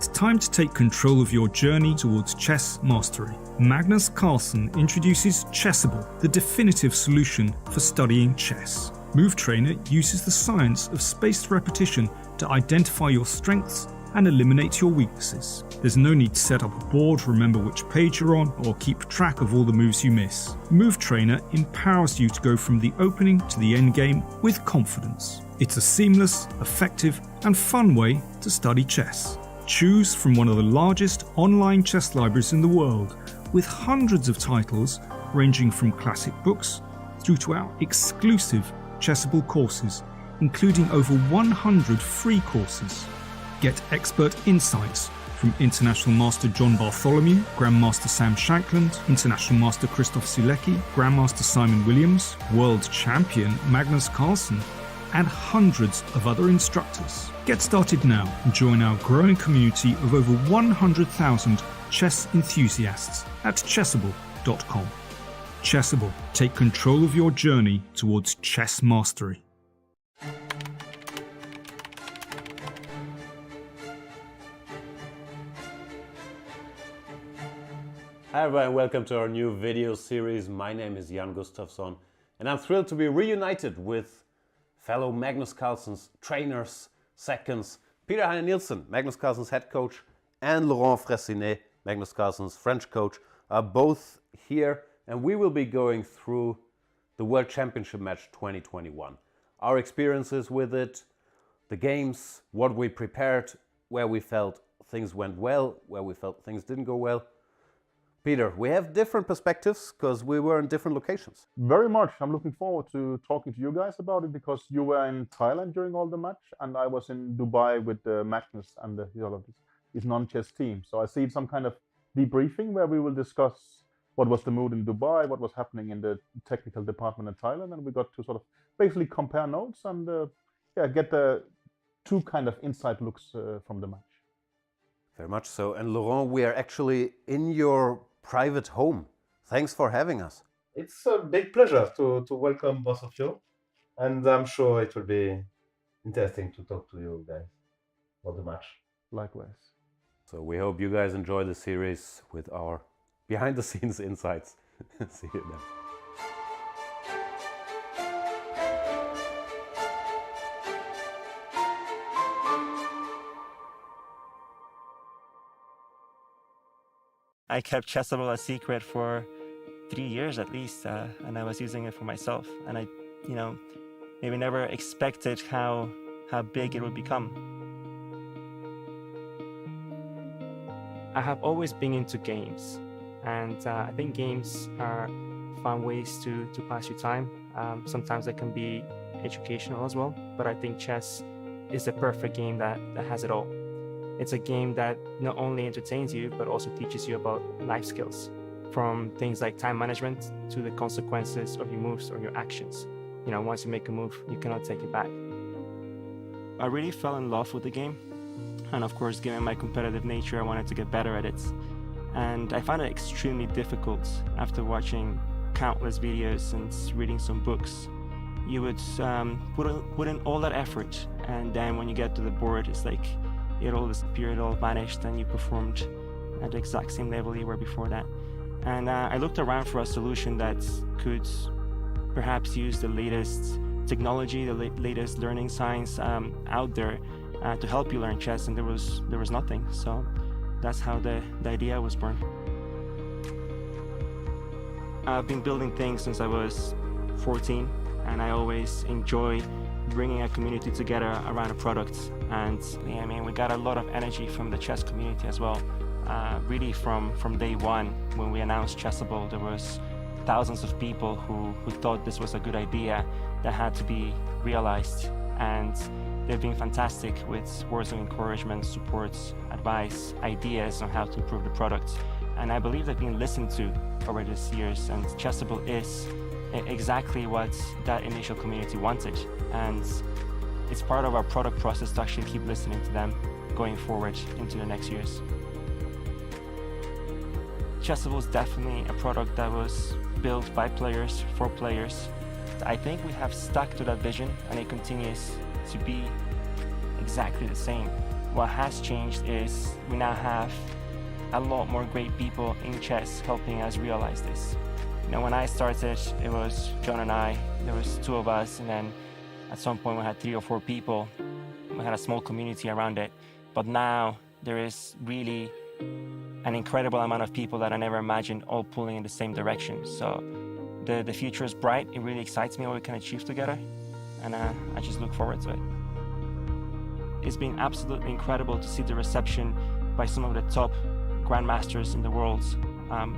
It's time to take control of your journey towards chess mastery. Magnus Carlsen introduces Chessable, the definitive solution for studying chess. Move Trainer uses the science of spaced repetition to identify your strengths and eliminate your weaknesses. There's no need to set up a board, remember which page you're on, or keep track of all the moves you miss. Move Trainer empowers you to go from the opening to the endgame with confidence. It's a seamless, effective, and fun way to study chess. Choose from one of the largest online chess libraries in the world, with hundreds of titles ranging from classic books through to our exclusive Chessable courses, including over 100 free courses. Get expert insights from International Master John Bartholomew, Grandmaster Sam Shankland, International Master Christoph Sulecki, Grandmaster Simon Williams, World Champion Magnus Carlsen, and hundreds of other instructors. Get started now and join our growing community of over 100,000 chess enthusiasts at chessable.com. Chessable, take control of your journey towards chess mastery. Hi everyone, welcome to our new video series. My name is Jan Gustafsson and I'm thrilled to be reunited with fellow Magnus Carlsen's trainers, seconds, Peter Heine Nielsen, Magnus Carlsen's head coach, and Laurent Fressinet, Magnus Carlsen's French coach, are both here, and we will be going through the World Championship match 2021. Our experiences with it, the games, what we prepared, where we felt things went well, where we felt things didn't go well. Peter, we have different perspectives because we were in different locations. Very much. I'm looking forward to talking to you guys about it because you were in Thailand during all the match and I was in Dubai with Magnus and his non-chess team. So I see some kind of debriefing where we will discuss what was the mood in Dubai, what was happening in the technical department in Thailand, and we got to sort of basically compare notes and get the two kind of inside looks from the match. Very much so. And Laurent, we are actually in your private home. Thanks for having us. It's a big pleasure to welcome both of you, and I'm sure it will be interesting to talk to you guys about the match. Likewise. So we hope you guys enjoy the series with our behind the scenes insights. See you then. I kept Chessable a secret for 3 years at least, and I was using it for myself. And I, maybe never expected how big it would become. I have always been into games, and I think games are fun ways to pass your time. Sometimes they can be educational as well, but I think chess is the perfect game that has it all. It's a game that not only entertains you, but also teaches you about life skills, from things like time management to the consequences of your moves or your actions. Once you make a move, you cannot take it back. I really fell in love with the game. And of course, given my competitive nature, I wanted to get better at it. And I found it extremely difficult after watching countless videos and reading some books. You would put in all that effort, and then when you get to the board, it's like it all disappeared, it all vanished, and you performed at the exact same level you were before that. And I looked around for a solution that could perhaps use the latest technology, the latest learning science out there to help you learn chess, and there was nothing. So that's how the idea was born. I've been building things since I was 14, and I always enjoy bringing a community together around a product. And we got a lot of energy from the chess community as well. Really from day one, when we announced Chessable, there was thousands of people who thought this was a good idea that had to be realized. And they've been fantastic with words of encouragement, support, advice, ideas on how to improve the product. And I believe they've been listened to over these years, and Chessable is exactly what that initial community wanted. And it's part of our product process to actually keep listening to them going forward into the next years. Chessable is definitely a product that was built by players, for players. I think we have stuck to that vision, and it continues to be exactly the same. what has changed is we now have a lot more great people in chess helping us realize this. You know, when I started, it was John and I, there was two of us, and then at some point we had 3 or 4 people. We had a small community around it. But now there is really an incredible amount of people that I never imagined all pulling in the same direction. So the future is bright. It really excites me what we can achieve together. And I just look forward to it. It's been absolutely incredible to see the reception by some of the top grandmasters in the world,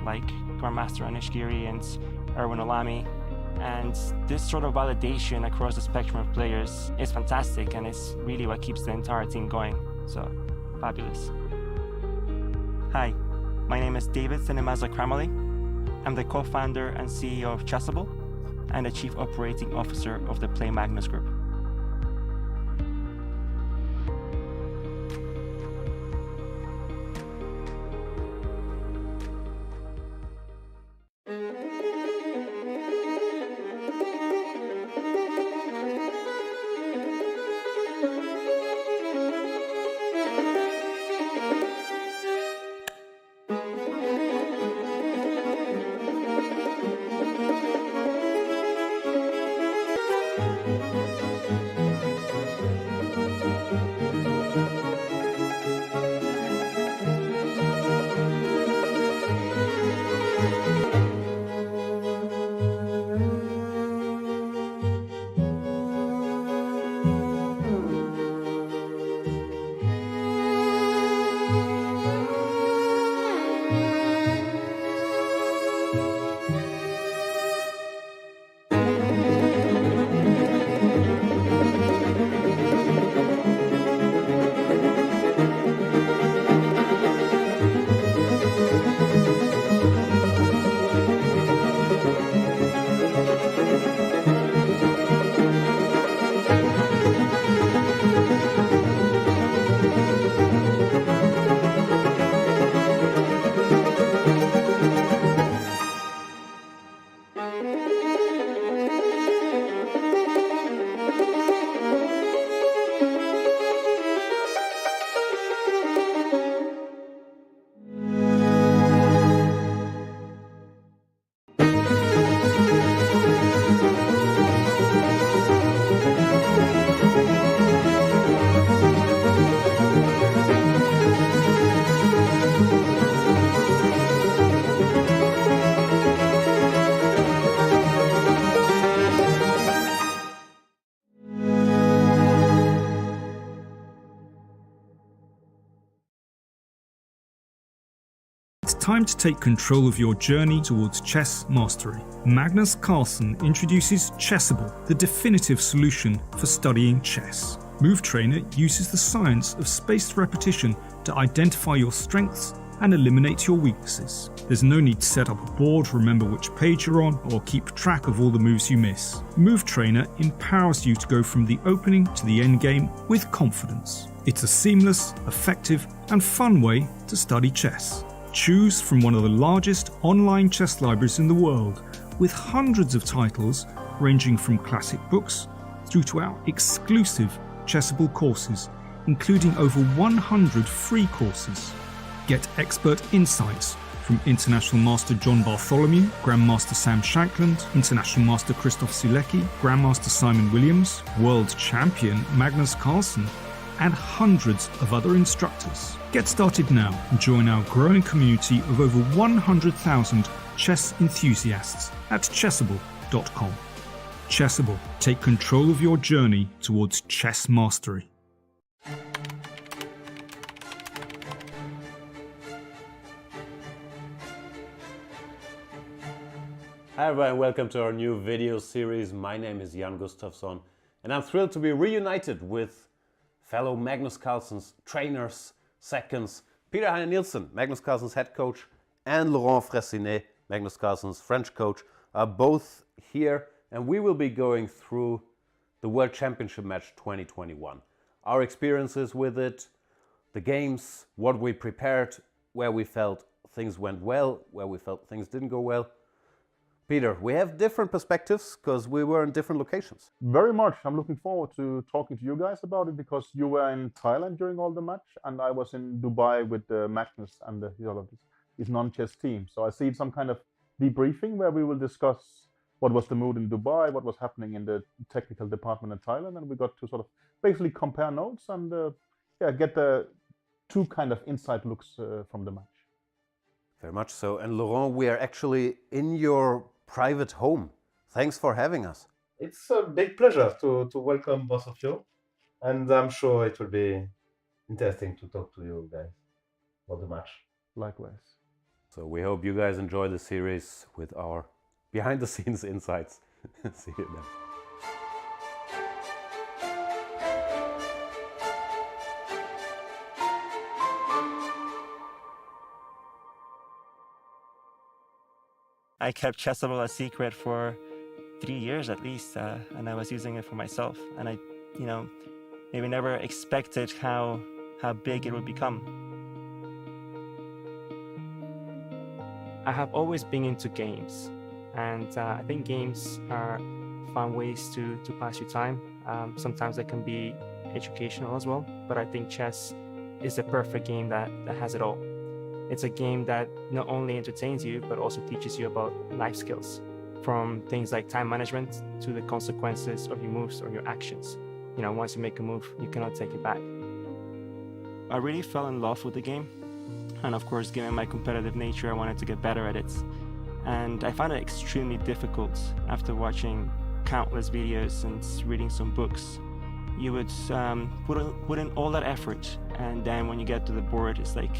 like Grandmaster Anish Giri and Erwin Olami. And this sort of validation across the spectrum of players is fantastic, and it's really what keeps the entire team going. So, fabulous. Hi, my name is David Sinemaza Kramali. I'm the co-founder and CEO of Chessable and the Chief Operating Officer of the Play Magnus Group. It's time to take control of your journey towards chess mastery. Magnus Carlsen introduces Chessable, the definitive solution for studying chess. Move Trainer uses the science of spaced repetition to identify your strengths and eliminate your weaknesses. There's no need to set up a board, remember which page you're on, or keep track of all the moves you miss. Move Trainer empowers you to go from the opening to the end game with confidence. It's a seamless, effective, and fun way to study chess. Choose from one of the largest online chess libraries in the world, with hundreds of titles ranging from classic books through to our exclusive Chessable courses, including over 100 free courses. Get expert insights from International Master John Bartholomew, Grandmaster Sam Shankland, International Master Christoph Silecki, Grandmaster Simon Williams, World Champion Magnus Carlsen, and hundreds of other instructors. Get started now and join our growing community of over 100,000 chess enthusiasts at chessable.com. Chessable, take control of your journey towards chess mastery. Hi everyone, welcome to our new video series. My name is Jan Gustafsson and I'm thrilled to be reunited with fellow Magnus Carlsen's trainers, seconds, Peter Heine Nielsen, Magnus Carlsen's head coach, and Laurent Fressinet, Magnus Carlsen's French coach, are both here, and we will be going through the World Championship match 2021. Our experiences with it, the games, what we prepared, where we felt things went well, where we felt things didn't go well. Peter, we have different perspectives because we were in different locations. Very much. I'm looking forward to talking to you guys about it because you were in Thailand during all the match, and I was in Dubai with Magnus and his non-chess team. So I see some kind of debriefing where we will discuss what was the mood in Dubai, what was happening in the technical department in Thailand, and we got to sort of basically compare notes and get the two kind of inside looks from the match. Very much so. And Laurent, we are actually in your private home. Thanks for having us. It's a big pleasure to welcome both of you, and I'm sure it will be interesting to talk to you guys about the match. Likewise. So we hope you guys enjoy the series with our behind the scenes insights. See you then. I kept Chessable a secret for 3 years at least, and I was using it for myself. And I, maybe never expected how big it would become. I have always been into games, and I think games are fun ways to pass your time. Sometimes they can be educational as well, but I think chess is the perfect game that has it all. It's a game that not only entertains you, but also teaches you about life skills, from things like time management to the consequences of your moves or your actions. Once you make a move, you cannot take it back. I really fell in love with the game. And of course, given my competitive nature, I wanted to get better at it. And I found it extremely difficult after watching countless videos and reading some books. You would put in all that effort, and then when you get to the board, it's like...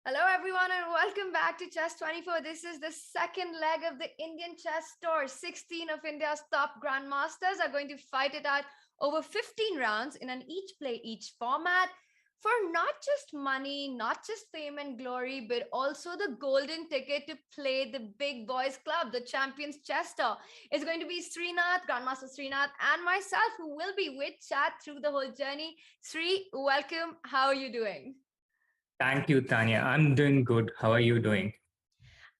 Hello everyone and welcome back to Chess24. This is the second leg of the Indian Chess Tour. 16 of India's top grandmasters are going to fight it out over 15 rounds in an each play each format for not just money, not just fame and glory, but also the golden ticket to play the big boys club, the Champions Chess Tour. It's going to be Srinath, Grandmaster Srinath, and myself who will be with chat through the whole journey. Sri, welcome. How are you doing? Thank you, Tania. I'm doing good. How are you doing?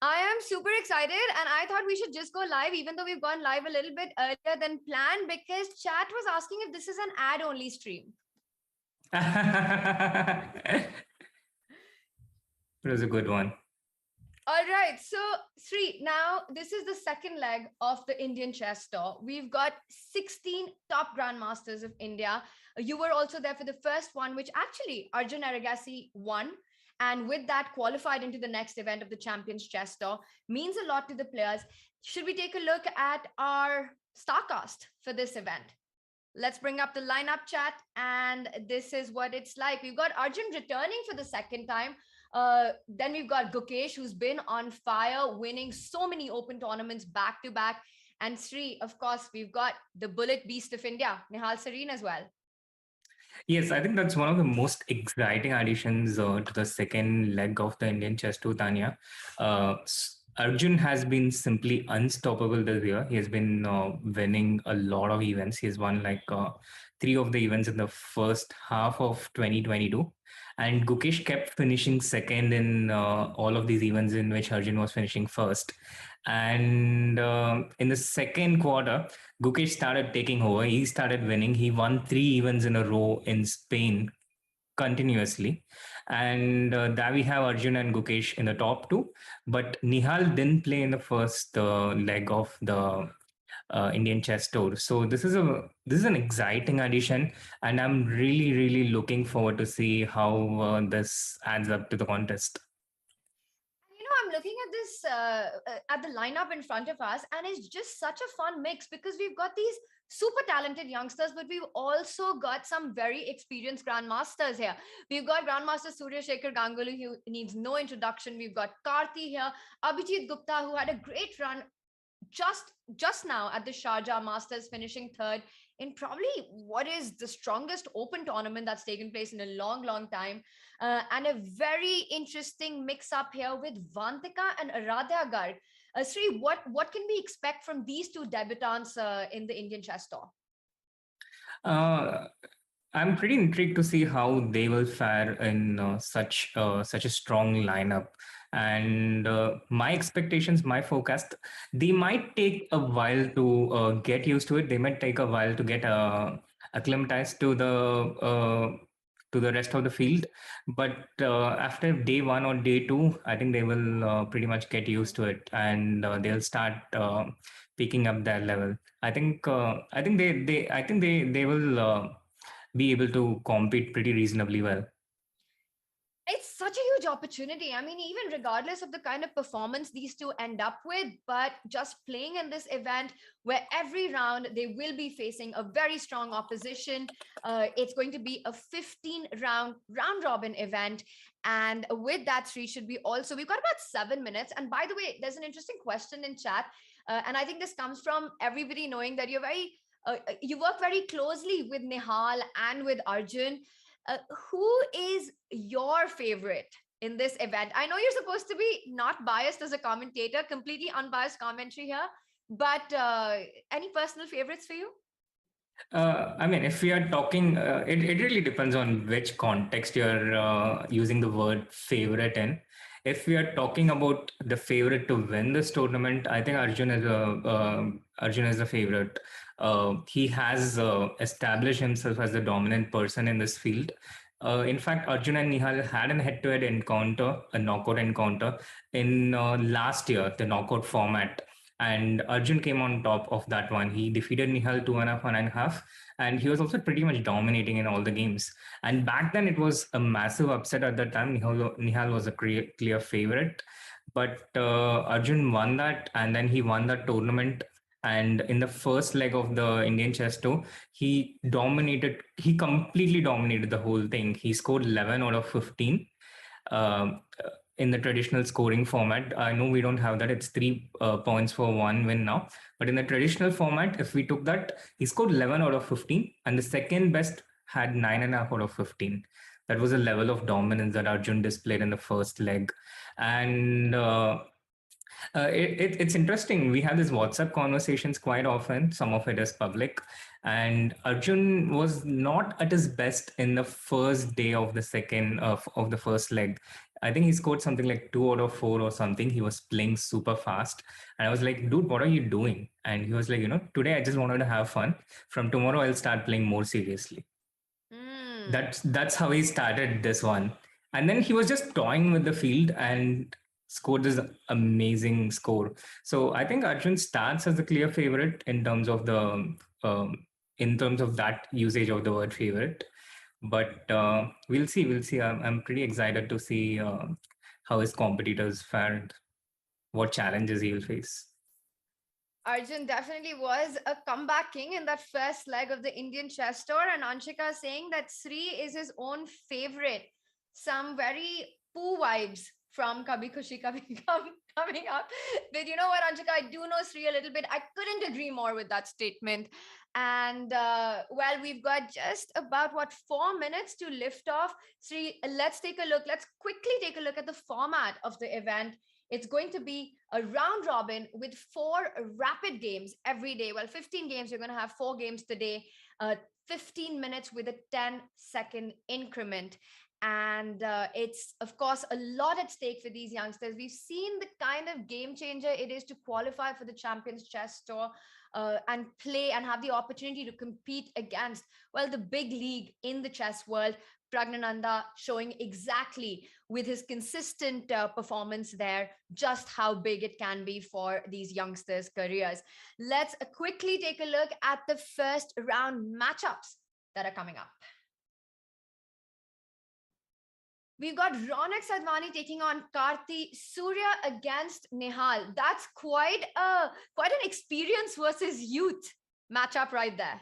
I am super excited, and I thought we should just go live, even though we've gone live a little bit earlier than planned, because chat was asking if this is an ad-only stream. It was a good one. All right. So, Sri, now this is the second leg of the Indian Chess Tour. We've got 16 top grandmasters of India. You were also there for the first one, which actually Arjun won. And with that, qualified into the next event of the Champions Chess Tour. Means a lot to the players. Should we take a look at our starcast for this event? Let's bring up the lineup chat. And this is what it's like. We've got Arjun returning for the second time. Then we've got Gukesh, who's been on fire, winning so many open tournaments back to back. And Sri, of course, we've got the bullet beast of India, Nihal Sareen as well. Yes, I think that's one of the most exciting additions to the second leg of the Indian Chess Tour, Tania. Arjun has been simply unstoppable this year. He has been winning a lot of events. He has won like 3 of the events in the first half of 2022. And Gukesh kept finishing second in all of these events in which Arjun was finishing first. And in the second quarter, Gukesh started taking over. He started winning. He won 3 events in a row in Spain continuously. And there we have Arjun and Gukesh in the top 2. But Nihal didn't play in the first leg of the Indian Chess Tour. So this is an exciting addition, and I'm really looking forward to see how this adds up to the contest. I'm looking at this at the lineup in front of us, and it's just such a fun mix because we've got these super talented youngsters, but we've also got some very experienced grandmasters here. We've got Grandmaster Surya Shekhar Ganguly, who needs no introduction. We've got Karthi here, Abhijit Gupta, who had a great run just now at the Sharjah Masters, finishing third in probably what is the strongest open tournament that's taken place in a long time, and a very interesting mix up here with Vantaka and Aradhya Garg. Sri, what can we expect from these 2 debutants in the Indian Chess Tour? I'm pretty intrigued to see how they will fare in such a strong lineup. And my expectations, my forecast, they might take a while to get used to it. They might take a while to get acclimatized to the rest of the field. But after day one or day two, I think they will pretty much get used to it, and they'll start picking up their level. I think they will be able to compete pretty reasonably well. It's such a huge opportunity. I mean, even regardless of the kind of performance these two end up with, but just playing in this event where every round they will be facing a very strong opposition. It's going to be a 15-round round robin event. And with that, we've got about 7 minutes. And by the way, there's an interesting question in chat. And I think this comes from everybody knowing that you work very closely with Nihal and with Arjun. Who is your favorite in this event? I know you're supposed to be not biased as a commentator, completely unbiased commentary here, but any personal favorites for you? I mean, if we are talking, it really depends on which context you're using the word favorite in. If we are talking about the favorite to win this tournament, I think Arjun is a favorite. He has established himself as the dominant person in this field. In fact, Arjun and Nihal had a head-to-head encounter, a knockout encounter in last year, the knockout format. And Arjun came on top of that one. He defeated Nihal 2.5, 1.5, and he was also pretty much dominating in all the games. And back then, it was a massive upset at that time. Nihal was a clear favorite, but Arjun won that, and then he won that tournament. And in the first leg of the Indian Chess Tour, he completely dominated the whole thing. He scored 11 out of 15. In the traditional scoring format. I know we don't have that. It's 3 points for one win now. But in the traditional format, if we took that, he scored 11 out of 15. And the second best had 9.5 out of 15. That was a level of dominance that Arjun displayed in the first leg. And it's interesting. We have these WhatsApp conversations quite often. Some of it is public. And Arjun was not at his best in the first day of the first leg. I think he scored something like 2 out of 4 or something. He was playing super fast. And I was like, dude, what are you doing? And he was like, today I just wanted to have fun. From tomorrow, I'll start playing more seriously. That's how he started this one. And then he was just toying with the field and scored this amazing score. So I think Arjun starts as the clear favorite in terms of that usage of the word favorite. But we'll see. I'm pretty excited to see how his competitors fared, what challenges he'll face. Arjun definitely was a comeback king in that first leg of the Indian Chess Tour, and Anshika saying that Sri is his own favorite. Some very poo vibes from Kabhi Khushi Kabhi Gum coming up. But you know what, Anshika, I do know Sri a little bit. I couldn't agree more with that statement. And we've got just about 4 minutes to lift off. Sri, let's quickly take a look at the format of the event. It's going to be a round robin with 4 rapid games every day. Well, 15 games, you're going to have 4 games today, 15 minutes with a 10-second increment. And it's, of course, a lot at stake for these youngsters. We've seen the kind of game changer it is to qualify for the Champions Chess Tour and play and have the opportunity to compete against, well, the big league in the chess world. Pragnananda showing exactly with his consistent performance there just how big it can be for these youngsters' careers. Let's quickly take a look at the first round matchups that are coming up. We've got Ronak Sadhwani taking on Karthi Surya against Nihal. That's quite an experience versus youth matchup right there.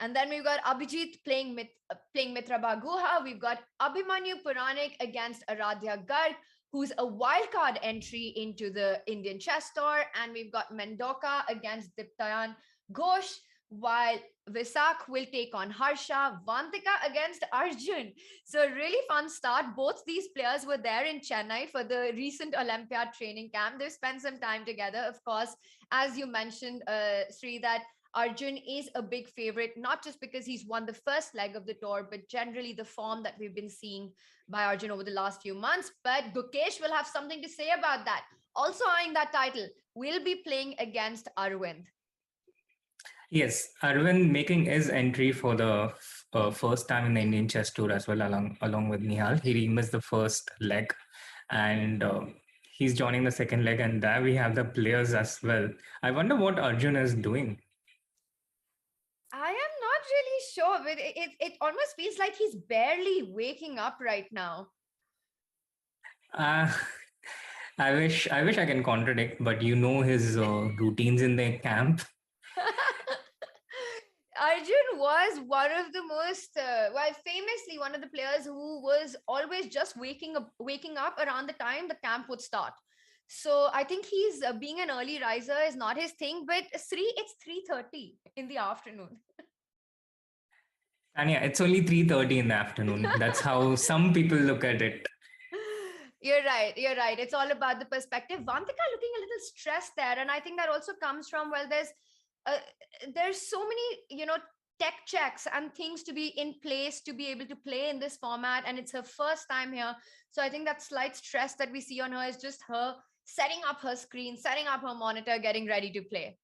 And then we've got Abhijit playing Mitra Baguha. We've got Abhimanyu Puranik against Aradhya Garg, who's a wildcard entry into the Indian Chess Tour. And we've got Mendoka against Diptayan Ghosh, while Visak will take on Harsha. Vantika against Arjun. So a really fun start. Both these players were there in Chennai for the recent Olympiad training camp. They've spent some time together. Of course, as you mentioned, Sri, that Arjun is a big favorite, not just because he's won the first leg of the tour, but generally the form that we've been seeing by Arjun over the last few months. But Gukesh will have something to say about that. Also eyeing that title, will be playing against Arvind. Yes, Arvind making his entry for the first time in the Indian Chess Tour as well, along with Nihal. He missed the first leg, and he's joining the second leg, and there we have the players as well. I wonder what Arjun is doing. I am not really sure, but it almost feels like he's barely waking up right now. I wish I can contradict, but you know his routines in the camp. Arjun was one of the most, famously one of the players who was always just waking up around the time the camp would start. So I think he's being an early riser is not his thing, but Sri, it's 3:30 in the afternoon. Tania, it's only 3:30 in the afternoon. That's how some people look at it. You're right. It's all about the perspective. Vantaka looking a little stressed there. And I think that also comes from, well, there's so many, tech checks and things to be in place to be able to play in this format. And it's her first time here. So I think that slight stress that we see on her is just her setting up her screen, setting up her monitor, getting ready to play.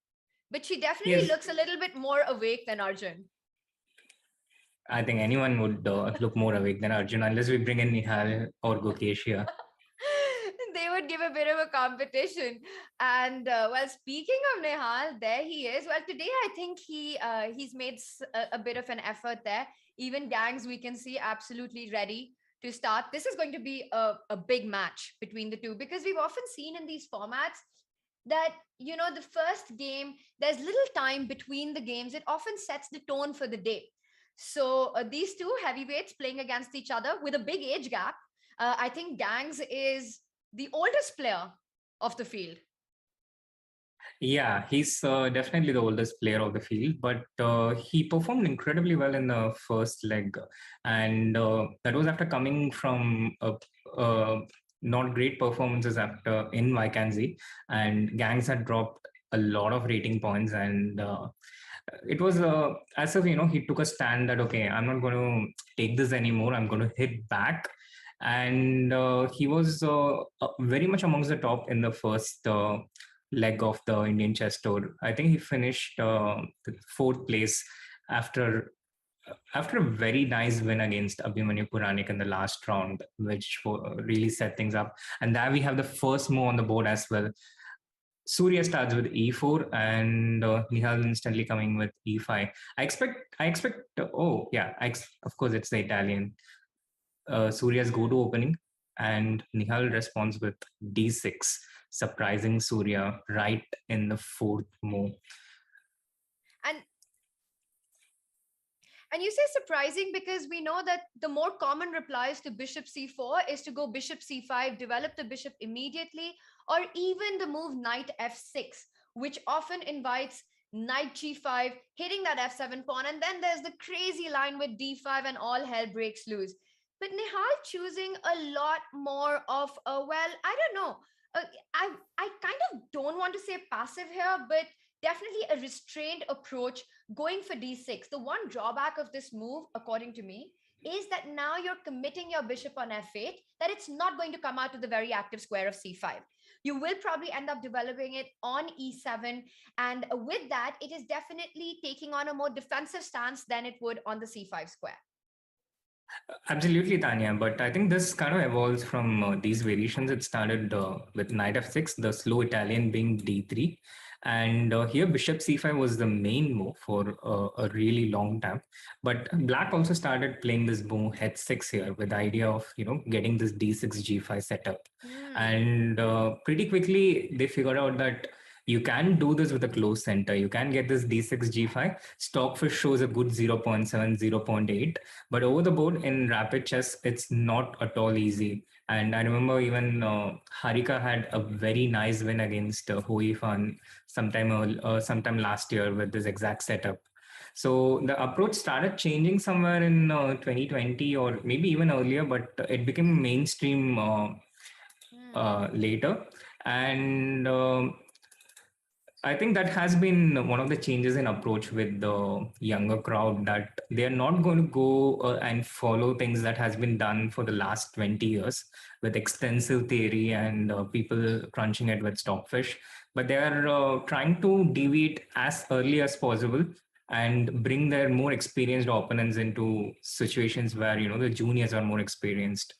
But she definitely looks a little bit more awake than Arjun. I think anyone would look more awake than Arjun unless we bring in Nihal or Gukesh here. They would give a bit of a competition. And speaking of Nihal, there he is. Well, today I think he's made a bit of an effort there. Even Gangs, we can see absolutely ready to start. This is going to be a big match between the two, because we've often seen in these formats that, the first game, there's little time between the games. It often sets the tone for the day. So these two heavyweights playing against each other with a big age gap. I think Gangs is the oldest player of the field. Yeah, he's definitely the oldest player of the field, but he performed incredibly well in the first leg. And that was after coming from not great performances in Vaikanzi, and Gangs had dropped a lot of rating points, and it was as if he took a stand that, okay, I'm not going to take this anymore, I'm going to hit back. And he was very much amongst the top in the first leg of the Indian Chess Tour. I think he finished fourth place after a very nice win against Abhimanyu Puranik in the last round, which really set things up. And there we have the first move on the board as well. Surya starts with e4, and Nihal instantly coming with e5. I expect. Of course, it's the Italian. Surya's go-to opening, and Nihal responds with d6, surprising Surya right in the fourth move. And you say surprising because we know that the more common replies to bishop c4 is to go bishop c5, develop the bishop immediately, or even the move knight f6, which often invites knight g5, hitting that f7 pawn, and then there's the crazy line with d5 and all hell breaks loose. But Nihal choosing a lot more of I don't know. I kind of don't want to say passive here, but definitely a restrained approach, going for d6. The one drawback of this move, according to me, is that now you're committing your bishop on f8, that it's not going to come out to the very active square of c5. You will probably end up developing it on e7. And with that, it is definitely taking on a more defensive stance than it would on the c5 square. Absolutely, Tania. But I think this kind of evolves from these variations. It started with knight f6, the slow Italian being d3. And here bishop c5 was the main move for a really long time. But Black also started playing this move h6 here with the idea of, getting this d6 g5 setup. And pretty quickly, they figured out that you can do this with a close center. You can get this d6 g5. Stockfish shows a good 0.7, 0.8. But over the board in rapid chess, it's not at all easy. And I remember even Harika had a very nice win against Hoi Fan sometime last year with this exact setup. So the approach started changing somewhere in 2020 or maybe even earlier, but it became mainstream later. And I think that has been one of the changes in approach with the younger crowd, that they are not going to go and follow things that has been done for the last 20 years with extensive theory and people crunching it with stockfish, but they are trying to deviate as early as possible and bring their more experienced opponents into situations where, you know, the juniors are more experienced,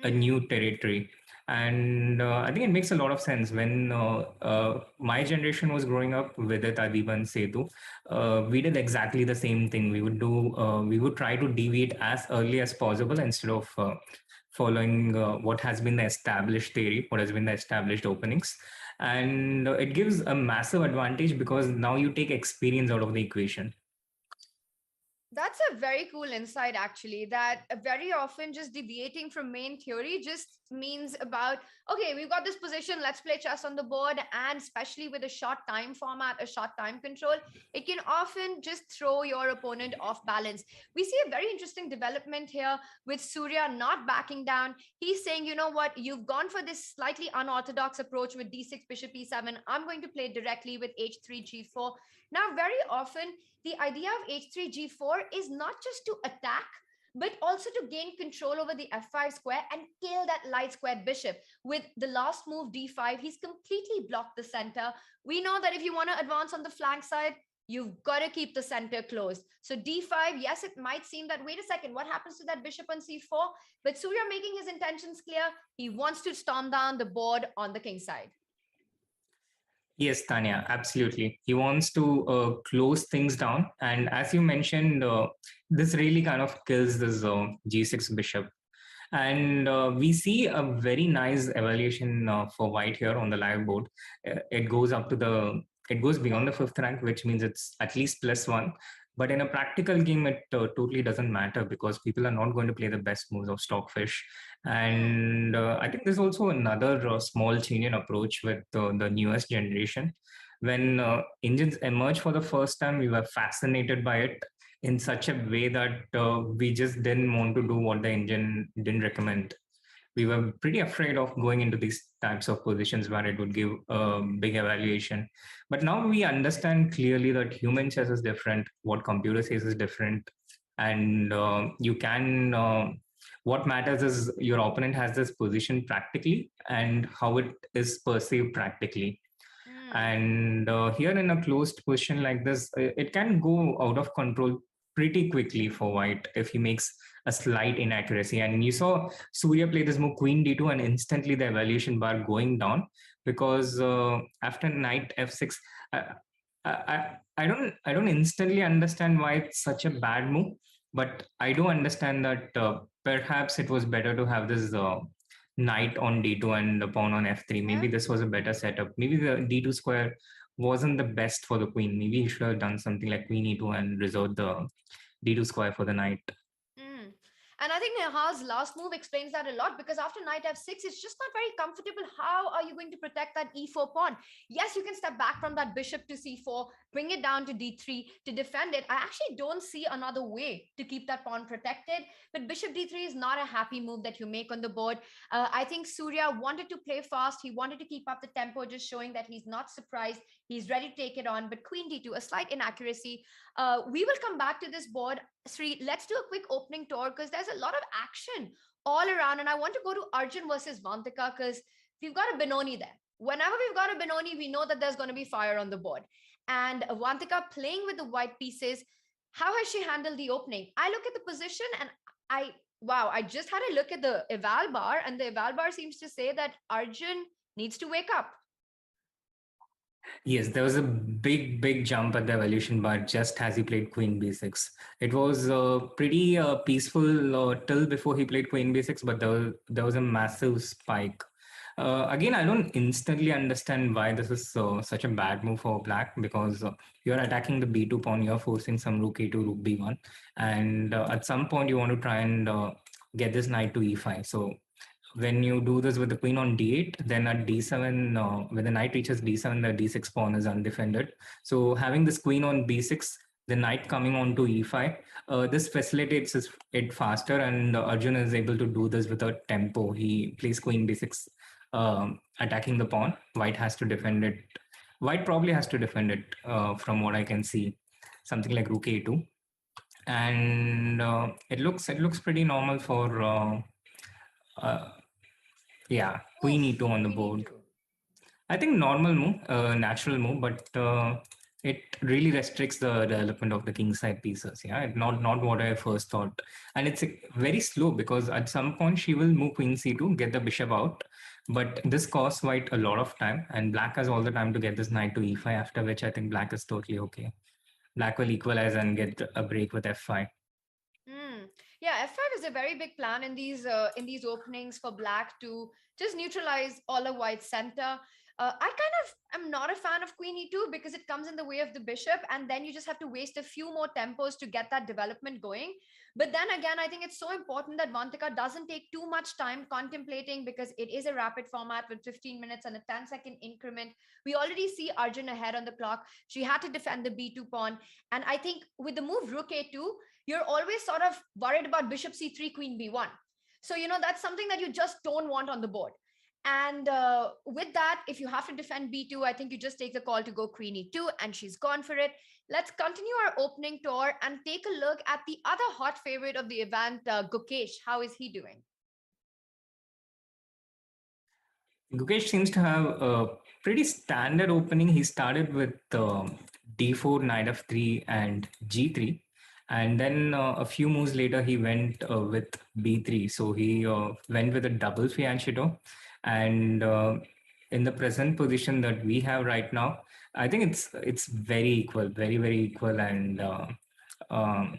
a new territory. And I think it makes a lot of sense. When my generation was growing up, Vidit, Adiban, Setu, we did exactly the same thing. We would try to deviate as early as possible instead of following what has been the established theory, what has been the established openings. And it gives a massive advantage because now you take experience out of the equation. That's a very cool insight, actually, that very often just deviating from main theory just means about, okay, we've got this position, let's play chess on the board. And especially with a short time format, a short time control, it can often just throw your opponent off balance. We see a very interesting development here with Surya not backing down. He's saying, you know what, you've gone for this slightly unorthodox approach with d6, bishop e7. I'm going to play directly with h3, g4. Now, very often, the idea of h3, g4 is not just to attack, but also to gain control over the f5 square and kill that light squared bishop. With the last move, d5, he's completely blocked the center. We know that if you want to advance on the flank side, you've got to keep the center closed. So d5, yes, it might seem that, wait a second, what happens to that bishop on c4? But Surya making his intentions clear. He wants to storm down the board on the king side. Yes, Tania, absolutely. He wants to close things down. And as you mentioned, this really kind of kills this g6 bishop. And we see a very nice evaluation for white here on the live board. It goes beyond the 5th rank, which means it's at least +1. But in a practical game, it totally doesn't matter because people are not going to play the best moves of stockfish. And I think there's also another small change in approach with the newest generation. When engines emerged for the first time, we were fascinated by it in such a way that we just didn't want to do what the engine didn't recommend. We were pretty afraid of going into these types of positions where it would give a big evaluation. But now we understand clearly that human chess is different, what computer says is different. And what matters is your opponent has this position practically and how it is perceived practically. And here in a closed position like this, it can go out of control pretty quickly for white if he makes a slight inaccuracy. And you saw Surya play this move queen d2 and instantly the evaluation bar going down because after knight f6, I don't instantly understand why it's such a bad move, but I do understand that perhaps it was better to have this knight on d2 and the pawn on f3. Maybe this was a better setup. Maybe the d2 square wasn't the best for the queen. Maybe he should have done something like queen e2 and reserved the d2 square for the knight. And I think Neha's last move explains that a lot because after knight f6, it's just not very comfortable. How are you going to protect that e4 pawn? Yes, you can step back from that bishop to c4, bring it down to d3 to defend it. I actually don't see another way to keep that pawn protected. But bishop d3 is not a happy move that you make on the board. I think Surya wanted to play fast. He wanted to keep up the tempo, just showing that he's not surprised. He's ready to take it on. But queen d2, a slight inaccuracy. We will come back to this board. Sri, let's do a quick opening tour because there's a lot of action all around. And I want to go to Arjun versus Vantaka because we've got a Benoni there. Whenever we've got a Benoni, we know that there's going to be fire on the board. And Vantaka playing with the white pieces. How has she handled the opening? I look at the position and I just had a look at the eval bar, and the eval bar seems to say that Arjun needs to wake up. Yes, there was a big jump at the evaluation bar just as he played queen b6. It was pretty peaceful till before he played queen b6, but there was a massive spike. Again, I don't instantly understand why this is such a bad move for black, because you're attacking the b2 pawn, you're forcing some rook a2, rook b1, and at some point you want to try and get this knight to e5. So when you do this with the queen on d8, then at d7, when the knight reaches d7, the d6 pawn is undefended. So having this queen on b6, the knight coming on to e5, this facilitates it faster, and Arjun is able to do this without tempo. He plays queen b6, attacking the pawn. White has to defend it White probably has to defend it from what I can see, something like rook a2, and it looks pretty normal for yeah, queen Oof, e2 on the queen board. e2. I think normal move, natural move, but it really restricts the development of the king side pieces. Yeah, not what I first thought, and it's very slow because at some point she will move queen c2, get the bishop out, but this costs white a lot of time, and black has all the time to get this knight to e5. After which I think black is totally okay. Black will equalize and get a break with f5. Yeah, F5 is a very big plan in these openings for black to just neutralize all of white's center. I kind of am not a fan of queen e2 because it comes in the way of the bishop, and then you just have to waste a few more tempos to get that development going. But then again, I think it's so important that Vantaka doesn't take too much time contemplating because it is a rapid format with 15 minutes and a 10-second increment. We already see Arjun ahead on the clock. She had to defend the b2 pawn. And I think with the move rook a2, you're always sort of worried about bishop c3, queen b1. So, that's something that you just don't want on the board. And with that, if you have to defend b2, I think you just take the call to go queen e2, and she's gone for it. Let's continue our opening tour and take a look at the other hot favorite of the event, Gukesh. How is he doing? Gukesh seems to have a pretty standard opening. He started with d4, knight f3, and g3. And then a few moves later, he went with b3. So he went with a double fianchetto. And in the present position that we have right now, I think it's very equal, very, very equal. And um,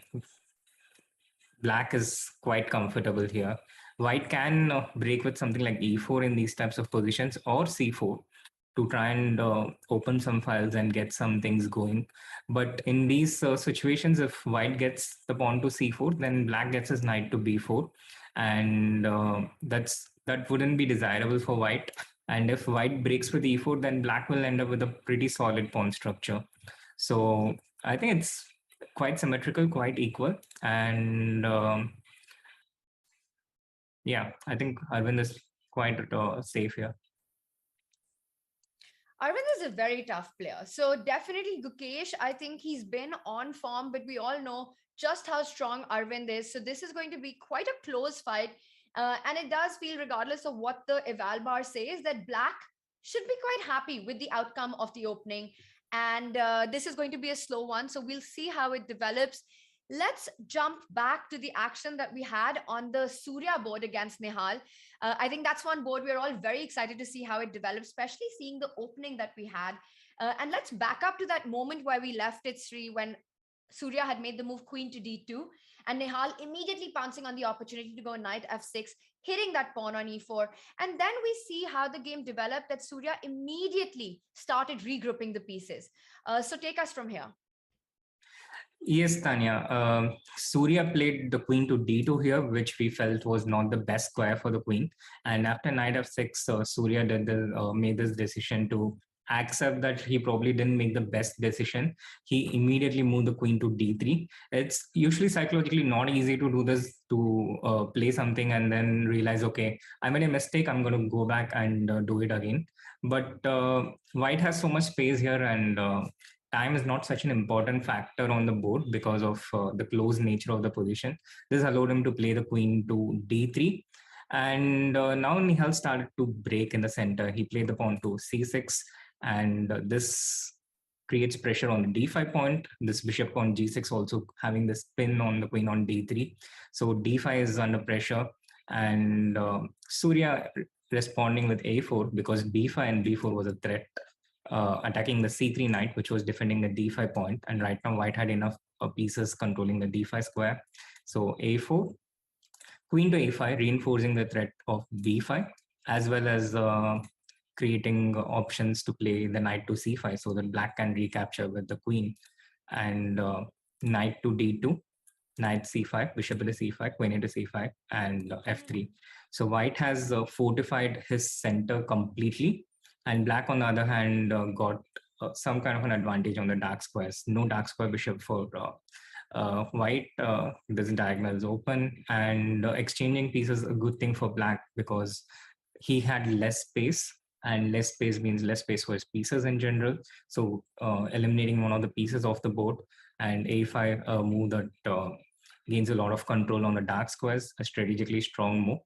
black is quite comfortable here. White can break with something like e4 in these types of positions, or c4 to try and open some files and get some things going. But in these situations, if white gets the pawn to c4, then black gets his knight to b4, and that wouldn't be desirable for white. And if white breaks with e4, then black will end up with a pretty solid pawn structure. So I think it's quite symmetrical, quite equal, and yeah, I think Arvind is quite safe here. Arvind is a very tough player. So definitely Gukesh, I think he's been on form, but we all know just how strong Arvind is. So this is going to be quite a close fight. And it does feel, regardless of what the eval bar says, that black should be quite happy with the outcome of the opening. And this is going to be a slow one. So we'll see how it develops. Let's jump back to the action that we had on the Surya board against Nihal. I think that's one board we're all very excited to see how it develops, especially seeing the opening that we had. And let's back up to that moment where we left it, Sri, when Surya had made the move queen to d2, and Nihal immediately pouncing on the opportunity to go knight f6, hitting that pawn on e4. And then we see how the game developed, that Surya immediately started regrouping the pieces. So take us from here. Yes, Tania. Surya played the queen to d2 here, which we felt was not the best square for the queen. And after knight f6, Surya made this decision to accept that he probably didn't make the best decision. He immediately moved the queen to d3. It's usually psychologically not easy to do this, to play something and then realize, okay, I made a mistake, I'm going to go back and do it again. But white has so much space here, and time is not such an important factor on the board because of the close nature of the position. This allowed him to play the queen to d3. And now Nihal started to break in the center. He played the pawn to c6, and this creates pressure on the d5 point. This bishop on g6 also having this pin on the queen on d3. So d5 is under pressure, and Surya responding with a4 because b5 and b4 was a threat. Attacking the c3 knight, which was defending the d5 point, and right now white had enough pieces controlling the d5 square. So a4, queen to a5, reinforcing the threat of b5, as well as creating options to play the knight to c5 so that black can recapture with the queen. And knight to d2, knight c5, bishop to c5, queen into c5, and f3. So white has fortified his center completely, and black, on the other hand, got some kind of an advantage on the dark squares. No dark square bishop for white. This diagonal is open, and exchanging pieces is a good thing for black because he had less space and less space means less space for his pieces in general. So eliminating one of the pieces off the board, and a5, a move that gains a lot of control on the dark squares, a strategically strong move.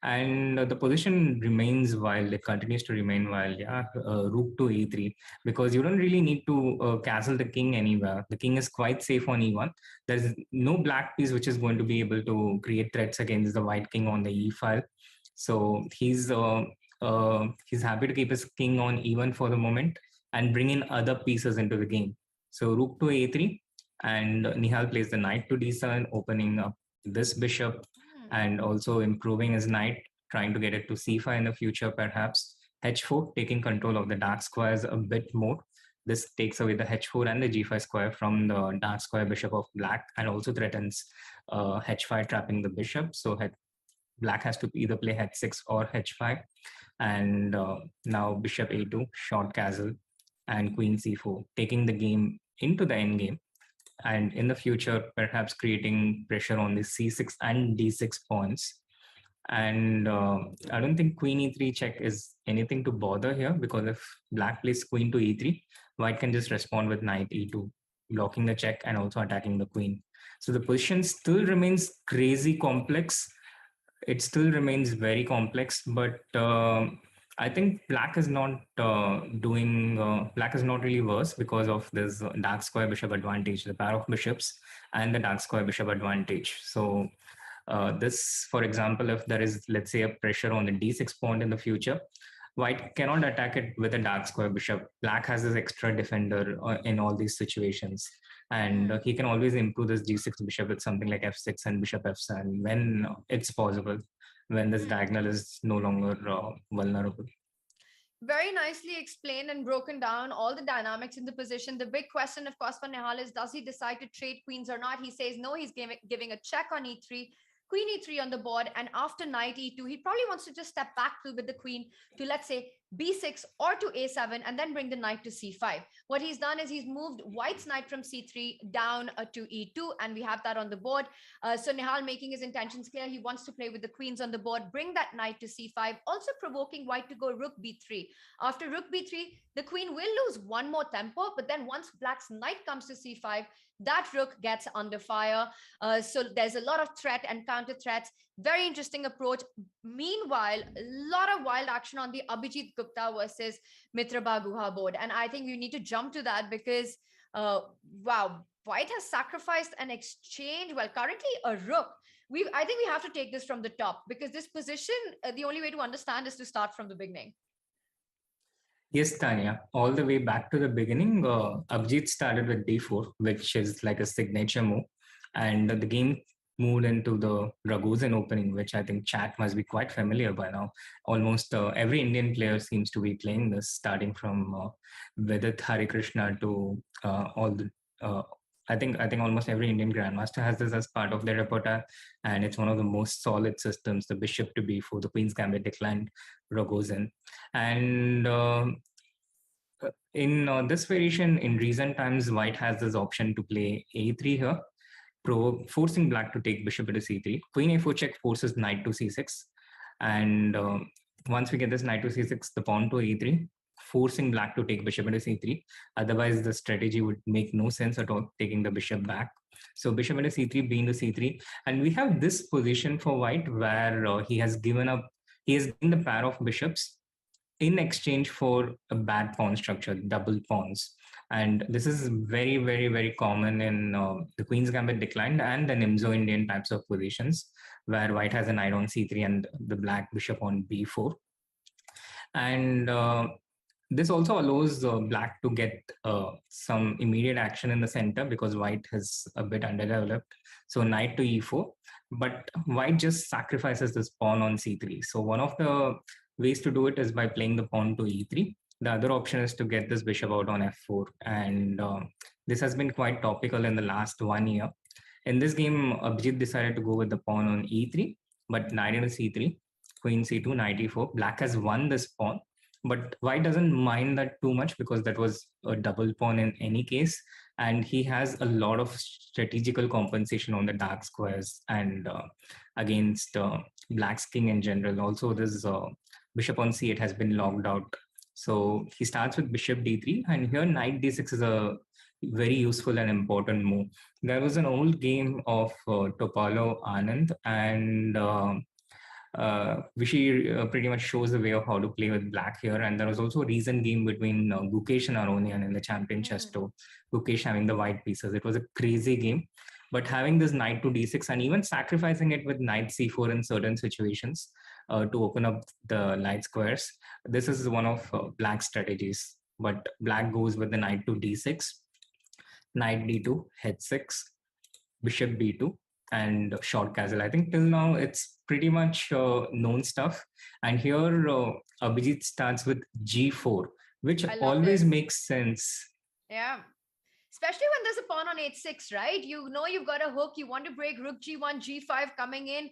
And the position remains wild, it continues to remain wild. Yeah, rook to e3, because you don't really need to castle the king anywhere. The king is quite safe on e1. There's no black piece which is going to be able to create threats against the white king on the e file. So he's happy to keep his king on e1 for the moment and bring in other pieces into the game. So rook to a3, and Nihal plays the knight to d7, opening up this bishop and also improving his knight, trying to get it to c5 in the future perhaps. h4, taking control of the dark squares a bit more. This takes away the h4 and the g5 square from the dark square bishop of black, and also threatens h5, trapping the bishop. So black has to either play h6 or h5. And now bishop a2, short castle, and queen c4, taking the game into the endgame. And in the future, perhaps creating pressure on the c6 and d6 pawns. And I don't think queen e3 check is anything to bother here, because if black plays queen to e3, white can just respond with knight e2, blocking the check and also attacking the queen. So the position still remains crazy complex. It still remains very complex, but I think black is not black is not really worse because of this dark square bishop advantage, the pair of bishops and the dark square bishop advantage. So this, for example, if there is, let's say, a pressure on the d6 pawn in the future, white cannot attack it with a dark square bishop. Black has this extra defender in all these situations, and he can always improve this g6 bishop with something like f6 and bishop f7 when it's possible, when this diagonal is no longer vulnerable. Very nicely explained and broken down all the dynamics in the position. The big question, of course, for Nihal is, does he decide to trade queens or not? He says no, he's giving a check on e3, queen e3 on the board, and after knight e2, he probably wants to just step back with the queen to, let's say, b6 or to a7, and then bring the knight to c5. What he's done is he's moved white's knight from c3 down to e2, and we have that on the board. So Nihal making his intentions clear. He wants to play with the queens on the board, bring that knight to c5, also provoking white to go rook b3. After rook b3, the queen will lose one more tempo, but then once black's knight comes to c5, that rook gets under fire. So there's a lot of threat and counter threats. Very interesting approach. Meanwhile, a lot of wild action on the Abhijit Gupta versus Mitrabha Guha board. And I think we need to jump to that because, wow, white has sacrificed an exchange. Well, currently a rook. I think we have to take this from the top, because this position, the only way to understand is to start from the beginning. Yes, Tania, all the way back to the beginning, Abhijit started with d4, which is like a signature move. And the game moved into the Ragosan Opening, which I think chat must be quite familiar by now. Almost every Indian player seems to be playing this, starting from Vidit, Harikrishna to all the... I think almost every Indian grandmaster has this as part of their repertoire, and it's one of the most solid systems. The bishop to b4, the queen's gambit declined, Ragosan, and in this variation, in recent times, white has this option to play a3 here, forcing black to take bishop into c3. Queen a4 check forces knight to c6, and once we get this knight to c6, the pawn to e3, forcing black to take bishop into c3. Otherwise, the strategy would make no sense at all, taking the bishop back. So bishop into c3, b into c3, and we have this position for white where he has given the pair of bishops in exchange for a bad pawn structure, double pawns. And this is very, very, very common in the Queen's Gambit declined and the Nimzo Indian types of positions, where white has a knight on c3 and the black bishop on b4. And this also allows black to get some immediate action in the center, because white is a bit underdeveloped. So knight to e4, but white just sacrifices this pawn on c3. So one of the ways to do it is by playing the pawn to e3. The other option is to get this bishop out on f4. And this has been quite topical in the last 1 year. In this game, Abhijit decided to go with the pawn on e3, but knight into c3, queen c2, knight e4. Black has won this pawn, but white doesn't mind that too much, because that was a double pawn in any case. And he has a lot of strategical compensation on the dark squares and against black's king in general. Also, this bishop on c8 has been logged out. So he starts with bishop d3, and here knight d6 is a very useful and important move. There was an old game of Topalo Anand, and Vishy pretty much shows the way of how to play with black here. And there was also a recent game between Gukesh and Aronian in the Champion Chess Tour. Gukesh having the white pieces. It was a crazy game. But having this knight to d6 and even sacrificing it with knight c4 in certain situations to open up the light squares, this is one of black strategies. But black goes with the knight to d6, knight d2, h6, bishop b2, and short castle. I think till now it's pretty much known stuff. And here Abhijit starts with g4, which always makes sense. Yeah. Especially when there's a pawn on h6, right? You know you've got a hook. You want to break rook g1, g5 coming in.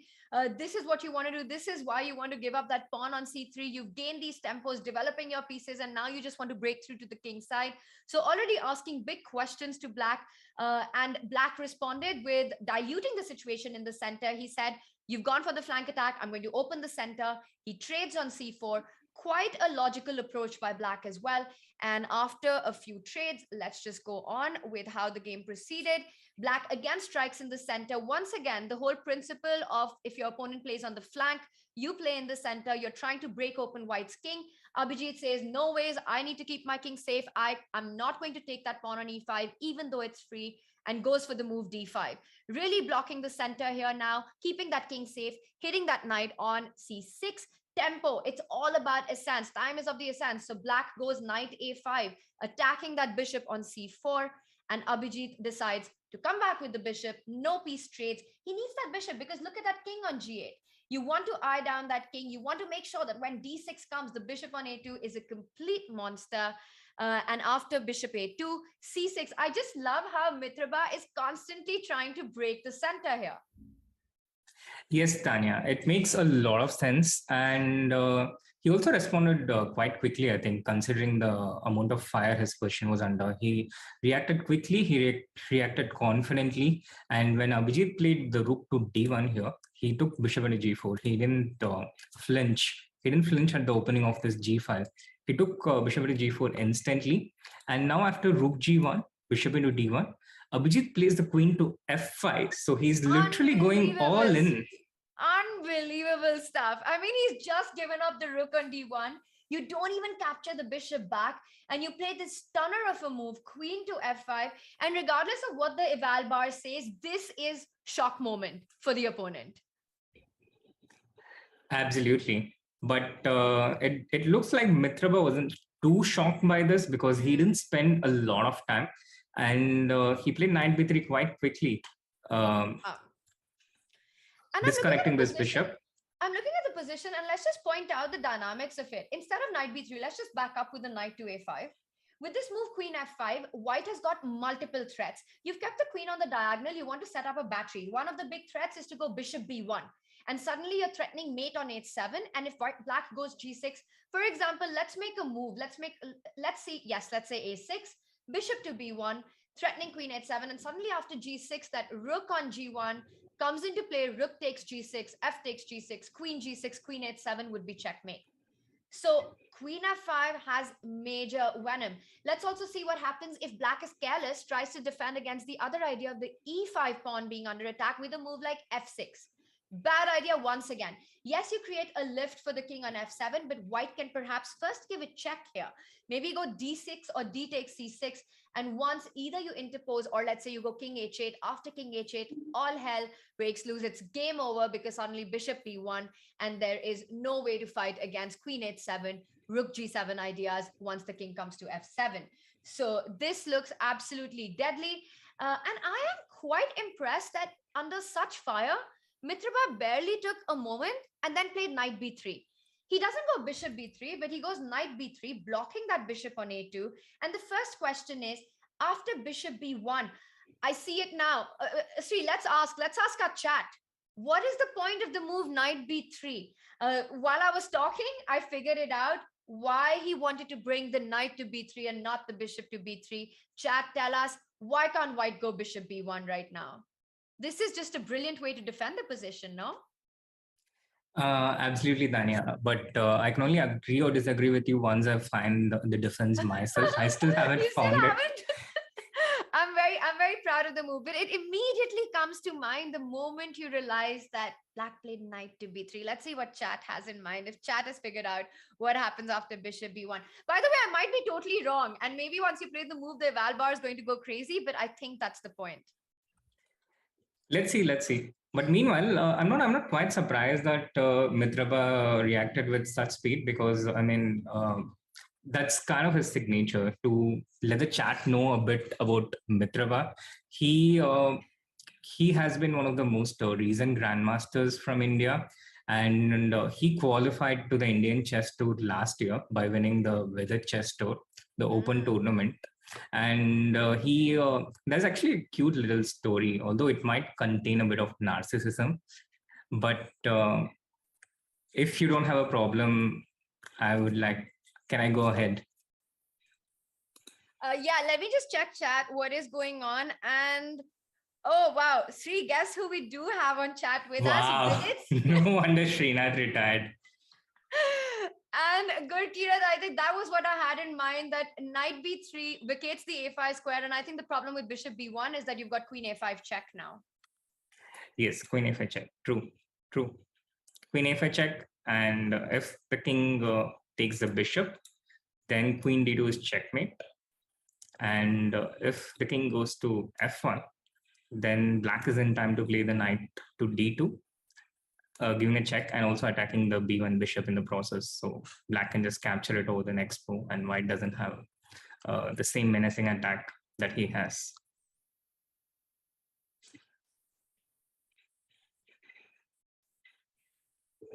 This is what you want to do. This is why you want to give up that pawn on c3. You've gained these tempos, developing your pieces, and now you just want to break through to the king side. So already asking big questions to black, and black responded with diluting the situation in the center. He said, you've gone for the flank attack. I'm going to open the center. He trades on c4. Quite a logical approach by black as well. And after a few trades, let's just go on with how the game proceeded. Black again strikes in the center. Once again, the whole principle of if your opponent plays on the flank, you play in the center, you're trying to break open white's king. Abhijit says, no ways, I need to keep my king safe. I'm not going to take that pawn on e5, even though it's free, and goes for the move d5. Really blocking the center here now, keeping that king safe, hitting that knight on c6. Tempo, it's all about essence. Time is of the essence. So black goes knight a5, attacking that bishop on c4, and Abhijit decides to come back with the bishop. No piece trades. He needs that bishop because look at that king on g8. You want to eye down that king. You want to make sure that when d6 comes, the bishop on a2 is a complete monster. And after bishop a2, c6. I just love how Mitrabha is constantly trying to break the center here. Yes, Tania, it makes a lot of sense. And he also responded quite quickly, I think, considering the amount of fire his position was under. He reacted quickly, he reacted confidently. And when Abhijit played the rook to d1 here, he took bishop into g4. He didn't flinch. He didn't flinch at the opening of this g file. He took bishop into g4 instantly. And now after rook g1, bishop into d1, Abhijit plays the queen to f5. So he's literally going all in. Unbelievable stuff. I mean, he's just given up the rook on d1. You don't even capture the bishop back. And you play this stunner of a move, queen to f5. And regardless of what the eval bar says, this is shock moment for the opponent. Absolutely. But it looks like Mitrabha wasn't too shocked by this because he didn't spend a lot of time. And he played knight b3 quite quickly, disconnecting this bishop. I'm looking at the position, and let's just point out the dynamics of it. Instead of knight b3, let's just back up with the knight to a5. With this move, queen f5, white has got multiple threats. You've kept the queen on the diagonal. You want to set up a battery. One of the big threats is to go bishop b1. And suddenly you're threatening mate on h7. And if black goes g6, for example, let's make a move. Let's say a6. Bishop to b1, threatening queen h7, and suddenly after g6, that rook on g1 comes into play. Rook takes g6, f takes g6, queen g6, queen h7 would be checkmate. So queen f5 has major venom. Let's also see what happens if black is careless, tries to defend against the other idea of the e5 pawn being under attack with a move like f6. Bad idea once again. Yes, you create a lift for the king on f7, but white can perhaps first give a check here. Maybe go d6 or d takes c6. And once either you interpose or let's say you go king h8, after king h8, all hell breaks loose. It's game over because suddenly bishop b1 and there is no way to fight against queen h7, rook g7 ideas once the king comes to f7. So this looks absolutely deadly. And I am quite impressed that under such fire, Mitrabha barely took a moment and then played knight b3. He doesn't go bishop b3, but he goes knight b3, blocking that bishop on a2. And the first question is, after bishop b1, I see it now. Sri, let's ask our chat. What is the point of the move knight b3? While I was talking, I figured it out. Why he wanted to bring the knight to b3 and not the bishop to b3. Chat, tell us, why can't white go bishop b1 right now? This is just a brilliant way to defend the position, no? Absolutely, Tania. But I can only agree or disagree with you once I find the difference myself. I still haven't You still found it. haven't? I'm very proud of the move, but it immediately comes to mind the moment you realize that black played knight to b3. Let's see what chat has in mind. If chat has figured out what happens after bishop b1. By the way, I might be totally wrong, and maybe once you play the move, the eval bar is going to go crazy. But I think that's the point. Let's see, let's see. But meanwhile, I'm not quite surprised that Mitraba reacted with such speed, because I mean, that's kind of his signature, to let the chat know a bit about Mitraba. He has been one of the most recent grandmasters from India, and he qualified to the Indian Chess Tour last year by winning the Vidit Chess Tour, the open tournament. And there's actually a cute little story, although it might contain a bit of narcissism. But if you don't have a problem, I would like, can I go ahead? Yeah, let me just check chat what is going on. And oh wow, Sri, guess who we do have on chat with us? No wonder Srinath retired. And good, Kirat, I think that was what I had in mind, that knight b3 vacates the a5 square. And I think the problem with bishop b1 is that you've got queen a5 check now. Yes, queen a5 check. True, true. Queen a5 check, and if the king takes the bishop, then queen d2 is checkmate. And if the king goes to f1, then black is in time to play the knight to d2, giving a check and also attacking the b1 bishop in the process. So black can just capture it over the next move, and white doesn't have the same menacing attack that he has.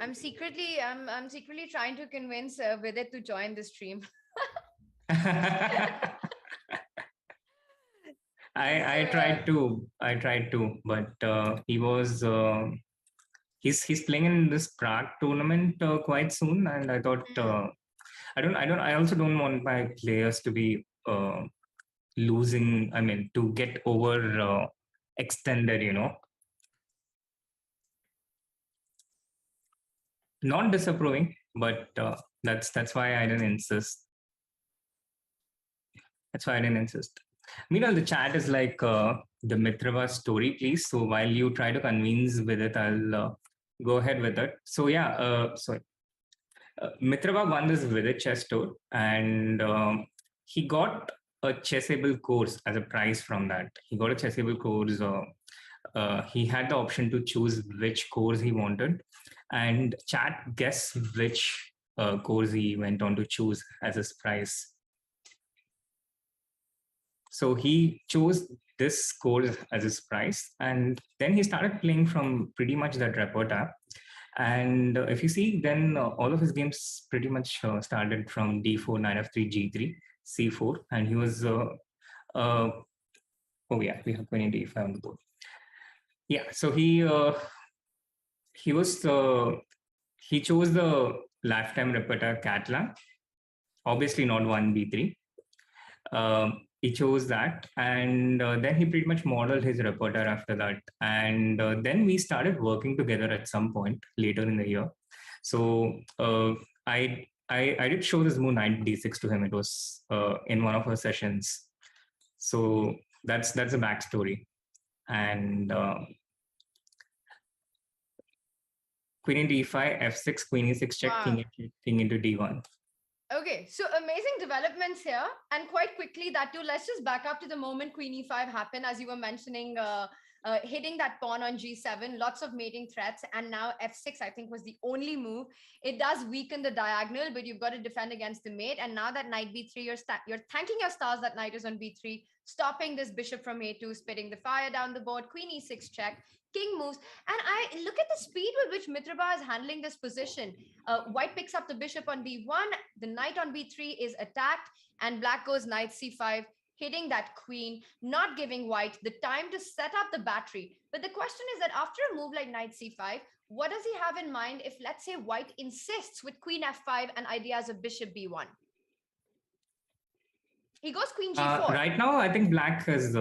I'm secretly trying to convince Vidit to join the stream. I tried to, but he was he's playing in this Prague tournament quite soon, and I thought I also don't want my players to be losing. I mean, to get over extended, you know. Not disapproving, but that's why I didn't insist. That's why I didn't insist. Meanwhile, the chat is like the Mitrava story, please. So while you try to convince with it, I'll go ahead with it. So yeah, Mitrava won this Vidit Chess Tour, and he got a chessable course as a prize from that. He got a chessable course. He had the option to choose which course he wanted, and chat guess which course he went on to choose as his prize. So he chose this course as his prize, and then he started playing from pretty much that repertoire. And if you see, then all of his games pretty much started from d4, knight f3, g3, c4, and he was oh yeah, we have queen d5 on the board. Yeah, so he chose the lifetime repertoire Catalan, obviously not 1b3. He chose that, and then he pretty much modeled his repertoire after that. And then we started working together at some point later in the year. So I did show this move knight d6 to him. It was in one of our sessions. So that's a backstory. And queen in d5, f6, queen e6 check, wow. king into d1. Okay, so amazing developments here. And quite quickly, that too, let's just back up to the moment queen e5 happened, as you were mentioning, hitting that pawn on g7, lots of mating threats. And now f6, I think, was the only move. It does weaken the diagonal, but you've got to defend against the mate. And now that knight b3, you're thanking your stars that knight is on b3, stopping this bishop from a2, spitting the fire down the board, queen e6 check, king moves. And I look at the speed with which Mitrava is handling this position. White picks up the bishop on b1, the knight on b3 is attacked, and black goes knight c5, hitting that queen, not giving white the time to set up the battery. But the question is that after a move like knight c5, what does he have in mind if, let's say, white insists with queen f5 and ideas of bishop b1? He goes queen g4. Right now, I think black has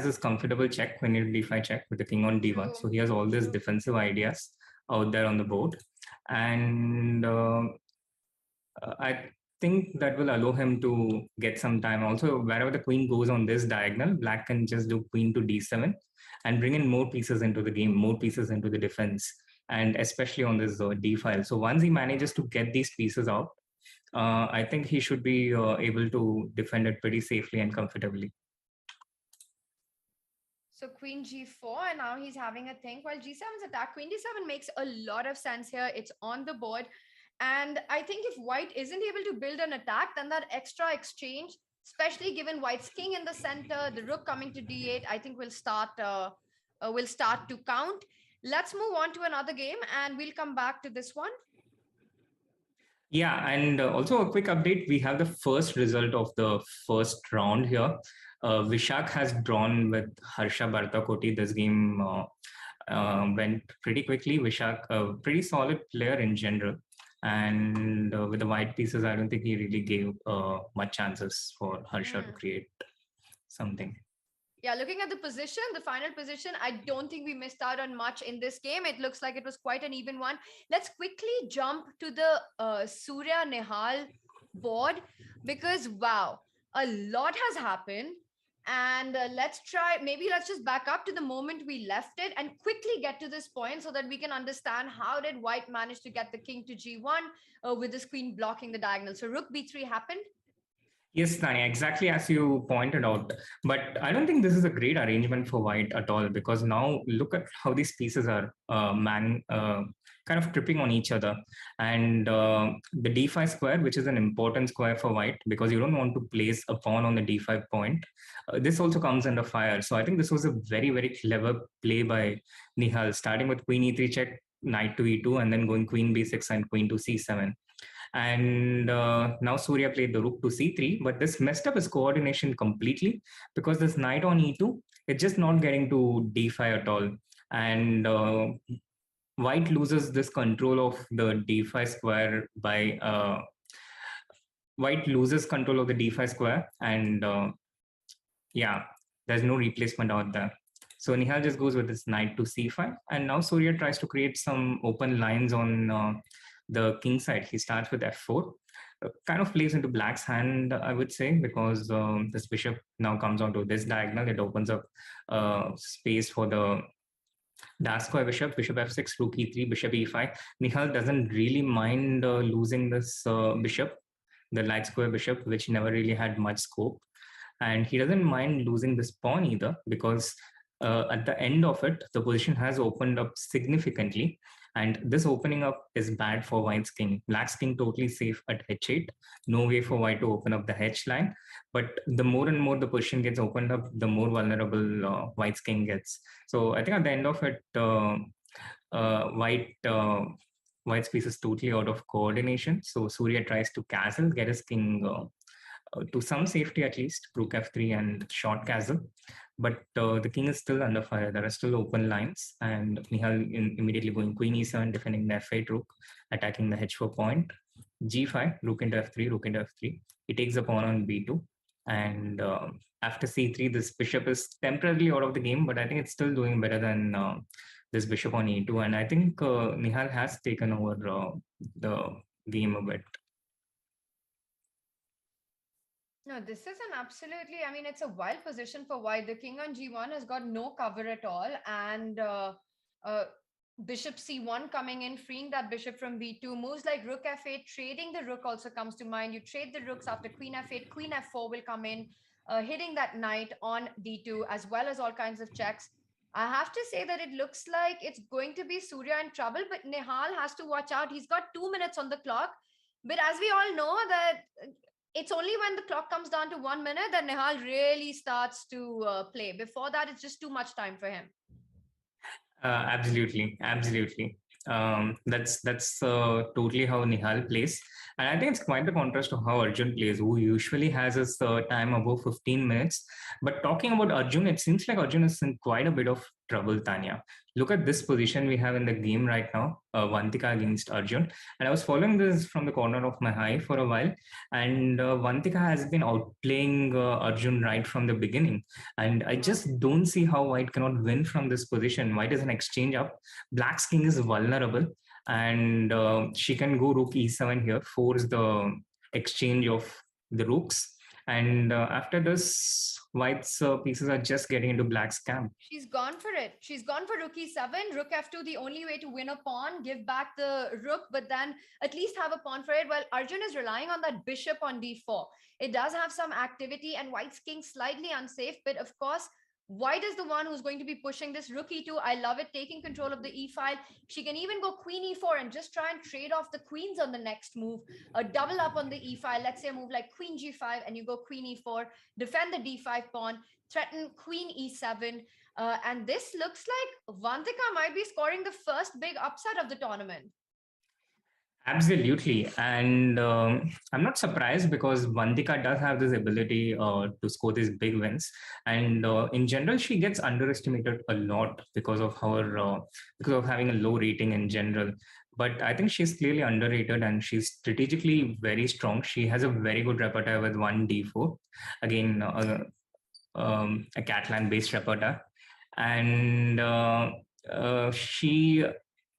this comfortable check, queen d5 check with the king on d1. So he has all these defensive ideas. out there on the board. And I think that will allow him to get some time. Also, wherever the queen goes on this diagonal, black can just do queen to d7 and bring in more pieces into the game, more pieces into the defense, and especially on this d file. So once he manages to get these pieces out, I think he should be able to defend it pretty safely and comfortably. So queen g4, and now he's having a think. While g7's attack, queen d7 makes a lot of sense here. It's on the board. And I think if white isn't able to build an attack, then that extra exchange, especially given white's king in the center, the rook coming to d8, I think will start to count. Let's move on to another game, and we'll come back to this one. Yeah, and also a quick update. We have the first result of the first round here. Vishak has drawn with Harsha Bartakoti. This game went pretty quickly. Vishak, a pretty solid player in general. And with the white pieces, I don't think he really gave much chances for Harsha to create something. Yeah, looking at the position, the final position, I don't think we missed out on much in this game. It looks like it was quite an even one. Let's quickly jump to the Surya Nehal board because, wow, a lot has happened. And let's just back up to the moment we left it and quickly get to this point so that we can understand how did white manage to get the king to g1 with this queen blocking the diagonal. So rook b3 happened. Yes, Tania, exactly as you pointed out. But I don't think this is a great arrangement for white at all, because now look at how these pieces are kind of tripping on each other. And the d5 square, which is an important square for white, because you don't want to place a pawn on the d5 point. This also comes under fire. So I think this was a very, very clever play by Nehal, starting with queen e3 check, knight to e2, and then going queen b6 and queen to c7. And now Surya played the rook to c3, but this messed up his coordination completely because this knight on e2, it's just not getting to d5 at all. And white loses this control of the d5 square by white loses control of the d5 square, and yeah, there's no replacement out there. So Nehal just goes with this knight to c5, and now Surya tries to create some open lines on the king side. He starts with f4, kind of plays into black's hand, I would say, because this bishop now comes onto this diagonal. It opens up space for the dark square bishop, bishop f6, rook e3, bishop e5. Nehal doesn't really mind losing this bishop, the light square bishop, which never really had much scope. And he doesn't mind losing this pawn either, because at the end of it, the position has opened up significantly. And this opening up is bad for white's king. Black's king totally safe at h8. No way for white to open up the h line. But the more and more the position gets opened up, the more vulnerable white's king gets. So I think at the end of it, white's piece is totally out of coordination. So Surya tries to castle, get his king to some safety at least, rook f3 and short castle. But the king is still under fire. There are still open lines, and Nehal immediately going queen e7, defending the f8 rook, attacking the h4 point, g5, rook into f3, rook into f3. He takes the pawn on b2, and after c3, this bishop is temporarily out of the game, but I think it's still doing better than this bishop on e2, and I think Nehal has taken over the game a bit. No, this is an absolutely, I mean, it's a wild position for white. The king on g1 has got no cover at all. And bishop c1 coming in, freeing that bishop from b2. Moves like rook f8, trading the rook also comes to mind. You trade the rooks after queen f8, queen f4 will come in, hitting that knight on d2, as well as all kinds of checks. I have to say that it looks like it's going to be Surya in trouble, but Nehal has to watch out. He's got 2 minutes on the clock. But as we all know that it's only when the clock comes down to 1 minute that Nehal really starts to play. Before that, it's just too much time for him. Absolutely. That's totally how Nehal plays. And I think it's quite the contrast to how Arjun plays, who usually has his time above 15 minutes. But talking about Arjun, it seems like Arjun is in quite a bit of trouble, Tania. Look at this position we have in the game right now, Vantika against Arjun. And I was following this from the corner of my eye for a while. And Vantika has been outplaying Arjun right from the beginning. And I just don't see how White cannot win from this position. White is an exchange up. Black's king is vulnerable. And she can go rook e7 here, force the exchange of the rooks. And after this, White's pieces are just getting into Black's camp. She's gone for it. She's gone for rook e7, rook f2, the only way to win a pawn, give back the rook, but then at least have a pawn for it. While Arjun is relying on that bishop on d4. It does have some activity, and White's king slightly unsafe, but of course, White is the one who's going to be pushing this rook e2. I love it, taking control of the e file. She can even go queen e4 and just try and trade off the queens on the next move. A double up on the e file. Let's say a move like queen g5 and you go queen e4, defend the d5 pawn, threaten queen e7. And this looks like Vantika might be scoring the first big upset of the tournament. Absolutely. And I'm not surprised because Vantika does have this ability to score these big wins. And in general, she gets underestimated a lot because of her because of having a low rating in general. But I think she's clearly underrated and she's strategically very strong. She has a very good repertoire with 1d4. Again, a Catalan based repertoire. And she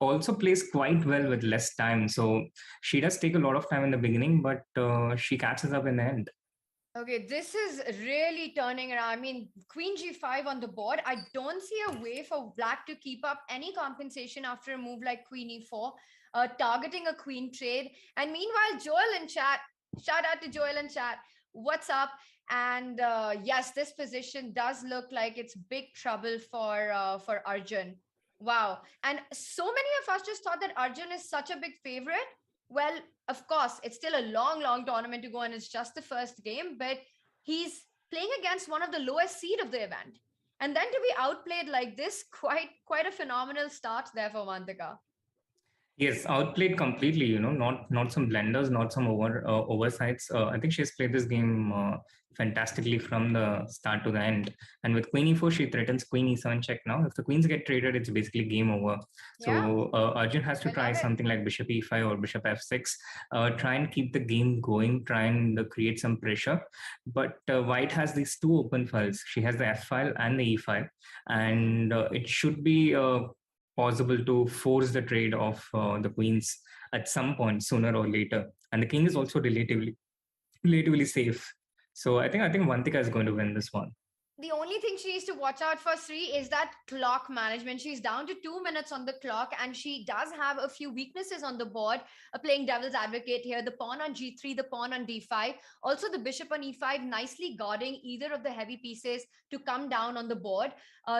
also plays quite well with less time. So she does take a lot of time in the beginning, but she catches up in the end. Okay, this is really turning around. I mean, queen g5 on the board. I don't see a way for Black to keep up any compensation after a move like queen e4, targeting a queen trade. And meanwhile, Joel in chat, shout out to Joel in chat, what's up? And yes, this position does look like it's big trouble for Arjun. Wow. And so many of us just thought that Arjun is such a big favorite. Well, of course, it's still a long, long tournament to go and it's just the first game, but he's playing against one of the lowest seed of the event. And then to be outplayed like this, quite a phenomenal start there for Vantaka. Yes, outplayed completely, you know, not some blunders, not some oversights. I think she's played this game fantastically from the start to the end. And with queen e4, she threatens queen e7 check now. If the queens get traded, it's basically game over. Yeah. So Arjun has to try something like bishop e5 or bishop f6, try and keep the game going, try and create some pressure. But White has these two open files. She has the f file and the e file. And it should be possible to force the trade of the queens at some point sooner or later. And the king is also relatively safe. So I think Vantika is going to win this one. The only thing she needs to watch out for, Sri, is that clock management. She's down to 2 minutes on the clock, and she does have a few weaknesses on the board. Playing devil's advocate here, the pawn on g3, the pawn on d5, also the bishop on e5, nicely guarding either of the heavy pieces to come down on the board.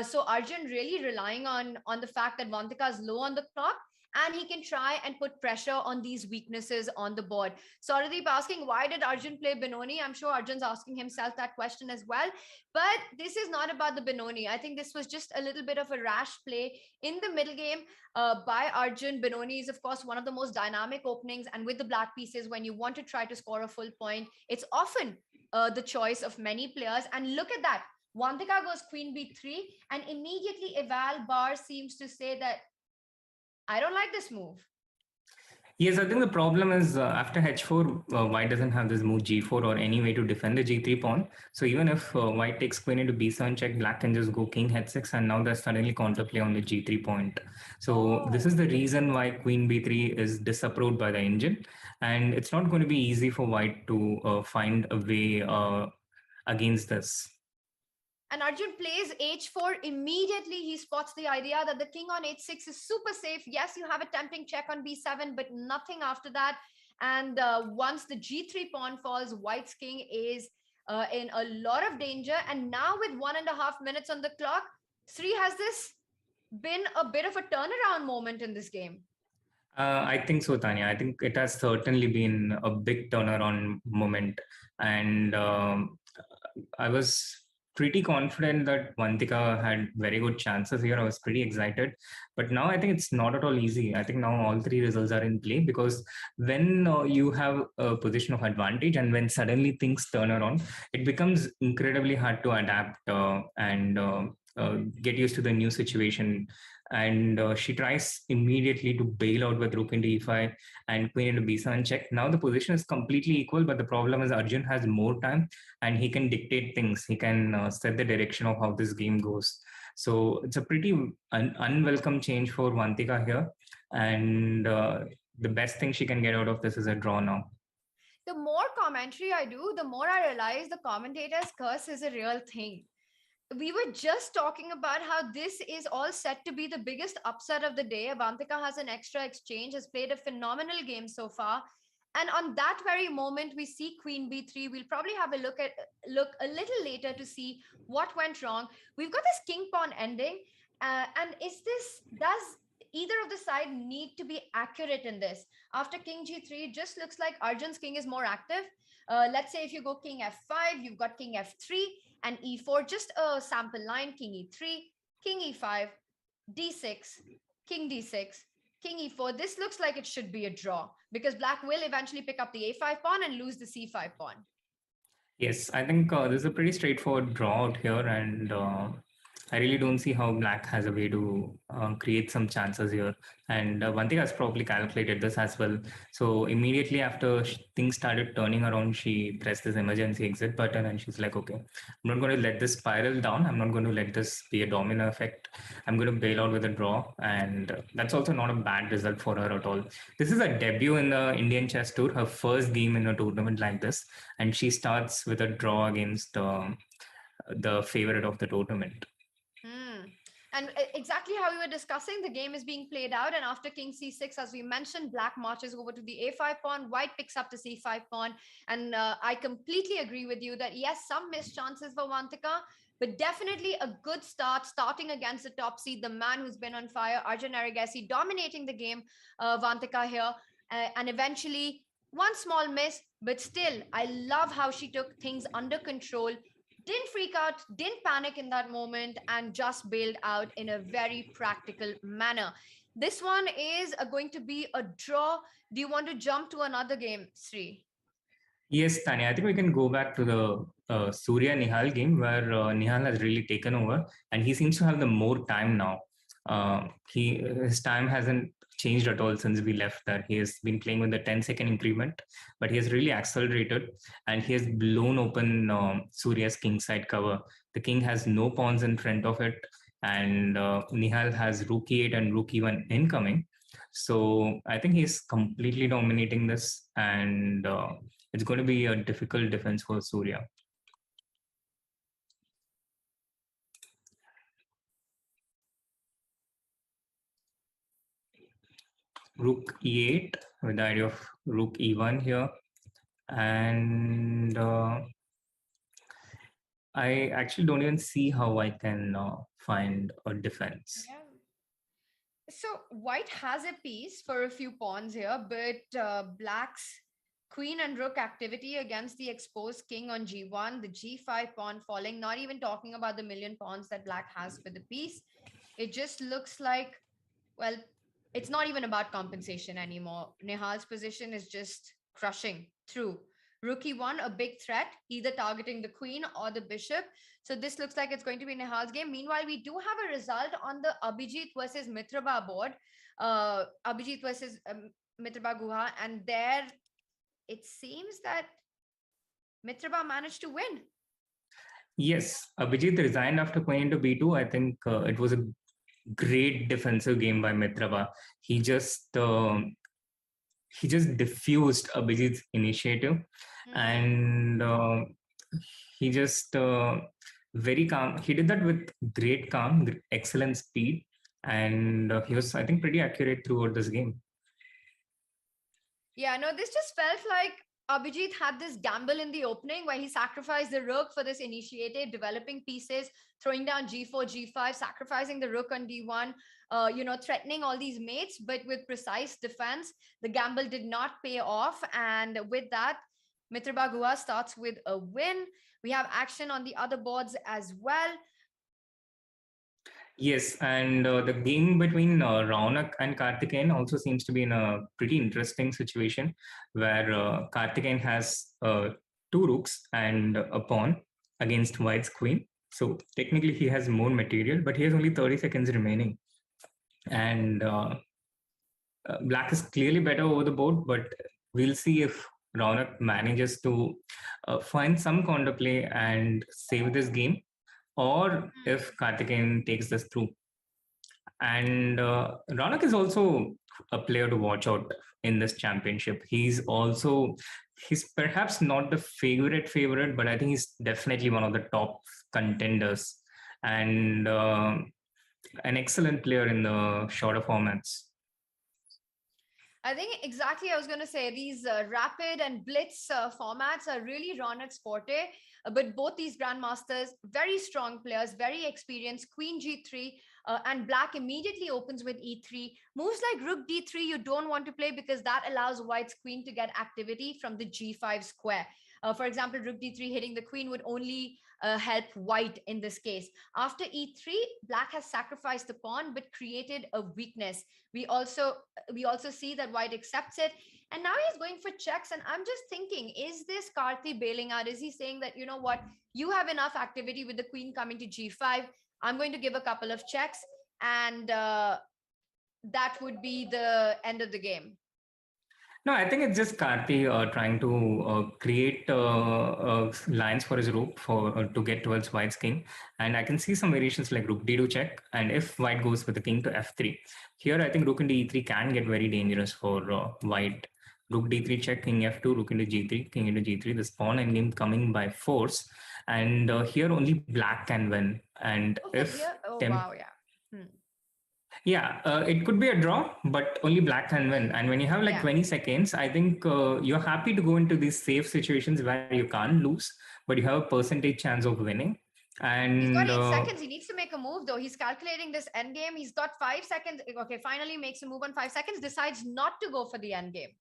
So Arjun really relying on the fact that Vantika is low on the clock, and he can try and put pressure on these weaknesses on the board. Saradeep asking, why did Arjun play Benoni? I'm sure Arjun's asking himself that question as well. But this is not about the Benoni. I think this was just a little bit of a rash play in the middle game by Arjun. Benoni is, of course, one of the most dynamic openings. And with the black pieces, when you want to try to score a full point, it's often the choice of many players. And look at that. Vantika goes queen b3. And immediately Eval Bar seems to say that, I don't like this move. Yes, I think the problem is after h4, White doesn't have this move g4 or any way to defend the g3 pawn. So even if White takes queen into b7 check, Black can just go king h6, and now there's suddenly counterplay on the g3 point. So this is the reason why queen b3 is disapproved by the engine, and it's not going to be easy for White to find a way against this. And Arjun plays h4 immediately. He spots the idea that the king on h6 is super safe. Yes, you have a tempting check on b7, but nothing after that. And once the g3 pawn falls, White's king is in a lot of danger. And now with 1.5 minutes on the clock, Sri, has this been a bit of a turnaround moment in this game? I think so, Tania. I think it has certainly been a big turnaround moment. And I was pretty confident that Vantika had very good chances here. I was pretty excited. But now I think it's not at all easy. I think now all three results are in play, because when you have a position of advantage and when suddenly things turn around, it becomes incredibly hard to adapt and get used to the new situation. And she tries immediately to bail out with rook into e5 and queen into b7 check. Now the position is completely equal, but the problem is Arjun has more time and he can dictate things. He can set the direction of how this game goes. So it's a pretty unwelcome change for Vantika here. And the best thing she can get out of this is a draw now. The more commentary I do, the more I realize the commentator's curse is a real thing. We were just talking about how this is all set to be the biggest upset of the day. Vantika has an extra exchange, has played a phenomenal game so far. And on that very moment, we see Queen B3. We'll probably have a look a little later to see what went wrong. We've got this king pawn ending. And does either of the side need to be accurate in this? After king G3, it just looks like Arjun's king is more active. Let's say if you go king F5, you've got king F3 and E4, just a sample line, king E3, king E5, D6, king D6, king E4. This looks like it should be a draw because black will eventually pick up the A5 pawn and lose the C5 pawn. Yes, I think this is a pretty straightforward draw out here, and I really don't see how black has a way to create some chances here. And Vantika has probably calculated this as well. So immediately after things started turning around, she pressed this emergency exit button and she's like, okay, I'm not going to let this spiral down. I'm not going to let this be a domino effect. I'm going to bail out with a draw. And that's also not a bad result for her at all. This is a debut in the Indian Chess Tour, her first game in a tournament like this. And she starts with a draw against the favorite of the tournament. And exactly how we were discussing, the game is being played out. And after king c6, as we mentioned, black marches over to the a5 pawn, white picks up the c5 pawn. And I completely agree with you that, yes, some missed chances for Vantika, but definitely a good start, starting against the top seed, the man who's been on fire, Arjun, dominating the game, Vantika here. And eventually, one small miss, but still, I love how she took things under control. Didn't freak out, didn't panic in that moment, and just bailed out in a very practical manner. This one is going to be a draw. Do you want to jump to another game, Sri? Yes, Tania, I think we can go back to the Surya Nihal game where Nihal has really taken over and he seems to have the more time now. His time hasn't changed at all since we left that. He has been playing with the 10-second increment, but he has really accelerated and he has blown open Surya's kingside cover. The king has no pawns in front of it, and Nihal has rook e8 and rook e1 incoming. So I think he's completely dominating this, and it's going to be a difficult defense for Surya. Rook e8 with the idea of rook e1 here, and I actually don't even see how I can find a defense. Yeah. So white has a piece for a few pawns here, but black's queen and rook activity against the exposed king on g1, the g5 pawn falling, not even talking about the million pawns that black has for the piece. It just looks like, well, it's not even about compensation anymore. Nihal's position is just crushing through. Rook e1, a big threat, either targeting the queen or the bishop. So this looks like it's going to be Nihal's game. Meanwhile, we do have a result on the Abhijit versus Mitraba board. Abhijit versus Mitraba Guha. And there, it seems that Mitraba managed to win. Yes, Abhijit resigned after queen into b2. I think it was a great defensive game by Mitraba. He just diffused Abhijit's initiative, and he just very calm. He did that with great calm, excellent speed, and he was, I think, pretty accurate throughout this game. Yeah, no, this just felt like Abhijit had this gamble in the opening where he sacrificed the rook for this initiative, developing pieces, throwing down g4, g5, sacrificing the rook on d1, threatening all these mates, but with precise defense. The gamble did not pay off. And with that, Mitraba Guha starts with a win. We have action on the other boards as well. Yes, and the game between Raunak and Karthikeyan also seems to be in a pretty interesting situation where Karthikeyan has 2 rooks and a pawn against white's queen. So technically he has more material, but he has only 30 seconds remaining. And black is clearly better over the board, but we'll see if Raunak manages to find some counterplay and save this game, or if Karthikeyan takes this through. And Raunak is also a player to watch out in this championship. He's perhaps not the favorite, but I think he's definitely one of the top contenders, and an excellent player in the shorter formats. I think exactly I was going to say these rapid and blitz formats are really Raunak's forte. But both these grandmasters, very strong players, very experienced. Queen G3 and black immediately opens with E3. Moves like Rook D3 you don't want to play because that allows white's queen to get activity from the G5 square. For example, Rook D3 hitting the queen would only help white in this case. After E3, black has sacrificed the pawn but created a weakness. We also see that white accepts it, and now he's going for checks. And I'm just thinking, is this Karthi bailing out? Is he saying that, you know what, you have enough activity with the queen coming to G5, I'm going to give a couple of checks, and that would be the end of the game? No, I think it's just Karthi trying to create lines for his rook to get towards white's king. And I can see some variations like rook d2 check. And if white goes with the king to f3, here I think rook into e3 can get very dangerous for white. Rook d3 check, king f2, rook into g3, king into g3. This pawn endgame coming by force. And here only black can win. And wow, yeah. Yeah, it could be a draw, but only black can win. And when you have like 20 seconds, I think you're happy to go into these safe situations where you can't lose, but you have a percentage chance of winning. And he's got 8 seconds. He needs to make a move, though. He's calculating this endgame. He's got 5 seconds. Okay, finally makes a move on 5 seconds, decides not to go for the endgame.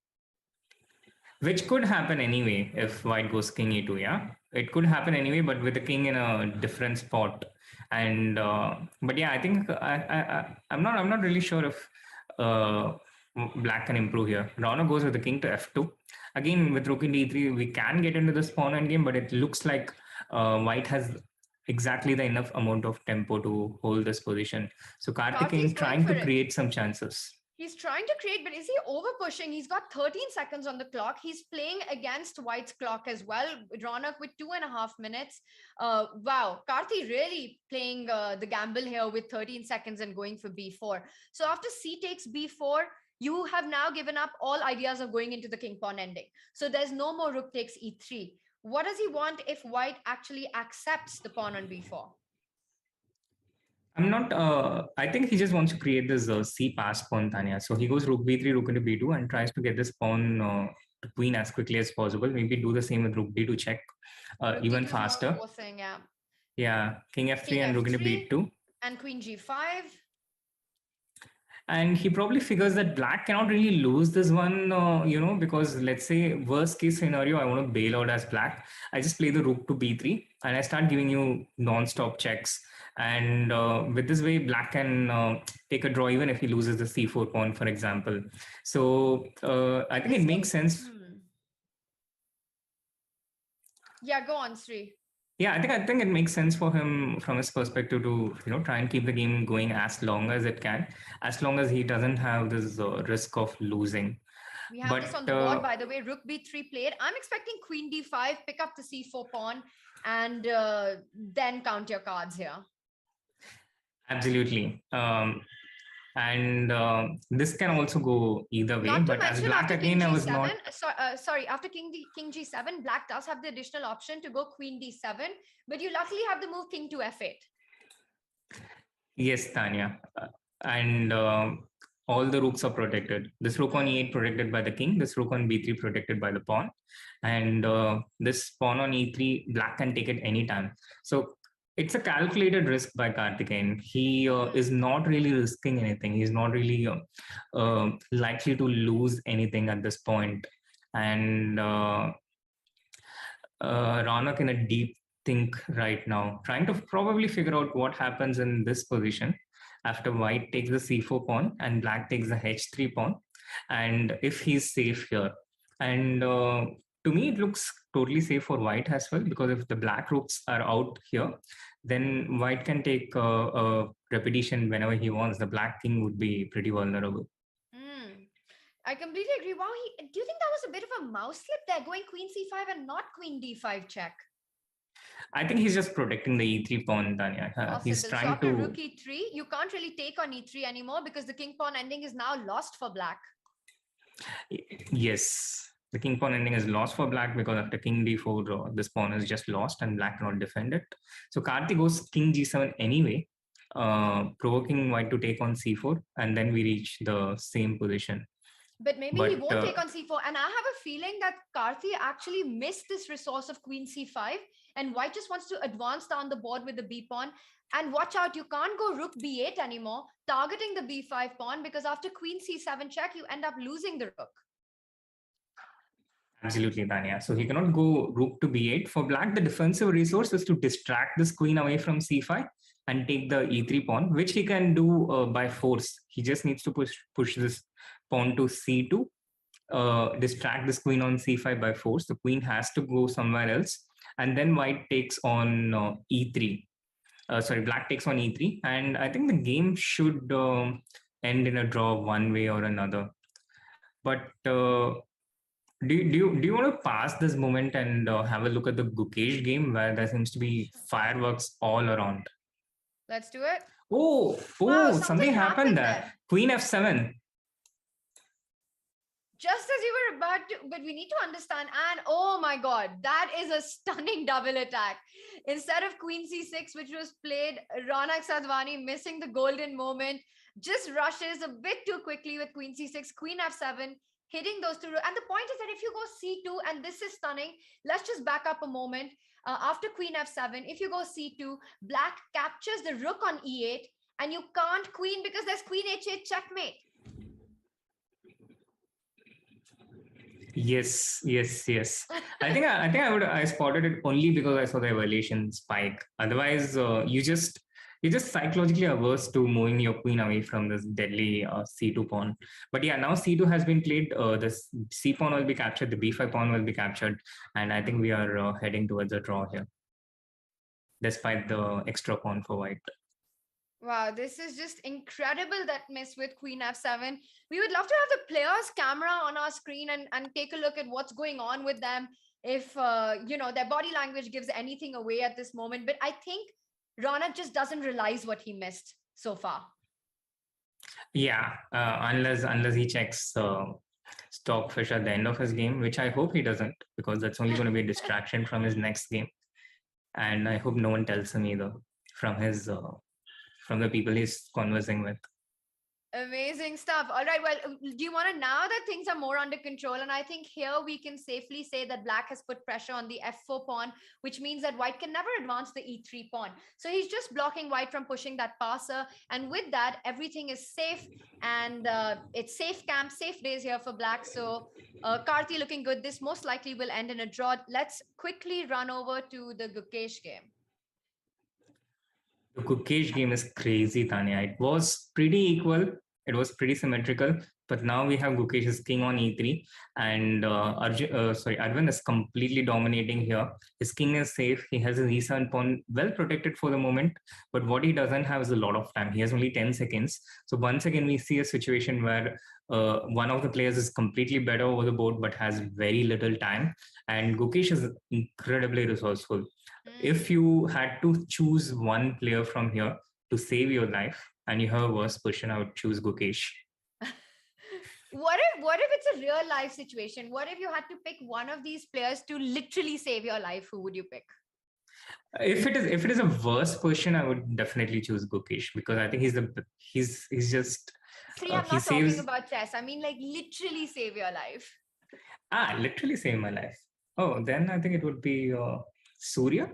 Which could happen anyway if white goes king e2, yeah? It could happen anyway, but with the king in a different spot. And but yeah, I think I'm not really sure if black can improve here. Raunak goes with the king to f2. Again, with rook into e3, we can get into the pawn endgame, but it looks like white has exactly the enough amount of tempo to hold this position. So Karthikeyan trying to create some chances. He's trying to create, but is he over pushing? He's got 13 seconds on the clock. He's playing against white's clock as well. Raunak with 2.5 minutes. Wow, Karthi really playing the gamble here with 13 seconds and going for b4. So after c takes b4, you have now given up all ideas of going into the king pawn ending. So there's no more rook takes e3. What does he want if white actually accepts the pawn on b4? I'm not, I think he just wants to create this C pass pawn, Tania. So he goes rook b3, rook into b2 and tries to get this pawn to queen as quickly as possible. Maybe do the same with rook d2 check, even faster. Forcing, yeah. Yeah, king f3 and rook into b2. And queen g5. And he probably figures that black cannot really lose this one, because let's say worst case scenario, I want to bail out as black. I just play the rook to b3 and I start giving you non-stop checks. And with this way, black can take a draw even if he loses the c4 pawn, for example. So I think it makes sense. Yeah, go on, Sri. Yeah, I think it makes sense for him from his perspective to try and keep the game going as long as it can, as long as he doesn't have this risk of losing. We have this on the board, by the way. Rook b3 played. I'm expecting queen d5, pick up the c4 pawn, and then count your cards here. Absolutely. And this can also go either way, but as black again, I was not... Sorry, after king g7, black does have the additional option to go queen d7, but you luckily have the move king to f8. Yes, Tania. And all the rooks are protected. This rook on e8 protected by the king, this rook on b3 protected by the pawn, and this pawn on e3, black can take it anytime. So it's a calculated risk by Karthikeyan. He is not really risking anything. He's not really likely to lose anything at this point. And Raunak in a deep think right now, trying to probably figure out what happens in this position after white takes the c4 pawn and black takes the h3 pawn, and if he's safe here. And to me, it looks totally safe for white as well, because if the black rooks are out here, then white can take a repetition whenever he wants. The black king would be pretty vulnerable. I completely agree. Wow, do you think that was a bit of a mouse slip there, going queen c5 and not queen d5 check? I think he's just protecting the e3 pawn, Tania. He's Possible. trying So after to... rook e3, you can't really take on e3 anymore because the king pawn ending is now lost for black. Yes, the king pawn ending is lost for black because after king d4, this pawn is just lost and black cannot defend it. So Karthi goes king g7 anyway, provoking white to take on c4, and then we reach the same position. But maybe he won't take on c4. And I have a feeling that Karthi actually missed this resource of queen c5, and white just wants to advance down the board with the b pawn. And watch out, you can't go rook b8 anymore, targeting the b5 pawn, because after queen c7 check, you end up losing the rook. Absolutely, Tania. So he cannot go rook to b8. For black, the defensive resource is to distract this queen away from c5 and take the e3 pawn, which he can do by force. He just needs to push this pawn to c2, distract this queen on c5 by force. The queen has to go somewhere else. And then white takes on e3. Black takes on e3. And I think the game should end in a draw one way or another. But do you want to pass this moment and have a look at the Gukesh game, where there seems to be fireworks all around? Let's do it. Oh, wow, something happened there. Queen f7. Just as you were about to, but we need to understand, and oh my God, that is a stunning double attack. Instead of queen c6, which was played, Ronak Sadhwani, missing the golden moment, just rushes a bit too quickly with queen c6, queen f7, hitting those two. And the point is that if you go c2, and this is stunning, let's just back up a moment. After queen f7, if you go c2, black captures the rook on e8, and you can't queen because there's queen h8 checkmate. Yes. I think I spotted it only because I saw the evaluation spike. Otherwise, you're just psychologically averse to moving your queen away from this deadly c2 pawn. But yeah, now c2 has been played. The c pawn will be captured. The b5 pawn will be captured, and I think we are heading towards a draw here, despite the extra pawn for white. Wow, this is just incredible, that miss with queen f7. We would love to have the player's camera on our screen and take a look at what's going on with them, if their body language gives anything away at this moment. But I think Ronak just doesn't realize what he missed so far. Yeah, unless he checks Stockfish at the end of his game, which I hope he doesn't, because that's only going to be a distraction from his next game. And I hope no one tells him either from his from the people he's conversing with. Amazing stuff. All right, well, do you want to, now that things are more under control, and I think here we can safely say that black has put pressure on the f4 pawn, which means that white can never advance the e3 pawn. So he's just blocking white from pushing that passer, and with that, everything is safe, and it's safe camp, safe days here for black. So Karthi looking good. This most likely will end in a draw. Let's quickly run over to the Gukesh game. The Gukesh game is crazy, Tania. It was pretty equal. It was pretty symmetrical. But now we have Gukesh's king on e3, and Arjun is completely dominating here. His king is safe. He has his e7 pawn well protected for the moment. But what he doesn't have is a lot of time. He has only 10 seconds. So once again, we see a situation where one of the players is completely better over the board, but has very little time. And Gukesh is incredibly resourceful. If you had to choose one player from here to save your life, and you have a worse position, I would choose Gukesh. What if it's a real life situation? What if you had to pick one of these players to literally save your life? Who would you pick? If it is a worse position, I would definitely choose Gukesh, because I think he's just. See, I'm not talking about chess. I mean, like, literally save your life. Literally save my life. Oh, then I think it would be Surya.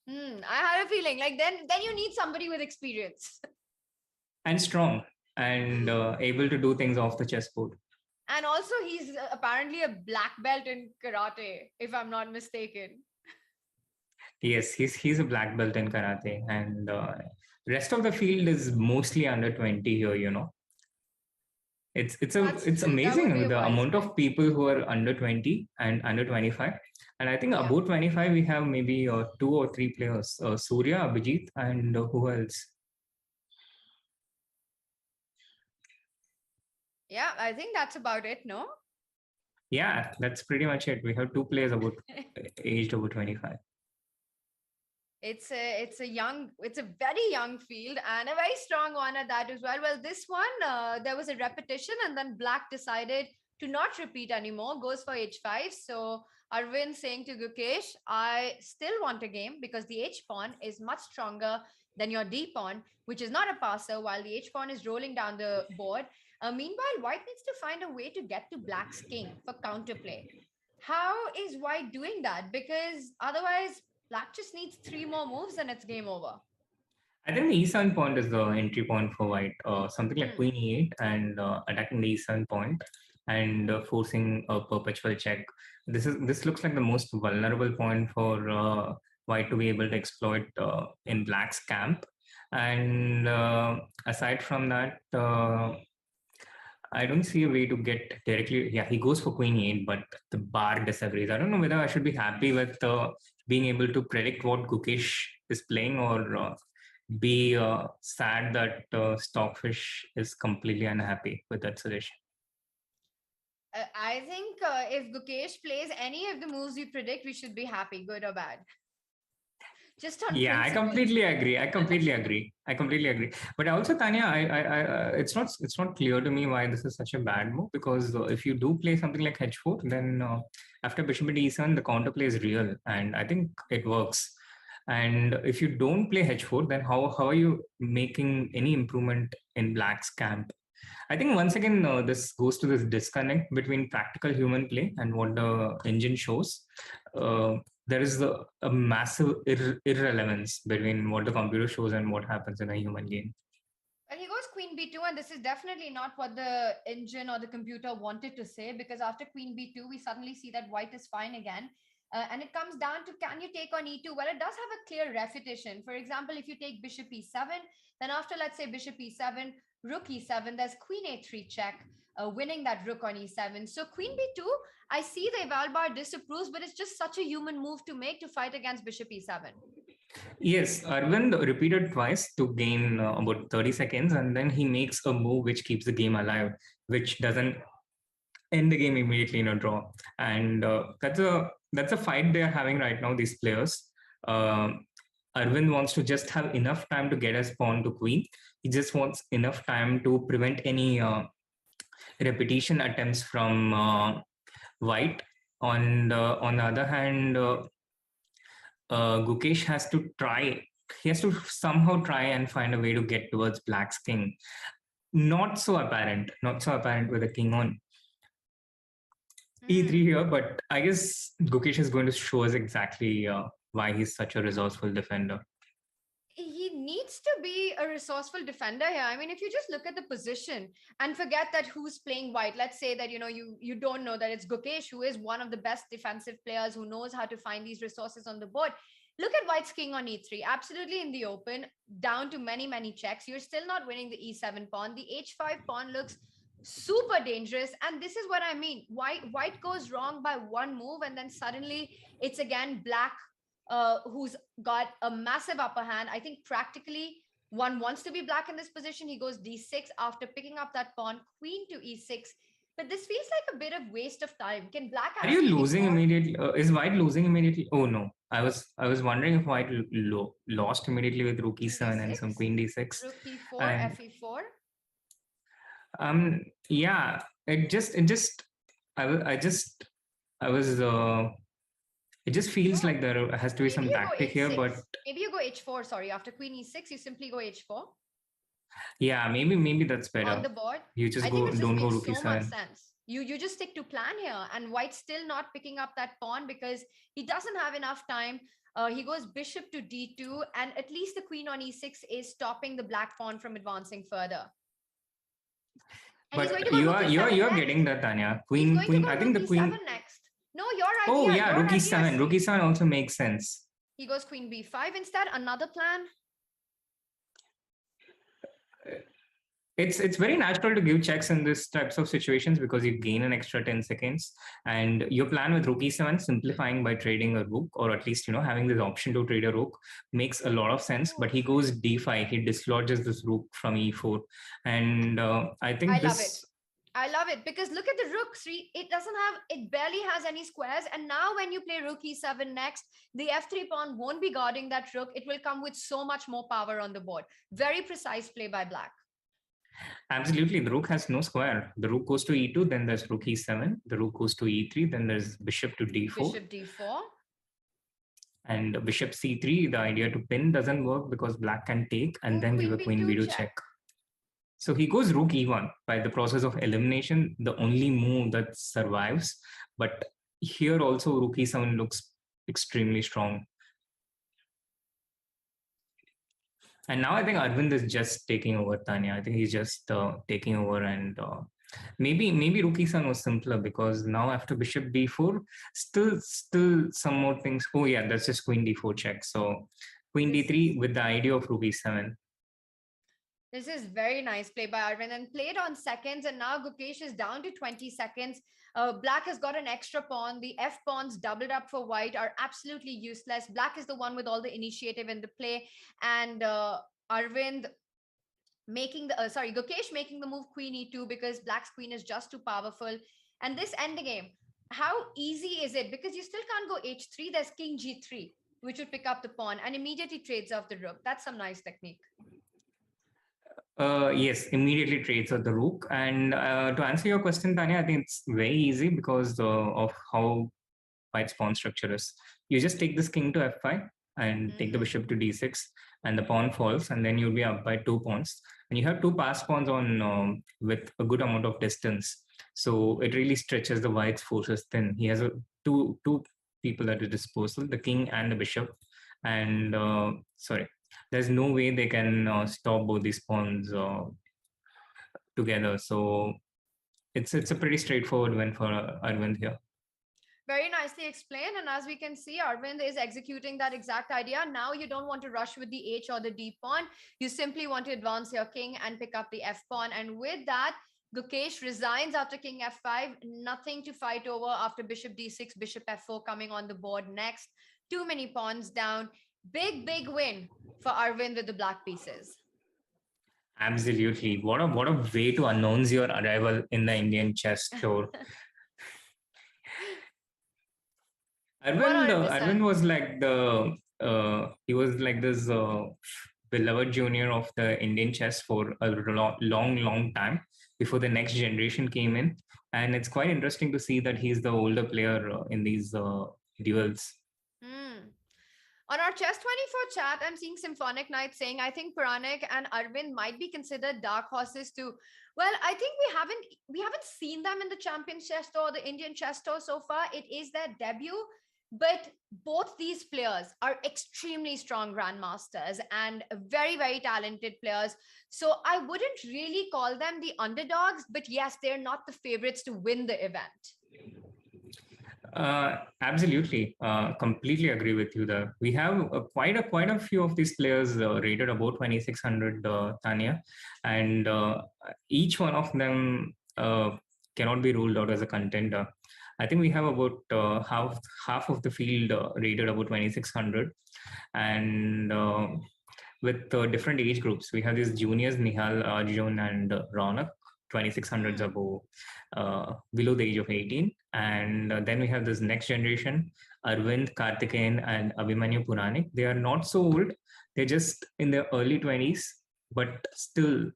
I had a feeling like then you need somebody with experience and strong and able to do things off the chessboard. And also, he's apparently a black belt in karate, if I'm not mistaken. Yes, he's a black belt in karate, and rest of the field is mostly under 20 here. It's That would amazing be a the wise amount bet. of people who are under 20 and under 25. And I think Yeah. about 25, we have maybe 2 or 3 players, Surya, Abhijit, and who else? Yeah, I think that's about it, no? Yeah, that's pretty much it. We have 2 players about aged over 25. It's a very young field and a very strong one at that as well. Well, this one, there was a repetition and then Black decided to not repeat anymore, goes for h5. So Arvind saying to Gukesh, I still want a game because the h pawn is much stronger than your d pawn, which is not a passer, while the h pawn is rolling down the board. Meanwhile, White needs to find a way to get to Black's king for counterplay. How is White doing that? Because otherwise, Black just needs 3 more moves and it's game over. I think the e7 point is the entry point for White. Something like Queen e8 and attacking the e7 point and forcing a perpetual check. This looks like the most vulnerable point for White to be able to exploit in Black's camp. And aside from that, I don't see a way to get directly. Yeah, he goes for Queen e8, but the bar disagrees. I don't know whether I should be happy with being able to predict what Gukesh is playing or be sad that Stockfish is completely unhappy with that suggestion. I think if Gukesh plays any of the moves we predict, we should be happy, good or bad. Just on Yeah, principle. I completely agree. But also, Tania, it's not clear to me why this is such a bad move, because if you do play something like h4, then after bishop at e7, the counterplay is real, and I think it works. And if you don't play h4, then how are you making any improvement in Black's camp? I think once again, this goes to this disconnect between practical human play and what the engine shows. There is a massive irrelevance between what the computer shows and what happens in a human game. Well, he goes Queen b2, and this is definitely not what the engine or the computer wanted to say, because after Queen b2, we suddenly see that White is fine again. And it comes down to, can you take on e2? Well, it does have a clear repetition. For example, if you take bishop e7, then after, let's say, bishop e7, rook e7, there's queen a3 check, winning that rook on e7. So queen b2, I see the eval bar disapproves, but it's just such a human move to make to fight against bishop e7. Yes, Arvind repeated twice to gain about 30 seconds, and then he makes a move which keeps the game alive, which doesn't end the game immediately in a draw. And that's a fight they're having right now, these players. Arvind wants to just have enough time to get his pawn to queen. He just wants enough time to prevent any repetition attempts from White. On the other hand, Gukesh has to try. He has to somehow try and find a way to get towards Black's king. Not so apparent with the king on e3 here, but I guess Gukesh is going to show us exactly why he's such a resourceful defender. He needs to be a resourceful defender here. I mean, if you just look at the position and forget that who's playing White, let's say that, you don't know that it's Gukesh, who is one of the best defensive players, who knows how to find these resources on the board. Look at White's king on e3, absolutely in the open, down to many, many checks. You're still not winning the e7 pawn. The h5 pawn looks super dangerous. And this is what I mean. White goes wrong by one move, and then suddenly it's again Black who's got a massive upper hand. I think practically one wants to be Black in this position. He goes d6 after picking up that pawn, queen to e6. But this feels like a bit of waste of time. Can Black Are you losing immediately? Is White losing immediately? Oh no, I was wondering if White lost immediately with rook e7 and some queen d6. Rook e4, fe4. Yeah, it just feels like there has to be some tactic here, but maybe you go h4. Sorry, after queen e6, you simply go h4. Yeah, maybe that's better. On the board, you just don't go rook e7. You just stick to plan here, and White's still not picking up that pawn because he doesn't have enough time. He goes bishop to d2, and at least the queen on e6 is stopping the Black pawn from advancing further. And but you are getting that, Tania. Queen. I think the queen next. No, your idea. Oh yeah, rook e7. Rook e7 also makes sense. He goes queen b5 instead. Another plan. It's very natural to give checks in this types of situations because you gain an extra 10 seconds. And your plan with rook e7, simplifying by trading a rook, or at least, having this option to trade a rook, makes a lot of sense. But he goes d5, he dislodges this rook from e4. And I think I love it. I love it because look at the rook, Sri. It barely has any squares. And now when you play rook e7 next, the f3 pawn won't be guarding that rook. It will come with so much more power on the board. Very precise play by black. Absolutely. The rook has no square. The rook goes to e2, then there's rook e7. The rook goes to e3, then there's bishop to d4. Bishop d4. And bishop c3, the idea to pin doesn't work because black can take and then give a queen b2 check. So he goes rook e1. By the process of elimination, the only move that survives. But here also rook e7 looks extremely strong. And now I think Arvind is just taking over, Tania. I think he's just taking over, and maybe rook e7 was simpler because now after bishop d4, still some more things. Oh yeah, that's just queen d4 check. So queen d3 with the idea of rook e7. This is very nice play by Arvind and played on seconds. And now Gukesh is down to 20 seconds. Black has got an extra pawn. The F pawns doubled up for white are absolutely useless. Black is the one with all the initiative in the play. And Arvind making the, Gukesh making the move queen e2 because Black's queen is just too powerful. And this endgame, how easy is it? Because you still can't go h3. There's king g3, which would pick up the pawn and immediately trades off the rook. That's some nice technique. Yes, immediately trades at the rook. And to answer your question, Tanya, I think it's very easy because of how white's pawn structure is. You just take this king to f5 and take the bishop to d6, and the pawn falls, and then you'll be up by 2 pawns. And you have 2 pass pawns on with a good amount of distance. So it really stretches the white's forces thin. He has two people at his disposal, the king and the bishop. And there's no way they can stop both these pawns together. So it's a pretty straightforward win for Arvind here. Very nicely explained. And as we can see, Arvind is executing that exact idea. Now you don't want to rush with the H or the D pawn. You simply want to advance your king and pick up the F pawn. And with that, Gukesh resigns after king F5. Nothing to fight over after bishop D6, bishop F4 coming on the board next. Too many pawns down. Big win for Arvind with the black pieces. Absolutely. What a way to announce your arrival in the Indian Chess Tour. Arvind was like he was like this beloved junior of the Indian chess for a long time before the next generation came in. And it's quite interesting to see that he's the older player in these duels. On our Chess24 chat, I'm seeing Symphonic Knight saying, I think Puranik and Arvind might be considered dark horses too. Well, I think we haven't seen them in the Champions Chess Tour, the Indian Chess Tour so far. It is their debut, but both these players are extremely strong grandmasters and very, very talented players. So I wouldn't really call them the underdogs, but yes, they're not the favorites to win the event. Absolutely, completely agree with you there. We have quite a few of these players rated above 2600, Tanya, and each one of them cannot be ruled out as a contender. I think we have about half of the field rated above 2600, and with different age groups, we have these juniors, Nihal, Arjun, and Ronak. 2600s above, below the age of 18. And then we have this next generation, Arvind, Karthikeyan, and Abhimanyu Puranik. They are not so old. They're just in their early 20s, but still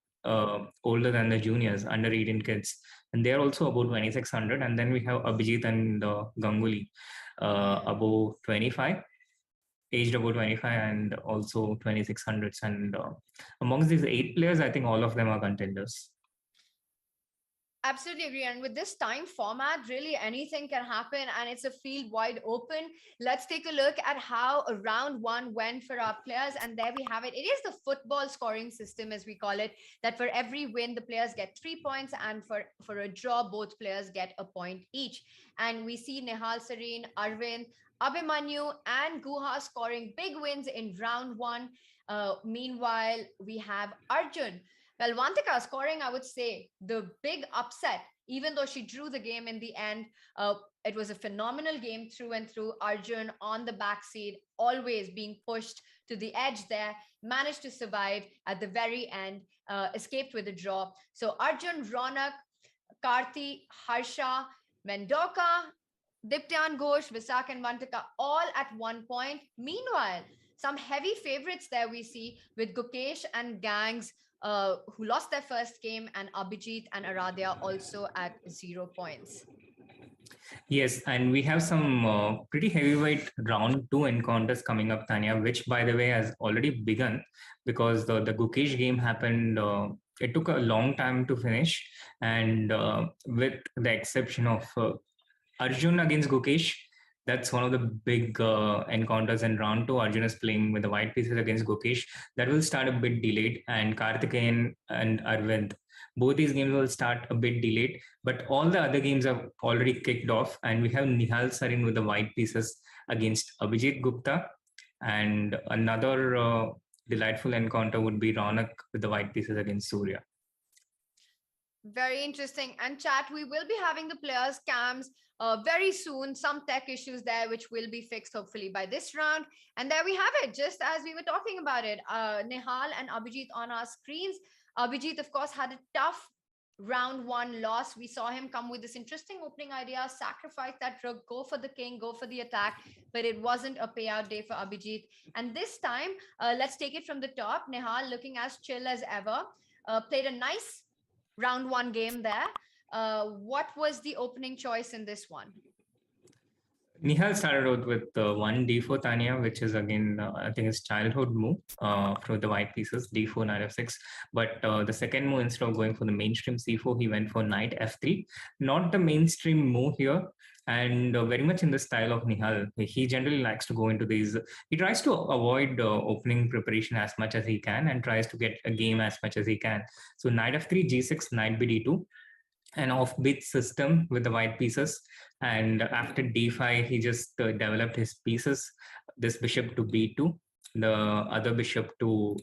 older than the juniors, under 18 kids. And they're also about 2600. And then we have Abhijit and Ganguly, above 25. Aged about 25 and also 2600s. And amongst these 8 players, I think all of them are contenders. Absolutely agree. And with this time format, really anything can happen and it's a field wide open. Let's take a look at how round 1 went for our players. And there we have it. It is the football scoring system, as we call it, that for every win, the players get 3 points. And for a draw, both players get a point each. And we see Nihal Sareen, Arvind, Abhimanyu, and Guha scoring big wins in round 1. Meanwhile, we have Arjun Well, Vantika scoring, I would say, the big upset, even though she drew the game in the end. It was a phenomenal game through and through. Arjun on the backseat, always being pushed to the edge there, managed to survive at the very end, escaped with a draw. So Arjun, Ronak, Karthi, Harsha, Mendoka, Diptyan Ghosh, Visak, and Vantaka all at one point. Meanwhile, some heavy favorites there we see with Gukesh and Gangs, who lost their first game, and Abhijit and Aradhya also at 0 points. Yes, and we have some pretty heavyweight round 2 encounters coming up, Tania, which, by the way, has already begun because the Gukesh game happened. It took a long time to finish, and with the exception of Arjun against Gukesh, that's one of the big encounters in round 2. Arjun is playing with the white pieces against Gukesh. That will start a bit delayed, and Karthikeyan and Arvind, both these games will start a bit delayed, but all the other games have already kicked off, and we have Nihal Sarin with the white pieces against Abhijit Gupta, and another delightful encounter would be Ronak with the white pieces against Surya. Very interesting. And chat, we will be having the players' cams very soon. Some tech issues there, which will be fixed hopefully by this round. And there we have it, just as we were talking about it. Nihal and Abhijit on our screens. Abhijit, of course, had a tough round 1 loss. We saw him come with this interesting opening idea, sacrifice that rook, go for the king, go for the attack, but it wasn't a payout day for Abhijit. And this time, let's take it from the top. Nihal looking as chill as ever, played a nice round 1 game there. What was the opening choice in this one? Nihal started out with 1d4 Tania, which is again, I think his childhood move for the white pieces, d4, knight f6. But the second move, instead of going for the mainstream c4, he went for knight f3. Not the mainstream move here, and very much in the style of Nihal. He generally likes to go into these, he tries to avoid opening preparation as much as he can and tries to get a game as much as he can. So knight f3, g6, knight bd2, an offbeat system with the white pieces. And after d5, he just developed his pieces, this bishop to b2, the other bishop to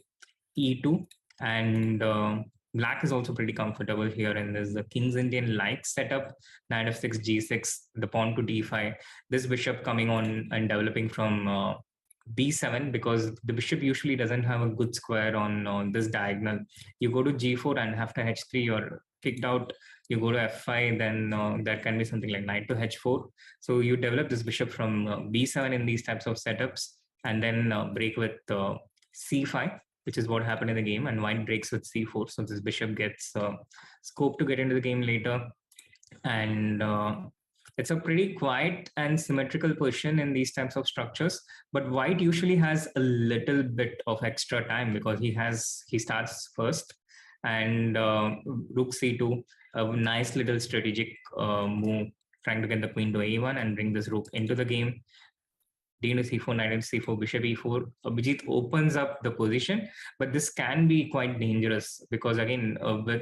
e2, and black is also pretty comfortable here in this King's Indian like setup, knight f6, g6, the pawn to d5, this bishop coming on and developing from b7, because the bishop usually doesn't have a good square on this diagonal. You go to g4 and after h3 you're kicked out. You go to f5, then there can be something like knight to h4. So you develop this bishop from b7 in these types of setups, and then break with c5, which is what happened in the game, and white breaks with c4. So this bishop gets scope to get into the game later. And it's a pretty quiet and symmetrical position in these types of structures, but white usually has a little bit of extra time because he starts first, and rook c2, a nice little strategic move, trying to get the queen to a1 and bring this rook into the game. D into c4, knight into c4, bishop e4. Abhijit opens up the position, but this can be quite dangerous because again,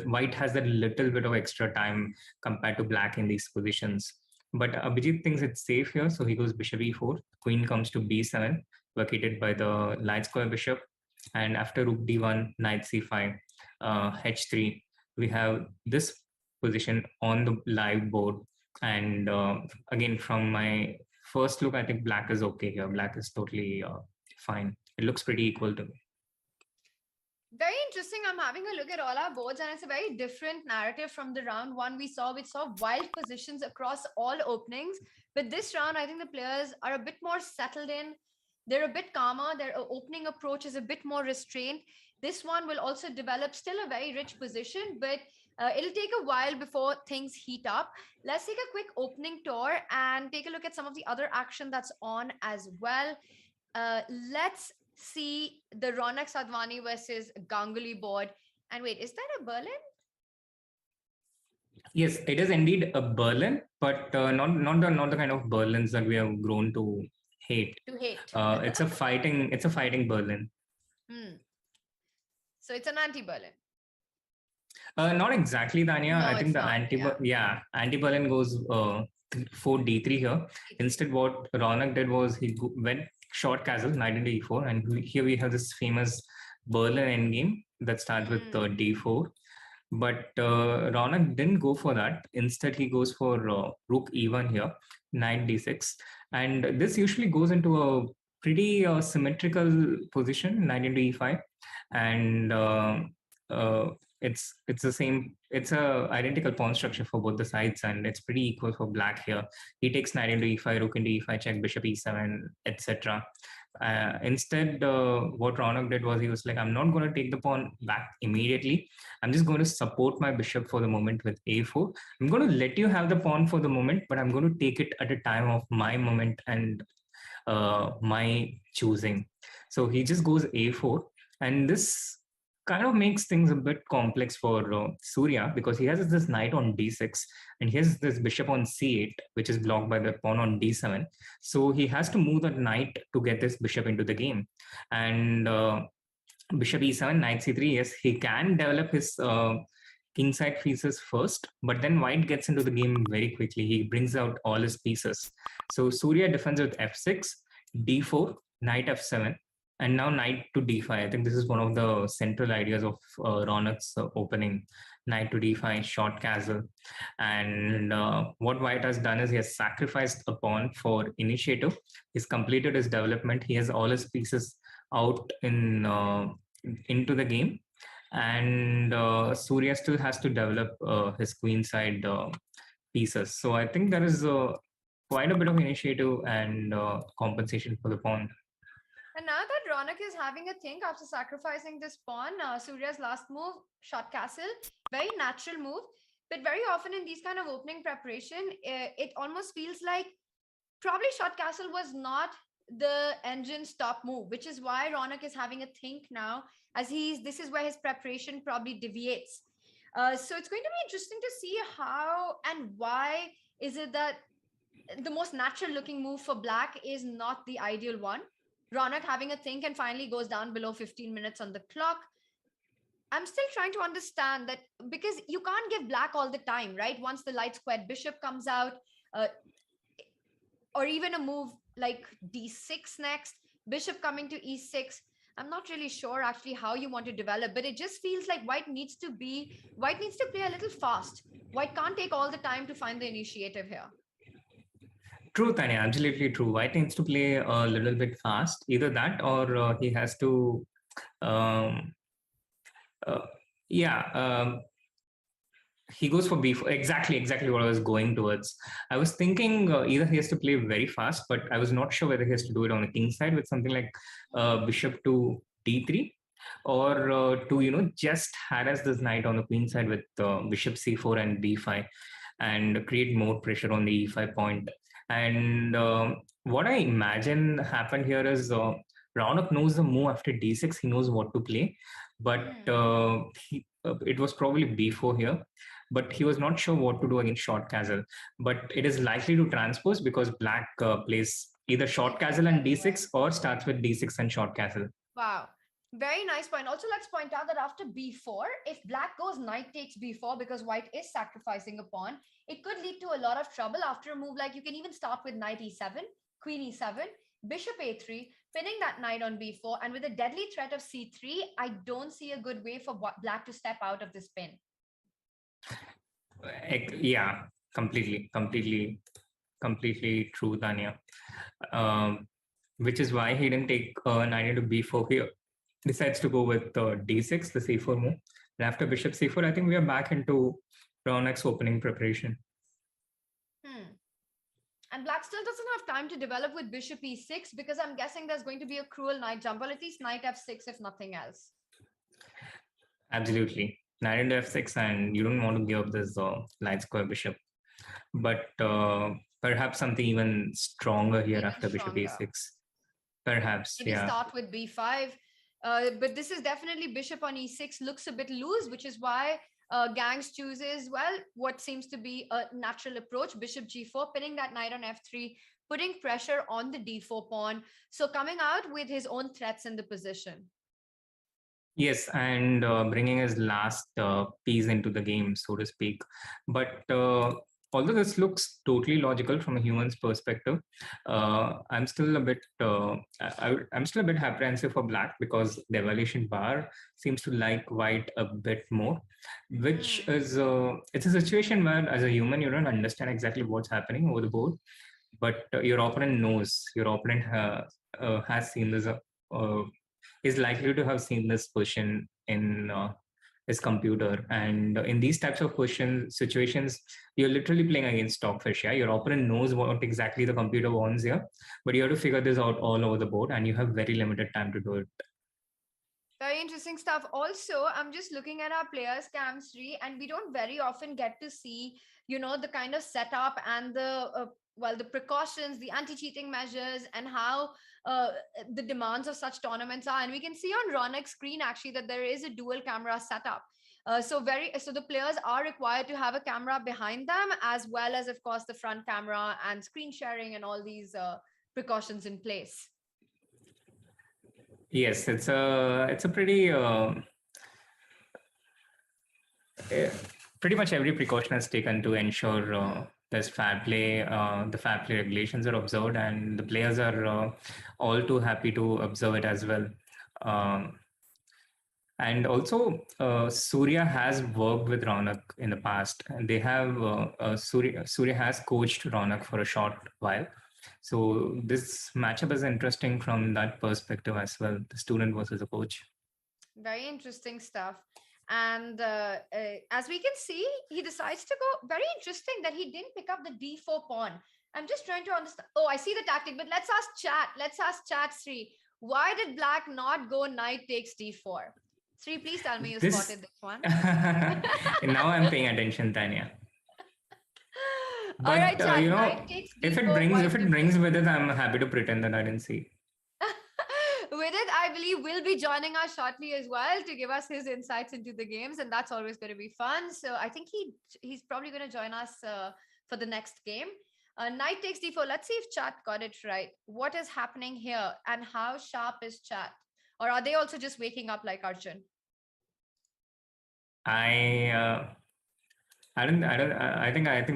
white has a little bit of extra time compared to black in these positions. But Abhijit thinks it's safe here, so he goes bishop e4. Queen comes to b7, vacated by the light square bishop. And after rook d1, knight c5, h3, we have this position on the live board. And again, from my first look, I think black is okay here. Black is totally fine. It looks pretty equal to me. Very interesting. I'm having a look at all our boards, and it's a very different narrative from the round 1 we saw. We saw wild positions across all openings. But this round, I think the players are a bit more settled in. They're a bit calmer. Their opening approach is a bit more restrained. This one will also develop still a very rich position, but it'll take a while before things heat up. Let's take a quick opening tour and take a look at some of the other action that's on as well. Let's see the Ronak Sadhwani versus Ganguly board. And wait, is that a Berlin? Yes, it is indeed a Berlin, but not the kind of Berlins that we have grown to hate. It's a fighting Berlin. So it's an anti-Berlin. Not exactly, Tania. No, I think the anti-Berlin goes 4d3 here. Instead, what Ronak did was he went short castle, knight into e4, and here we have this famous Berlin endgame that starts with d4. But Ronak didn't go for that. Instead, he goes for rook e1 here, knight d6. And this usually goes into a pretty symmetrical position, knight into e5. And it's the same, it's a identical pawn structure for both the sides, and it's pretty equal for black here. He takes knight into e5, rook into e5 check, bishop e7, etc. Instead, what Ronak did was he was like, I'm not going to take the pawn back immediately. I'm just going to support my bishop for the moment with a4. I'm going to let you have the pawn for the moment, but I'm going to take it at a time of my moment and my choosing. So he just goes a4, and this kind of makes things a bit complex for Surya, because he has this knight on d6 and he has this bishop on c8, which is blocked by the pawn on d7. So he has to move that knight to get this bishop into the game. And bishop e7, knight c3, yes, he can develop his kingside pieces first, but then white gets into the game very quickly. He brings out all his pieces. So Surya defends with f6, d4, knight f7, and now knight to d5. I think this is one of the central ideas of Ronak's opening. Knight to d5, short castle. And what white has done is he has sacrificed a pawn for initiative. He's completed his development. He has all his pieces out in into the game. And Surya still has to develop his queenside pieces. So I think there is quite a bit of initiative and compensation for the pawn. And now that Ronak is having a think after sacrificing this pawn, Surya's last move, short castle, very natural move. But very often in these kind of opening preparation, it almost feels like probably short castle was not the engine's top move, which is why Ronak is having a think now, as this is where his preparation probably deviates. So it's going to be interesting to see how and why is it that the most natural looking move for black is not the ideal one. Ronak having a think and finally goes down below 15 minutes on the clock. I'm still trying to understand that, because you can't give black all the time, right? Once the light squared bishop comes out, or even a move like d6 next, bishop coming to e6. I'm not really sure actually how you want to develop, but it just feels like white needs to play a little fast. White can't take all the time to find the initiative here. True, Tania, absolutely true. White needs to play a little bit fast. Either that or he has to, he goes for b4. Exactly what I was going towards. I was thinking either he has to play very fast, but I was not sure whether he has to do it on the king side with something like bishop to d3, or to just harass this knight on the queen side with bishop c4 and b5 and create more pressure on the e5 point. And what I imagine happened here is Ronak knows the move after d6. He knows what to play, but it was probably b4 here. But he was not sure what to do against short castle. But it is likely to transpose because black plays either short castle and d6 or starts with d6 and short castle. Wow. Very nice point. Also, let's point out that after b4, if black goes knight takes b4 because white is sacrificing a pawn, it could lead to a lot of trouble after a move like you can even start with knight e7, queen e7, bishop a3, pinning that knight on b4, and with a deadly threat of c3, I don't see a good way for black to step out of this pin. Yeah, completely true, Tania. Which is why he didn't take knight into b4 here. Decides to go with d6, the c4 move. And after bishop c4, I think we are back into Ronak's opening preparation. And black still doesn't have time to develop with bishop e6 because I'm guessing there's going to be a cruel knight jump, or at least knight f6 if nothing else. Absolutely. Knight into f6, and you don't want to give up this light square bishop. But perhaps something even stronger here after bishop e6. Perhaps, maybe start with b5. But this is definitely bishop on e6 looks a bit loose, which is why Gangs chooses, well, what seems to be a natural approach, bishop g4, pinning that knight on f3, putting pressure on the d4 pawn. So coming out with his own threats in the position. Yes, and bringing his last piece into the game, so to speak. But although this looks totally logical from a human's perspective, I'm still a bit I'm still a bit apprehensive for black, because the evaluation bar seems to like white a bit more, which is it's a situation where as a human you don't understand exactly what's happening over the board, but your opponent knows. Your opponent has seen this. Is likely to have seen this question in his computer, and in these types of question situations, you're literally playing against stockfish. Yeah, your opponent knows what exactly the computer wants here, but you have to figure this out all over the board, and you have very limited time to do it. Very interesting stuff. Also, I'm just looking at our players' chemistry, and we don't very often get to see, the kind of setup and the precautions, the anti-cheating measures, and how the demands of such tournaments are. And we can see on Ronak's screen actually that there is a dual camera setup. So the players are required to have a camera behind them, as well as, of course, the front camera and screen sharing and all these precautions in place. Yes, it's a pretty pretty much every precaution is taken to ensure there's fair play. The fair play regulations are observed, and the players are all too happy to observe it as well. And also, Surya has worked with Ronak in the past, and they have Surya has coached Ronak for a short while. So this matchup is interesting from that perspective as well, the student versus the coach. Very interesting stuff. And as we can see, he decides to go, very interesting that he didn't pick up the d4 pawn. I'm just trying to understand. Oh, I see the tactic, but let's ask chat, Sri. Why did black not go knight takes d4? Sri, please tell me you spotted this one. Now I'm paying attention, Tania. But all right, chat, if it brings with it, I'm happy to pretend that I didn't see. Vidit, I believe, will be joining us shortly as well to give us his insights into the games, and that's always going to be fun. So I think he's probably going to join us for the next game. Knight takes d4. Let's see if chat got it right. What is happening here, and how sharp is chat? Or are they also just waking up like Arjun? I think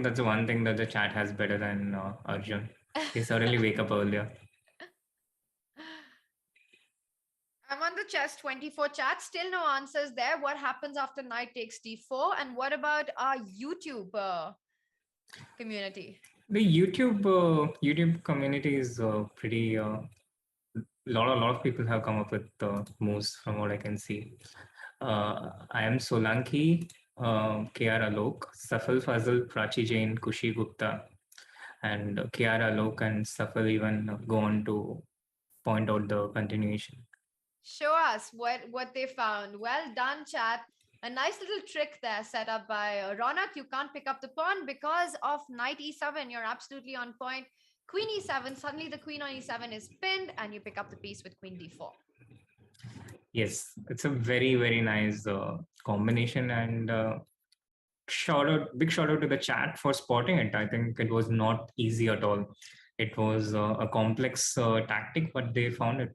that's the one thing that the chat has better than Arjun. He certainly wake up earlier. I'm on the chess 24 chat. Still no answers there. What happens after knight takes d4? And what about our YouTube community? The YouTube community is pretty. A lot of people have come up with moves from what I can see. I am Solanki, KR Alok, Safal Fazal, Prachi Jain, Kushi Gupta, and KR Alok and Safal even go on to point out the continuation. Show us what they found. Well done, chat. A nice little trick there set up by Ronak. You can't pick up the pawn because of knight e7. You're absolutely on point. Queen e7. Suddenly the queen on e7 is pinned, and you pick up the piece with queen d4. Yes, it's a very, very nice combination, and big shout out to the chat for spotting it. I think it was not easy at all. It was a complex tactic, but they found it.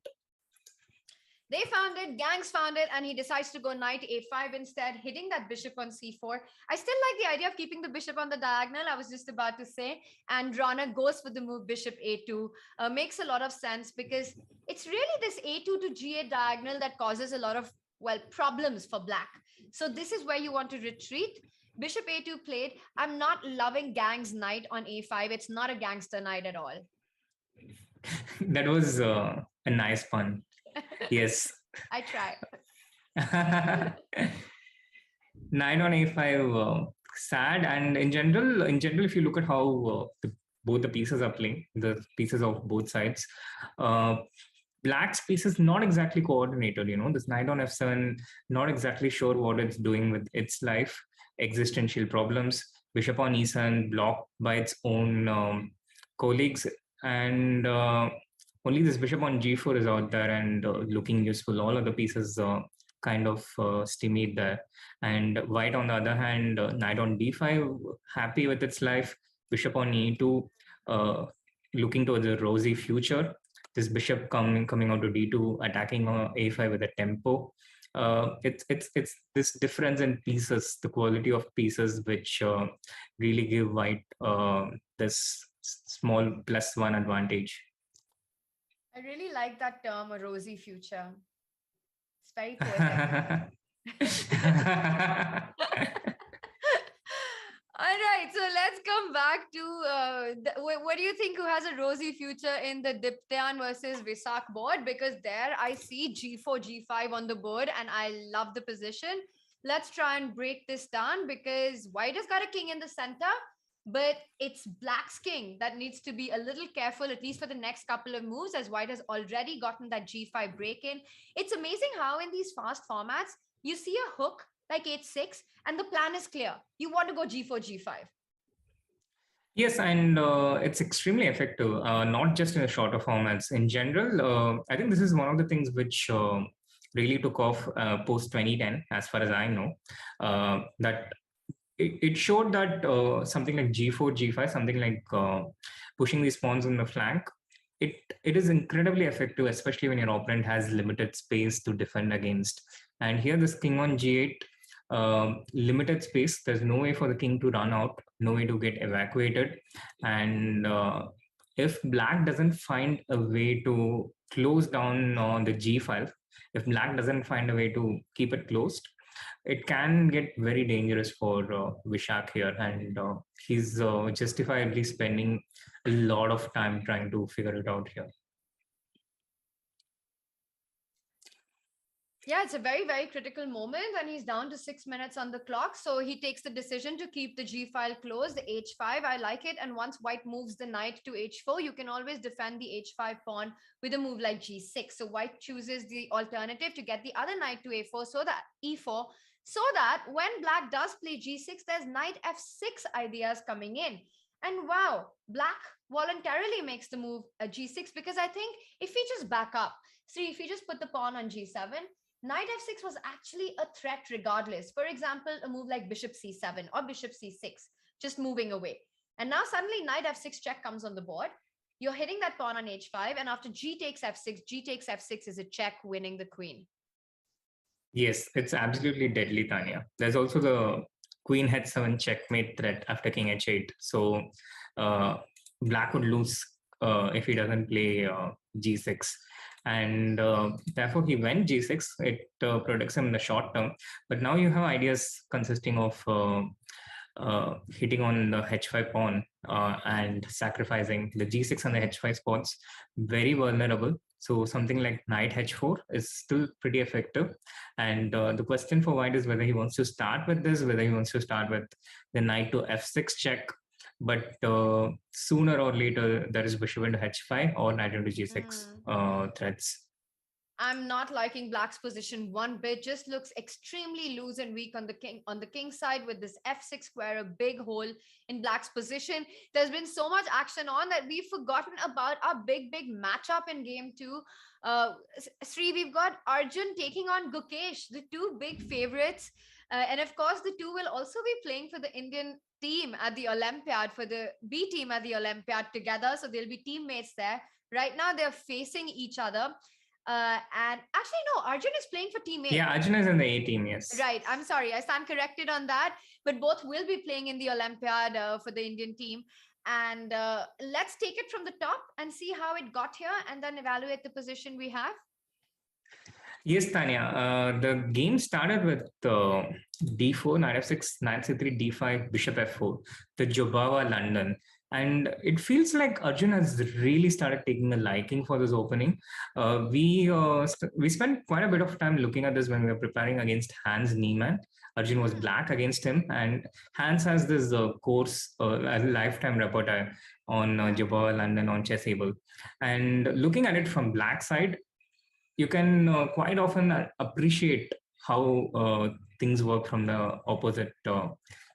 They found it, Gangs found it, and he decides to go knight a5 instead, hitting that bishop on c4. I still like the idea of keeping the bishop on the diagonal, I was just about to say, and Ronak goes for the move bishop a2. Makes a lot of sense because it's really this a2 to g8 diagonal that causes a lot of, problems for black. So this is where you want to retreat. Bishop a2 played. I'm not loving Gang's knight on a5. It's not a gangster knight at all. That was a nice pun. Yes. I try. Knight on a5, sad. And in general, if you look at how both the pieces are playing, the pieces of both sides, black's piece is not exactly coordinated. This knight on f7, not exactly sure what it's doing with its life. Existential problems. Bishop on e7 blocked by its own colleagues, and only this bishop on g4 is out there and looking useful. All other pieces kind of stymied there. And white, on the other hand, knight on d5, happy with its life. Bishop on e2, looking towards a rosy future. This bishop coming out to d2, attacking a5 with a tempo. It's this difference in pieces, the quality of pieces, which really give white this small +1 advantage. I really like that term, a rosy future. It's very poetic. All right, so let's come back to what do you think who has a rosy future in the Diptyan versus Visak board? Because there I see G4, G5 on the board and I love the position. Let's try and break this down because white has got a king in the center, but it's black's king that needs to be a little careful, at least for the next couple of moves, as white has already gotten that G5 break in. It's amazing how in these fast formats, you see a hook like h6 and the plan is clear. You want to go G4, G5. Yes, and it's extremely effective, not just in the shorter formats. In general, I think this is one of the things which really took off post 2010, as far as I know, that it showed that something like G4, G5, something like pushing these pawns on the flank, it is incredibly effective, especially when your opponent has limited space to defend against. And here this king on G8, limited space, there's no way for the king to run out, no way to get evacuated. And if black doesn't find a way to close down on the G file, if black doesn't find a way to keep it closed, it can get very dangerous for Vishak here, and he's justifiably spending a lot of time trying to figure it out here. Yeah, it's a very, very critical moment and he's down to 6 minutes on the clock. So he takes the decision to keep the G file closed, the H5. I like it. And once white moves the knight to H4, you can always defend the H5 pawn with a move like G6. So white chooses the alternative to get the other knight to A4 so that E4, so that when black does play G6, there's knight F6 ideas coming in. And wow, black voluntarily makes the move G6 because I think if we just back up, see, if we just put the pawn on G7, knight f6 was actually a threat regardless. For example, a move like bishop c7 or bishop c6, just moving away. And now suddenly knight f6 check comes on the board. You're hitting that pawn on h5, and after g takes f6 is a check, winning the queen. Yes, it's absolutely deadly, Tania. There's also the queen h7 checkmate threat after king h8. So black would lose if he doesn't play g6. And therefore he went g6. It protects him in the short term, but now you have ideas consisting of hitting on the h5 pawn and sacrificing the g6 and the h5 spots, very vulnerable. So something like knight h4 is still pretty effective. And the question for white is whether he wants to start with this, whether he wants to start with the knight to f6 check. But sooner or later, there is bishop into h5 or knight into g6 threats. I'm not liking black's position one bit. Just looks extremely loose and weak on the king side with this f6 square, a big hole in black's position. There's been so much action on that we've forgotten about our big matchup in game 2. Sri, we've got Arjun taking on Gukesh, the two big favorites. And of course, the two will also be playing for the Indian team at the Olympiad, for the B team at the Olympiad together. So they'll be teammates there. Right now, they're facing each other. And actually, no, Arjun is playing for team A. Yeah, Arjun is in the A team, yes. Right. I'm sorry. I stand corrected on that. But both will be playing in the Olympiad for the Indian team. And let's take it from the top and see how it got here and then evaluate the position we have. Yes, Tania. The game started with d4, knight f6, knight c3, d5, bishop f4, the Jobawa London. And it feels like Arjun has really started taking a liking for this opening. We spent quite a bit of time looking at this when we were preparing against Hans Niemann. Arjun was black against him, and Hans has this course, a lifetime repertoire on Jobawa London on Chessable. And looking at it from black side, you can quite often appreciate how things work from the opposite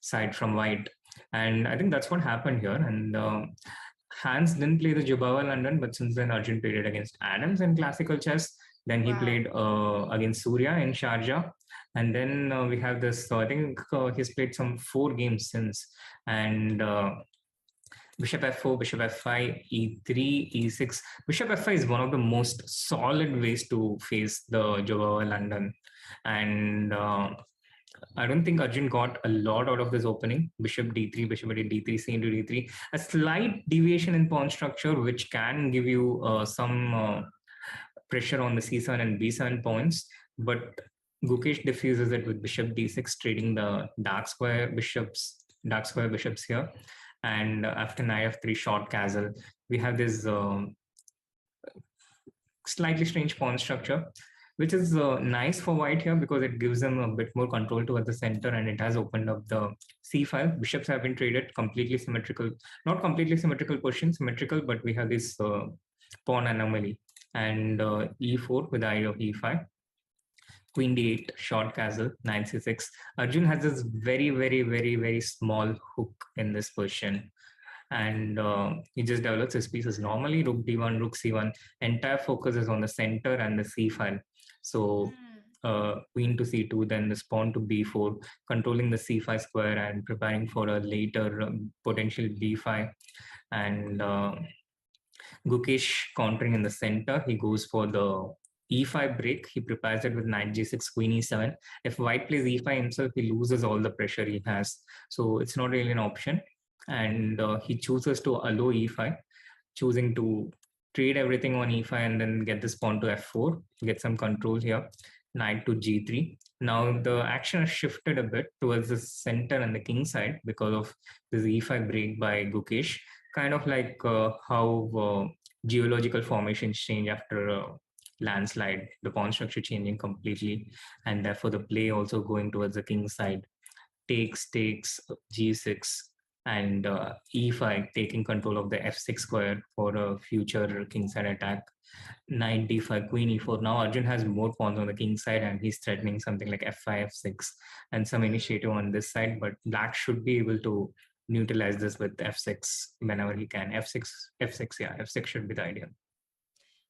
side from white. And I think that's what happened here. And Hans didn't play the Jobawa London, but since then Arjun played it against Adams in classical chess. Then he played against Surya in Sharjah. And then we have this, I think he's played some 4 games since. And Bishop f4, bishop f5, e3, e6. Bishop f5 is one of the most solid ways to face the Joao London. And I don't think Arjun got a lot out of this opening. Bishop d3, bishop at d3, c into d3. A slight deviation in pawn structure, which can give you some pressure on the c7 and b7 pawns. But Gukesh diffuses it with bishop d6, trading the dark square bishops here. And after knight f3 short castle, we have this slightly strange pawn structure, which is nice for white here because it gives them a bit more control towards the center, and it has opened up the c file. Bishops have been traded completely symmetrical, not completely symmetrical position, symmetrical, but we have this pawn anomaly. And e4 with the idea of e5. Queen d8, short castle, knight c6. Arjun has this very small hook in this position. And he just develops his pieces normally. Rook d1, rook c1. Entire focus is on the center and the c file. So queen to c2, then this pawn to b4, controlling the c5 square and preparing for a later potential b5. And Gukesh countering in the center. He goes for the e5 break. He prepares it with knight g6, queen e7. If white plays e5 himself, he loses all the pressure he has. So it's not really an option. And he chooses to allow e5, choosing to trade everything on e5 and then get this pawn to f4, get some control here. Knight to g3. Now the action has shifted a bit towards the center and the king side because of this e5 break by Gukesh, kind of like how geological formations change after a landslide, the pawn structure changing completely, and therefore the play also going towards the king side. Takes, g6, and e5 taking control of the f6 square for a future king side attack. Knight d5, queen e4. Now Arjun has more pawns on the king side and he's threatening something like f5, f6 and some initiative on this side, but black should be able to neutralize this with f6 whenever he can. f6 should be the idea.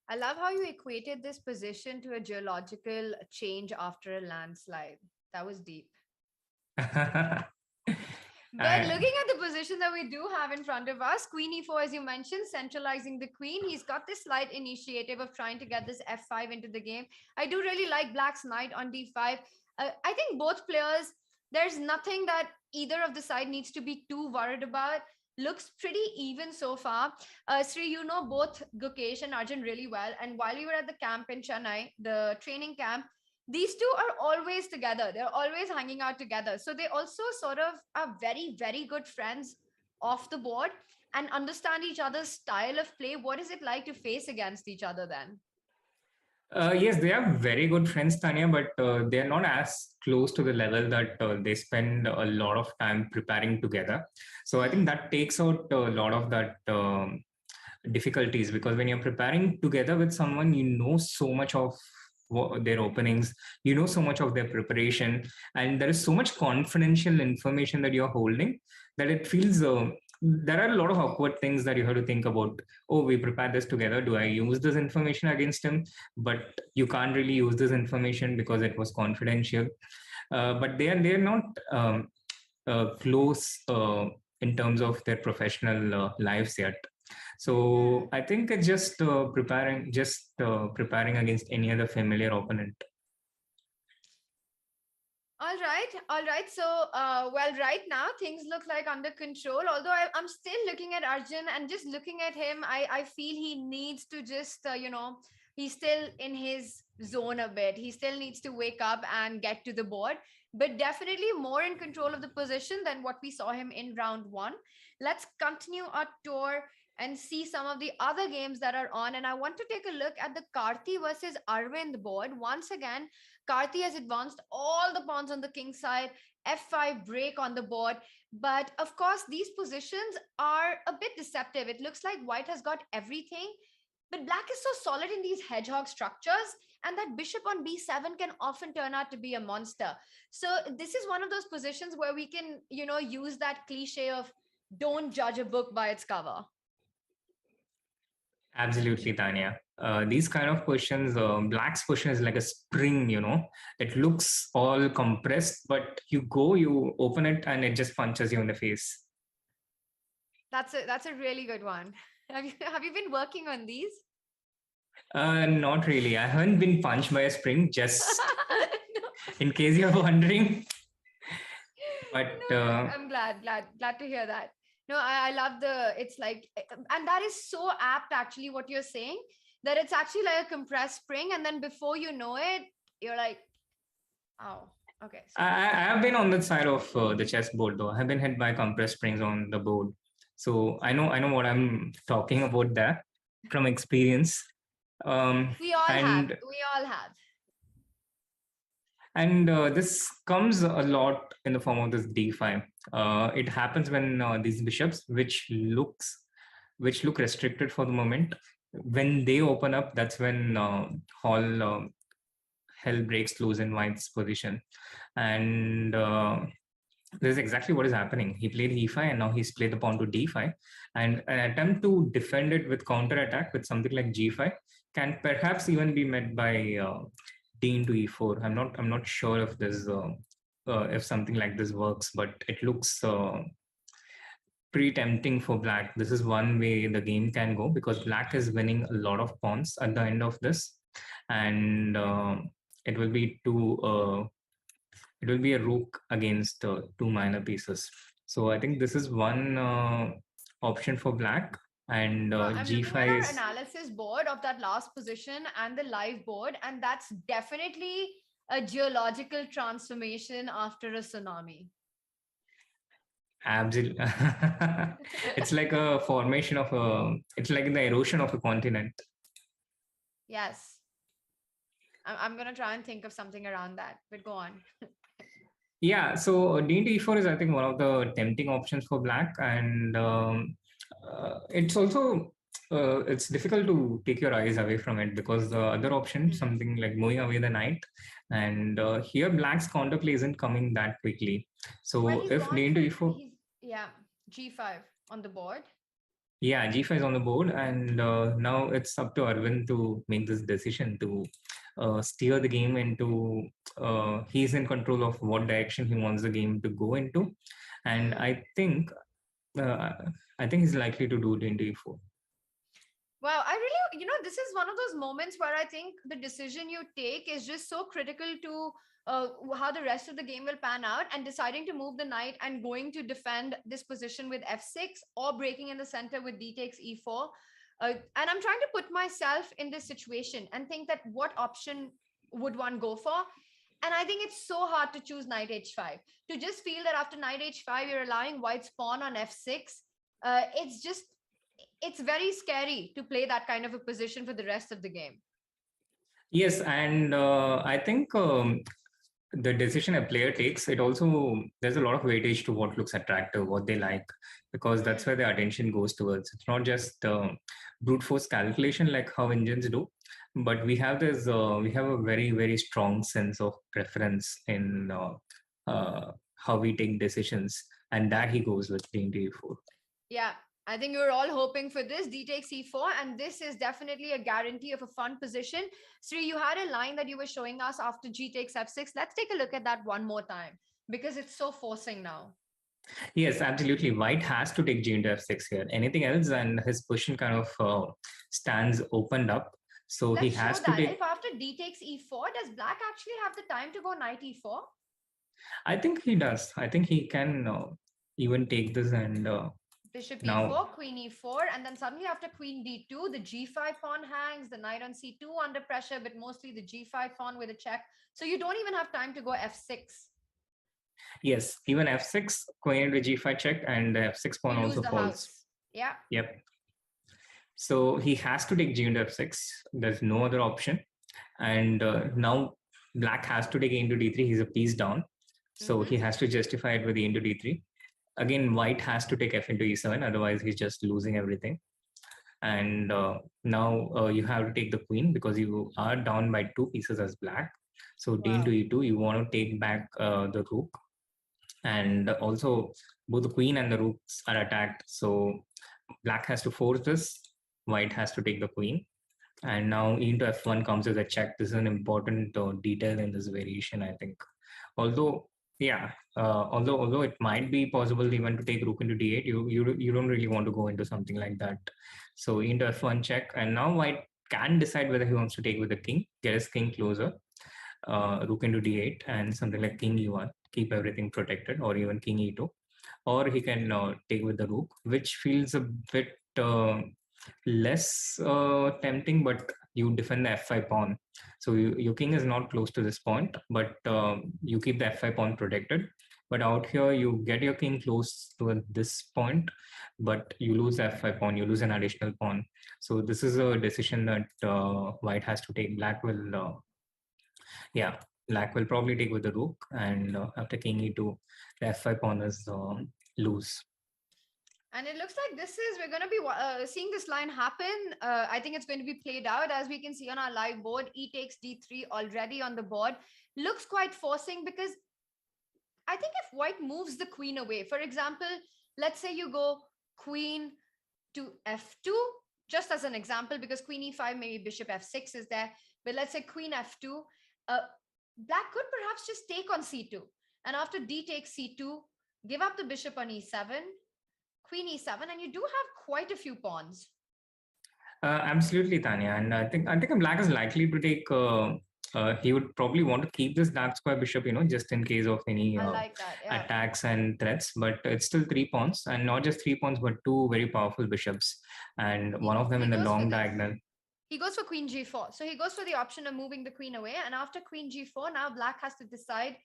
I love how you equated this position to a geological change after a landslide. That was deep. But looking at the position that we do have in front of us, queen e4, as you mentioned, centralizing the queen. He's got this slight initiative of trying to get this f5 into the game. I do really like black's knight on d5. I think both players, there's nothing that either of the side needs to be too worried about. Looks pretty even so far. Sri, you know both Gukesh and Arjun really well. And while we were at the camp in Chennai, the training camp, these two are always together. They're always hanging out together. So they also sort of are very good friends off the board and understand each other's style of play. What is it like to face against each other then? Yes, they are very good friends, Tania, but they're not as close to the level that they spend a lot of time preparing together. So I think that takes out a lot of that difficulties, because when you're preparing together with someone, you know so much of their openings, you know so much of their preparation, and there is so much confidential information that you're holding that it feels there are a lot of awkward things that you have to think about. Oh, we prepared this together. Do I use this information against him? But you can't really use this information because it was confidential. But they're not close in terms of their professional lives yet. So I think it's just preparing against any other familiar opponent. All right. So, well, right now things look like under control. Although I'm still looking at Arjun and just looking at him, I feel he needs to just, he's still in his zone a bit. He still needs to wake up and get to the board, but definitely more in control of the position than what we saw him in round one. Let's continue our tour and see some of the other games that are on. And I want to take a look at the Karthi versus Arvind board. Once again, Karthi has advanced all the pawns on the king side, f5 break on the board. But of course, these positions are a bit deceptive. It looks like white has got everything, but black is so solid in these hedgehog structures, and that bishop on b7 can often turn out to be a monster. So this is one of those positions where we can, use that cliche of don't judge a book by its cover. Absolutely, Tania. These kind of questions, black's question is like a spring, it looks all compressed, but you open it and it just punches you in the face. That's a really good one. Have you been working on these? Not really. I haven't been punched by a spring, just No. in case you're wondering. But No, I'm glad to hear that. No, I love it's like, and that is so apt actually what you're saying, that it's actually like a compressed spring, and then before you know it, you're like, oh, okay. I have been on the side of the chessboard though. I have been hit by compressed springs on the board. So I know what I'm talking about there from experience. We all have. We all have. And this comes a lot in the form of this d5. It happens when these bishops, which look restricted for the moment, when they open up, that's when hell breaks loose in White's position. And this is exactly what is happening. He played e5 and now he's played the pawn to d5. And an attempt to defend it with counter attack with something like g5 can perhaps even be met by d into e4. I'm not sure if this if something like this works, but it looks pretty tempting for black. This is one way the game can go, because black is winning a lot of pawns at the end of this, and it will be a rook against two minor pieces. So I think this is one option for black. And I'm g5 looking at our is analysis board of that last position and the live board, and that's definitely a geological transformation after a tsunami. absolutely. It's like a formation of it's like the erosion of a continent. Yes. I'm going to try and think of something around that, but go on. Yeah, so d into e4 is, I think, one of the tempting options for black. And it's also it's difficult to take your eyes away from it, because the other option, something like moving away the knight, and here black's counterplay isn't coming that quickly. So Well, if d into e4, yeah, g5 on the board. yeah, g5 is on the board, and now it's up to Arjun to make this decision to steer the game into. He's in control of what direction he wants the game to go into, and I think he's likely to do d into e4. Wow, I really, this is one of those moments where I think the decision you take is just so critical to how the rest of the game will pan out, and deciding to move the knight and going to defend this position with f6, or breaking in the center with d takes e4. And I'm trying to put myself in this situation and think that what option would one go for? And I think it's so hard to choose knight h5. To just feel that after knight h5, you're allowing white's pawn on f6. It's very scary to play that kind of a position for the rest of the game. Yes, and I think the decision a player takes, there's a lot of weightage to what looks attractive, what they like, because that's where their attention goes towards. It's not just brute force calculation like how Indians do, but we have a very, very strong sense of preference in how we take decisions, and that he goes with d into e4. Yeah, I think you're all hoping for this, d takes e4, and this is definitely a guarantee of a fun position. Sri, you had a line that you were showing us after g takes f6. Let's take a look at that one more time, because it's so forcing now. Yes, absolutely. White has to take g into f6 here. Anything else, and his position kind of stands opened up. So Let's he has to take. If after d takes e4, does black actually have the time to go knight e4? I think he does. I think he can even take this and. Bishop e4, queen e4, and then suddenly after queen d2, the g5 pawn hangs, the knight on c2 under pressure, but mostly the g5 pawn with a check. So you don't even have time to go f6. Yes, even f6, queen into g5 check, and the f6 pawn also falls. House. Yeah. Yep. So he has to take g into f6. There's no other option. And now black has to take a into d3. He's a piece down. So he has to justify it with e into d3. Again, white has to take f into e7, otherwise he's just losing everything. And now you have to take the queen, because you are down by 2 pieces as black. So d into e2, you want to take back the rook. And also both the queen and the rooks are attacked. So black has to force this, white has to take the queen. And now e into f1 comes as a check. This is an important detail in this variation, I think. Although Yeah, although it might be possible even to take rook into d8, you don't really want to go into something like that. So into f1 check, and now white can decide whether he wants to take with the king, get his king closer, rook into d8, and something like king e1, keep everything protected, or even king e2, or he can take with the rook, which feels a bit less tempting, but you defend the f5 pawn. So your king is not close to this point, but you keep the f5 pawn protected. But out here, you get your king close to this point, but you lose the f5 pawn, you lose an additional pawn. So this is a decision that white has to take. Black will probably take with the rook, and after king e2, the f5 pawn is loose. And it looks like we're going to be seeing this line happen. I think it's going to be played out, as we can see on our live board. E takes d3 already on the board. Looks quite forcing, because I think if white moves the queen away, for example, let's say you go queen to f2, just as an example, because queen e5, maybe bishop f6 is there. But let's say queen f2, black could perhaps just take on c2. And after d takes c2, give up the bishop on e7, queen e7, and you do have quite a few pawns. Absolutely, Tanya. And I think black is likely to take. He would probably want to keep this dark square bishop, just in case of any attacks and threats. But it's still 3 pawns, and not just 3 pawns, but 2 very powerful bishops, and one of them in the long diagonal. He goes for queen g4. So he goes for the option of moving the queen away. And after queen g4, now black has to decide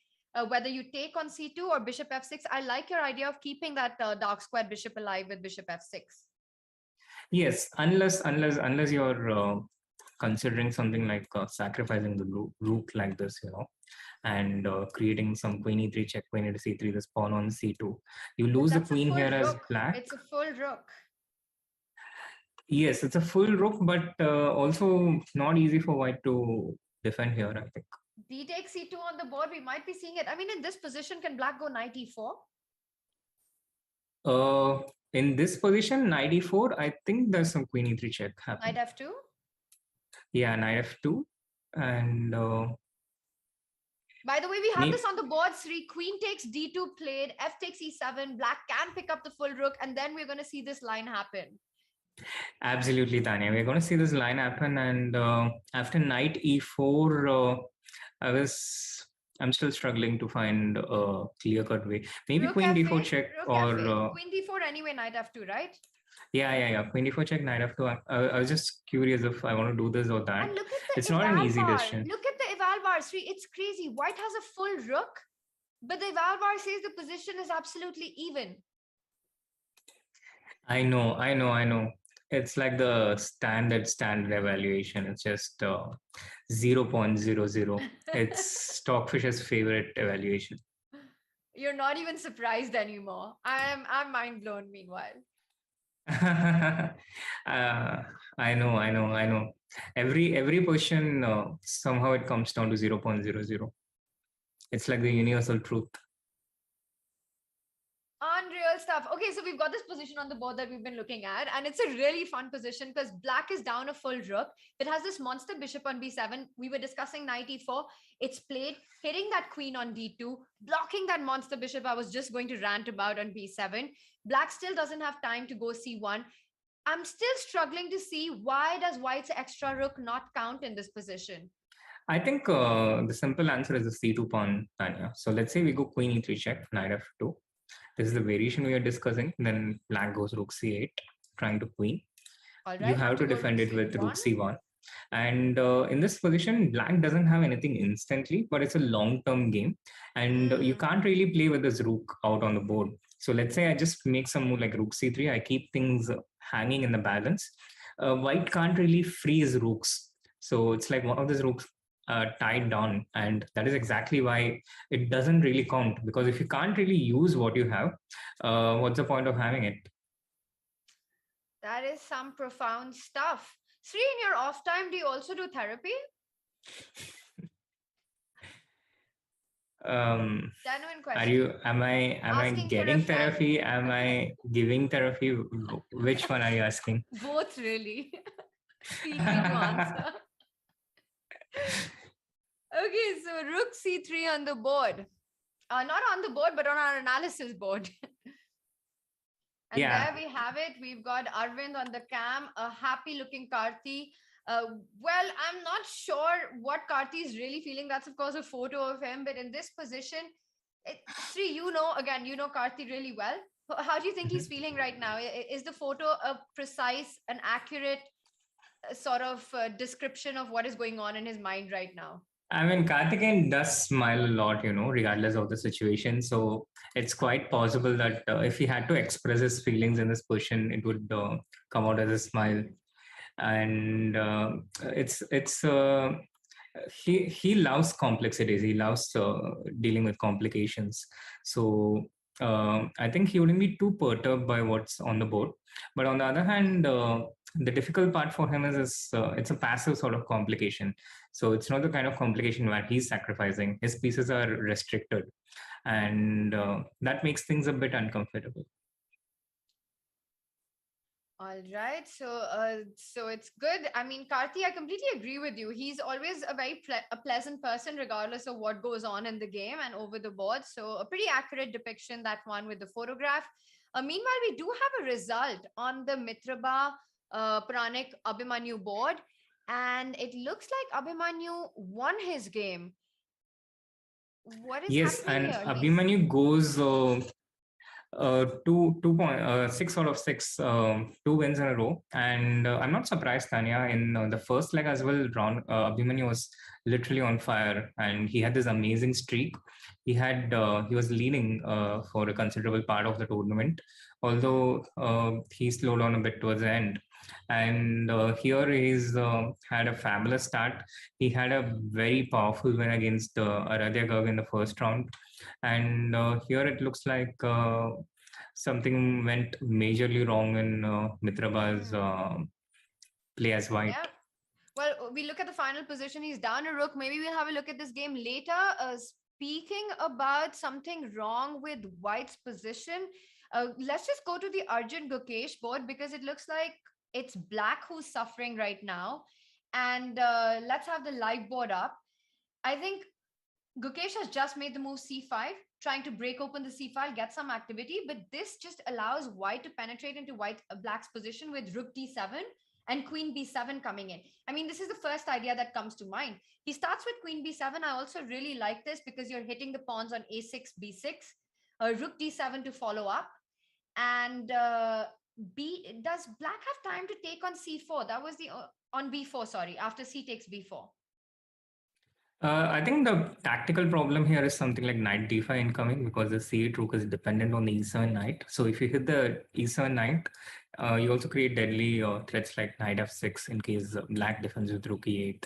whether you take on c2 or bishop f6. I like your idea of keeping that dark square bishop alive with bishop f6. Yes, unless you're considering something like sacrificing the rook like this, and creating some queen e3 check, queen into c3, this pawn on c2. You lose the queen here as black. It's a full rook. Yes, it's a full rook, but also not easy for white to defend here, I think. D takes c2 on the board, we might be seeing it. I mean, in this position, can black go knight e4? In this position, knight e4, I think there's some queen e3 check happening. Knight f2? Yeah, knight f2. And by the way, we have this on the board, Sri. Queen takes d2 played, f takes e7, black can pick up the full rook, and then we're going to see this line happen. Absolutely, Tanya. We're going to see this line happen, and after knight e4, I'm still struggling to find a clear-cut way. Maybe rook queen f8, d4 check, or queen d4 anyway, knight f2, right? Yeah. Queen d4 check, knight f2. I was just curious if I want to do this or that. And look at the it's not an easy decision. Look at the eval bar, Sri. It's crazy. White has a full rook, but the eval bar says the position is absolutely even. I know. It's like the standard evaluation. It's just 0.00. It's Stockfish's favorite evaluation. You're not even surprised anymore. I'm mind blown meanwhile. I know. Every position, somehow it comes down to 0.00. It's like the universal truth. Unreal stuff. Okay, so we've got this position on the board that we've been looking at, and it's a really fun position because black is down a full rook. It has this monster bishop on b7. We were discussing knight e4. It's played, hitting that queen on d2, blocking that monster bishop I was just going to rant about on b7. Black still doesn't have time to go c1. I'm still struggling to see why does white's extra rook not count in this position. I think the simple answer is the c2 pawn, Tanya. So let's say we go queen e3 check, knight f2. This is the variation we are discussing. Then black goes rook c8, trying to queen. Right, you have to defend it with rook c1. And in this position, black doesn't have anything instantly, but it's a long-term game. And you can't really play with this rook out on the board. So let's say I just make some move like rook c3. I keep things hanging in the balance. White can't really free his rooks. So it's like one of these rooks tied down, and that is exactly why it doesn't really count, because if you can't really use what you have, what's the point of having it? That is some profound stuff. Sri, in your off time, do you also do therapy? Genuine question. Am I getting therapy? Am I giving therapy? Which one are you asking? Both, really. Feel free to answer. Okay, so rook c3 on the board. not on the board, but on our analysis board. And Yeah. there we have it. We've got Arvind on the cam, a happy looking Karthi. Well, I'm not sure what Karthi is really feeling. That's, of course, a photo of him. But in this position, Sri, you know Karthi really well. How do you think he's feeling right now? Is the photo a precise and accurate sort of description of what is going on in his mind right now? I mean, Karthikeyan does smile a lot, regardless of the situation. So it's quite possible that if he had to express his feelings in this position, it would come out as a smile. And he loves complexities. He loves dealing with complications. So I think he wouldn't be too perturbed by what's on the board. But on the other hand, the difficult part for him is it's a passive sort of complication. So it's not the kind of complication where he's sacrificing. His pieces are restricted, and that makes things a bit uncomfortable. All right, so it's good. I mean, Karthi, I completely agree with you. He's always a very pleasant person, regardless of what goes on in the game and over the board. So a pretty accurate depiction, that one with the photograph. Meanwhile, we do have a result on the Mitraba Puranik Abhimanyu board, and it looks like Abhimanyu won his game. What is happening here? And Abhimanyu goes 6 out of 6, 2 wins in a row. And I'm not surprised, Tania. In the first leg as well, Abhimanyu was literally on fire, and he had this amazing streak. He was leading for a considerable part of the tournament, although he slowed down a bit towards the end. And here he's had a fabulous start. He had a very powerful win against Aradhya Garg in the first round. And here it looks like something went majorly wrong in Mitraba's play as white. Yeah. Well, we look at the final position. He's down a rook. Maybe we'll have a look at this game later. Speaking about something wrong with white's position, let's just go to the Arjun Gukesh board, because it looks like it's black who's suffering right now. And let's have the live board up. I think Gukesh has just made the move c5, trying to break open the c file, get some activity, but this just allows white to penetrate into black's position with rook d7 and queen b7 coming in. I mean, this is the first idea that comes to mind. He starts with queen b7. I also really like this because you're hitting the pawns on a6, b6, rook d7 to follow up. And does black have time to take on c4? That was on b4, sorry, after c takes b4. I think the tactical problem here is something like knight d5 incoming, because the c8 rook is dependent on the e7 knight. So if you hit the e7 knight, you also create deadly threats like knight f6 in case black defends with rook e8.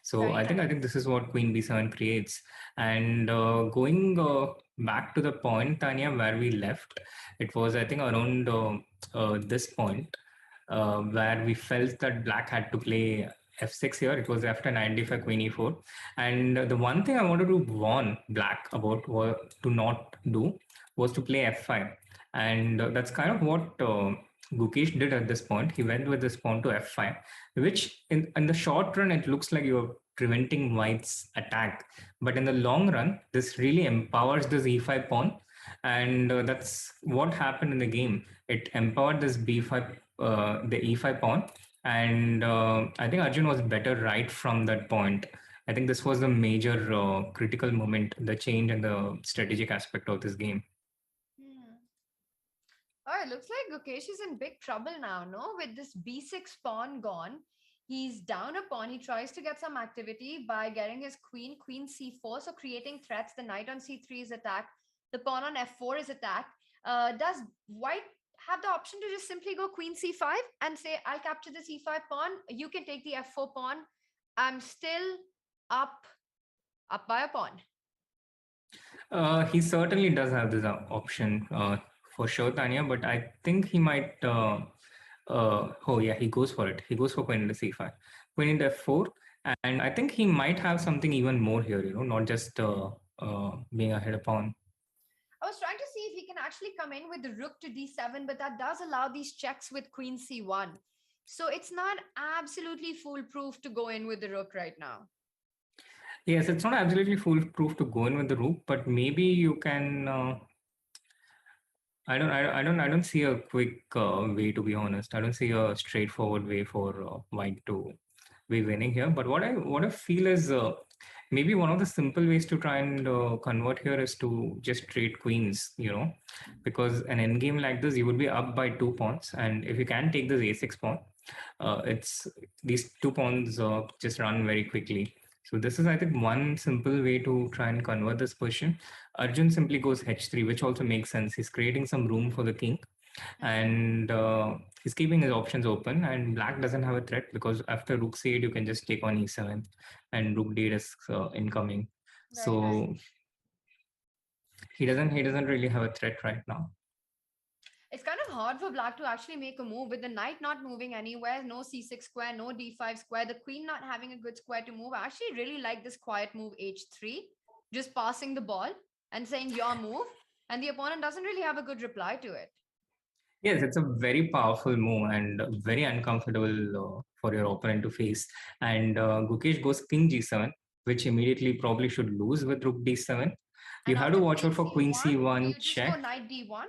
So Right. I think this is what queen b7 creates. And going back to the point, Tania, where we left, it was, I think, around this point where we felt that black had to play f6 here. It was after knight d5, queen e4. And the one thing I wanted to warn black about to not do was to play f5. And that's kind of what Gukesh did at this point. He went with this pawn to f5, which in the short run, it looks like you're preventing white's attack. But in the long run, this really empowers this e5 pawn. And that's what happened in the game. It empowered this b5, the e5 pawn. And I think Arjun was better right from that point. I think this was the major critical moment, the change in the strategic aspect of this game. Oh, it looks like Gukesh is in big trouble now, no? With this b6 pawn gone, he's down a pawn. He tries to get some activity by getting his queen c4, so creating threats. The knight on c3 is attacked. The pawn on f4 is attacked. Does white have the option to just simply go queen c5 and say, I'll capture the c5 pawn, you can take the f4 pawn, I'm still up by a pawn? He certainly does have this option for sure, Tania, but I think he might, he goes for it. He goes for queen into c5, queen into f4, and I think he might have something even more here, not just being ahead of pawn. I was trying to see if he can actually come in with the rook to d7, but that does allow these checks with queen c1. So it's not absolutely foolproof to go in with the rook right now. Yes, it's not absolutely foolproof to go in with the rook, but maybe you can. I don't see a quick way, to be honest. I don't see a straightforward way for white to be winning here. But what I feel is maybe one of the simple ways to try and convert here is to just trade queens. Because an endgame like this, you would be up by 2 pawns, and if you can take this a6 pawn, it's these 2 pawns just run very quickly. So this is, I think, one simple way to try and convert this position. Arjun simply goes h3, which also makes sense. He's creating some room for the king, and he's keeping his options open. And black doesn't have a threat because after rook c8, you can just take on e7, and rook d8 is incoming. Very So nice. he doesn't really have a threat right now. It's kind of hard for black to actually make a move with the knight not moving anywhere, no c6 square, no d5 square, the queen not having a good square to move. I actually really like this quiet move h3, just passing the ball and saying your move, and the opponent doesn't really have a good reply to it. Yes, it's a very powerful move and very uncomfortable for your opponent to face. And Gukesh goes king g7, which immediately probably should lose with rook d7. You And have to after watch out for queen do c1 you just go check. knight d1?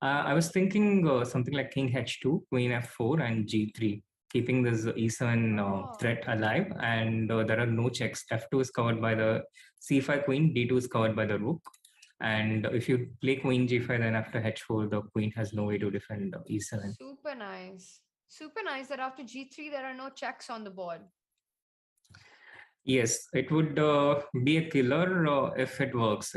I was thinking something like king h2, queen f4, and g3, keeping this e7 threat alive. And there are no checks. f2 is covered by the c5 queen, d2 is covered by the rook. And if you play queen g5, then after h4, the queen has no way to defend e7. Super nice. Super nice that after g3, there are no checks on the board. Yes, it would be a killer if it works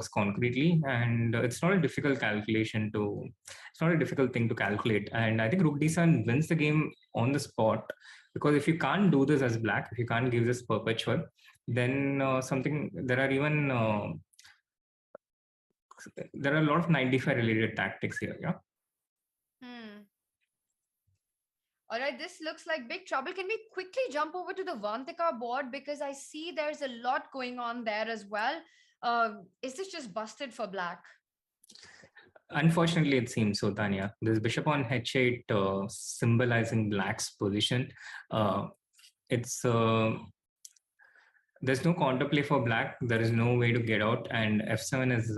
concretely, and it's not a difficult calculation to. It's not a difficult thing to calculate, and I think Rook d7 wins the game on the spot, because if you can't do this as black, if you can't give this perpetual, then there are even there are a lot of knight d5 related tactics here. Yeah. All right, this looks like big trouble. Can we quickly jump over to the Vantaka board? Because I see there's a lot going on there as well. Is this just busted for black? Unfortunately, it seems so, Tania. This bishop on h8 symbolizing black's position. It's there's no counterplay for black. There is no way to get out, and f7 is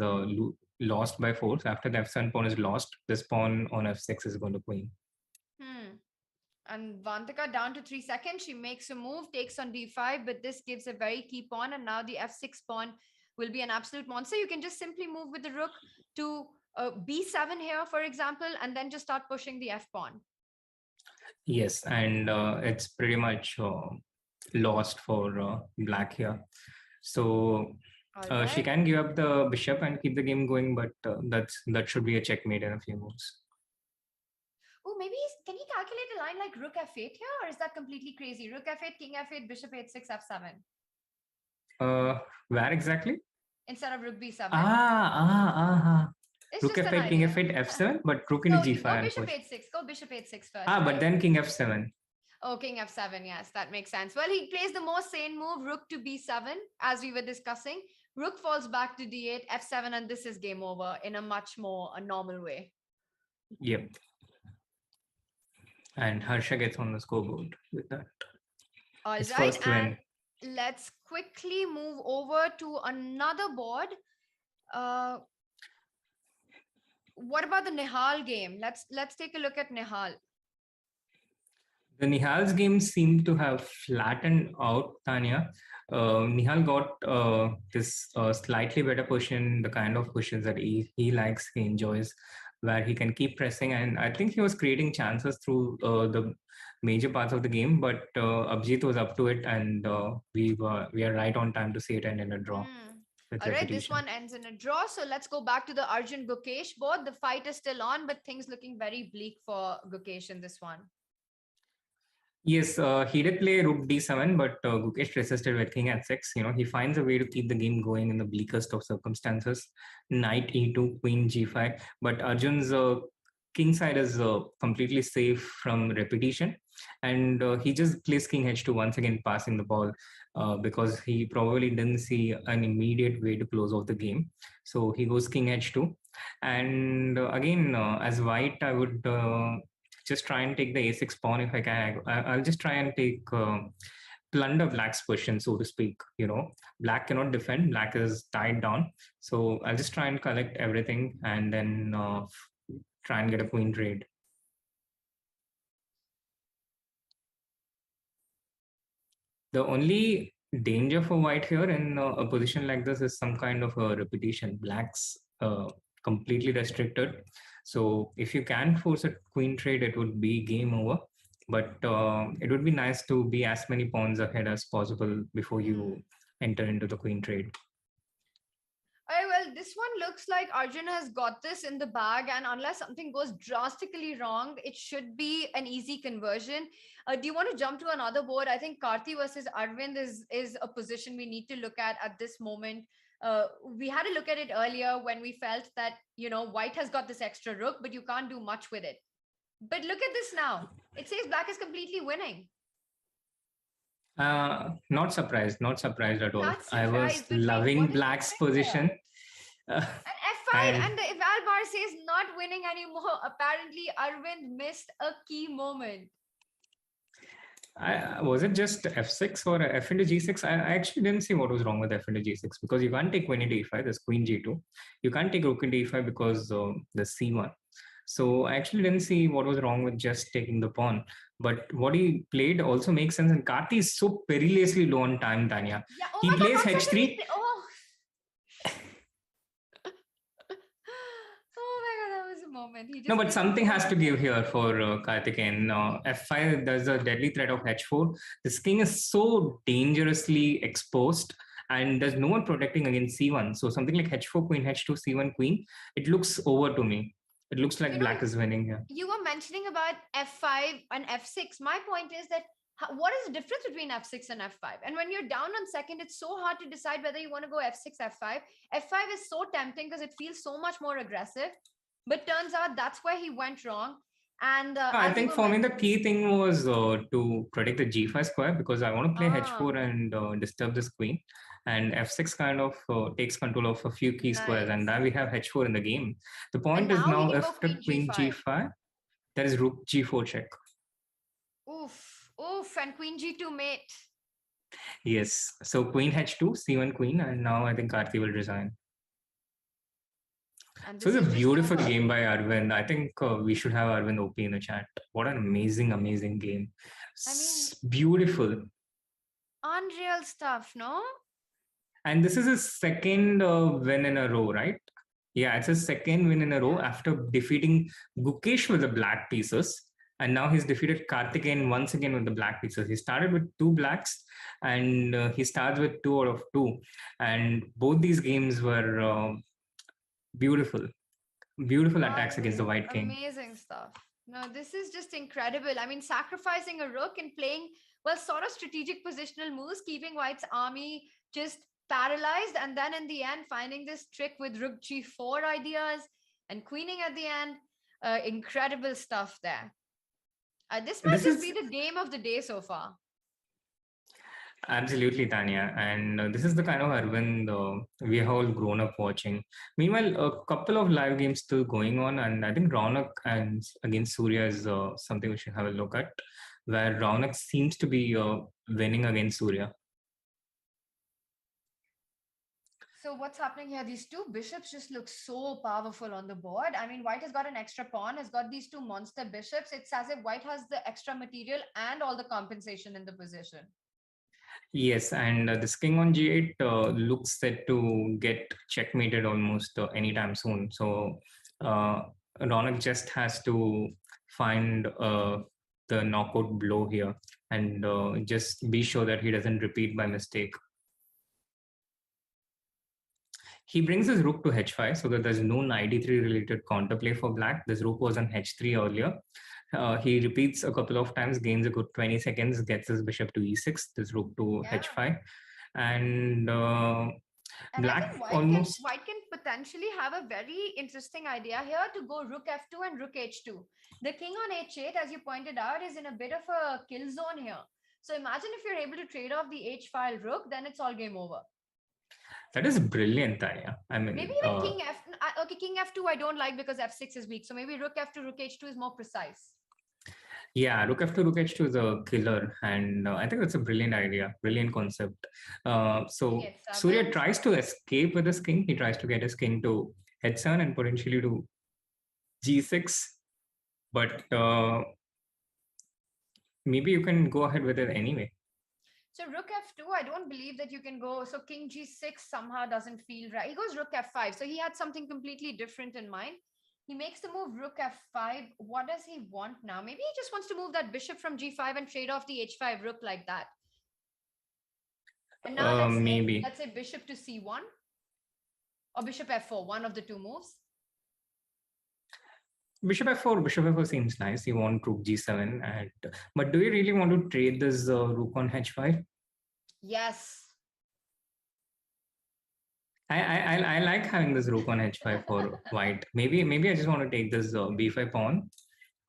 lost by force. After the f7 pawn is lost, this pawn on f6 is going to queen. And Vantaka down to 3 seconds. She makes a move, takes on d5, but this gives a very key pawn. And now the f6 pawn will be an absolute monster. You can just simply move with the rook to b7 here, for example, and then just start pushing the f pawn. Yes, and it's pretty much lost for black here. So right. She can give up the bishop and keep the game going, but that should be a checkmate in a few moves. Oh, maybe can he calculate a line like rook f8 here, or is that completely crazy? Rook f8, king f8, bishop h6, f7. Where exactly? Instead of rook b7. Rook f8, king f8, f7, but rook into g5. Go bishop h6. Go bishop h6 first. But then king f7. Oh, king f7. Yes, that makes sense. Well, he plays the more sane move, rook to b7, as we were discussing. Rook falls back to d8, f7, and this is game over in a much more normal way. Yep. And Harsha gets on the scoreboard with that. All right, and let's quickly move over to another board. What about the Nihal game? Let's take a look at Nihal. The Nihal's game seemed to have flattened out, Tania. Nihal got this slightly better position, the kind of positions that he likes, he enjoys, where he can keep pressing. And I think he was creating chances through the major parts of the game, but Abhijit was up to it, and we are right on time to see it end in a draw. All right, this one ends in a draw. So let's go back to the Arjun Gukesh board. The fight is still on, but things looking very bleak for Gukesh in this one. Yes, he did play rook d7, but Gukesh resisted with king at 6. He finds a way to keep the game going in the bleakest of circumstances. Knight e2, queen g5. But Arjun's king side is completely safe from repetition. And he just plays king h2 once again, passing the ball because he probably didn't see an immediate way to close off the game. So he goes king h2. And again, as white, I would... just try and take the a6 pawn if I can. I'll just try and take plunder black's position, so to speak. Black cannot defend. Black is tied down. So I'll just try and collect everything and then try and get a queen trade. The only danger for white here in a position like this is some kind of a repetition. Black's completely restricted. So if you can force a queen trade, it would be game over. But it would be nice to be as many pawns ahead as possible before you enter into the queen trade. Well, this one looks like Arjun has got this in the bag, and unless something goes drastically wrong, it should be an easy conversion. Do you want to jump to another board? I think Karthi versus Arvind is a position we need to look at this moment. We had a look at it earlier when we felt that, white has got this extra rook, but you can't do much with it. But look at this now. It says black is completely winning. Not surprised at all. I was loving black's position. And F5 and the eval bar says not winning anymore. Apparently, Arvind missed a key moment. Was it just F6 or F into G6? I actually didn't see what was wrong with F into G6, because you can't take queen into E5. There's queen G2. You can't take rook into E5 because there's C1. So I actually didn't see what was wrong with just taking the pawn. But what he played also makes sense. And Karthi is so perilously low on time, Tania. Yeah, he plays H3. Oh my God, that was a moment. No, but something has to give here for Karthikeyan. F5, there's a deadly threat of H4. This king is so dangerously exposed, and there's no one protecting against C1. So something like H4 queen, H2, C1 queen, it looks over to me. It looks like black is winning here. You were mentioning about F5 and F6. My point is that what is the difference between F6 and F5? And when you're down on second, it's so hard to decide whether you want to go F6, F5. F5 is so tempting because it feels so much more aggressive. But turns out that's where he went wrong. And I think for me, the key thing was to protect the G5 square, because I want to play H4 and disturb this queen. And F6 kind of takes control of a few key squares, and now we have H4 in the game. The point is now after queen G5, there is rook G4 check. Oof, and queen G2 mate. Yes, so queen H2, C1 queen, and now I think Karthi will resign. So it's a beautiful game by Arvind. I think we should have Arvind OP in the chat. What an amazing, amazing game. Beautiful. Unreal stuff, no? And this is his second win in a row, right? Yeah, it's his second win in a row after defeating Gukesh with the black pieces. And now he's defeated Karthikeyan once again with the black pieces. He started with 2 blacks and he starts with 2 out of 2. And both these games were beautiful attacks against the white king. Amazing stuff. No, this is just incredible. I mean, sacrificing a rook and playing, well, sort of strategic positional moves, keeping white's army just paralyzed, and then in the end finding this trick with rook G4 ideas and queening at the end. Incredible stuff there. This might just be the game of the day so far. Absolutely, Tania. And this is the kind of Arvind we have all grown up watching. Meanwhile, a couple of live games still going on. And I think Raunak and against Surya is something we should have a look at, where Raunak seems to be winning against Surya. So what's happening here? These 2 bishops just look so powerful on the board. I mean, white has got an extra pawn, has got these 2 monster bishops. It's as if white has the extra material and all the compensation in the position. Yes, and this king on G8 looks set to get checkmated almost anytime soon. So Raunak just has to find the knockout blow here and just be sure that he doesn't repeat by mistake. He brings his rook to H5 so that there's no knight E3 related counterplay for black. This rook was on H3 earlier. He repeats a couple of times, gains a good 20 seconds, gets his bishop to E6, this rook to H5. And black white can potentially have a very interesting idea here to go rook F2 and rook H2. The king on H8, as you pointed out, is in a bit of a kill zone here. So imagine if you're able to trade off the H-file rook, then it's all game over. That is brilliant, Tania. I mean, maybe even king F. Okay, king F2 I don't like because F6 is weak. So maybe rook F2, rook H2 is more precise. Yeah, rook f2, rook h2 is a killer, and I think that's a brilliant idea, brilliant concept. So King h7. Surya tries to escape with his king. He tries to get his king to h7 and potentially to g6, but maybe you can go ahead with it anyway. So rook f2, I don't believe that you can go. So king g6 somehow doesn't feel right. He goes rook f5. So he had something completely different in mind. He makes the move rook f5. What does he want now? Maybe he just wants to move that bishop from g5 and trade off the h5 rook like that. And now Maybe. let's say bishop to c1 or bishop f4, one of the two moves. Bishop f4 seems nice. You want rook g7, but do you really want to trade this rook on h5? Yes. I like having this rook on h5 for white. Maybe I just want to take this b5 pawn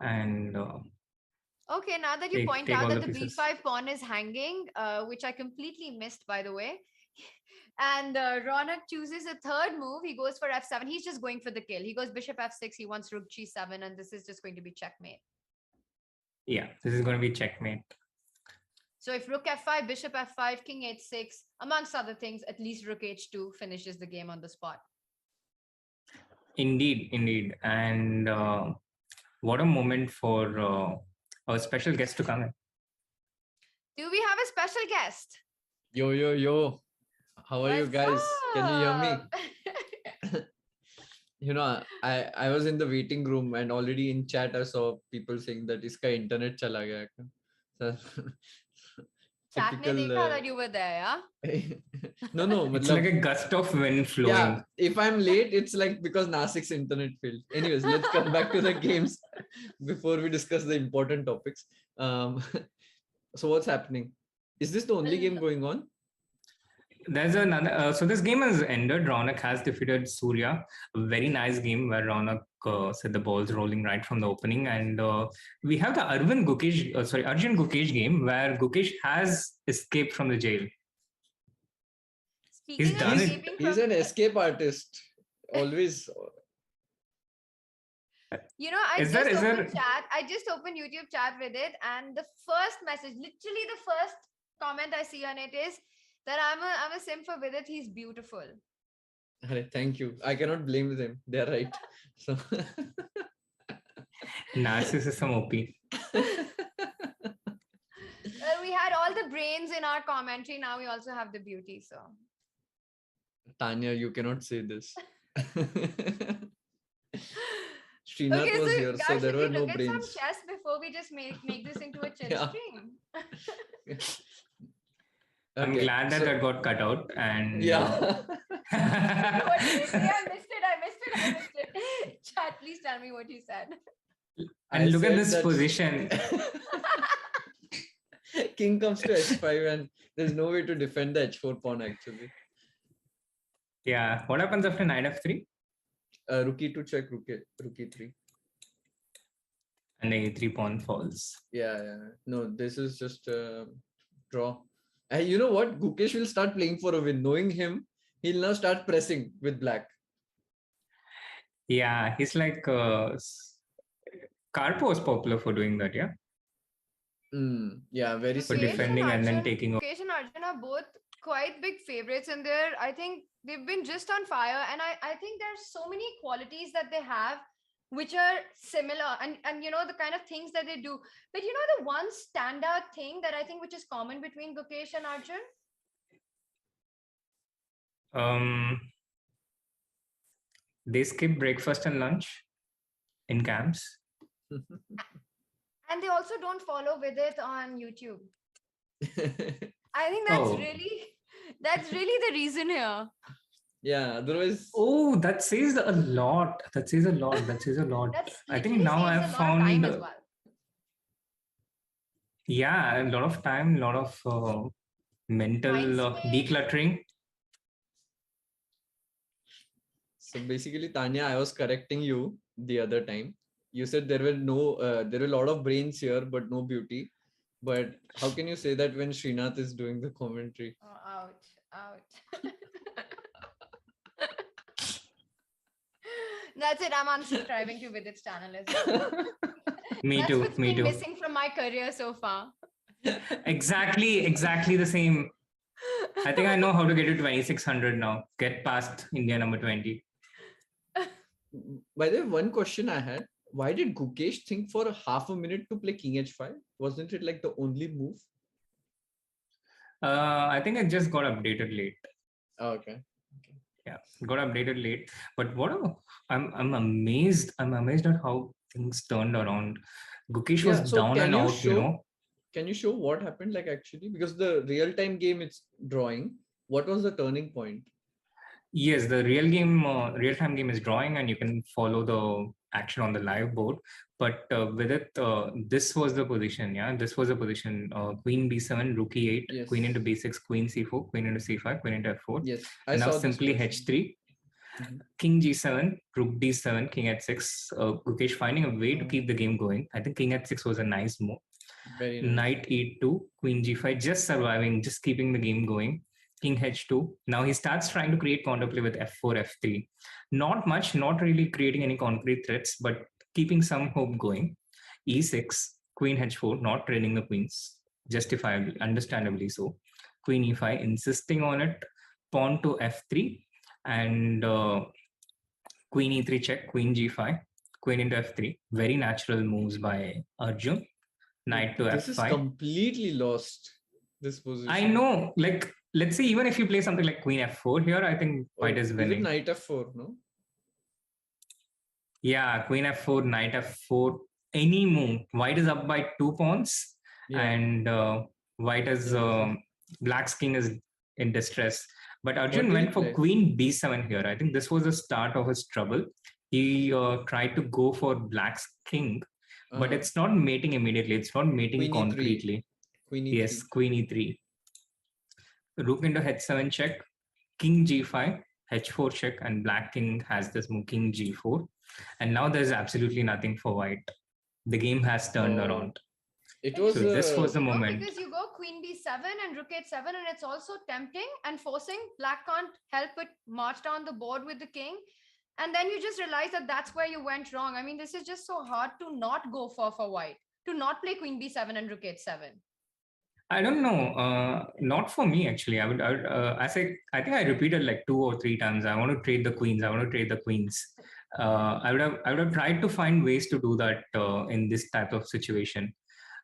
and okay, now that you point out that the b5 pawn is hanging, which I completely missed, by the way. And Ronak chooses a third move. He goes for f7. He's just going for the kill. He goes bishop f6. He wants rook g7, and this is just going to be checkmate. Yeah, this is going to be checkmate. So if rook f5, bishop f5, king h6, amongst other things, at least rook h2 finishes the game on the spot. Indeed. And what a moment for our special guest to come in. Do we have a special guest? Yo. How are you guys? Can you hear me? You know, I was in the waiting room and already in chat I saw people saying that iska internet chala gaya. So, Chat ne dekha that you were there, yeah? No. It's like a gust of wind flowing. Yeah, if I'm late, it's like because Nasik's internet failed. Anyways, let's come back to the games before we discuss the important topics. So what's happening? Is this the only game going on? There's another. So this game has ended. Ronak has defeated Surya. A very nice game where Ronak set the balls rolling right from the opening, and we have the Arjun Gukesh game where Gukesh has escaped from the jail. He's done it. He's an escape artist. Always. You know, I just opened YouTube chat with it, and the first message, literally the first comment I see on it is that I'm a sim for Vidit. He's beautiful. Thank you. I cannot blame them. They're right. So narcissism OP. Well, we had all the brains in our commentary. Now we also have the beauty. So Tania, you cannot say this. Srinath was here, so there were no brains. Look at some chess before we just make this into a chill stream. I'm glad that got cut out. And what did you say? I missed it. Chat, please tell me what you said. And look at this position. King comes to h5 and there's no way to defend the h4 pawn actually. Yeah. What happens after knight f3? Rook e2 check, rook e3. And the a3 pawn falls. Yeah. No, this is just draw. You know what? Gukesh will start playing for a win. Knowing him, he'll now start pressing with black. Yeah, he's like Karpo is popular for doing that, yeah? Yeah, very for defending and then taking over. Gukesh and Arjun are both quite big favorites in there. I think they've been just on fire, and I think there's so many qualities that they have which are similar, and you know the kind of things that they do. But you know the one standout thing that I think which is common between Gukesh and Arjun? They skip breakfast and lunch in camps. And they also don't follow Vidit on YouTube. I think that's really the reason here. Yeah, otherwise. Oh, that says a lot. I think now I've found. Well. Yeah, a lot of time, a lot of mental decluttering. So basically, Tania, I was correcting you the other time. You said there were a lot of brains here, but no beauty. But how can you say that when Srinath is doing the commentary? Oh, ouch. That's it. I'm unsubscribing to Vidit's channel as well. Me That's too. what's Me been too. missing from my career so far. Exactly the same. I think I know how to get to 2600 now. Get past India number 20. By the way, one question I had: why did Gukesh think for half a minute to play King H5? Wasn't it like the only move? I think it just got updated late. Oh, okay. Yeah, got updated late. But I'm amazed. I'm amazed at how things turned around. Gukesh was So down and out, you know. Can you show what happened, like, actually? Because the real-time game, it's drawing. What was the turning point? Yes, the real-time game is drawing, and you can follow the action on the live board. But with it, this was the position. Yeah, this was the position. Queen b7, rook e8, Yes. queen into b6, queen c4, queen into c5, queen into f4. Yes, and now simply h3, king g7, rook d7, king h6. Gukesh finding a way to keep the game going. I think king h6 was a nice move. Very nice. Knight e2, queen g5, just surviving, just keeping the game going. King h2. Now he starts trying to create counterplay with f4, f3. Not much, not really creating any concrete threats, but keeping some hope going. e6, queen h4, not training the queens, justifiably, understandably so. Queen e5, insisting on it. Pawn to f3, and queen e3 check, queen g5, queen into f3. Very natural moves by Arjun. Knight to f5. This is completely lost, this position. I know, like, let's say even if you play something like queen f4 here, I think white is winning. Is it knight f4, no? Yeah, queen f4, knight f4, any move. White is up by 2 pawns, and white is, black's king is in distress. But Arjun went for queen b7 here. I think this was the start of his trouble. He tried to go for black's king, but it's not mating immediately. It's not mating queen concretely. Queen e3. Yes, queen e3. Rook into h7 check, king g5, h4 check, and black king has this move, king g4. And now there's absolutely nothing for white. The game has turned around. It was, so this was the moment. Because you go queen b7 and rook h7, and it's also tempting and forcing. Black can't help but march down the board with the king. And then you just realize that that's where you went wrong. I mean, this is just so hard to not go for white, to not play queen b7 and rook h7. I don't know. Not for me, actually. I think I repeated like 2 or 3 times. I want to trade the queens. I want to trade the queens. I would have tried to find ways to do that in this type of situation.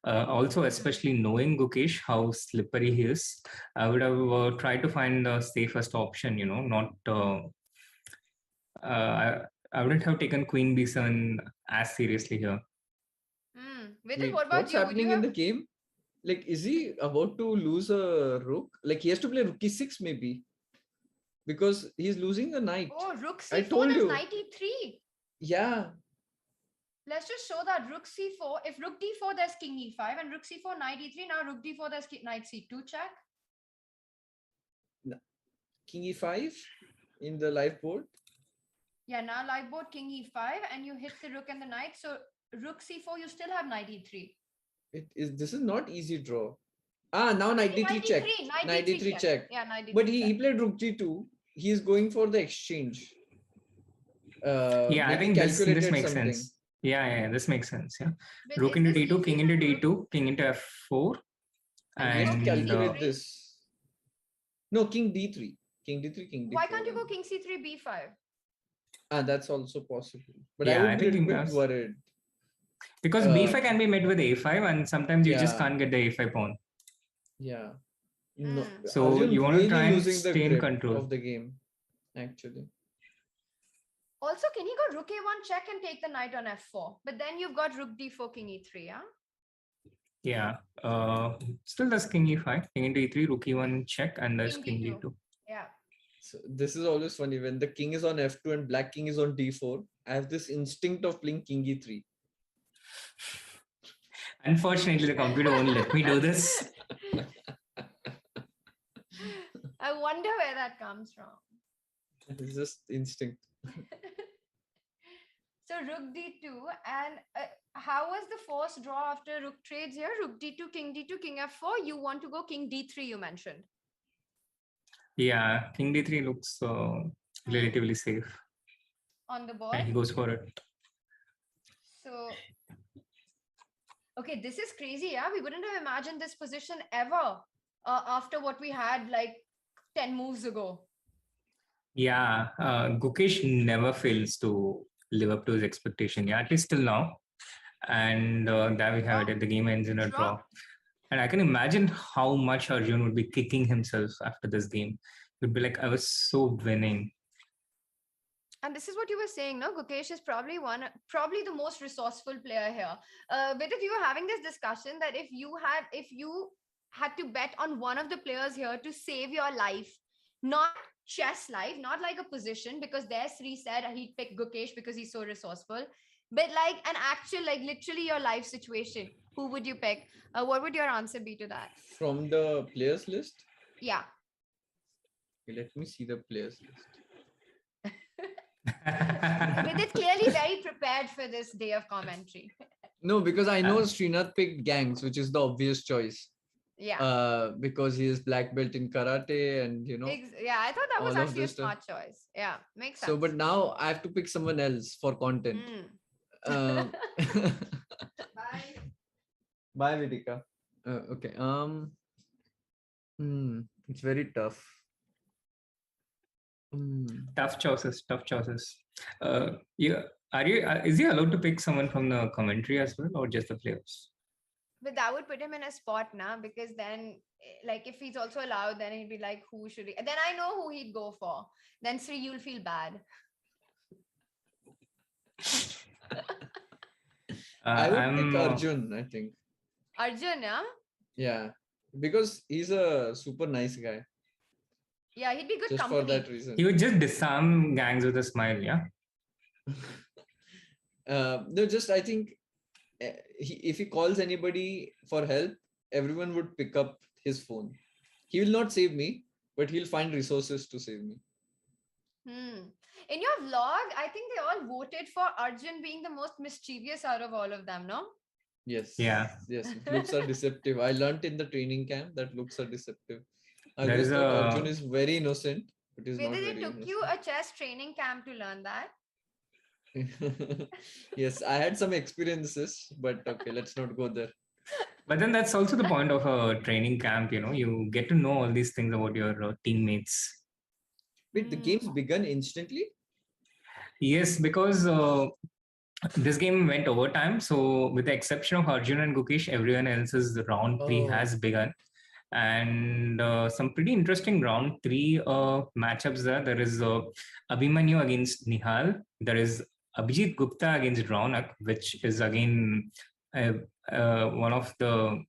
Also, especially knowing Gukesh, how slippery he is, I would have tried to find the safest option. You know, not. I wouldn't have taken queen b7 as seriously here. Vidit, what about what's happening in the game? Like, is he about to lose a rook? Like, he has to play rook e6 maybe, because he's losing a knight. Oh, rook c4 I told you. knight e3. Yeah. Let's just show that rook c4. If rook d4, there's king e5, and rook c4, knight e3. Now rook d4, there's knight c2 check. King e5 in the live board. Yeah, now live board king e5, and you hit the rook and the knight. So rook c4, you still have knight e3. This is not easy draw. Now knight d3 check. Knight d3 check. Yeah, knight d3 but he played rook g2. He is going for the exchange. Yeah, I think this makes sense. Yeah, this makes sense. Yeah, rook into d2, king into d2, king into f4, and calculate this. No, king d3, king d3, king d4. Why can't you go king c3, b5? That's also possible. But yeah, I would be a bit worried. Because b5 can be met with a5, and sometimes you just can't get the a5 pawn. Yeah. No. So Arjun you want to try and losing stay in control of the game, actually. Also, can he go rook a1 check and take the knight on f4? But then you've got rook d4, king e3, yeah? Yeah. Still there's king e5, king into e3, rook e1 check, and there's king d2. Yeah. So this is always funny when the king is on f2 and black king is on d4. I have this instinct of playing king e3. Unfortunately, the computer won't let me do this. I wonder where that comes from. It's just instinct. So rook d2, and how was the forced draw after rook trades here? Rook d2, king f4. You want to go king d3, you mentioned. Yeah, king d3 looks relatively safe. On the board? And he goes for it. So Okay, this is crazy. Yeah, we wouldn't have imagined this position ever after what we had like 10 moves ago. Yeah, Gukesh never fails to live up to his expectation. Yeah, at least till now. And there we have it. The game ends in a draw. And I can imagine how much Arjun would be kicking himself after this game. He would be like, I was so winning. And this is what you were saying, no? Gukesh is probably the most resourceful player here. Vidit, you were having this discussion that if you had to bet on one of the players here to save your life, not chess life, not like a position, because there Sri said he'd pick Gukesh because he's so resourceful, but like an actual, like literally your life situation, who would you pick? What would your answer be to that? From the players list? Yeah. Okay, let me see the players list. Vidit clearly very prepared for this day of commentary. No, because I know Srinath picked Gangs, which is the obvious choice. Yeah. Because he is black belt in karate and Yeah, I thought that was actually a smart choice. Yeah, makes sense. So, but now I have to pick someone else for content. Bye. Bye, Vantika. Okay. It's very tough. Tough choices. Is he allowed to pick someone from the commentary as well, or just the players? But that would put him in a spot now, because then, like, if he's also allowed, then he'd be like, who should he? Then I know who he'd go for. Then Sri, you'll feel bad. I would pick Arjun, I think. Arjun, yeah? Yeah, because he's a super nice guy. Yeah, he'd be good just company. For that reason. He would just disarm Gangs with a smile, yeah? No, just I think if he calls anybody for help, everyone would pick up his phone. He will not save me, but he'll find resources to save me. In your vlog, I think they all voted for Arjun being the most mischievous out of all of them, no? Yes. Yeah. Yes, looks are deceptive. I learned in the training camp that looks are deceptive. I always thought Arjun is very innocent, but he's not very innocent. It took you a chess training camp to learn that? Yes, I had some experiences, but okay, let's not go there. But then that's also the point of a training camp, you get to know all these things about your teammates. Wait, the game's begun instantly? Yes, because this game went overtime. So with the exception of Arjun and Gukesh, everyone else's round 3 has begun. And some pretty interesting round 3 matchups there. There is Abhimanyu against Nihal. There is Abhijit Gupta against Raunak, which is again one of the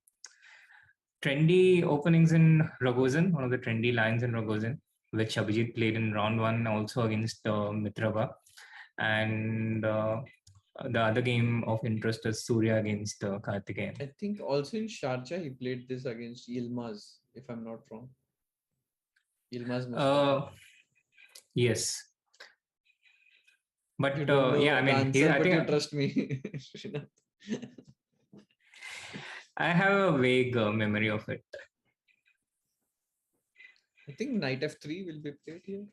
trendy openings in Ragosan, one of the trendy lines in Ragosan, which Abhijit played in round 1 also against Mitrava. And the other game of interest is Surya against Karthikeyan. I think also in Sharjah he played this against Yilmaz, if I'm not wrong. Yilmaz Mustafa. Yes. But yeah, I mean, I think you trust me. I have a vague memory of it. I think knight f3 will be played here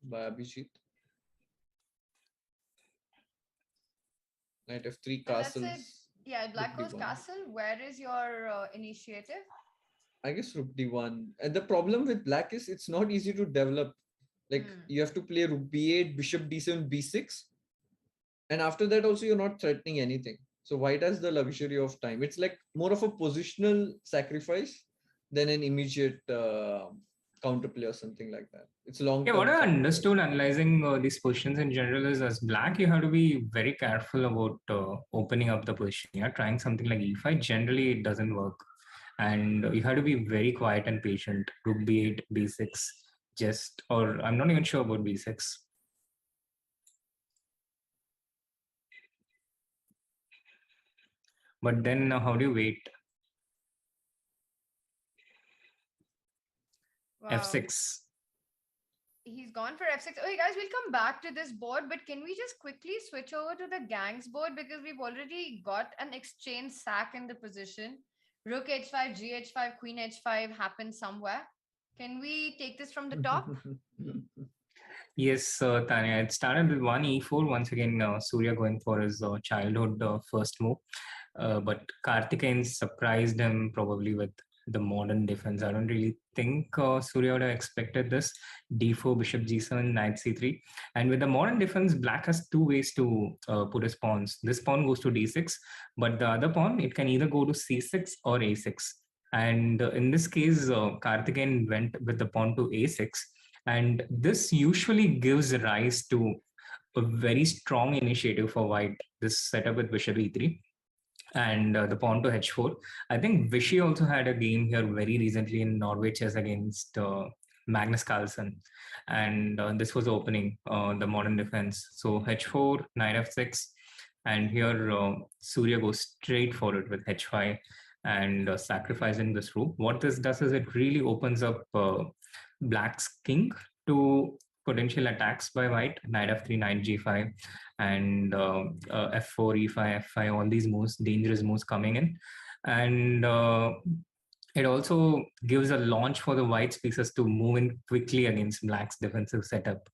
by Abhijit. Knight f3 castles. Yeah, Black goes castle. Where is your initiative? I guess rook d1. And the problem with black is it's not easy to develop. Like you have to play rook b8, bishop d7, b6. And after that also you're not threatening anything. So white has the luxury of time. It's like more of a positional sacrifice than an immediate counterplay or something like that. It's long. Yeah, what I understood analyzing these positions in general is, as black, you have to be very careful about opening up the position. Yeah, trying something like e5 generally it doesn't work, and you have to be very quiet and patient. Rook b8, b6, or I'm not even sure about b6. But then how do you wait? Wow. f6. He's gone for f6. Okay, guys, we'll come back to this board, but can we just quickly switch over to the Gangs board, because we've already got an exchange sack in the position. Rook h5, gh5, queen h5 happens somewhere. Can we take this from the top? Yes, Tanya, it started with one e4. Once again, Surya going for his childhood first move. But Karthikeyan surprised him probably with the modern defense. I don't really think Surya would have expected this. D4, bishop g7, knight c3. And with the modern defense, black has two ways to put his pawns. This pawn goes to d6, but the other pawn, it can either go to c6 or a6. And in this case, Karthikeyan went with the pawn to a6. And this usually gives rise to a very strong initiative for white, this setup with bishop e3 and the pawn to h4. I think Vishy also had a game here very recently in Norway chess against Magnus Carlsen. And this was opening the modern defense. So h4, knight f6. And here Surya goes straight for it with h5 and sacrificing this rook. What this does is it really opens up black's king to potential attacks by white, knight f3, knight g5, and f4, e5, f5, all these moves, dangerous moves coming in. And it also gives a launch for the white's pieces to move in quickly against black's defensive setup.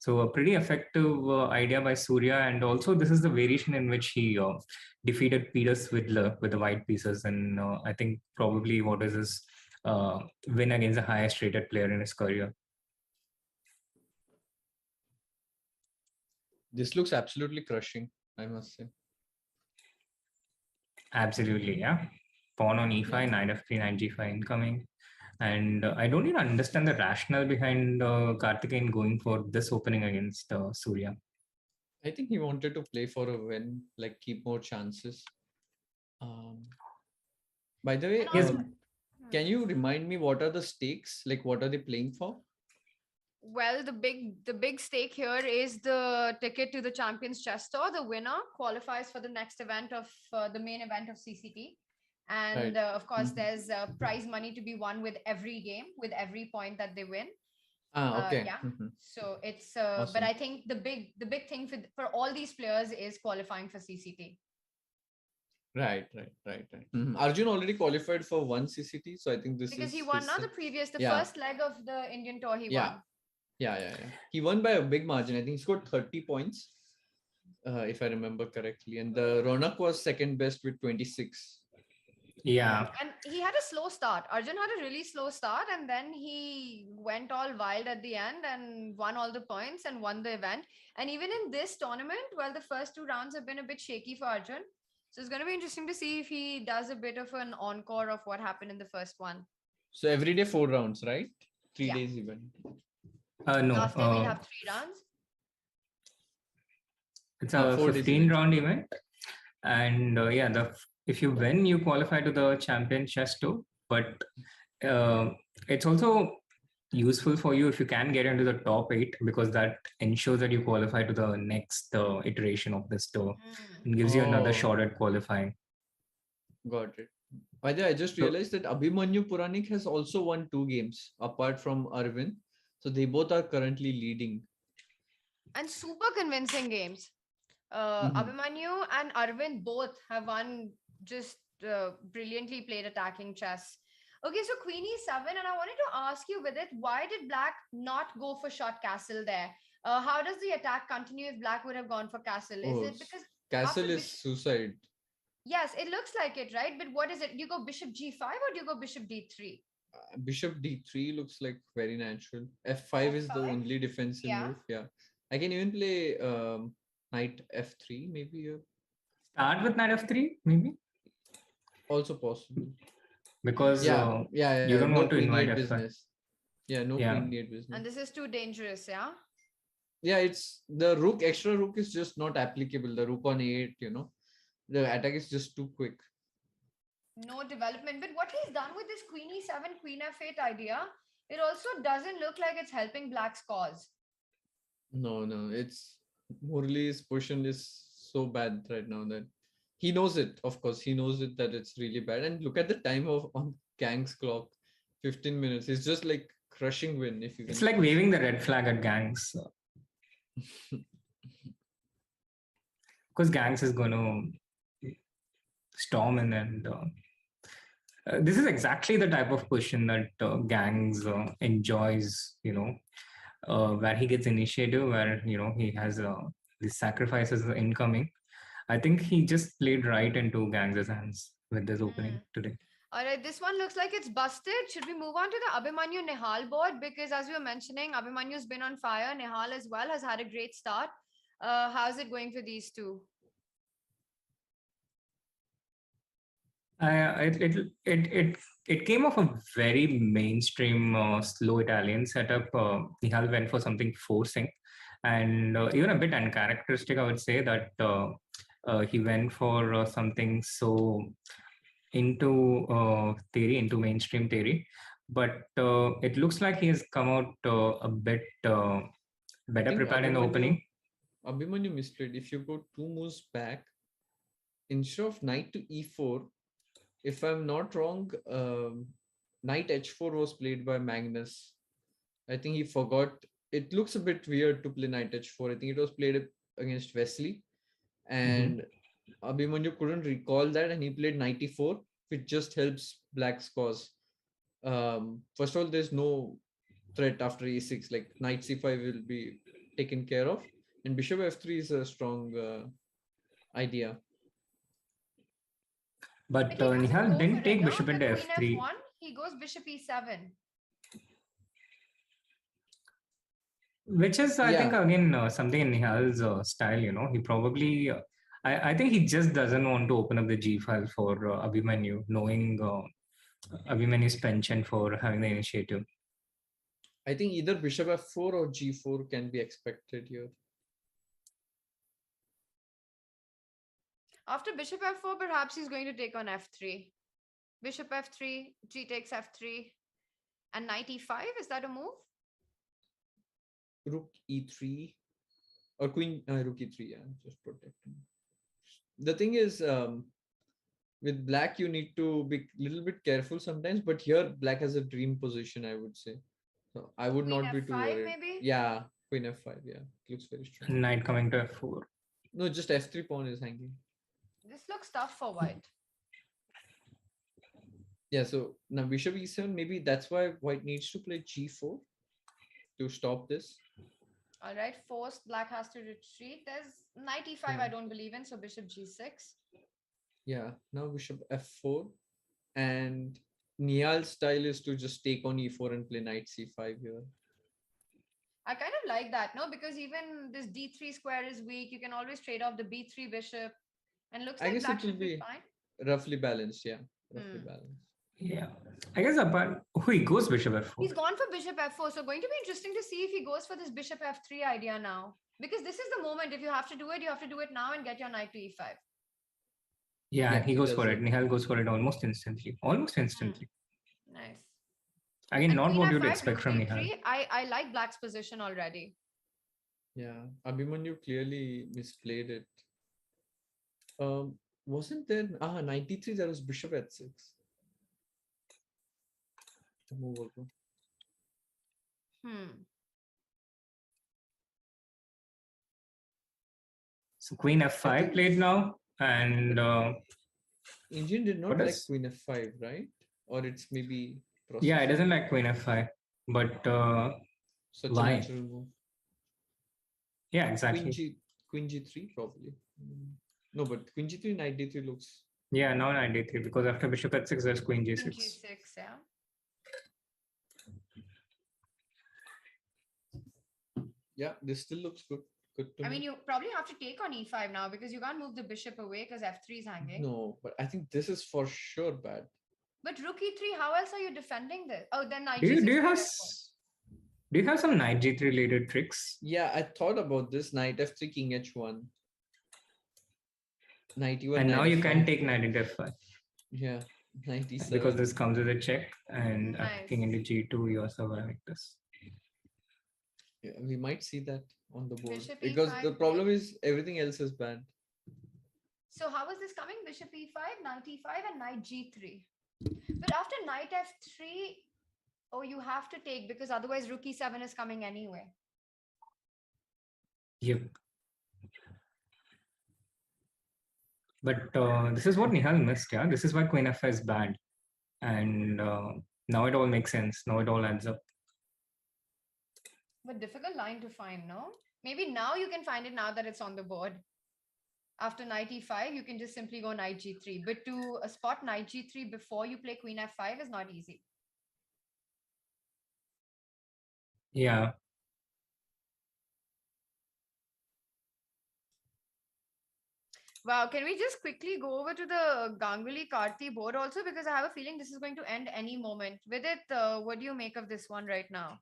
So a pretty effective idea by Surya. And also this is the variation in which he defeated Peter Swidler with the white pieces. And I think probably what is his win against the highest rated player in his career. This looks absolutely crushing, I must say. Absolutely, yeah. Pawn on e5, knight f3, knight g5 incoming. And I don't even understand the rationale behind Karthikeyan going for this opening against Surya. I think he wanted to play for a win, like keep more chances. By the way, can you remind me what are the stakes? Like what are they playing for? Well, the big stake here is the ticket to the Champions Chess Tour. The winner qualifies for the next event of the main event of CCT. And of course, there's prize money to be won with every game, with every point that they win. Okay. Yeah. So it's, awesome. But I think the big thing for all these players is qualifying for CCT. Right. Arjun already qualified for one CCT, so I think this because is he won now the first leg of the Indian tour. He won. Yeah. He won by a big margin. I think he scored 30 points, if I remember correctly. And the Ronak was second best with 26. Yeah. And he had a slow start. Arjun had a really slow start, and then he went all wild at the end and won all the points and won the event. And even in this tournament, well, the first two rounds have been a bit shaky for Arjun. So it's going to be interesting to see if he does a bit of an encore of what happened in the first one. So every day 4 rounds, right? 3 days event. No. Last day we'll have 3 rounds. It's a 15-round event. And if you win, you qualify to the Champions Chess Tour. But it's also useful for you if you can get into the top 8, because that ensures that you qualify to the next iteration of this tour and gives you another shot at qualifying. Got it. By the way, I just realized that Abhimanyu Puranik has also won 2 games apart from Arvind. So they both are currently leading. And super convincing games. Abhimanyu and Arvind both have won just brilliantly played attacking chess. Okay, so Queen e7, and I wanted to ask you, Vidit, why did Black not go for short castle there? How does the attack continue if Black would have gone for castle? Is it because castle is suicide? Yes, it looks like it, right? But what is it? Do you go bishop g5 or do you go bishop d3? Bishop d3 looks like very natural. f5 is the only defensive move. Yeah, I can even play knight f3 maybe here. Start with knight f3 maybe. Also possible. Because you don't want to invite business. Queen d8 business. And this is too dangerous, yeah? Yeah, it's the rook, extra rook is just not applicable. The rook on a8, the attack is just too quick. No development. But what he's done with this queen e7, queen f8 idea, it also doesn't look like it's helping Black's cause. No, it's Murli's position is so bad right now that he knows it. Of course, he knows it that it's really bad. And look at the time on Gang's clock, 15 minutes. It's just like crushing win. If you. It's like waving the red flag at Gang's. Because Gang's is going to storm in, and this is exactly the type of position that Gang's enjoys. where he gets initiative, where he has these sacrifices incoming. I think he just played right into Gangs's hands with this opening today. All right, this one looks like it's busted. Should we move on to the Abhimanyu Nihal board? Because as we were mentioning, Abhimanyu's been on fire. Nihal as well has had a great start. How's it going for these two? It came off a very mainstream slow Italian setup. Nihal went for something forcing, and even a bit uncharacteristic. I would say that he went for something so into theory, into mainstream theory, but it looks like he has come out a bit better prepared in the opening. Abhimanyu misplayed. If you go 2 moves back, instead of knight to e4, if I'm not wrong, knight h4 was played by Magnus. I think he forgot. It looks a bit weird to play knight h4. I think it was played against Wesley, and Abhimanyu couldn't recall that, and he played knight e4, which just helps Black's cause. First of all, there's no threat after e6. Like knight c5 will be taken care of, and bishop f3 is a strong idea. But Nihal didn't take bishop into f3. F1, he goes bishop e7. Which is, I think, again, something in Nihal's style, he probably, I think he just doesn't want to open up the G file for Abhimanyu, knowing Abhimanyu's penchant for having the initiative. I think either bishop f4 or g4 can be expected here. After bishop f4, perhaps he's going to take on f3. Bishop f3, g takes f3, and knight e5. Is that a move? Rook e3 or queen rook e3. Yeah, just protecting. The thing is, with Black, you need to be a little bit careful sometimes. But here, Black has a dream position, I would say. So I would Queen not be f5 too worried. maybe? Yeah, queen f5. Yeah, looks very strong. Knight coming to f4. No, just f3 pawn is hanging. This looks tough for white. Yeah, so now bishop e7, maybe that's why white needs to play g4 to stop this. All right, forced, Black has to retreat. There's knight e5 I don't believe in, so bishop g6. Yeah, now bishop f4. And Nihal's style is to just take on e4 and play knight c5 here. I kind of like that, no? Because even this d3 square is weak. You can always trade off the b3 bishop. And looks like Black should be fine. Roughly balanced, yeah. Roughly balanced. Yeah. I guess he goes bishop f4. He's gone for bishop f4. So going to be interesting to see if he goes for this bishop f3 idea now. Because this is the moment. If you have to do it, you have to do it now and get your knight to e5. Yeah, he goes for it. Nihal goes for it almost instantly. Almost instantly. Nice. Again, And not queen what you'd f5, expect from rook Nihal. e3, I like Black's position already. Yeah, Abhimanyu clearly misplayed it. Wasn't there knight d3? There was bishop h6. Move over. So queen f5 played now, and Indian did not like queen f5, right? Or it's maybe yeah, it doesn't like queen f5, but such why? a natural move. Yeah, exactly. Queen g3 probably. No, but queen g3, knight d3 looks. Yeah, now knight d3 because after bishop h6 there's queen g6. Queen g6, yeah. Yeah, this still looks good. I mean, you probably have to take on e5 now because you can't move the bishop away because f3 is hanging. No, but I think this is for sure bad. But rook e3, how else are you defending this? Oh, then knight do g6. you have some knight g3 related tricks? Yeah, I thought about this. Knight f3, king h1. Knight e1. And now you can take knight into f5. Yeah, knight e7. Because this comes with a check, and Nice. king into g2, you're surviving this. Yeah, we might see that on the board. Bishop Because e5 the problem is everything else is banned. So how is this coming? Bishop e5, knight e5, and knight g3. But after knight f3, oh, you have to take because otherwise rook e7 is coming anyway. Yep. But this is what Nihal missed, yeah? This is why queen f5 is bad. And now it all makes sense. Now it all adds up. But difficult line to find, no? Maybe now you can find it now that it's on the board. After knight e5, you can just simply go knight g3. But to spot knight g3 before you play queen f5 is not easy. Yeah. Wow, can we just quickly go over to the Ganguly Karti board also? Because I have a feeling this is going to end any moment. Vidit, what do you make of this one right now?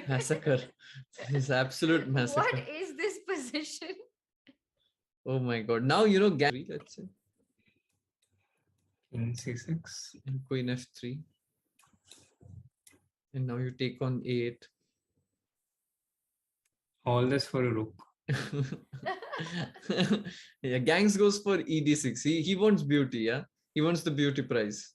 Massacre. This absolute massacre. What is this position? Oh my god. Now you know Gary, let's say. King c6. And queen f3. And now you take on a8. All this for a rook. Yeah, Gangs goes for ed6. He wants beauty, yeah. He wants the beauty prize.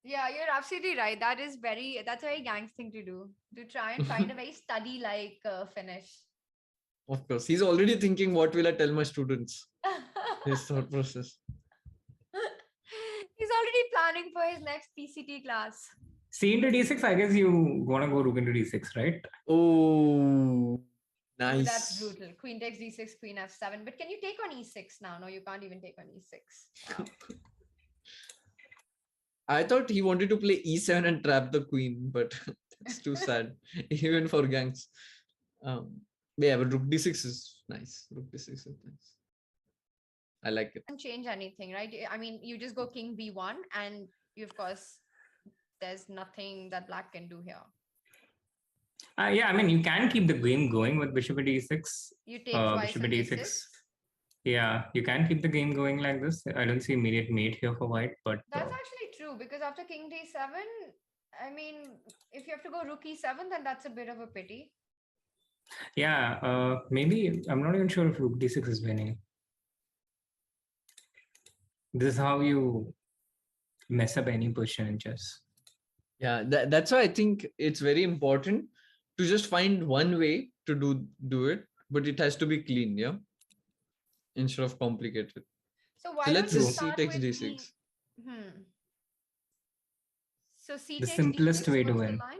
Yeah, you're absolutely right. That's a very Gangs thing to do. To try and find a very study-like finish. Of course. He's already thinking, what will I tell my students? His thought process. He's already planning for his next PCT class. C into d6, I guess you want to go rook into d6, right? Oh, nice. Ooh, that's brutal. Queen takes d6, queen f7. But can you take on e6 now? No, you can't even take on e6. Wow. I thought he wanted to play e7 and trap the queen, but it's too sad, even for Gangs. Yeah, but rook d6 is nice. Rook d6 is nice. I like it. Doesn't change anything, right? I mean, you just go king b1, and you, of course, there's nothing that black can do here. Yeah, I mean, you can keep the game going with bishop at e6. You take twice bishop on at e6. Yeah, you can keep the game going like this. I don't see immediate mate here for white, but that's actually true, because after king d7, I mean, if you have to go rook e7, then that's a bit of a pity. Yeah, maybe I'm not even sure if rook d6 is winning. This is how you mess up any position in chess. Yeah, that's why I think it's very important to just find one way to do it, but it has to be clean, yeah, instead of complicated. So why so let's don't you just c start takes with d6. So c The takes simplest d6, way to what's win. the line?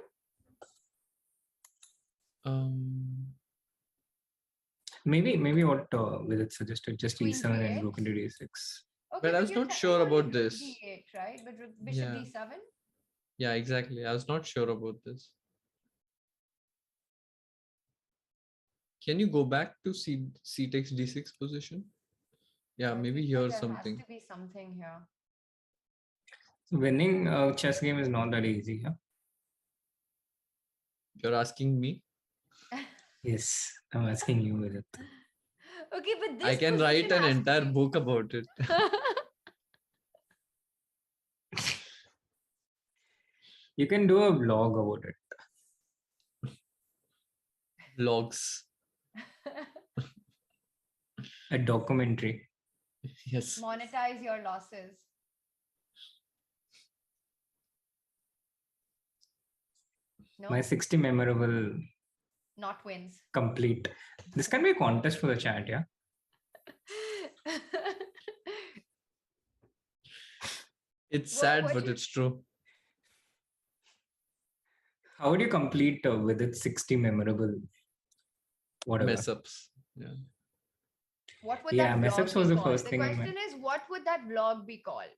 Maybe what Vidit suggested, just Queen e7 and d8? rook into d6. Okay, But I was you're not sure technically about rook this. d8, right? But bishop Yeah. d7? Yeah, exactly. I was not sure about this. Can you go back to c takes d6 position? Yeah, maybe here there something. has to be something here. Winning a chess game is not that easy. Huh? You're asking me? Yes, I'm asking you, Vidit. Okay, but this I can write position an has to entire be- book about it. You can do a blog about it. Vlogs. A documentary. Yes. Monetize your losses. No, My 60 memorable not wins. complete. This can be a contest for the chat, yeah? It's What- sad, what but you- it's true. How would you complete with it 60 memorable whatever? Mess ups. Yeah. What would Yeah, that mess vlog ups be was the called? first The thing in question is, what would that vlog be called?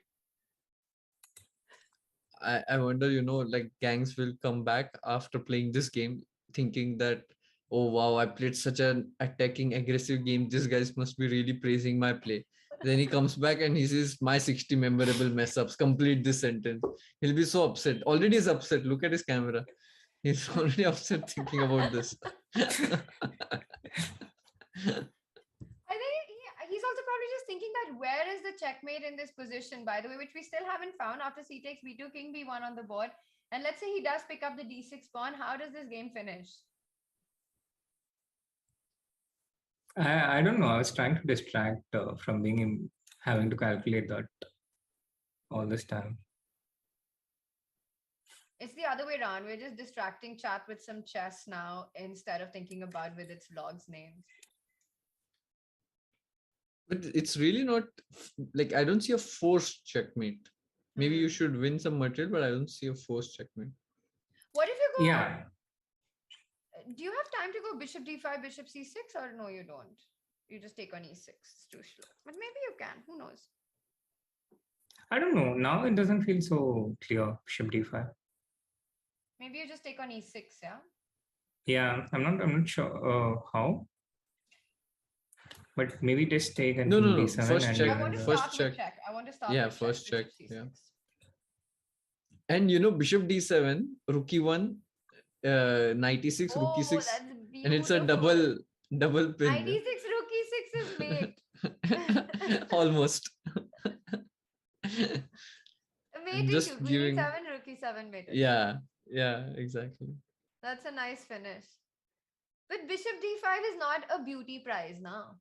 I wonder, like Gangs will come back after playing this game thinking that, oh wow, I played such an attacking, aggressive game. These guys must be really praising my play. Then he comes back and he says, my 60 memorable mess ups, complete this sentence. He'll be so upset. Already is upset. Look at his camera. He's already upset thinking about this. I think he's also probably just thinking that where is the checkmate in this position, by the way, which we still haven't found after c takes b2, king b1 on the board. And let's say he does pick up the d6 pawn. How does this game finish? I don't know. I was trying to distract from having to calculate that all this time. It's the other way around. We're just distracting chat with some chess now instead of thinking about with its vlogs names. But it's really not like I don't see a forced checkmate. Maybe you should win some material, but I don't see a forced checkmate. What if you Yeah. Do you have time to go bishop d5, bishop c6, or no, you don't? You just take on e6. It's too slow. But maybe you can. Who knows? I don't know. Now it doesn't feel so clear. Bishop d5. Maybe you just take on e6, yeah? Yeah, I'm not sure how. But maybe just take and No. d7 First and check. I want to First start with check. check. I want to start Yeah, with first check. bishop c6. Yeah. And bishop d7, rook e1, knight e6, rook Oh, e6, that's and it's a beautiful. double pin. Knight e6, rook e6 is mate. Almost. Mate Just issue. Queen giving. e7, rook e7 mate. Yeah, exactly. That's a nice finish. But bishop d5 is not a beauty prize now.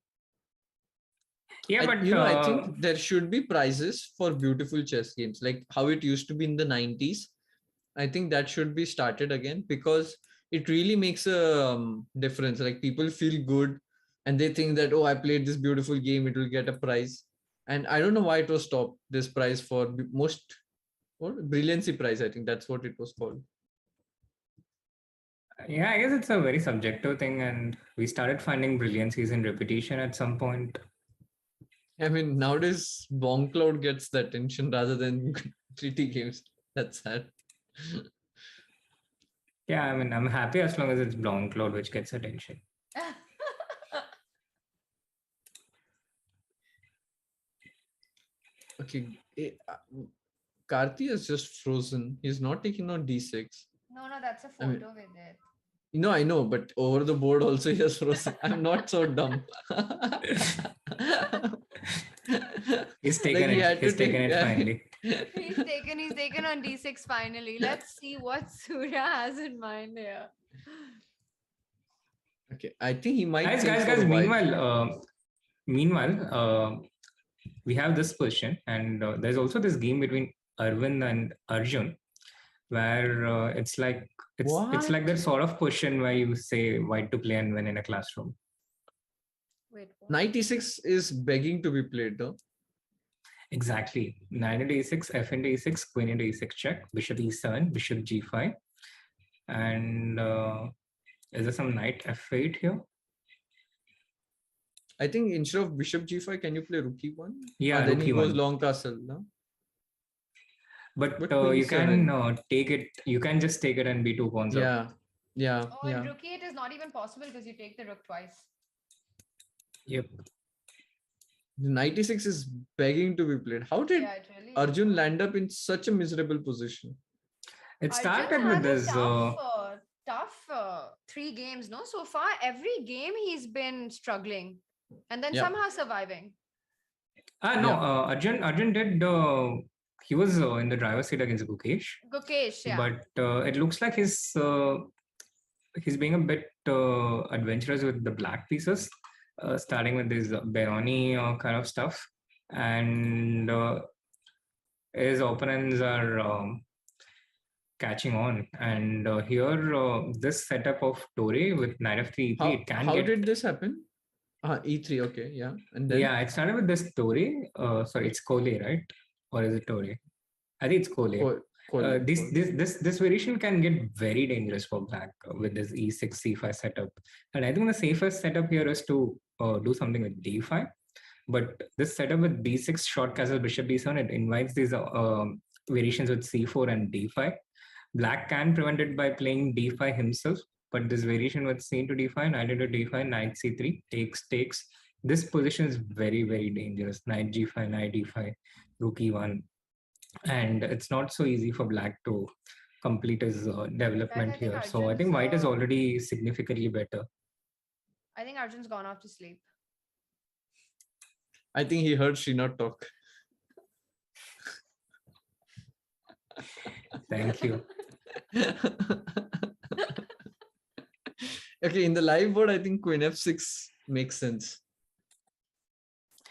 yeah, but I think there should be prizes for beautiful chess games, like how it used to be in the 90s. I think that should be started again, because it really makes a difference. Like, people feel good and they think that, oh, I played this beautiful game, it will get a prize. And I don't know why it was stopped, this prize for most brilliancy prize. I think that's what it was called. yeah, I guess it's a very subjective thing, and we started finding brilliancies in repetition at some point. I mean, nowadays Bomb Cloud gets the attention rather than 3T games. That's sad. Yeah, I mean, I'm happy as long as it's Blonde Cloud which gets attention. Okay, Karthi is just frozen. He's not taking on d6. No, that's a photo with it. I know, but over the board also he has frozen. I'm not so dumb. He's taken it finally. He's taken on d6 finally. Let's see what Surya has in mind here. Okay, I think he might. Guys. Meanwhile, we have this question, and there's also this game between Arvind and Arjun, where it's like that sort of question where you say white to play and win in a classroom. Wait, knight e6 is begging to be played, though. Exactly. Knight into e6, f into e6, queen into e6 check, bishop e7, bishop g5, and is there some knight f8 here? I think instead of bishop g5, can you play rook e1? Yeah, then rook he e1. goes long castle, no? But you can take it. You can just take it and be 2 pawns up. Yeah. And rook e8 is not even possible because you take the rook twice. Yep. The knight e6 is begging to be played. How did Arjun land up in such a miserable position? It started with this tough 3 games, no? So far, every game he's been struggling and then somehow surviving. Arjun did. He was in the driver's seat against Gukesh. Yeah. But it looks like he's being a bit adventurous with the black pieces. Starting with this Baroni kind of stuff, and his opponents are catching on. And here, this setup of Torre with knight f3, e3, how did this happen? E3, okay, yeah. And then it started with this Torre. Sorry, it's Cole, right? Or is it Torre? I think it's Cole. This variation can get very dangerous for black with this e6 c5 setup, and I think the safest setup here is to do something with d5. But this setup with b6 short castle bishop b7, it invites these variations with c4 and d5. Black can prevent it by playing d5 himself, but this variation with c into d5, knight into d5, knight c3 takes. This position is very, very dangerous. Knight g5, knight d5, rook e1. And it's not so easy for black to complete his development here. So I think white is already significantly better. I think Arjun's gone off to sleep. I think he heard Srinath talk. Thank you. Okay, in the live board, I think queen f6 makes sense.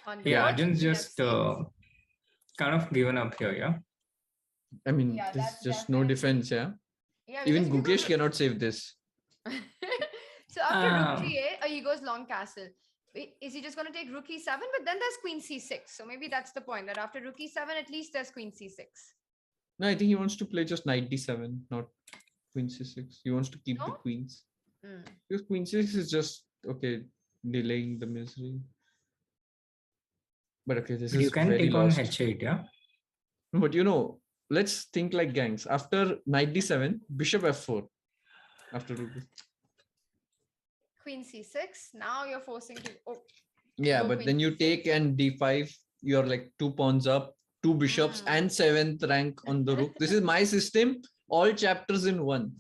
Arjun's just kind of given up here, yeah? I mean, there's just no defense, yeah? Even Gukesh cannot save this. So after rook g8, he goes long castle. Is he just going to take rook e7? But then there's queen c6. So maybe that's the point, that after rook e7, at least there's queen c6. No, I think he wants to play just knight d7, not queen c6. He wants to keep the No? queens. Because queen c6 is just okay, delaying the misery. But okay, this But is you can very take on lost. h8, yeah? But you know, let's think like gangs. After knight d7, bishop f4. After Queen c6. Now you're forcing to. Oh, yeah, go but queen then you c6. take and d5. You're like 2 pawns up, 2 bishops, and 7th rank on the rook. This is my system. All chapters in one.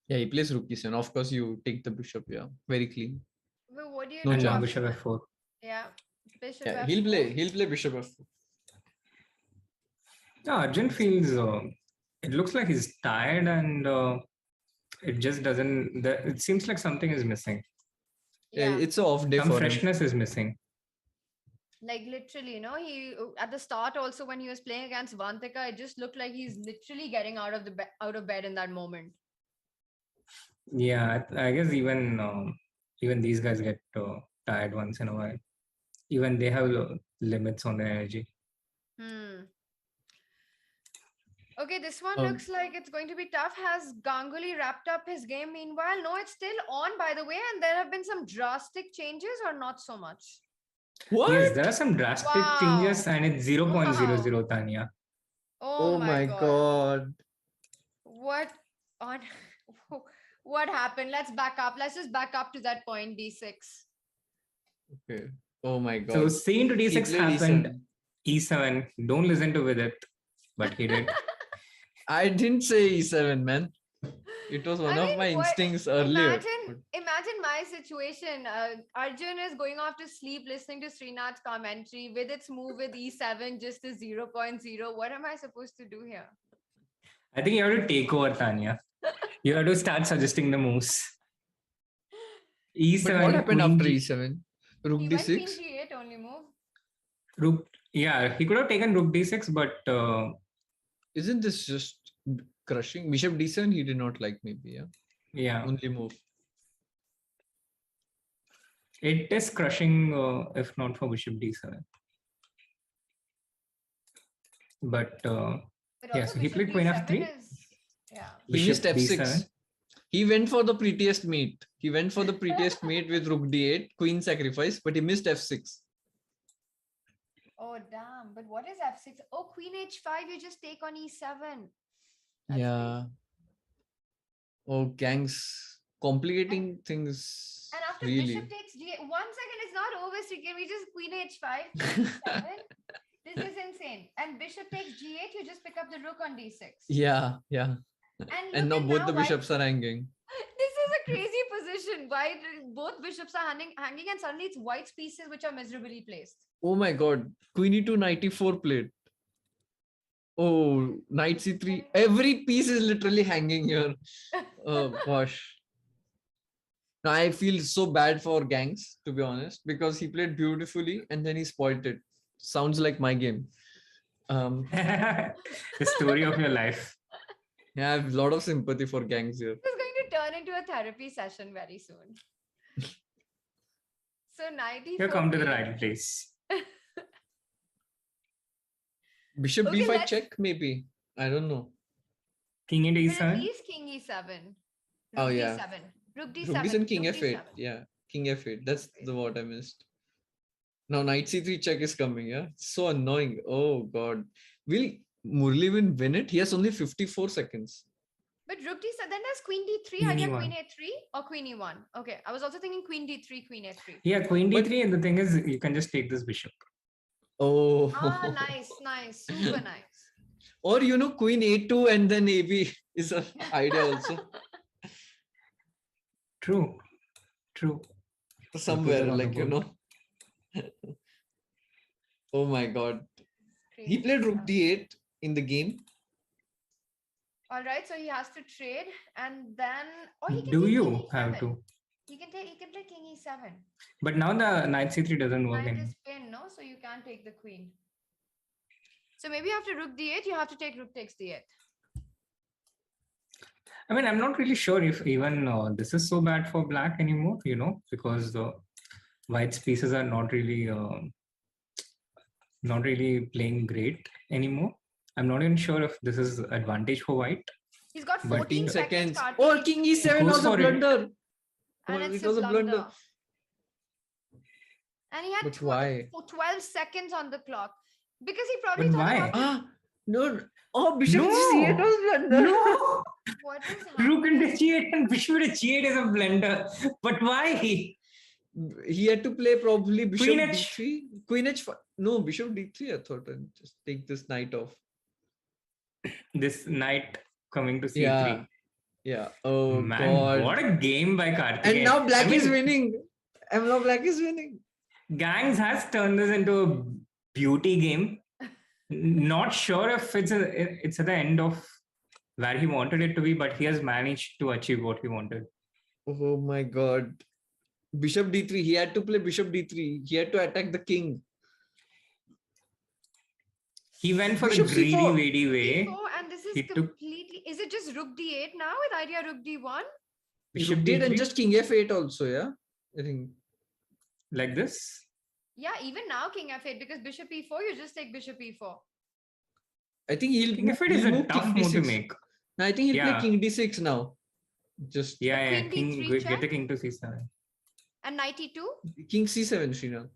Yeah, he plays rook e7. Of course, you take the bishop. Yeah, very clean. Well, what do you No do chance. after Bishop that? f4. Yeah, bishop Yeah, f4. he'll play bishop f4. No, Arjun feels, it looks like he's tired and it just doesn't, it seems like something is missing. Yeah, it's an off day Some for freshness him. is missing. Like literally, you know, he at the start also when he was playing against Vantaka, it just looked like he's literally getting out of bed in that moment. Yeah, I guess even these guys get tired once in a while. Even they have limits on their energy. Okay, this one looks like it's going to be tough. Has Ganguly wrapped up his game meanwhile? No, it's still on, by the way, and there have been some drastic changes or not so much? What? Yes, there are some drastic changes and it's 0.00 Tania. Oh my God. What on? What happened? Let's back up. Let's just back up to that point, d6. Okay. Oh my God. So c into d6 happened. E7. Don't listen to Vidit, but he did. I didn't say e7, man. It was one of my instincts earlier. Imagine my situation. Arjun is going off to sleep listening to Srinath's commentary with its move with e7 just to 0.0. What am I supposed to do here? I think you have to take over, Tania. You have to start suggesting the moves. E7. But what happened after e7? Rook he d6? went queen g8 only move. Rook, yeah, he could have taken rook d6, but isn't this just crushing? Bishop d7, he did not like maybe, yeah? Yeah. Only move. It is crushing if not for bishop d7. But yeah, so he played queen f3. He missed f6. He went for the prettiest mate. He went for the prettiest mate with rook d8, queen sacrifice, but he missed f6. Oh, damn. But what is f6? Oh, queen h5, you just take on e7. Yeah. Oh, gangs complicating things. And after really. bishop takes g8, 1 second, it's not over. So can we just queen h5, e7? This is insane. And bishop takes g8, you just pick up the rook on d6. Yeah, yeah. And now both the bishops are hanging. This is a crazy position. White, both bishops are hanging, and suddenly it's white's pieces which are miserably placed. Oh my God. Queen e2, knight e4 played. Oh, knight c3. Every piece is literally hanging here. Oh gosh. Now I feel so bad for gangs, to be honest, because he played beautifully and then he spoiled it. Sounds like my game. The story of your life. Yeah, I have a lot of sympathy for gangs here. This is going to turn into a therapy session very soon. So 94. You come to the right place. Bishop b5 check, maybe. I don't know. King into e7? At least king e7. Oh, yeah. D7. Rook d7. Rook d7, king rook f8. D7. Yeah, king f8. That's the what I missed. Now knight c3 check is coming. Yeah, so annoying. Oh God. Will Murli win it? He has only 54 seconds. But rook d7, then there's queen d3. I get queen a3 or queen e1. Okay, I was also thinking queen d3, queen a3. Yeah, queen d3, and the thing is, you can just take this bishop. Oh. Ah, nice, super nice. Or you know, queen a2 and then ab is an idea also. True. Somewhere, like, you know. Oh my God. He played rook d8 in the game. All right, so he has to trade, and then he can Do take you king have E7. to? He can play king e7. But now the knight c3 doesn't work Knight anymore. is pinned, no? So you can't take the queen. So maybe after rook d8, you have to take rook takes d8. I mean, I'm not really sure if even this is so bad for black anymore, you know, because the white's pieces are not really not really playing great anymore. I'm not even sure if this is advantage for white. He's got 14 14 seconds. Oh, king e7 Goes was a for it. blunder. And It it's was a a blunder. And he had But why? 12 seconds on the clock. Because he probably But thought why? about Ah, no. Oh, bishop No. c8 was blunder. No! what is Rook into happening. g8 and bishop to g8 is a blunder. But why? He had to play probably bishop Queen d3. Queen h5. No, bishop d3 I thought. And just take this knight off. This knight coming to c3. Yeah. Yeah. Oh, Man, God. what a game by Karthikeyan. And now black I mean, is winning. And now black is winning. Gangs has turned this into a beauty game. Not sure if it's at the end of where he wanted it to be, but he has managed to achieve what he wanted. Oh my God. Bishop d3. He had to play bishop d3. He had to attack the king. He went for Bishop the greedy, c4. weighty way. C4, and this is He took completely. Is it just rook d8 now with idea rook d1? bishop Rook d8 and d3 just king f8 also, yeah? I think. like this. Yeah, even now king f8 because bishop e4, you just take bishop e4. I think he'll King f8 is a move tough king move to d6. make. No, I think he'll Yeah. play king d6 now. Just Yeah, queen king, d3 get the check? king to c7. And knight e2? king c7, Srinath.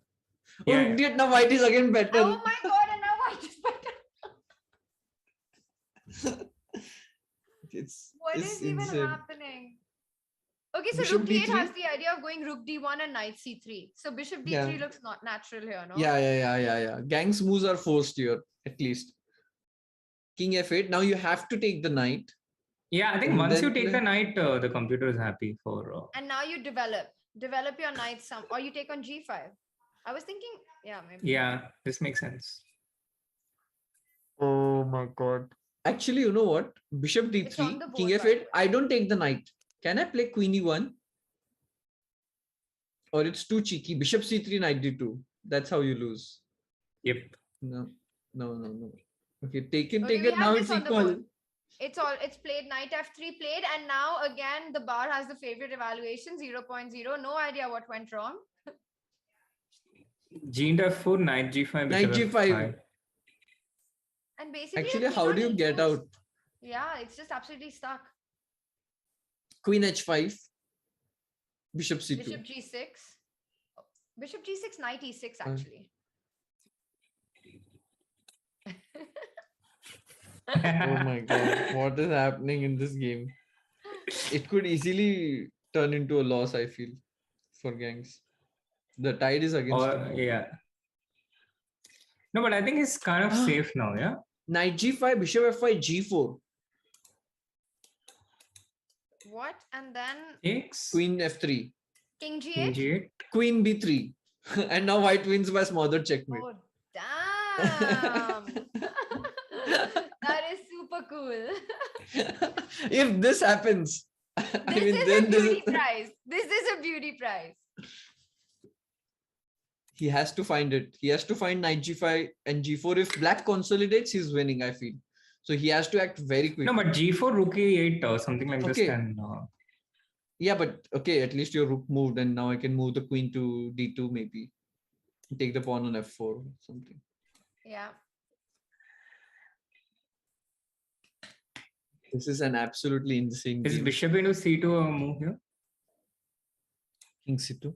Yeah, Oh, now white is again better. Oh my god, and now white is better. What it's is even insane. happening? Okay, so Bishop rook d8 d3? has the idea of going rook d1 and knight c3. So bishop d3 Yeah. looks not natural here, no? Yeah. Gang's moves are forced here, at least. King f8. Now you have to take the knight. yeah. I think And once then you take play- the knight, the computer is happy for. And now you develop your knight or you take on g5. I was thinking, yeah, maybe. Yeah, this makes sense. Oh my God. Actually, you know what? Bishop It's on d3, the king board, by the f8. way. I don't take the knight. Can I play queen e1? Or it's too cheeky. Bishop c3, knight d2. That's how you lose. Yep. No. Okay, take it. Okay, we have Now this it's on the equal. board. It's played, knight f3 played, and now again the bar has the favorite evaluation 0.0. No idea what went wrong. G into f4, knight g5, Knight bishop g5. f5. And basically, Actually, the how king do on you get e2 is- out? Yeah, it's just absolutely stuck. Queen h5. Bishop c2. Bishop g6. Bishop g6, knight e6 actually. Oh my God. What is happening in this game? It could easily turn into a loss, I feel, for Gangs. The tide is against him. Yeah. No, but I think he's kind of safe now, yeah? Knight g5, bishop f5, g4. What? And then Takes. Queen f3. king King g8. g8. Queen b3. And now white wins by smothered checkmate. Oh, damn. That is super cool. If this happens, This is a beauty prize. This is a beauty prize. He has to find it. He has to find knight g5 and g4. If black consolidates, he's winning, I feel. So he has to act very quickly. No, but g4, rook e8 or something like this Okay. can. Yeah, but okay, at least your rook moved and now I can move the queen to d2 maybe. Take the pawn on f4 or something. Yeah. This is an absolutely insane Is game. bishop into c2 a move here? King c2.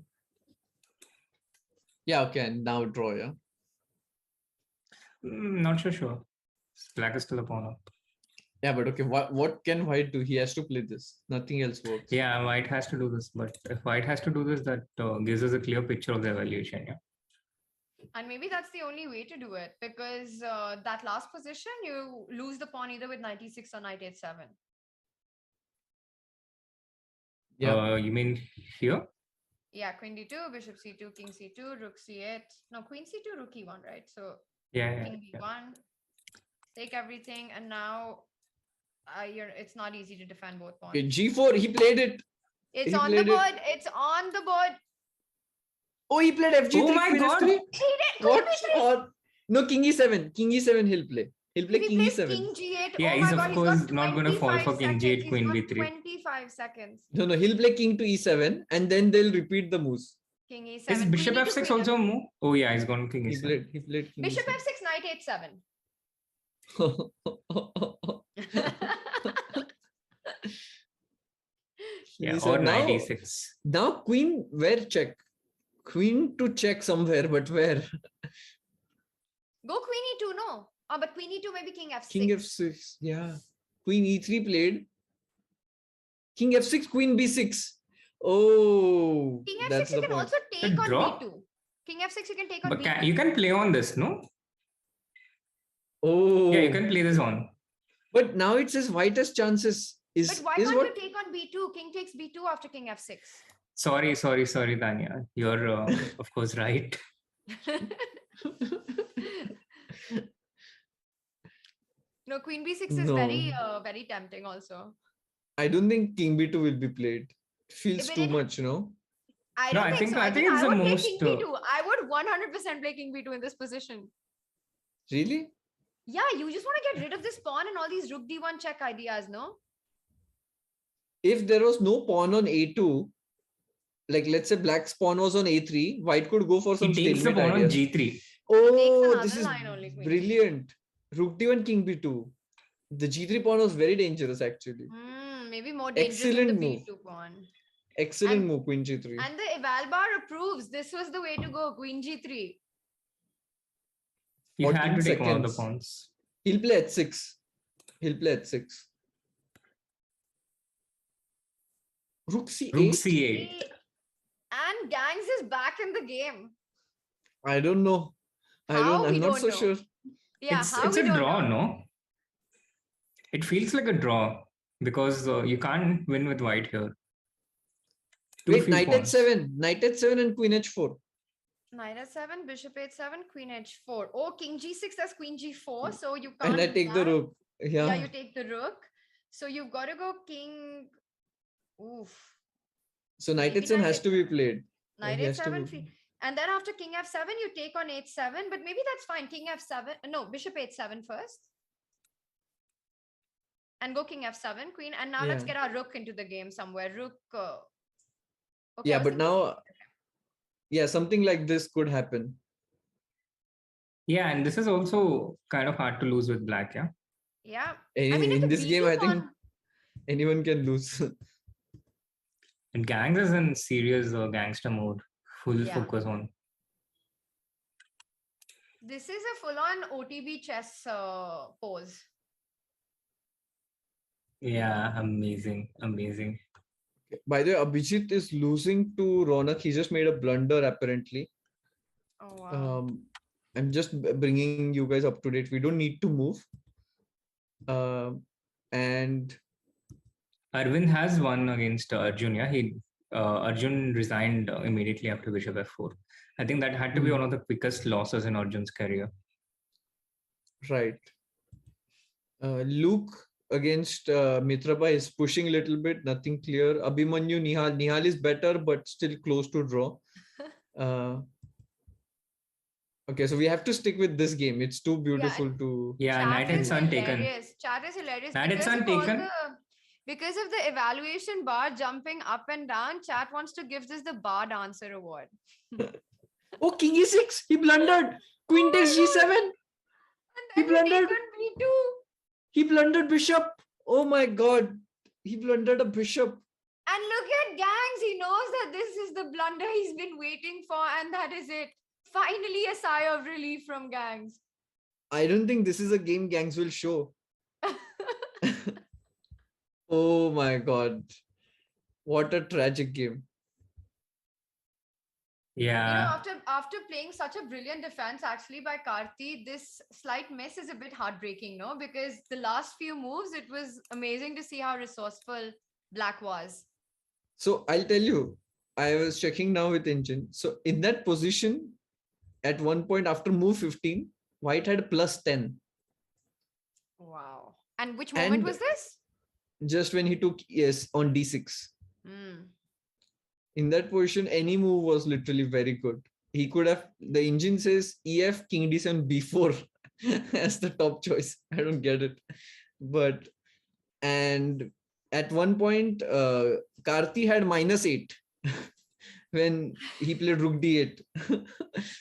Yeah, okay, and now draw, yeah. Not so sure. Black is still a pawn up. Yeah, but okay, what can white do? He has to play this. Nothing else works. Yeah, white has to do this, but if white has to do this, that gives us a clear picture of the evaluation. Yeah. And maybe that's the only way to do it because that last position, you lose the pawn either with knight e6 or knight h7. Yeah. You mean here? Yeah, queen d2, bishop c2, king c2, rook c8. No, queen c2, rook e1, right? So Yeah. king b1, take everything, and now it's not easy to defend both pawns. Okay, g4, he played it. It's he on the played it. board. It's on the board. Oh, he played fg3. Oh my queen God. f3. He did. What? No, king e7. King e7 he'll play. He'll play If he king plays e7. king g8, Yeah, oh he's my of God, course got not gonna fall 25 for king seconds. g8, He's queen got b3. 25 seconds. No, he'll play king to e7 and then they'll repeat the moves. King e7. Is bishop Queen f6 e2, also a move? Oh yeah, he's gone king He e7. played king Bishop e7. f6, knight h7. Yeah, He or said, knight now, e6. now queen, where check? Queen to check somewhere, but where? Go queen e2, no. Oh, but queen e2, maybe king f6. King f6, yeah. Queen e3 played. King f6, queen b6. Oh, King that's f6 you the can point. also take on draw? b2. King f6 you can take on But b2. you can play on this, no? Oh, Yeah, you can play this on. but now it says white has chances. But why Is can't what? you take on b2? King takes b2 after king f6. Sorry, Tania. You're of course right. No, queen b6 is No. very tempting also. I don't think king b2 will be played. It feels But too much, you know. I No, don't I think think- so. I I think think it's I the would most, play king b2. I would 100% play king b2 in this position. Really? Yeah, you just want to get rid of this pawn and all these rook d1 check ideas, no? If there was no pawn on a2, like let's say black's pawn was on a3, white could go for some He takes the stalemate pawn on ideas. g3. Oh, another this is line only, queen. brilliant. Rook d1, king b2. The g3 pawn was very dangerous actually. Maybe more dangerous than Excellent the move. b2 pawn. Excellent move, queen g3. And the eval bar approves. This was the way to go, queen g3. You had 14 to take one of the seconds. pawns. He'll play h6. He'll play h6. Rook c8. Rook c8. And Gangs is back in the game. I don't know. How? I'm We not don't so know. sure. Yeah, It's how a we don't draw, know. no? It feels like a draw because you can't win with white here. Wait, knight h7. Knight h7 and queen h4. Knight h7, bishop h7, queen h4. Oh, king g6, that's queen g4. So you can't. And I take the rook. Yeah, you take the rook. So you've got to go king. Oof. So knight Maybe h7 knight has to be played. Knight He has to h7. be- And then after king f7, you take on h7. But maybe that's fine. King f7. No, bishop h7 first. And go king f7, queen. And now let's Yeah. get our rook into the game somewhere. Rook. Okay, Yeah, I was but thinking- now, yeah, something like this could happen. Yeah, and this is also kind of hard to lose with black, yeah? Yeah. In if the this game, B2 I think pawn- anyone can lose. And Gangs is in serious gangster mode. Full Yeah. focus on. This is a full-on OTB chess pose. Yeah, amazing. By the way, Abhijit is losing to Ronak. He just made a blunder, apparently. Oh, wow. I'm just bringing you guys up to date. We don't need to move. And Arvind has won against Arjun, yeah? Arjun resigned immediately after bishop f4. I think that had to be one of the quickest losses in Arjun's career. right. Luke against Mitraba is pushing a little bit, nothing clear. Abhimanyu, Nihal. Nihal is better, but still close to draw. Okay, so we have to stick with this game. It's too beautiful to... Yeah, Chat knight and is son taken. hilarious. Chat is hilarious. Knight and because son of all taken. because of the evaluation bar jumping up and down, chat wants to give this the bar dancer award. Oh, king e6. He blundered. Queen takes g7. And He then blundered. b2. He blundered bishop. Oh my god. He blundered a bishop. And look at Gangs. He knows that this is the blunder he's been waiting for, and that is it. Finally, a sigh of relief from Gangs. I don't think this is a game Gangs will show. Oh my god. What a tragic game. Yeah. After playing such a brilliant defense actually by Karthi, this slight miss is a bit heartbreaking, no? Because the last few moves, it was amazing to see how resourceful Black was. So I'll tell you, I was checking now with engine. So in that position, at one point after move 15, White had +10. Wow. And which moment was this? Just when he took yes on d6. Mm. In that position, any move was literally very good. He could have, the engine says EF, King D7, B4 as the top choice. I don't get it. But, and at one point, Karthi had -8. when he played rook d8.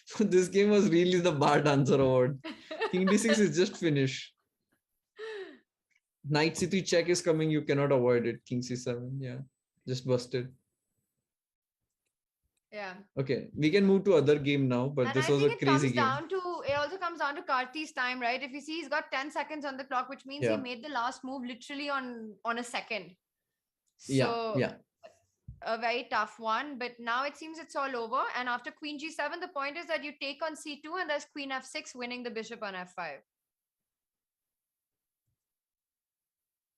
So this game was really the bad answer award. King d6 is just finished. Knight c3 check is coming. You cannot avoid it. King c7. Yeah, just busted. Yeah. Okay, we can move to other game now, but And this I was a think crazy game. it also comes down to Karti's time, right? If you see, he's got 10 seconds on the clock, which means he Yeah. made the last move literally on a second. Yeah, yeah. A very tough one, but now it seems it's all over. And after Queen G7, the point is that you take on C2 and there's Queen F6 winning the bishop on F5.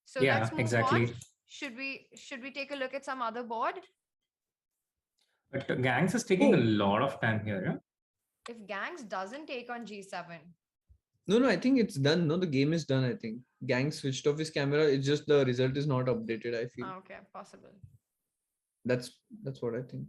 So Yeah, let's move exactly. on. Should we take a look at some other board? But Gangs is taking a lot of time here. Yeah? If Gangs doesn't take on G7. No, I think it's done. No, the game is done, I think. Gang switched off his camera. It's just the result is not updated, I feel. Okay, possible. That's what I think.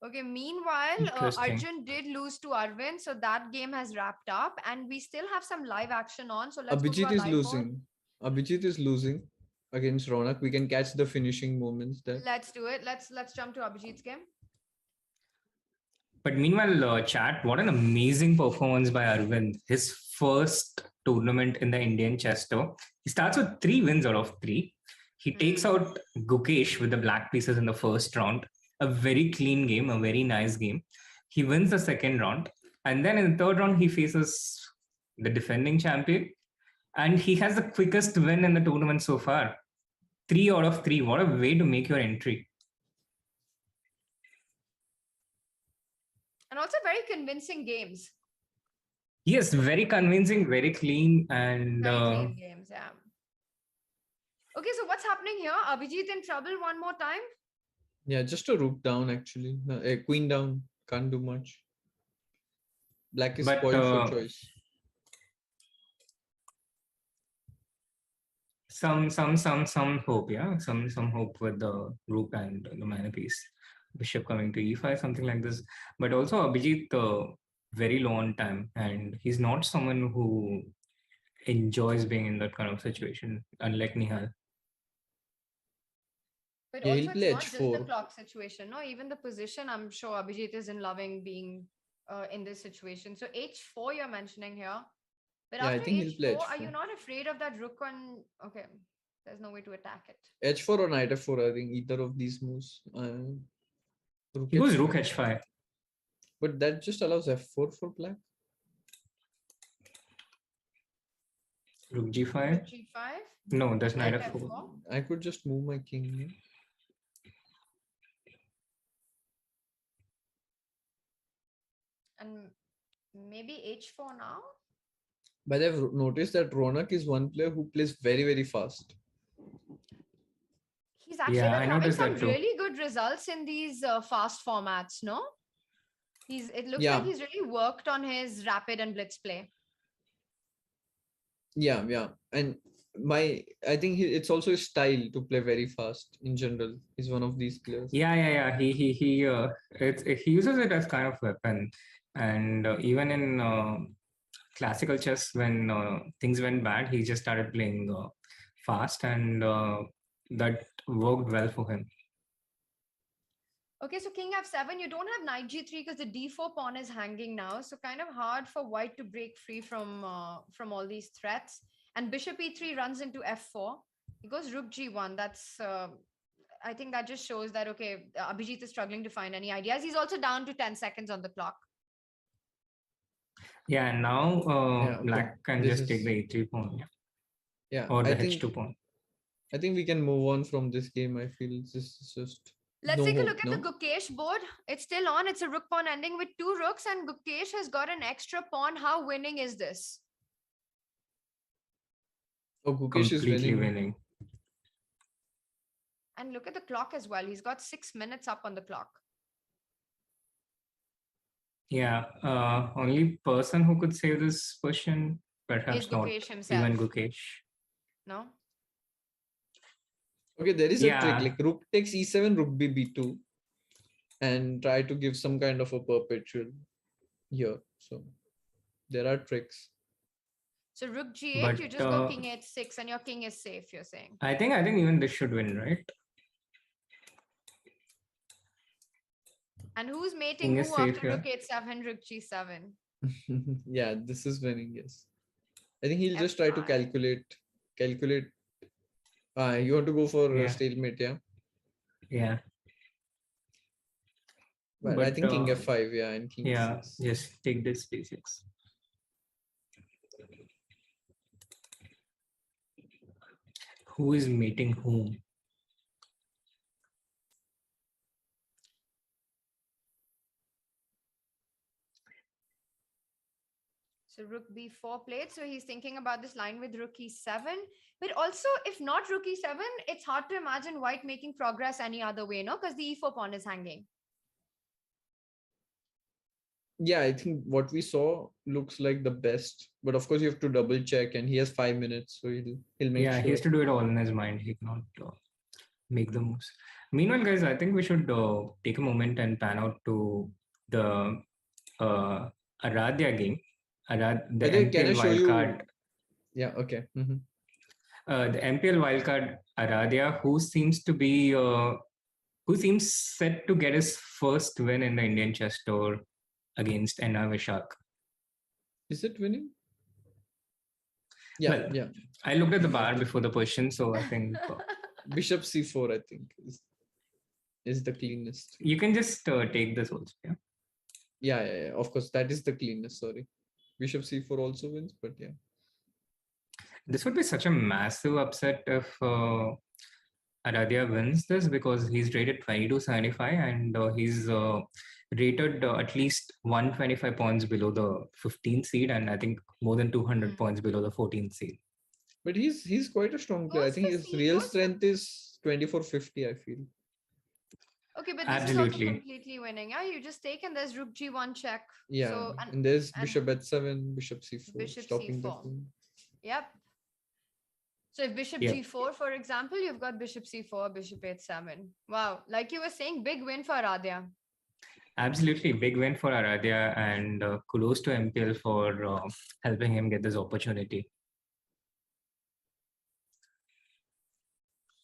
Okay, meanwhile, Arjun did lose to Arvind, so that game has wrapped up and we still have some live action on. So let's Abhijit is losing. Abhijit is losing against Ronak. We can catch the finishing moments there. Let's do it. Let's jump to Abhijit's game. But meanwhile, chat, what an amazing performance by Arvind. His first tournament in the Indian Chess Tour. He starts with 3 wins out of 3. He takes out Gukesh with the black pieces in the first round. A very clean game, a very nice game. He wins the second round. And then in the third round, he faces the defending champion. And he has the quickest win in the tournament so far. 3 out of 3. What a way to make your entry. And also very convincing games. Yes, very convincing, very clean. And very clean games, yeah. Okay, so what's happening here? Abhijit in trouble one more time? Yeah, just a rook down actually. A queen down. Can't do much. Black is spoiled for choice. Some hope, yeah. Some hope with the rook and the mana piece. Bishop coming to e5, something like this. But also Abhijit very low on time, and he's not someone who enjoys being in that kind of situation, unlike Nihal. But also it's not just the clock situation, no? Even the position, I'm sure Abhijit isn't loving being in this situation. So h4 you're mentioning here. But yeah, after I think he'll play h4, are you not afraid of that rook on... Okay, there's no way to attack it. h4 or knight f4, I think either of these moves. He goes rook h5. But that just allows f4 for black. Rook g5. Rook g5? No, there's knight f4. I could just move my king here. And maybe h4 now? But I've noticed that Ronak is one player who plays very, very fast. He's actually been having some really good results in these fast formats, no? It looks like he's really worked on his rapid and blitz play. Yeah. And I think it's also his style to play very fast in general. He's one of these players. Yeah. He uses it as kind of weapon. And even in classical chess, when things went bad, he just started playing fast, and that worked well for him. Okay, so king f7, you don't have knight g3 because the d4 pawn is hanging now, so kind of hard for white to break free from all these threats. And bishop e3 runs into f4. He goes rook g1. That's I think that just shows that okay, Abhijit is struggling to find any ideas. He's also down to 10 seconds on the clock. Yeah, and now black can just take the e3 pawn. Yeah, or the h2 pawn. I think we can move on from this game. I feel this is just. Let's take a look at the Gukesh board. It's still on. It's a rook pawn ending with 2 rooks, and Gukesh has got an extra pawn. How winning is this? Oh, Gukesh is winning. And look at the clock as well. He's got 6 minutes up on the clock. Yeah, only person who could save this position, perhaps not even Gukesh. No? Okay, there is a trick, like rook takes e7, rook b2, and try to give some kind of a perpetual here. So there are tricks. So rook g8, you just go king h6 and your king is safe, you're saying? I think even this should win, right? And who's mating King who is safe after here. rook h7, rook g7? Yeah, this is winning, yes. I think he'll just try to F5. calculate. You want to go for Yeah. stalemate, yeah? Yeah. But I think king f5, yeah, and king yeah, e6. just take this d6. Who is mating whom? So rook b4 played. So he's thinking about this line with rook e7. But also, if not rook e7, it's hard to imagine white making progress any other way, no? Because the e4 pawn is hanging. Yeah, I think what we saw looks like the best. But of course, you have to double check, and he has 5 minutes, so he'll make Yeah, sure. he has to do it all in his mind. He cannot make the moves. Meanwhile, guys, I think we should take a moment and pan out to the Aradhya game. The MPL wildcard. Yeah, okay. The MPL wildcard Aradhya, who seems set to get his first win in the Indian Chess Tour against Enna Vishak. Is it winning? Yeah, well, yeah. I looked at the bar before the question, so I think bishop c4, I think, is the cleanest. You can just take this also, yeah? Yeah. Of course, that is the cleanest. Sorry, bishop c4 also wins, but yeah. This would be such a massive upset if Aradhya wins this, because he's rated 2275 and he's rated at least 125 points below the 15th seed, and I think more than 200 points below the 14th seed. But he's quite a strong player. I think his real strength is 2450, I feel. Okay, but this is also completely winning. Yeah, you just take and there's rook g1 check. Yeah, so, and there's bishop h7, bishop c4, bishop stopping c4. the Yep. So if bishop g4, for example, you've got bishop c4, bishop h7. Wow, like you were saying, big win for Aradhya. Absolutely, big win for Aradhya, and kudos to MPL for helping him get this opportunity.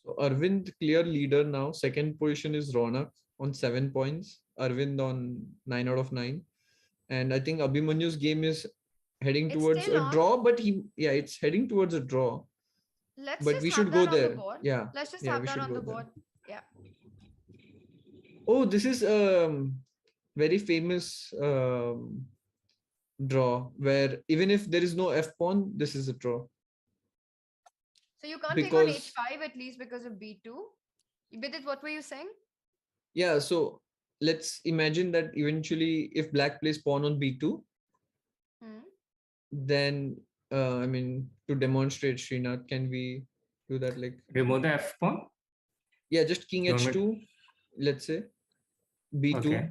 So Arvind, clear leader now. Second position is Ronak on 7 points. Arvind on 9 out of 9. And I think Abhimanyu's game is heading towards a draw, but it's heading towards a draw. We should go there. Yeah. Let's just have that on the board. Yeah. Oh, this is very famous draw where even if there is no f pawn, this is a draw. So you can't take on h5 at least because of b2. Vidit, what were you saying? Yeah, so let's imagine that eventually if black plays pawn on b2, then I mean, to demonstrate, Srinath, can we do that? Like remove the f pawn? Yeah, just king h2, let's say. b2, okay.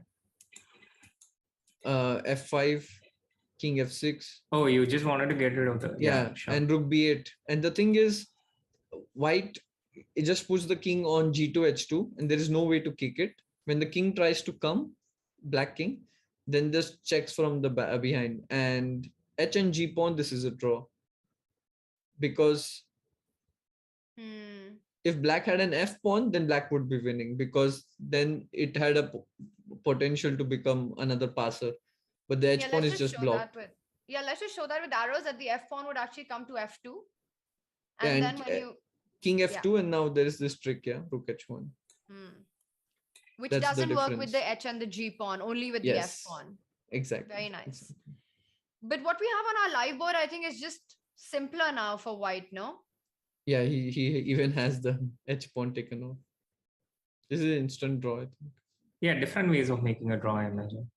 f5, king f6. Oh, you just wanted to get rid of the sure. And rook b8. And the thing is, white, it just puts the king on g2 h2, and there is no way to kick it. When the king tries to come, black king, then just checks from the behind. And h and g pawn, this is a draw. Because if black had an f pawn, then black would be winning, because then it had a potential to become another passer. But the h pawn is just blocked. Let's just show that with arrows that the f pawn would actually come to f2. And then when you... King f2, and now there is this trick, rook h1. Which doesn't work with the h and the g pawn, only with the f pawn. Exactly. Very nice. Exactly. But what we have on our live board, I think, is just simpler now for white, no? Yeah, he even has the h pawn taken off. This is an instant draw, I think. Yeah, different ways of making a draw, I imagine.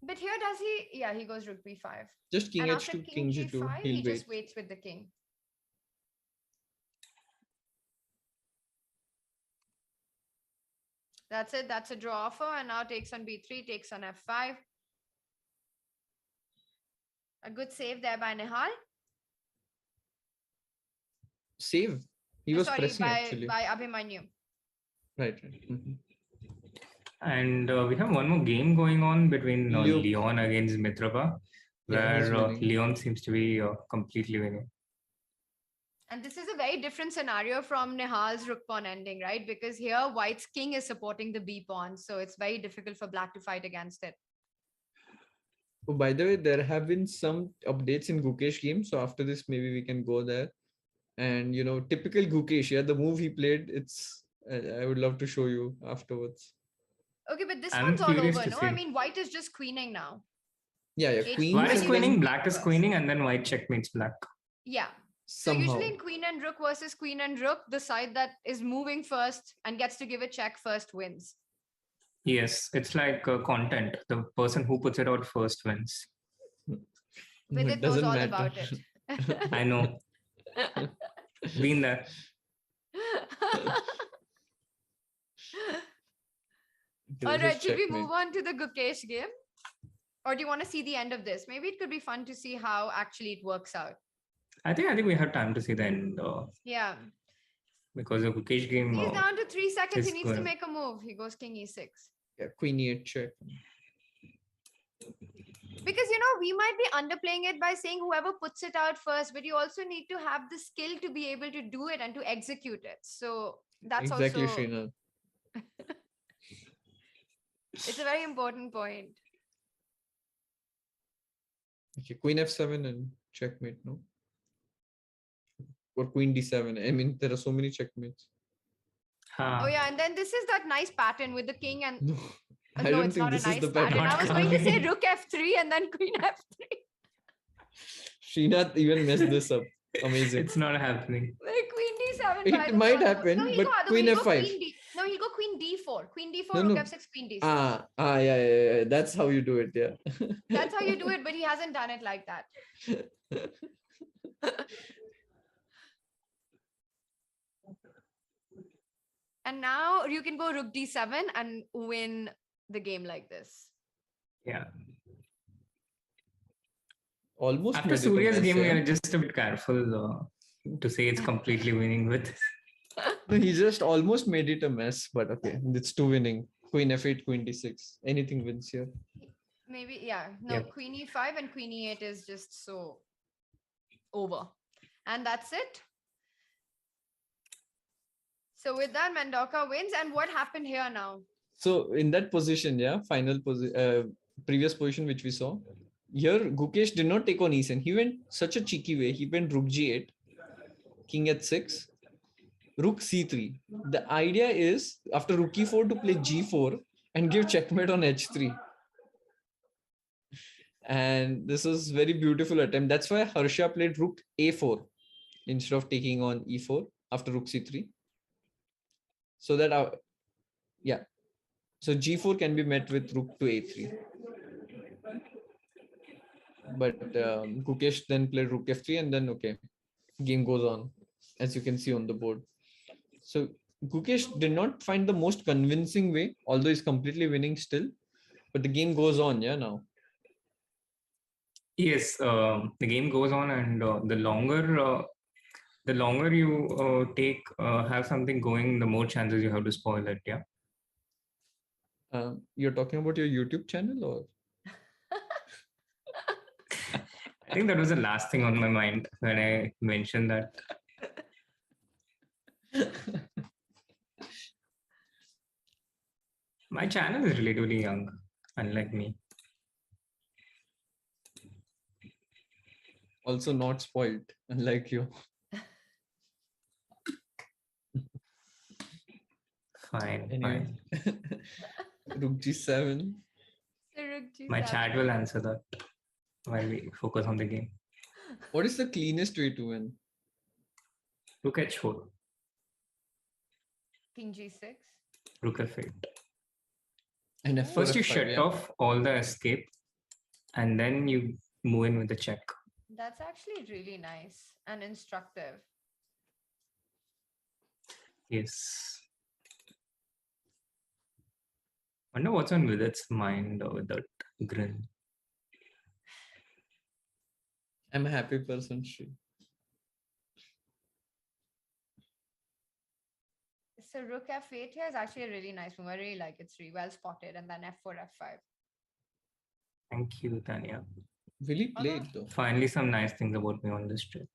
But here does he? Yeah, he goes rook b5. Just king h2, king g2. He just waits with the king. That's it. That's a draw offer, and now takes on b3, takes on f5. A good save there by Nihal. Save? He was pressing actually. By Abhimanyu. Right. And we have one more game going on between Leon against Mitrava, where Leon seems to be completely winning. And this is a very different scenario from Nihal's rook pawn ending, right? Because here white's king is supporting the b pawn. So it's very difficult for black to fight against it. Oh, by the way, there have been some updates in Gukesh game. So after this, maybe we can go there. And, you know, typical Gukesh, yeah, the move he played, I would love to show you afterwards. Okay, but this I'm one's all curious over, to no? see. I mean, white is just queening now. Yeah, queen. White is Queen queening, is black is first. queening, and then white checkmates black. Yeah. Somehow. So usually in queen and rook versus queen and rook, the side that is moving first and gets to give a check first wins. Yes, it's like content. The person who puts it out first wins. Vidit It knows doesn't all matter. about it. I know. Been there. All right, should we move on to the Gukesh game? Or do you want to see the end of this? Maybe it could be fun to see how actually it works out. I think we have time to see the end. Yeah. Because the Gukesh game. He's down to 3 seconds. He is needs to going- make a move. He goes king e6. Yeah, queen e8 check. Because, you know, we might be underplaying it by saying whoever puts it out first, but you also need to have the skill to be able to do it and to execute it. So that's Exactly, also... Srinath. It's a very important point. Okay, queen f7 and checkmate, no? Or queen d7. I mean, there are so many checkmates. Oh yeah, and then this is that nice pattern with the king and... No, I no, don't it's think not a this nice is the pattern. pattern. I was going to say rook f3 and then queen f3. Srinath even messed this up. Amazing. It's not happening. Queen d7. It might happen, no, but queen f5. No, he'll go queen d4. Queen d4, No, rook no. f6, queen d6. Yeah. That's how you do it, yeah. That's how you do it, but he hasn't done it like that. And now you can go rook d7 and win the game like this. Yeah. Almost After made it a Surya's mess, game, we yeah. are just a bit careful to say it's completely winning with. No, he just almost made it a mess, but okay, it's two winning. Queen f8, queen d6. Anything wins here. Maybe, yeah. No, Yep. queen e5 and queen e8 is just so over. And that's it. So with that, Vantaka wins. And what happened here now? So in that position, yeah, previous position which we saw, here Gukesh did not take on e7. He went such a cheeky way. He went rook g8, king h6, rook c3. The idea is after rook e4 to play g4 and give checkmate on h3. And this is very beautiful attempt. That's why Harsha played rook a4 instead of taking on e4 after rook c3. So that so g4 can be met with rook to a3. But Gukesh then played rook f3 and then okay, game goes on, as you can see on the board. So Gukesh did not find the most convincing way, although he's completely winning still. But the game goes on, yeah, now. Yes, the game goes on, and the longer you have something going, the more chances you have to spoil it. Yeah. You're talking about your YouTube channel, or? I think that was the last thing on my mind when I mentioned that. My channel is relatively young, unlike me. Also not spoiled, unlike you. Fine, Anyway. Rook g7. So rook g7. My chat will answer that while we focus on the game. What is the cleanest way to win? Rook h4, King g6. rook f8. And f4, First you f5, shut yeah. off all the escape, and then you move in with the check. That's actually really nice and instructive. Yes. Wonder what's on Vidit's mind with that grin. I'm a happy person, Shri. So rook f8 here is actually a really nice move. I really like it. It's really well spotted. And then f4, f5. Thank you, Tania. Really played though. Finally, some nice things about me on this trip.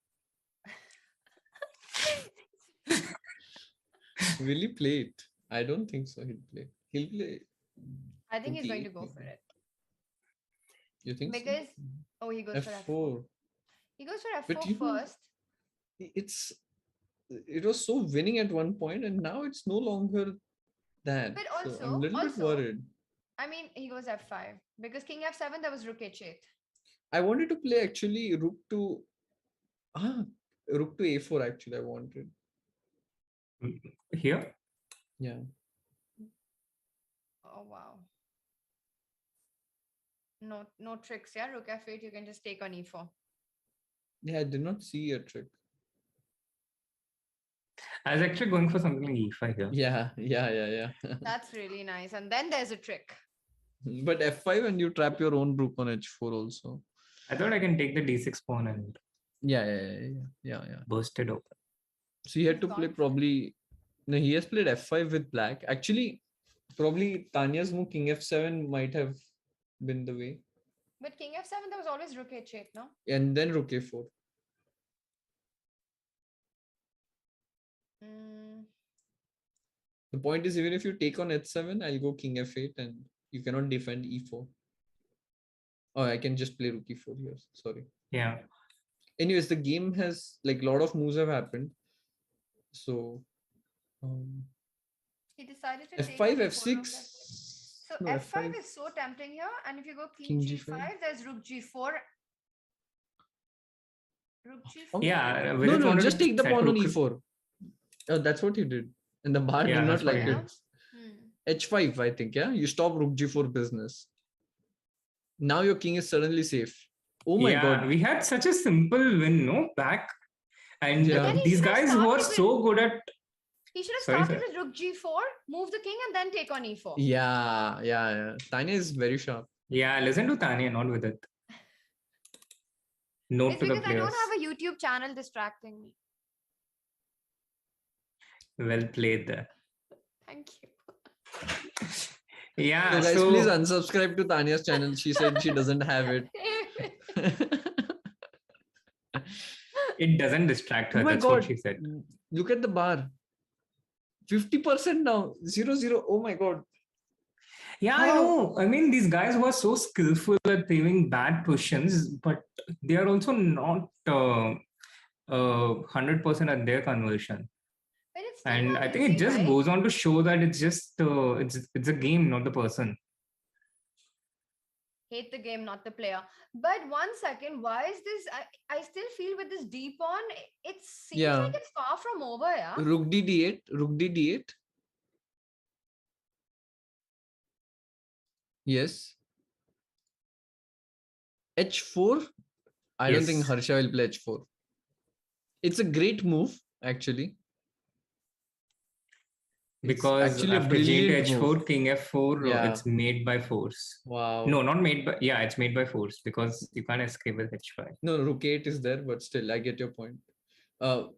Will he play it? I don't think so. He'll play. He'll play. I think he's going to 28 go for maybe. it. You think Because, so? oh, he goes for F4. F4. He goes for But F4 you know, first. it was so winning at one point, and now it's no longer that. But So I'm a little bit worried. I mean, he goes F5 because King F7 there was Rook H8. I wanted to play actually Rook to A4 actually I wanted. Here? Yeah. Oh wow. No tricks, yeah. Rook F8, you can just take on E4. Yeah, I did not see a trick. I was actually going for something like E5 here. Yeah. That's really nice. And then there's a trick. But F5 and you trap your own rook on H4 also. I thought I can take the D6 pawn and Yeah. burst it open. So he had to play probably. No, he has played F5 with black. Actually, probably Tania's move King F7 might have been the way. But King F7 there was always Rook H8, no? And then Rook A4. The point is, even if you take on H7, I'll go King F8 and you cannot defend E4. Oh, I can just play Rook E4 here. Sorry. Yeah. Anyways, the game has like a lot of moves have happened. So he decided to F5, take F6. So No, F5 is so tempting here. And if you go King G5, there's Rook G4. Rook G4. Yeah. No, just take the pawn on E4. Oh, that's what he did. And the bar did not like it. H5, I think, yeah? You stop Rook G4 business. Now your king is suddenly safe. Oh my god. We had such a simple win, no? Back. And these guys were so good at... He should have started with Rook G4, move the king and then take on E4. Yeah. Tania is very sharp. Yeah, listen to Tania, not with it. Note it's to the because players. I don't have a YouTube channel distracting me. Well played there. Thank you. Yeah, so guys, please unsubscribe to Tania's channel. She said she doesn't have it. It doesn't distract her. That's what she said. Look at the bar. 50% now. 0-0. Oh my god. Yeah, I know. I mean, these guys were so skillful at playing bad positions, but they are also not 100% at their conversion. And I think it just goes on to show that it's just it's a game, not the person. Hate the game, not the player. But 1 second, why is this? I still feel with this D pawn, it seems like it's far from over, yeah. Rook D8. Rook D8. Yes. H4. I don't think Harsha will play H4. It's a great move, actually. Because actually after J to H4, King F4, it's made by force. Wow. No, not made by... Yeah, it's made by force because you can't escape with H5. No, Rook 8 is there, but still, I get your point. But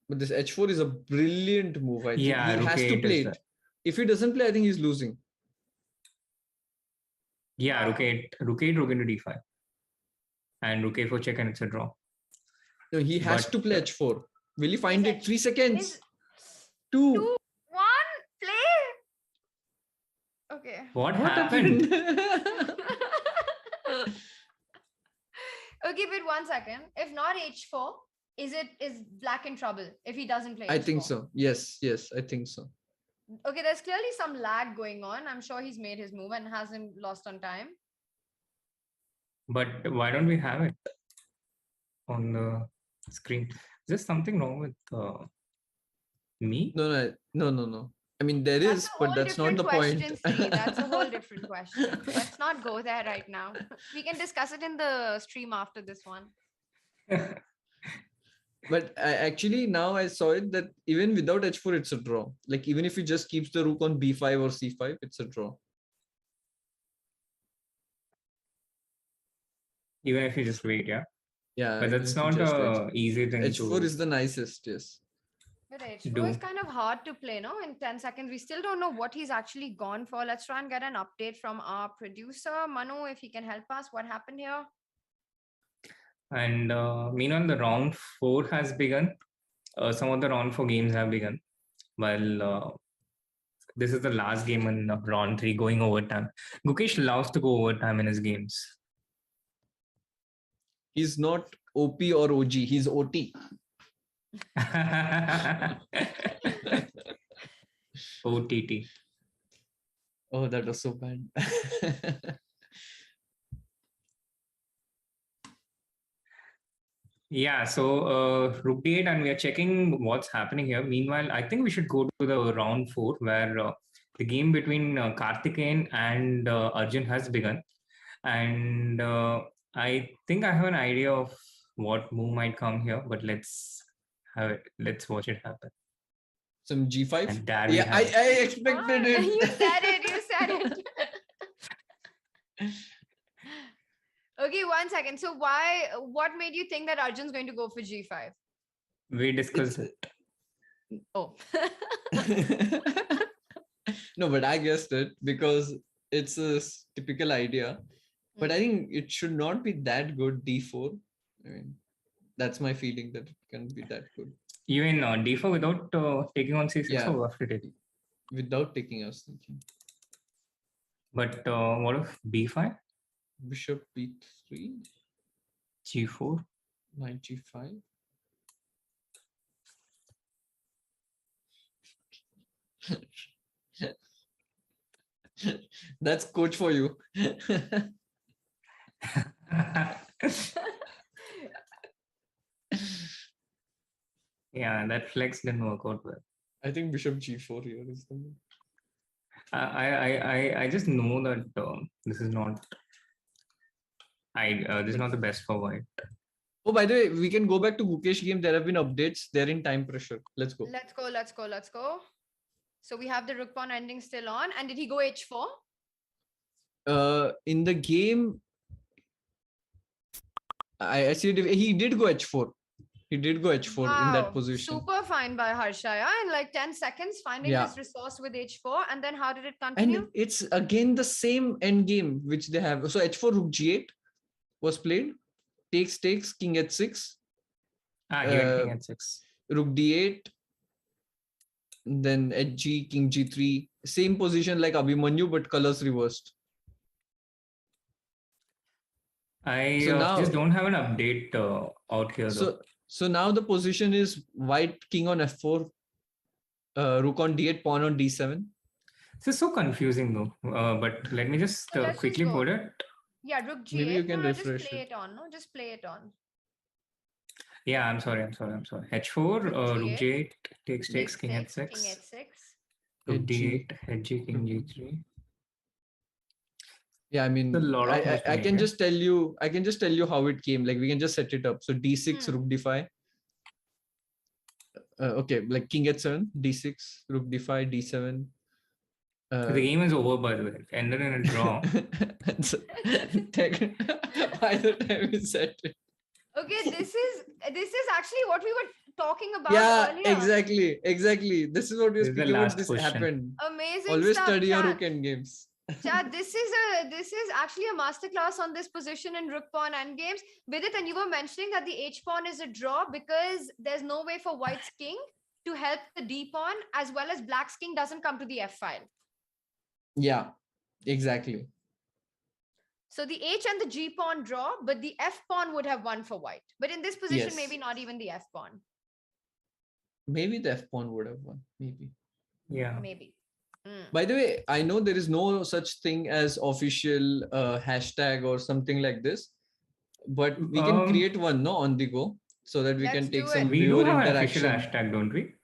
this H4 is a brilliant move, I think. Yeah, he has to play it. If he doesn't play, I think he's losing. Yeah, Rook 8, Rook into D5. And Rook A4 check and it's a draw. No, he has to play H4. Will he find it? 3 seconds. 2, 1, play. Okay. What happened? Okay, wait 1 second. If not H4, is black in trouble if he doesn't play H4? I think so. Yes, I think so. Okay, there's clearly some lag going on. I'm sure he's made his move and hasn't lost on time. But why don't we have it on the screen? Is there something wrong with me? No. I mean, there is, but that's not the point. That's a whole different question. Let's not go there right now. We can discuss it in the stream after this one. But actually, now I saw it that even without H4, it's a draw. Like, even if he just keeps the rook on B5 or C5, it's a draw. Even if you just wait, yeah? Yeah. But that's not an easy thing H4 is the nicest, yes. But H4 is kind of hard to play, no? In 10 seconds, we still don't know what he's actually gone for. Let's try and get an update from our producer, Manu, if he can help us. What happened here? And meanwhile, the round 4 has begun. Some of the round 4 games have begun. While this is the last game in round 3 going overtime. Gukesh loves to go overtime in his games. He's not OP or OG, he's OT. OTT. Oh, that was so bad. Yeah, so Rook D8, and we are checking what's happening here. Meanwhile, I think we should go to the round 4, where the game between Karthikeyan and Arjun has begun. And I think I have an idea of what move might come here, but let's watch it happen. Some G5? And there Yeah, I it. expected it. You said it. Okay, 1 second. So what made you think that Arjun's going to go for G5? We discussed it. Oh. No, but I guessed it because it's a typical idea. But I think it should not be that good, D4. I mean, that's my feeling, that it can be that good. Even D4 without taking on C6, Yeah. or after taking? Without taking, I was thinking. But what if B5? Bishop B3. G4. Knight G5. That's coach for you. Yeah, that flex didn't work out well. I think Bishop G4 here is the move. I just know that this is not the best for white. Oh, by the way, we can go back to Gukesh game. There have been updates. They're in time pressure. Let's go. Let's go. So we have the rook pawn ending still on. And did he go H4? In the game, I see he did go H4. He did go H4 in that position. Super fine by Harsha. Yeah? In like 10 seconds, finding this resource with H4. And then how did it continue? And it's again the same end game which they have. So H4, rook G8 was played. Takes, king H6. King H6. Rook D8. Then HG, king G3. Same position like Abhimanyu, but colors reversed. I just don't have an update out here. So now the position is white king on F4, rook on D8, pawn on D7. This is so confusing though. But let me just quickly put it. Yeah, rook G8. Maybe you can refresh just play it on. No, just play it on. Yeah, I'm sorry. H4, rook G8, takes, king H6. King H6. Rook D8, HG, king G3. Yeah, I mean, I can just tell you how it came. Like we can just set it up. So D6, rook D5. Okay, like king H7, D6, rook D5, D7. The game is over, by the way. It ended in a draw. By the time we set it. Okay, this is actually what we were talking about earlier. Exactly. This is what we were speaking about. This happened. Amazing. Always stuff, study your rook endgames. Chad, this is actually a masterclass on this position in rook pawn endgames. Vidit, and you were mentioning that the H pawn is a draw because there's no way for white's king to help the D pawn, as well as black's king doesn't come to the F file. Yeah, exactly. So the H and the G pawn draw, but the F pawn would have won for white. But in this position, maybe not even the F pawn. Maybe the F pawn would have won. Maybe. Yeah. Maybe. By the way, I know there is no such thing as official hashtag or something like this, but we can create one on the go so that we can take some viewer interaction. We do have an official hashtag, don't we?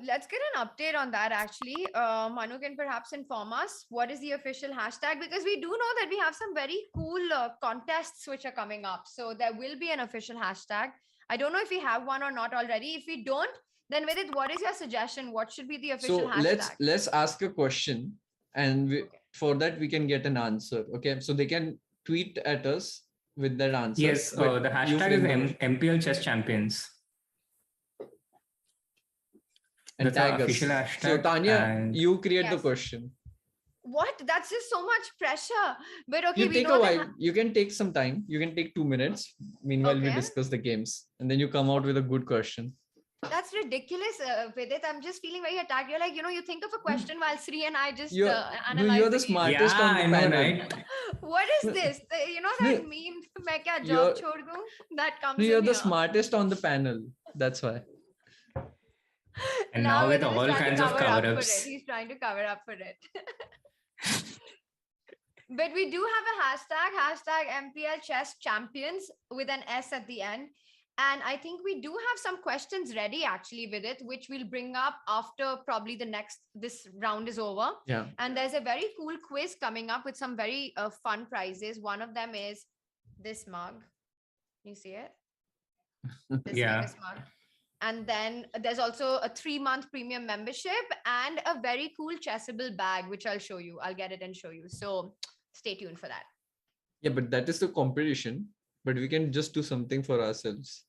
Let's get an update on that actually. Manu can perhaps inform us what is the official hashtag, because we do know that we have some very cool contests which are coming up. So there will be an official hashtag. I don't know if we have one or not already. If we don't, then Vidit, what is your suggestion? What should be the official hashtag? So let's ask a question, and for that we can get an answer. Okay, so they can tweet at us with that answer. Yes, the hashtag is MPL Chess Champions. And tag us. So Tania, you create the question. What? That's just so much pressure. But okay, you take a while. You can take some time. You can take 2 minutes. Meanwhile, we discuss the games, and then you come out with a good question. That's ridiculous, Vidit. I'm just feeling very attacked. You're like, you think of a question while Sri and I just You're, analyze you're the the game. smartest on the I know, panel. right? What is this? You know that meme, "Main kya job chhod दूं?" That comes You're in the here. smartest on the panel. That's why. And now with Vidit is all trying to kinds of cover up for cover-ups. it. He's trying to cover up for it. But we do have a hashtag MPL Chess Champions with an S at the end. And I think we do have some questions ready actually with it, which we'll bring up after probably this round is over. Yeah. And there's a very cool quiz coming up with some very fun prizes. One of them is this mug. You see it? This famous mug. And then there's also a 3-month premium membership and a very cool chessable bag, which I'll show you. I'll get it and show you. So stay tuned for that. Yeah, but that is the competition. But we can just do something for ourselves.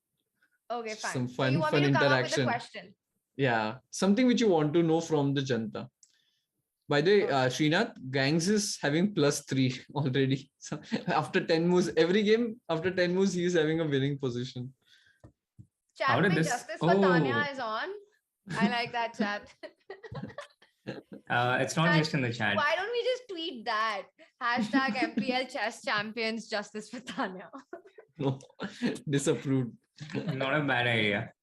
Okay, fine. Some So fun, you want me to come up with a interaction. question? Yeah, something which you want to know from the Janta. By the way, Srinath, Gangs is having +3 already. So after 10 moves, every game after 10 moves, he is having a winning position. Chat में Justice for Tania is on. I like that chat. It's not just in the chat. Why don't we just tweet that? Hashtag MPL Chess Champions Justice for Tania. No, disapproved. Not a bad idea.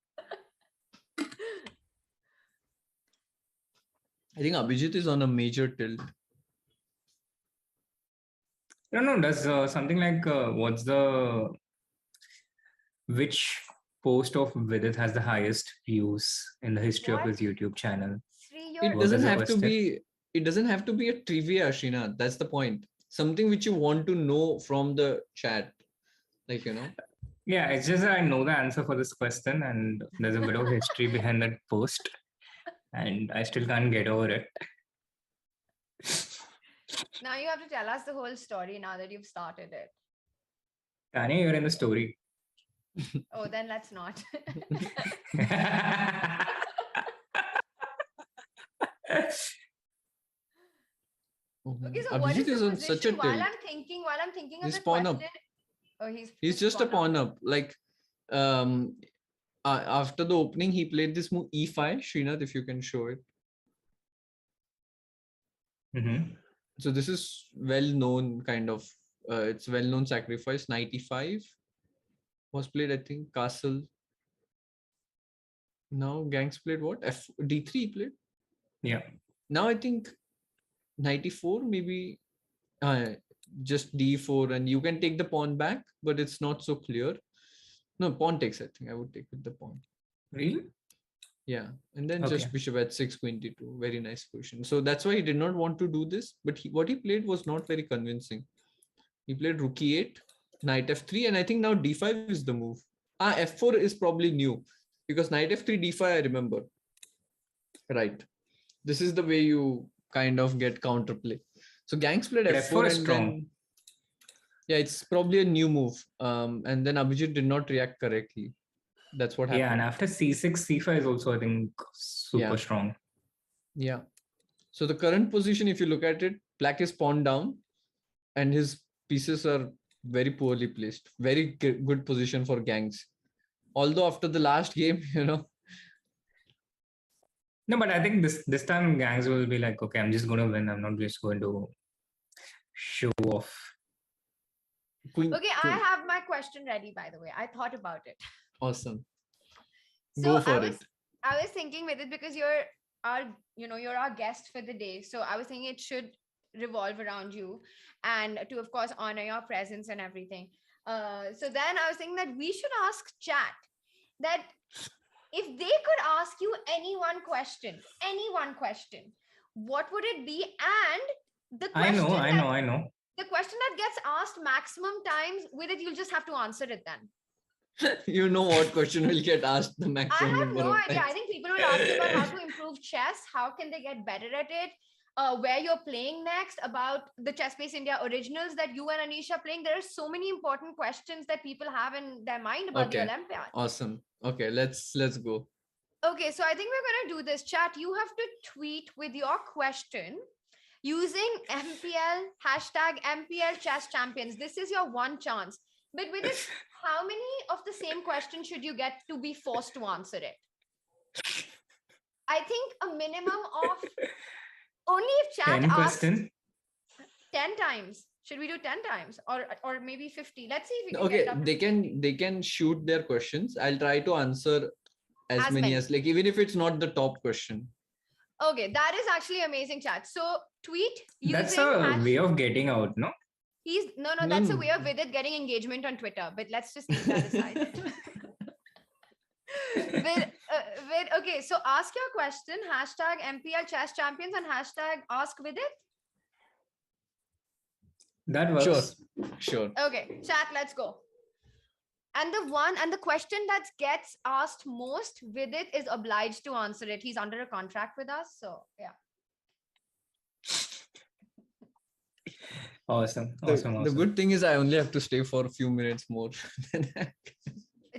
I think Abhijit is on a major tilt. No, does something like which post of Vidit has the highest views in the history of his YouTube channel? It doesn't have to be. It doesn't have to be a trivia, Srinath. That's the point. Something which you want to know from the chat, like Yeah, it's just that I know the answer for this question, and there's a bit of history behind that post, and I still can't get over it. Now you have to tell us the whole story now that you've started it. Tania, you're in the story. Oh, then let's not. Okay, so what is the position while I'm thinking of the question? Oh, he's just a pawn up. Like after the opening, he played this move e5. Srinath, if you can show it. So this is well-known kind of. It's well-known sacrifice. Knight e5 was played. I think castle. Now Gangs played what? D3 played. Yeah. Now I think knight e4 maybe. Just d4, and you can take the pawn back, but it's not so clear. No, pawn takes. I think I would take with the pawn. Really? Yeah, and then just bishop h6, queen d2. Very nice position. So that's why he did not want to do this. But what he played was not very convincing. He played rook e8, knight f3, and I think now d5 is the move. F4 is probably new because knight f3, d5. I remember. Right. This is the way you kind of get counterplay. So Gangs played f4 and then, yeah, it's probably a new move. And then Abhijit did not react correctly. That's what happened. Yeah, and after c6, c5 is also, I think, super strong. Yeah. So the current position, if you look at it, black is pawn down and his pieces are very poorly placed. Very good position for Gangs. Although after the last game, No, but I think this time Gangs will be like, okay, I'm just going to win. I'm not just going to show off. Okay, I have my question ready, by the way. I thought about it. Awesome. So Go for it. I was thinking with it because you're our guest for the day. So I was thinking it should revolve around you and to, of course, honor your presence and everything. So then I was thinking that we should ask chat that if they could ask you any one question, what would it be? And the question I know. The question that gets asked maximum times, with it, you'll just have to answer it then. You know what question will get asked the maximum I have number no of idea. times. I think people will ask you about how to improve chess, how can they get better at it, where you're playing next, about the Chessbase India originals that you and Anish are playing. There are so many important questions that people have in their mind about the Olympiad. Awesome. Okay, let's go. Okay, so I think we're going to do this. Chat, you have to tweet with your question using hashtag MPL Chess Champions. This is your one chance. But with it, how many of the same question should you get to be forced to answer it? I think a minimum of only if chat 10 asks questions. 10 times. Should we do 10 times or maybe 50? Let's see if we can Okay, get it up. they can shoot their questions. I'll try to answer as many as, like, even if it's not the top question. Okay, that is actually amazing, chat. So tweet using That's a way of getting out, no? No, that's a way of Vidit getting engagement on Twitter, but let's just leave that aside. Okay, so ask your question, hashtag MPL Chess Champions and hashtag Ask Vidit. That works. Sure. Okay, chat, let's go. And the question that gets asked most, Vidit is obliged to answer it. He's under a contract with us, so yeah. Awesome. The good thing is I only have to stay for a few minutes more.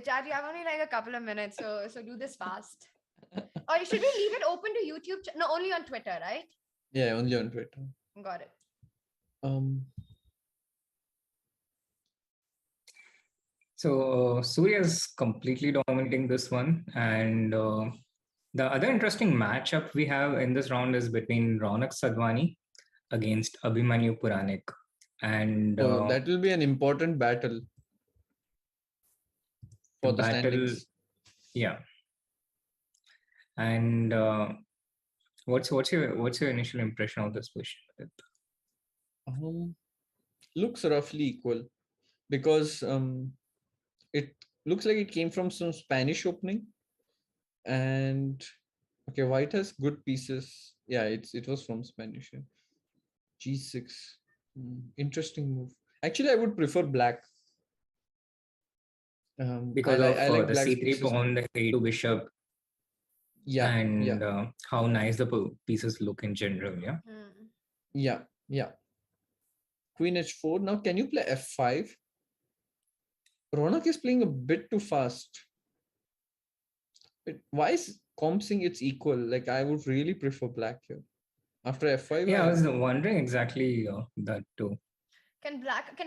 Chat, you have only like a couple of minutes, so do this fast. Or should we leave it open to YouTube? No, only on Twitter, right? Yeah, only on Twitter. Got it. So Surya is completely dominating this one, and the other interesting matchup we have in this round is between Ronak Sadhwani against Abhimanyu Puranik, and that will be an important battle for the standings. Yeah. And what's your initial impression of this position? Looks roughly equal, because it looks like it came from some Spanish opening, and okay, white has good pieces. Yeah, it was from Spanish. Yeah. G6, interesting move. Actually, I would prefer black. Because I like the C3 pawn, the A2 bishop. Yeah, and how nice the pieces look in general. Yeah. Yeah. Queen h4. Now, can you play f5? Ronak is playing a bit too fast. Why is comp saying it's equal? Like, I would really prefer black here. After f5. Yeah, I was wondering exactly that too. Can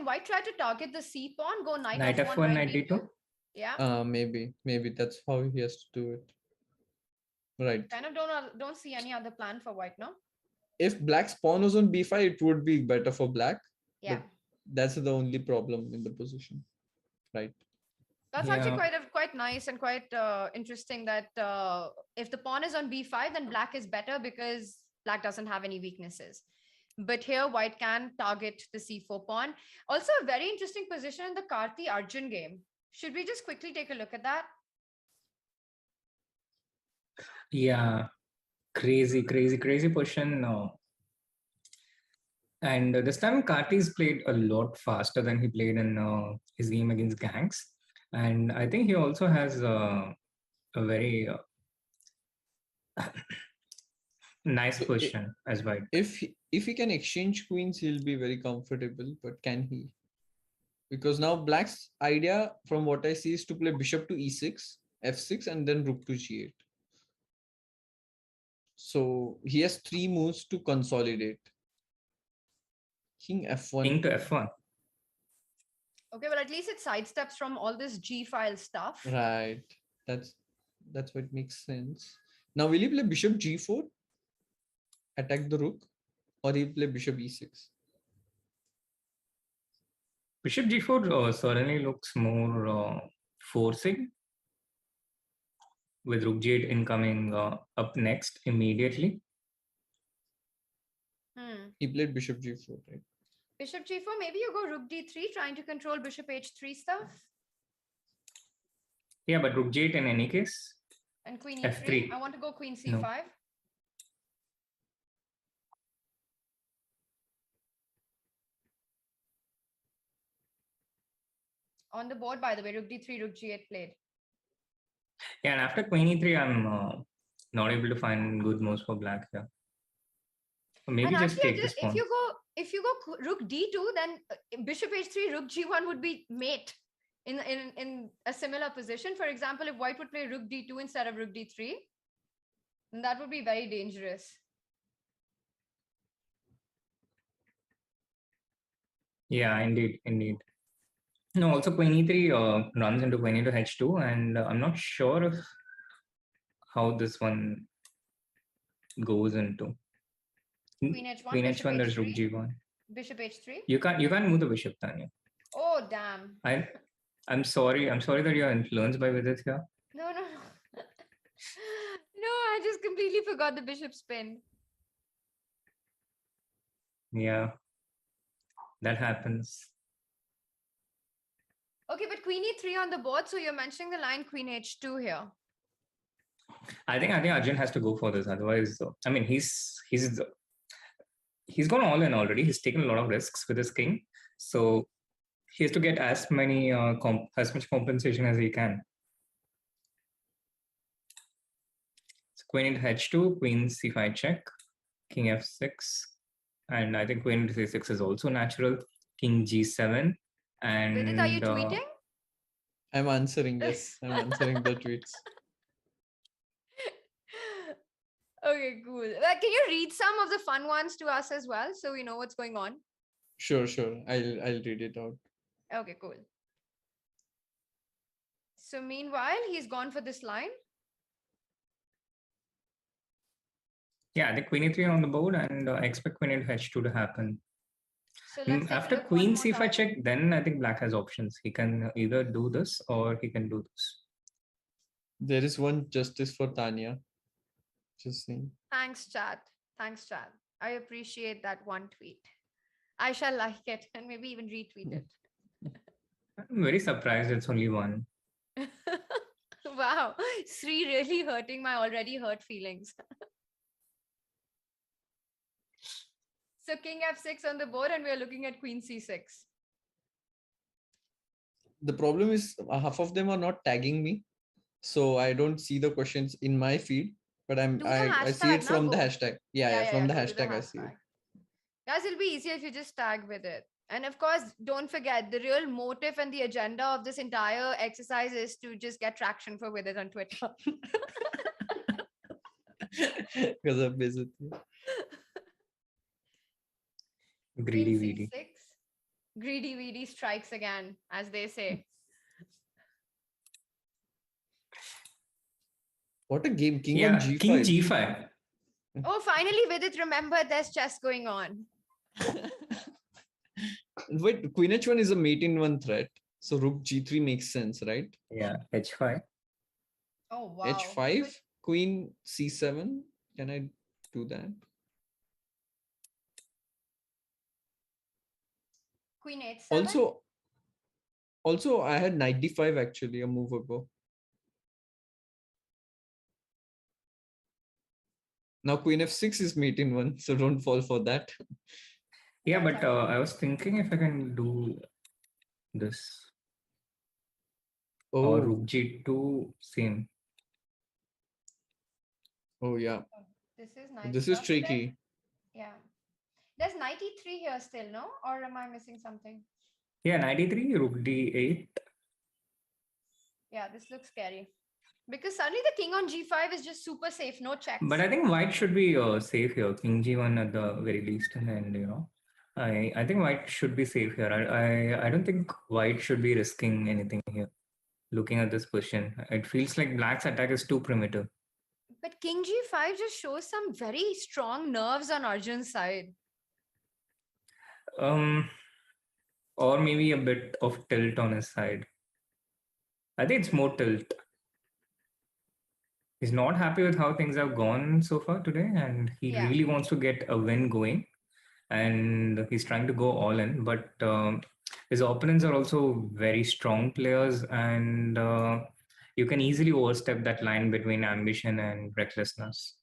white try to target the c pawn? Go knight f1, knight d2. Yeah. Maybe that's how he has to do it. Right. Kind of don't see any other plan for white, no? If black's pawn was on b5, it would be better for black. Yeah. But that's the only problem in the position. Right. That's actually quite nice and quite interesting that if the pawn is on b5, then black is better because black doesn't have any weaknesses. But here white can target the c4 pawn. Also a very interesting position in the Karthi Arjun game. Should we just quickly take a look at that? Yeah, crazy position. And this time Karti's played a lot faster than he played in his game against Gangs. And I think he also has a very nice position as white. If he can exchange queens, he'll be very comfortable. But can he? Because now black's idea, from what I see, is to play bishop to e6, f6, and then rook to g8. So he has 3 moves to consolidate. King f1. King to f1. Okay, but at least it sidesteps from all this G file stuff. Right. That's what makes sense. Now, will he play bishop g4, attack the rook, or he'll play bishop e6? Bishop g4 certainly looks more forcing, with rook g8 incoming up next immediately. He played bishop g4, right? Bishop g4, maybe you go rook d3, trying to control bishop h3 stuff. Yeah, but rook g8 in any case. And queen e3. F3. I want to go queen c5. No. On the board, by the way, rook d3, rook g8 played. Yeah, and after queen e3, I'm not able to find good moves for black here. Or maybe just take this pawn. If you go rook d2, then bishop h3, rook g1 would be mate in a similar position. For example, if white would play rook d2 instead of rook d3, then that would be very dangerous. Yeah, indeed. No, also queen e3 runs into queen into h2, and I'm not sure if how this one goes into. Queen H1, Queen Bishop H1, there's Rook H3. G1. Bishop H3. You can't move the bishop, Tania. Oh damn. I'm sorry that you're influenced by Vidit here. No. No, I just completely forgot the bishop spin. Yeah, that happens. Okay, but Queen E3 on the board, so you're mentioning the line Queen H2 here. I think Arjun has to go for this. Otherwise, I mean, he's gone all in already. He's taken a lot of risks with his king, so he has to get as much compensation as he can. So Queen into H2, Queen C5 check, King F6, and I think Queen into C6 is also natural. King G7, and Vidit, are you tweeting? I'm answering. Yes, I'm answering the tweets. Okay, cool. Can you read some of the fun ones to us as well, so we know what's going on? Sure. I'll read it out. Okay, cool. So meanwhile, he's gone for this line. Yeah, the Queen E3 on the board, and I expect Queen into H2 to happen. So let's take a After look Queen one more C5 time. check, then I think Black has options. He can either do this or he can do this. There is one justice for Tania. Just saying. Thanks, chat. I appreciate that one tweet. I shall like it and maybe even retweet it. I'm very surprised it's only one. Wow, Sri really hurting my already hurt feelings. So King F6 on the board and we are looking at Queen C6. The problem is half of them are not tagging me, so I don't see the questions in my feed. But I see it from the hashtag. Yeah, from the hashtag I see it. Guys, it'll be easier if you just tag with it. And of course, don't forget the real motive and the agenda of this entire exercise is to just get traction for Vidit on Twitter. Because I'm busy. Greedy Queen Vidit. C6. Greedy Vidit strikes again, as they say. What a game. King on G5. King G5. Oh, finally, Vidit remembered there's chess going on. Wait, Queen H1 is a mate in one threat. So Rook G3 makes sense, right? Yeah, H5. Oh, wow. H5, Queen C7. Can I do that? Queen H7. Also, I had knight D5 actually a move ago. Now Queen F6 is mate in one, so don't fall for that. Yeah, but I was thinking if I can do this. Or Rook G2, same. Oh, yeah. This is nice. This is tricky. Yeah. There's knight E3 here still, no? Or am I missing something? Yeah, knight E3, Rook D8. Yeah, this looks scary. Because suddenly the king on G5 is just super safe, no checks. But I think white should be safe here. King G1 at the very least. And you know, I think white should be safe here. I don't think white should be risking anything here. Looking at this position, it feels like black's attack is too primitive. But King G5 just shows some very strong nerves on Arjun's side. Or maybe a bit of tilt on his side. I think it's more tilt. He's not happy with how things have gone so far today, and he really wants to get a win going. And he's trying to go all in, but his opponents are also very strong players, and you can easily overstep that line between ambition and recklessness.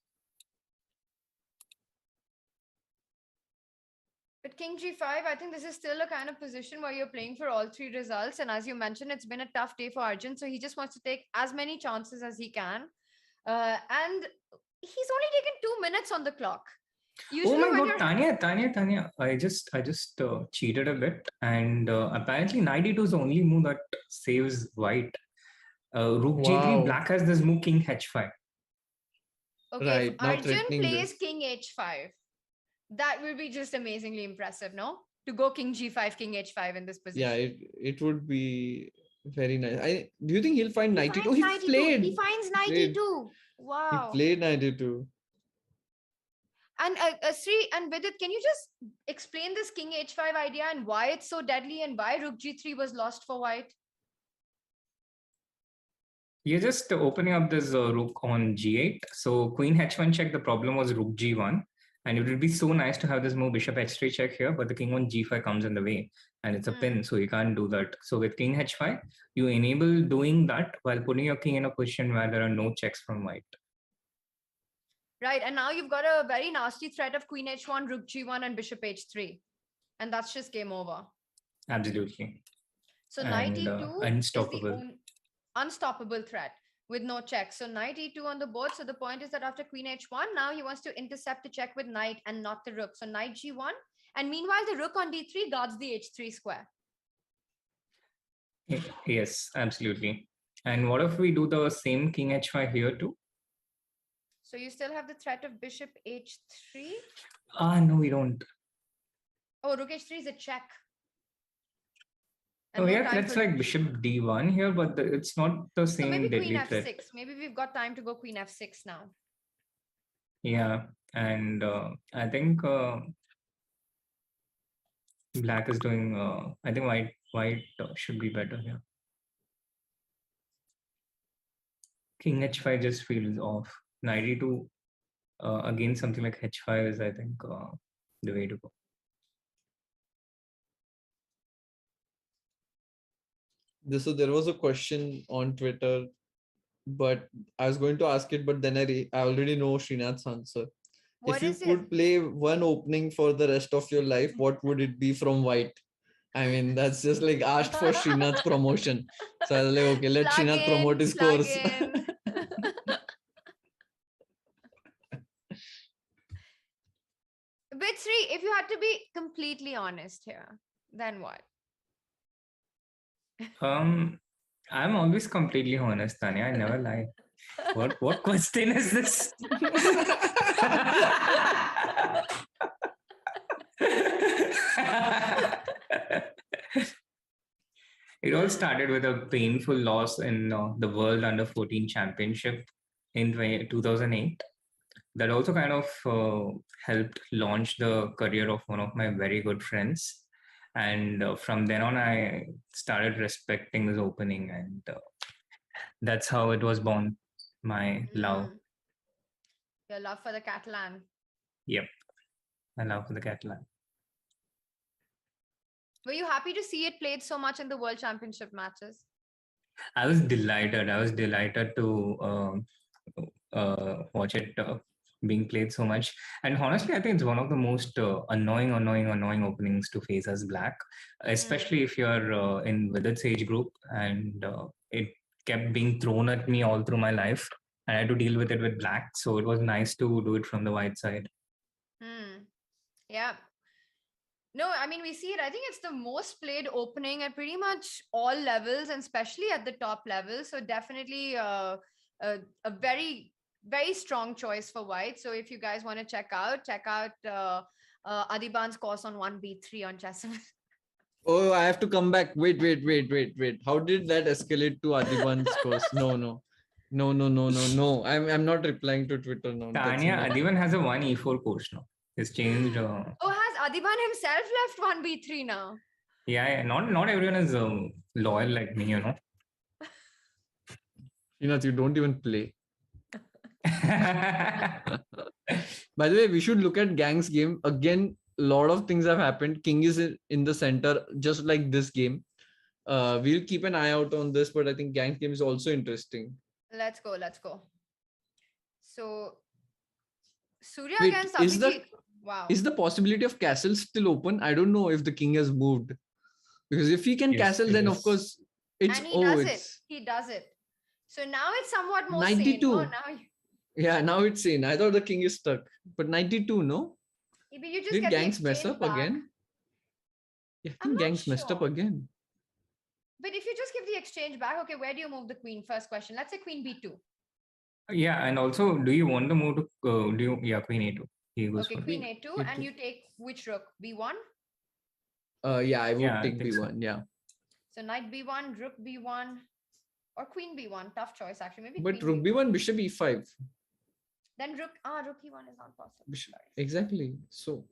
But King G5, I think this is still a kind of position where you're playing for all three results. And as you mentioned, it's been a tough day for Arjun. So he just wants to take as many chances as he can. And he's only taken 2 minutes on the clock. Usually oh my god, Tania. I just cheated a bit. And apparently knight e2 is the only move that saves white. Rook G3, black has this move King H5. Okay, right, if Arjun plays King H5, that will be just amazingly impressive, no? To go King G5, King H5 in this position. Yeah, it would be Very nice. Do you think he'll find 92? He He finds 92. played. He finds Played. 92. Wow. He played 92. And Sri and Vidit, can you just explain this King H5 idea and why it's so deadly and why Rook G3 was lost for white? You're just opening up this rook on G8. So Queen H1 check, the problem was Rook G1. And it would be so nice to have this move Bishop H3 check here, but the King on G5 comes in the way and it's a pin, so you can't do that. So with King H5, you enable doing that while putting your king in a position where there are no checks from white. Right, and now you've got a very nasty threat of Queen H1, Rook G1 and Bishop H3. And that's just game over. Absolutely. So knight E2 unstoppable. is the unstoppable threat with no check. So knight E2 on the board. So the point is that after Queen H1, now he wants to intercept the check with knight and not the rook. So knight G1. And meanwhile, the rook on D3 guards the H3 square. Yes, absolutely. And what if we do the same King H5 here too? So you still have the threat of Bishop H3? No, we don't. Oh, Rook H3 is a check. And oh yeah, that's like Bishop D1 here, but it's not the same. So maybe deadly Queen F6. Threat. Maybe we've got time to go Queen F6 now. Yeah, and I think Black is doing. I think White should be better here. King H5 just feels off. Knight E2 again, something like H5 is, I think, the way to go. So there was a question on Twitter, but I was going to ask it, but then I already know Srinath's answer. If you could play one opening for the rest of your life, what would it be from white? I mean, that's just like asked for Srinath promotion. So I was like, okay, let Srinath promote his course. But Sri, if you had to be completely honest here, then what? I'm always completely honest, Tania. I never lie. What question is this? It all started with a painful loss in the World Under 14 Championship in 2008. That also kind of helped launch the career of one of my very good friends. And from then on, I started respecting this opening, and that's how it was born, my love. Your love for the Catalan. Yep, my love for the Catalan. Were you happy to see it played so much in the World Championship matches? I was delighted. I was delighted to watch it being played so much. And honestly, I think it's one of the most annoying openings to face as Black, especially if you're in Vidit's age group, and it kept being thrown at me all through my life. I had to deal with it with Black, so it was nice to do it from the white side. Yeah. No, I mean, we see it. I think it's the most played opening at pretty much all levels, and especially at the top level. So definitely a very, very strong choice for white. So if you guys want to check out Adiban's course on 1B3 on Chess7. Oh, I have to come back. Wait. How did that escalate to Adiban's course? No. I'm not replying to Twitter now. Tania, Adiban has a 1E4 course now. It's changed. Oh, has Adiban himself left 1B3 now? Yeah. Not everyone is loyal like me, you know. You don't even play. By the way, we should look at Gang's game. Again, a lot of things have happened. King is in the center, just like this game. We'll keep an eye out on this, but I think Gang's game is also interesting. Let's go. So, Surya against Abhijit. Wow. Is the possibility of castle still open? I don't know if the king has moved. Because if he can castle, then of course it's... And he does it. So now it's somewhat more 92. Sane. Oh, yeah, now it's sane. I thought the king is stuck. But 92, no? Maybe you just Did get Gangs mess up back. again? Yeah, I think Gangs messed up again. But if you just give the exchange back, okay, where do you move the queen? First question. Let's say queen b2. Yeah, and also, do you want the move to queen a2? Okay, queen a2, and you take which rook? b1? Yeah, I would take b1. Yeah. So knight b1, rook b1, or queen b1. Tough choice, actually. Maybe But queen rook b1. b1, bishop e5. Then rook e1 is not possible. Exactly. So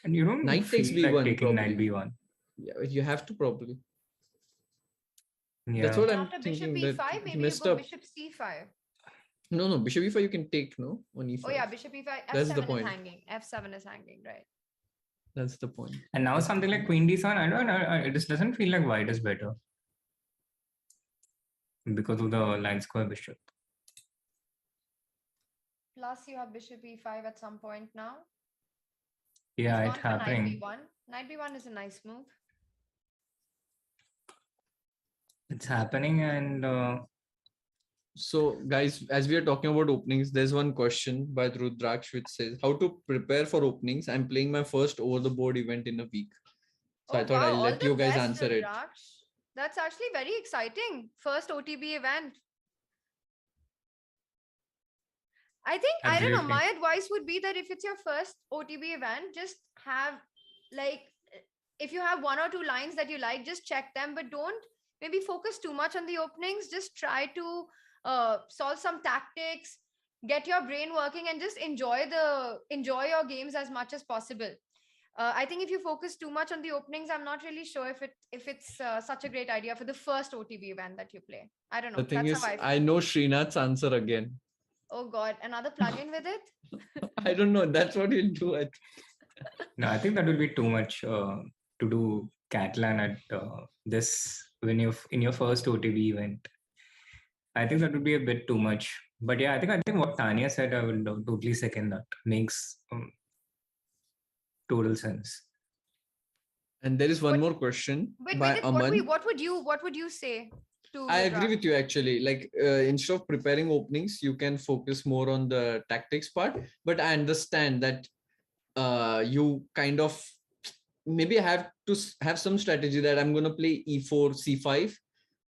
And you don't knight takes feel like b1 taking probably. knight b1. Yeah, you have to probably. Yeah. That's what I'm After bishop thinking. b5, That maybe you messed go up. bishop c5. No, bishop e5 you can take, no? On e5. Oh yeah, bishop e5. That's the f7 point. is hanging. f7 is hanging, right? That's the point. And now something like queen d7, I don't know, it just doesn't feel like white is better because of the line square bishop. Plus you have bishop e5 at some point now. Yeah, He's it's gone for happening. Knight b1 is a nice move. It's happening, and So, guys, as we are talking about openings, there's one question by Rudraksh which says, how to prepare for openings? I'm playing my first over-the-board event in a week. So I thought wow, I'll all let the you guys best, answer it. Rudraksh. That's actually very exciting. First OTB event. I think, I don't know, Absolutely. my advice would be that if it's your first OTB event, just have like, if you have one or two lines that you like, just check them, but don't maybe focus too much on the openings. Just try to solve some tactics, get your brain working, and just enjoy your games as much as possible. I think if you focus too much on the openings, I'm not really sure if it's such a great idea for the first OTB event that you play. I don't know. The thing That's is, how I feel. I know Srinath's answer again. Oh God, another plugin with it? I don't know. That's what he'll do. no, I think that will be too much to do Catalan at this when you in your first OTB event. I think that would be a bit too much. But yeah, I think what Tania said, I will totally second that. Makes total sense. And there is one more question by Vidit, Aman. what would you say to I Rudraksh? agree with you actually. Like instead of preparing openings, you can focus more on the tactics part. But I understand that you kind of maybe have to have some strategy that I'm going to play e4, c5.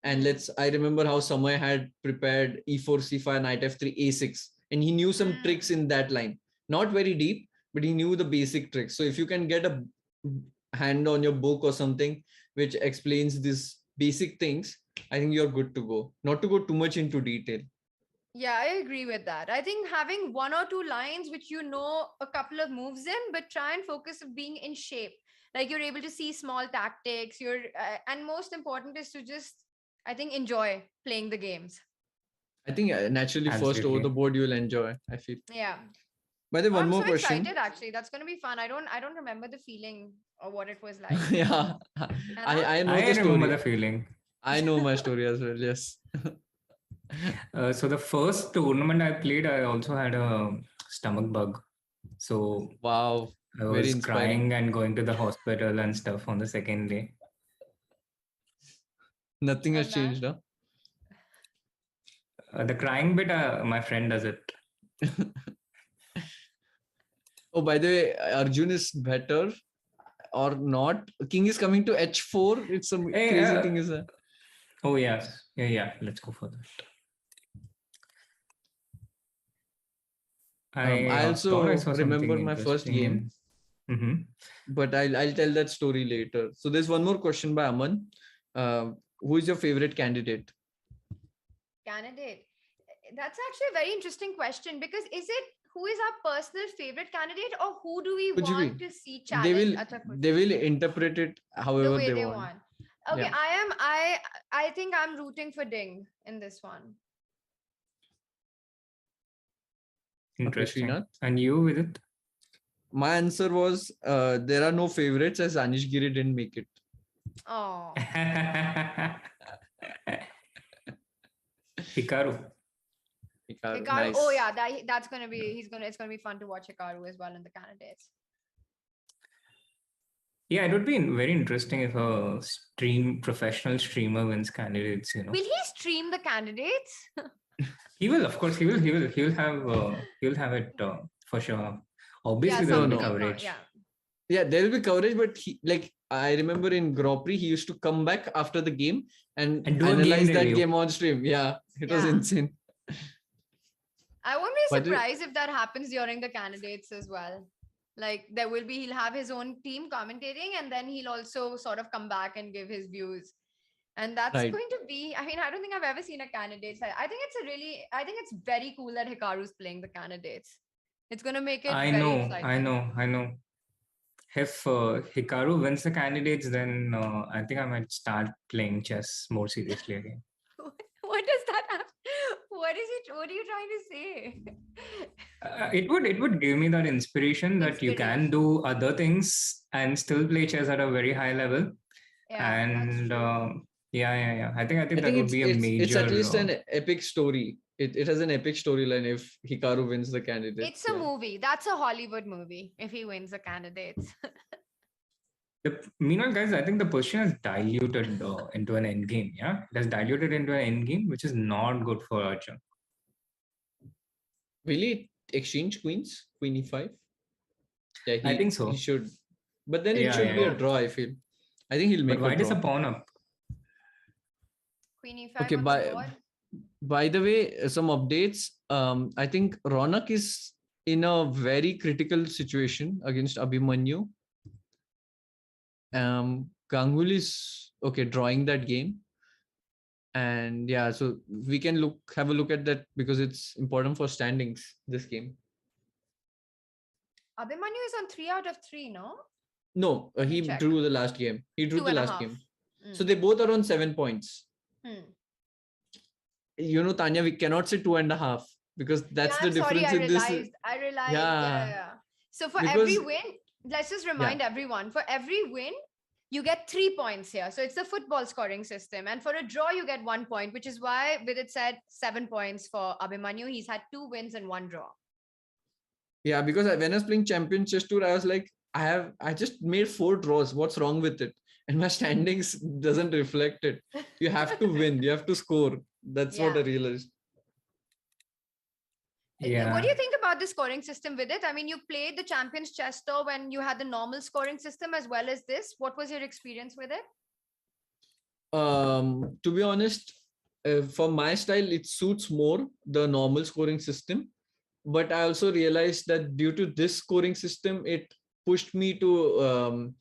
And I remember how Samay had prepared e4, c5, knight f3, a6. And he knew some tricks in that line. Not very deep, but he knew the basic tricks. So if you can get a hand on your book or something which explains these basic things, I think you're good to go. Not to go too much into detail. Yeah, I agree with that. I think having one or two lines which you know a couple of moves in, but try and focus on being in shape. Like you're able to see small tactics. And most important is to just, I think, enjoy playing the games. I think naturally first over the board you'll enjoy, I feel. Yeah. By the way, one more I'm so question. excited actually. That's going to be fun. I don't remember the feeling or what it was like. Yeah. I know the story. Remember the feeling. I know my story as well, yes. So the first tournament I played, I also had a stomach bug. So wow, I was crying and going to the hospital and stuff on the second day. Nothing has changed, huh? The crying bit, my friend does it. Oh, by the way, Arjun is better or not. King is coming to h4. It's some crazy thing, is that? Oh yeah. Let's go for that. I also remember my first game, but I'll tell that story later. So there's one more question by Aman. Who is your favorite candidate? Candidate? That's actually a very interesting question, because who is our personal favorite candidate, or who do we want to see challenge? They will interpret it however the way they want. Okay, yeah. I think I'm rooting for Ding in this one. Interesting. Okay, and you with it? My answer was there are no favorites, as Anish Giri didn't make it. Oh. Hikaru. Nice. Oh yeah, it's gonna be fun to watch Hikaru as well in the candidates. Yeah, it would be very interesting if a professional streamer wins candidates. Will he stream the candidates? He will, of course. He will have it for sure. Obviously, there will be coverage. Yeah, there will be coverage, but I remember in Grand Prix, he used to come back after the game and analyze that game on stream. Yeah, it was insane. I won't be surprised if that happens during the candidates as well. Like he'll have his own team commentating, and then he'll also sort of come back and give his views. And that's Right. going to be, I mean, I don't think I've ever seen a candidate. I think it's very cool that Hikaru's playing the candidates. It's going to make it very exciting. I know. If Hikaru wins the candidates, then I think I might start playing chess more seriously again. What does that have? What are you trying to say? It would give me that inspiration that you can do other things and still play chess at a very high level. Yeah, and yeah. I think that would be a major. It's at least an epic story. It has an epic storyline if Hikaru wins the candidate. It's a movie. That's a Hollywood movie if he wins the candidates. Meanwhile, guys, I think the position has diluted into an endgame. Yeah, it has diluted into an endgame, which is not good for Arjun. Will he exchange queens? Queen e5? Yeah, I think so. He should. But then it should be a draw, I feel. I think he'll make but a draw. White is a pawn up. Queen e5 okay, on the board. By the way, some updates. I think Ronak is in a very critical situation against Abhimanyu. Ganguly is drawing that game. And yeah, so we can have a look at that because it's important for standings this game. Abhimanyu is on 3 out of 3, no? No, he drew the last game. He drew the last game. So they both are on 7 points. You know, Tania, we cannot say 2.5 because that's the difference in this. I realized. Yeah. So for every win, let's just remind everyone, for every win, you get 3 points here. So it's the football scoring system. And for a draw, you get 1 point, which is why Vidit said 7 points for Abhimanyu. He's had 2 wins and 1 draw. Yeah, because when I was playing Champions Chess Tour, I was like, I just made 4 draws. What's wrong with it? And my standings doesn't reflect it. You have to win. You have to score. That's what I realized. Yeah. What do you think about the scoring system with it? I mean, you played the Champions Chess Tour when you had the normal scoring system as well as this. What was your experience with it? To be honest, for my style, it suits more the normal scoring system. But I also realized that due to this scoring system, it pushed me to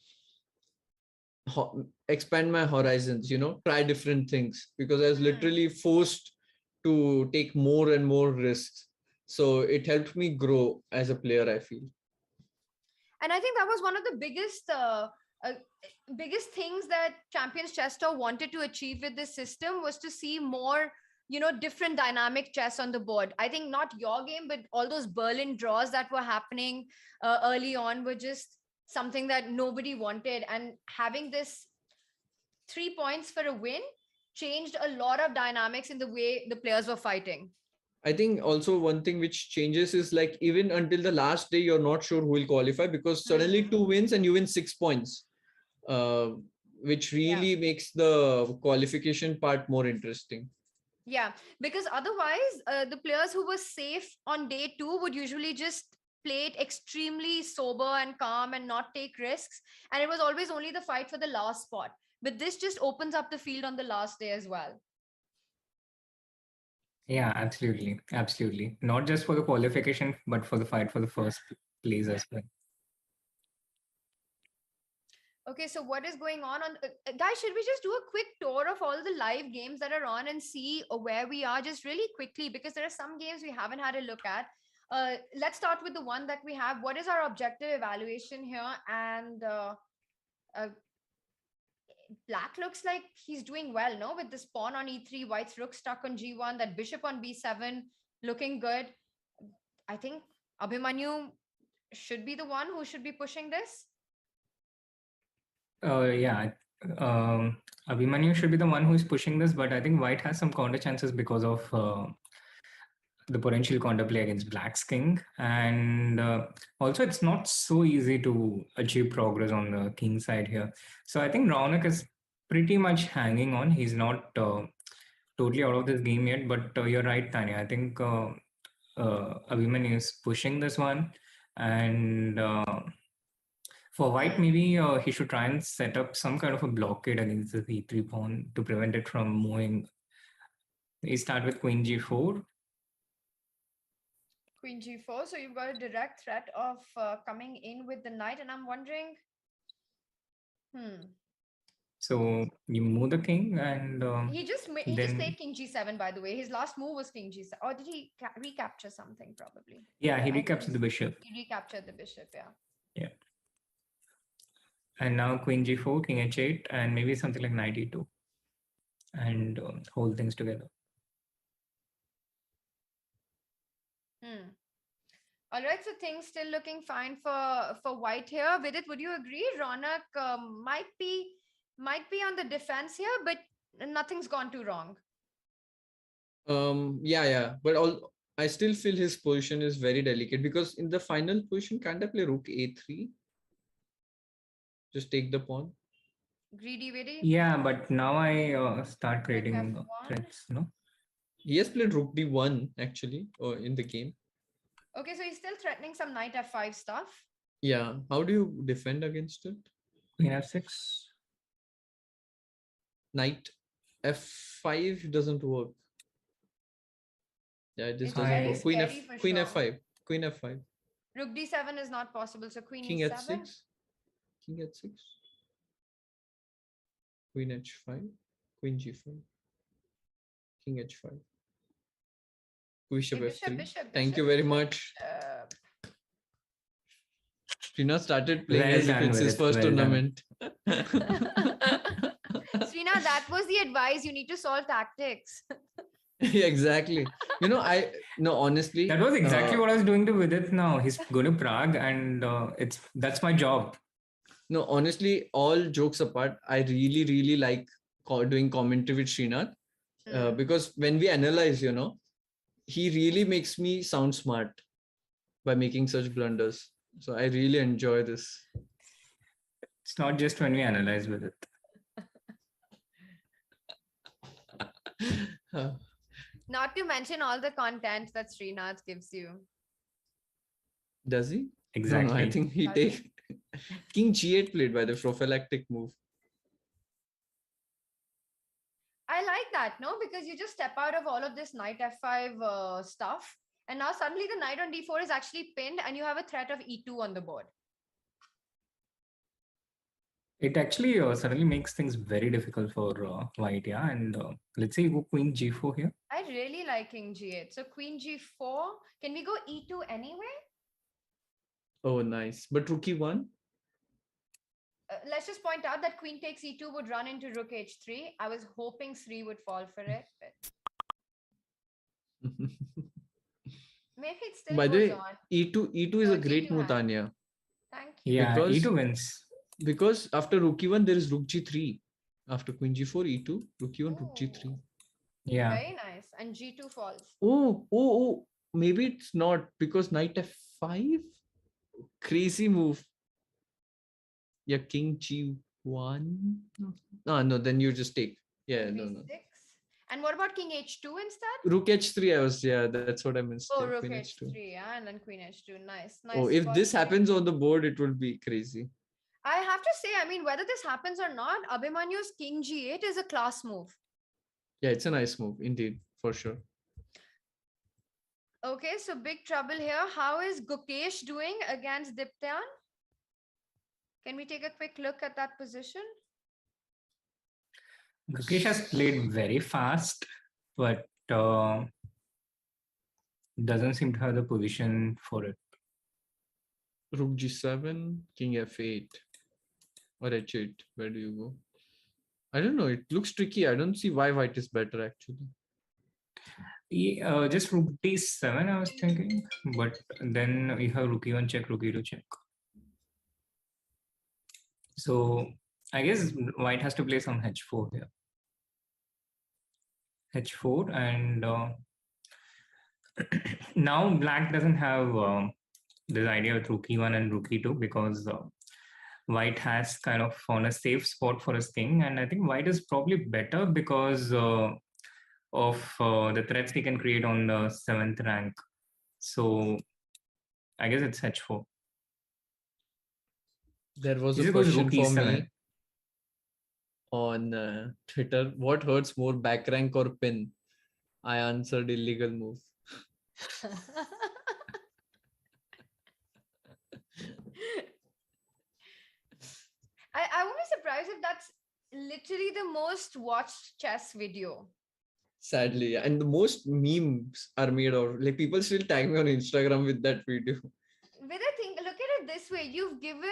expand my horizons, try different things, because I was literally forced to take more and more risks. So it helped me grow as a player, I feel. And I think that was one of the biggest things that Champions Chess Tour wanted to achieve with this system was to see more, different dynamic chess on the board. I think not your game, but all those Berlin draws that were happening early on were just something that nobody wanted. And having this 3 points for a win changed a lot of dynamics in the way the players were fighting. I think also one thing which changes is like even until the last day, you're not sure who will qualify because suddenly 2 wins and you win 6 points, which really makes the qualification part more interesting. Yeah, because otherwise, the players who were safe on day 2 would usually just play it extremely sober and calm and not take risks. And it was always only the fight for the last spot. But this just opens up the field on the last day as well. Yeah, absolutely. Absolutely. Not just for the qualification, but for the fight for the first place as well. Okay, so what is going on? Guys, should we just do a quick tour of all the live games that are on and see where we are just really quickly? Because there are some games we haven't had a look at. Let's start with the one that we have. What is our objective evaluation here? And Black looks like he's doing well, no? With this pawn on e3, White's rook stuck on g1, that bishop on b7, looking good. I think Abhimanyu should be the one who should be pushing this. Abhimanyu should be the one who is pushing this, but I think White has some counter chances because of the potential counterplay against Black's king, and also it's not so easy to achieve progress on the king side here. So I think Raunak is pretty much hanging on. He's not totally out of this game yet, but you're right, Tania. I think Abhimanyu is pushing this one, and for White, maybe he should try and set up some kind of a blockade against the e3 pawn to prevent it from moving. He start with queen g4. Queen G4. So you've got a direct threat of coming in with the knight, and I'm wondering. So you move the king, and He just played King G7. By the way, his last move was King G7. Or did he recapture something? Probably. Yeah, he recaptured the bishop. He recaptured the bishop. Yeah. Yeah. And now Queen G4, King H8, and maybe something like Knight E2, and hold things together. All right, so things still looking fine for white here. Vidit, would you agree? Ronak might be on the defense here, but nothing's gone too wrong. Yeah. But I still feel his position is very delicate, because in the final position, can't I play Rook A3? Just take the pawn. Greedy Vidit? Yeah, but now I start creating threats, no? He has played Rook D1 actually, or in the game. Okay, so he's still threatening some Knight F5 stuff. Yeah. How do you defend against it? Queen F6. Knight F5 doesn't work. Yeah, it just doesn't work. Queen F5. Queen F5. Rook D7 is not possible. So Queen King E7. H6. King H6. Queen H5. Queen G5. King H5. Bishop F3. Thank you very much. Srinath started playing as if it's his first tournament. Srinath, that was the advice. You need to solve tactics. Yeah, exactly. Honestly. That was exactly what I was doing to Vidit now. He's going to Prague, and that's my job. No, honestly, all jokes apart, I really, really like doing commentary with Srinath. Because when we analyze, he really makes me sound smart by making such blunders. So I really enjoy this. It's not just when we analyze with it. Not to mention all the content that Srinath gives you. Does he? Exactly. No, I think he takes King G8 played by the prophylactic move. I like that, no? Because you just step out of all of this Knight F5 stuff, and now suddenly the Knight on D4 is actually pinned, and you have a threat of E2 on the board. It actually suddenly makes things very difficult for white, yeah. And let's say go Queen G4 here. I really like King G8. So Queen G4. Can we go E2 anyway? Oh, nice. But Rook E1? Let's just point out that Queen takes E2 would run into Rook H3. I was hoping Sri would fall for it, but maybe it still By the way, on. E2 is a great move, Tania. Thank you. Yeah, E2 wins. Because after Rook E1, there is Rook G3. After Queen G4, E2, Rook E1, Rook G3. Yeah. Very nice. And G2 falls. Oh, maybe it's not, because Knight F5? Crazy move. Yeah, King G1. No, then you just take. Yeah, King no. B6. And what about King H2 instead? Rook H3, that's what I missed. Oh, Rook H3, yeah, and then Queen H2. Nice. Oh, if this happens on the board, it will be crazy. I have to say, whether this happens or not, Abhimanyu's King G8 is a class move. Yeah, it's a nice move, indeed, for sure. Okay, so big trouble here. How is Gukesh doing against Diptyan? Can we take a quick look at that position? Gukesh has played very fast, but doesn't seem to have the position for it. Rook G7, King F8, or H8. Where do you go? I don't know. It looks tricky. I don't see why white is better, actually. Yeah, just Rook D7, I was thinking, but then you have Rook E1 check, Rook E2 check. So I guess white has to play some H4 here. H4, and now black doesn't have this idea with Rook E1 and Rook E2, because white has kind of found a safe spot for his king, and I think white is probably better because of the threats he can create on the 7th rank. So I guess it's H4. There was a question for me on Twitter. What hurts more, back rank or pin? I answered illegal move. I won't be surprised if that's literally the most watched chess video. Sadly, and the most memes are made of, like, people still tag me on Instagram with that video. Vidit, look at it this way. You've given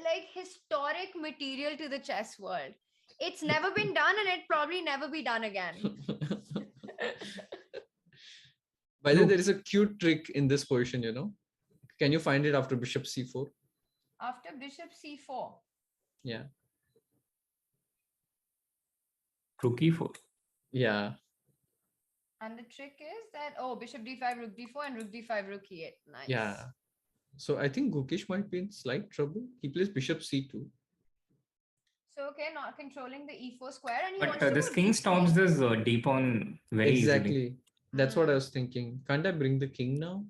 like historic material to the chess world. It's never been done and it probably never be done again. By the way, there is a cute trick in this position, Can you find it after bishop c4? After bishop c4? Yeah. Rook e4. Yeah. And the trick is that, bishop d5, rook d4, and rook d5, rook e8. Nice. Yeah. So I think Gukesh might be in slight trouble. He plays bishop c2. So, okay, not controlling the e4 square. And but this king stops this d pawn very exactly. easily. That's what I was thinking. Can't I bring the king now?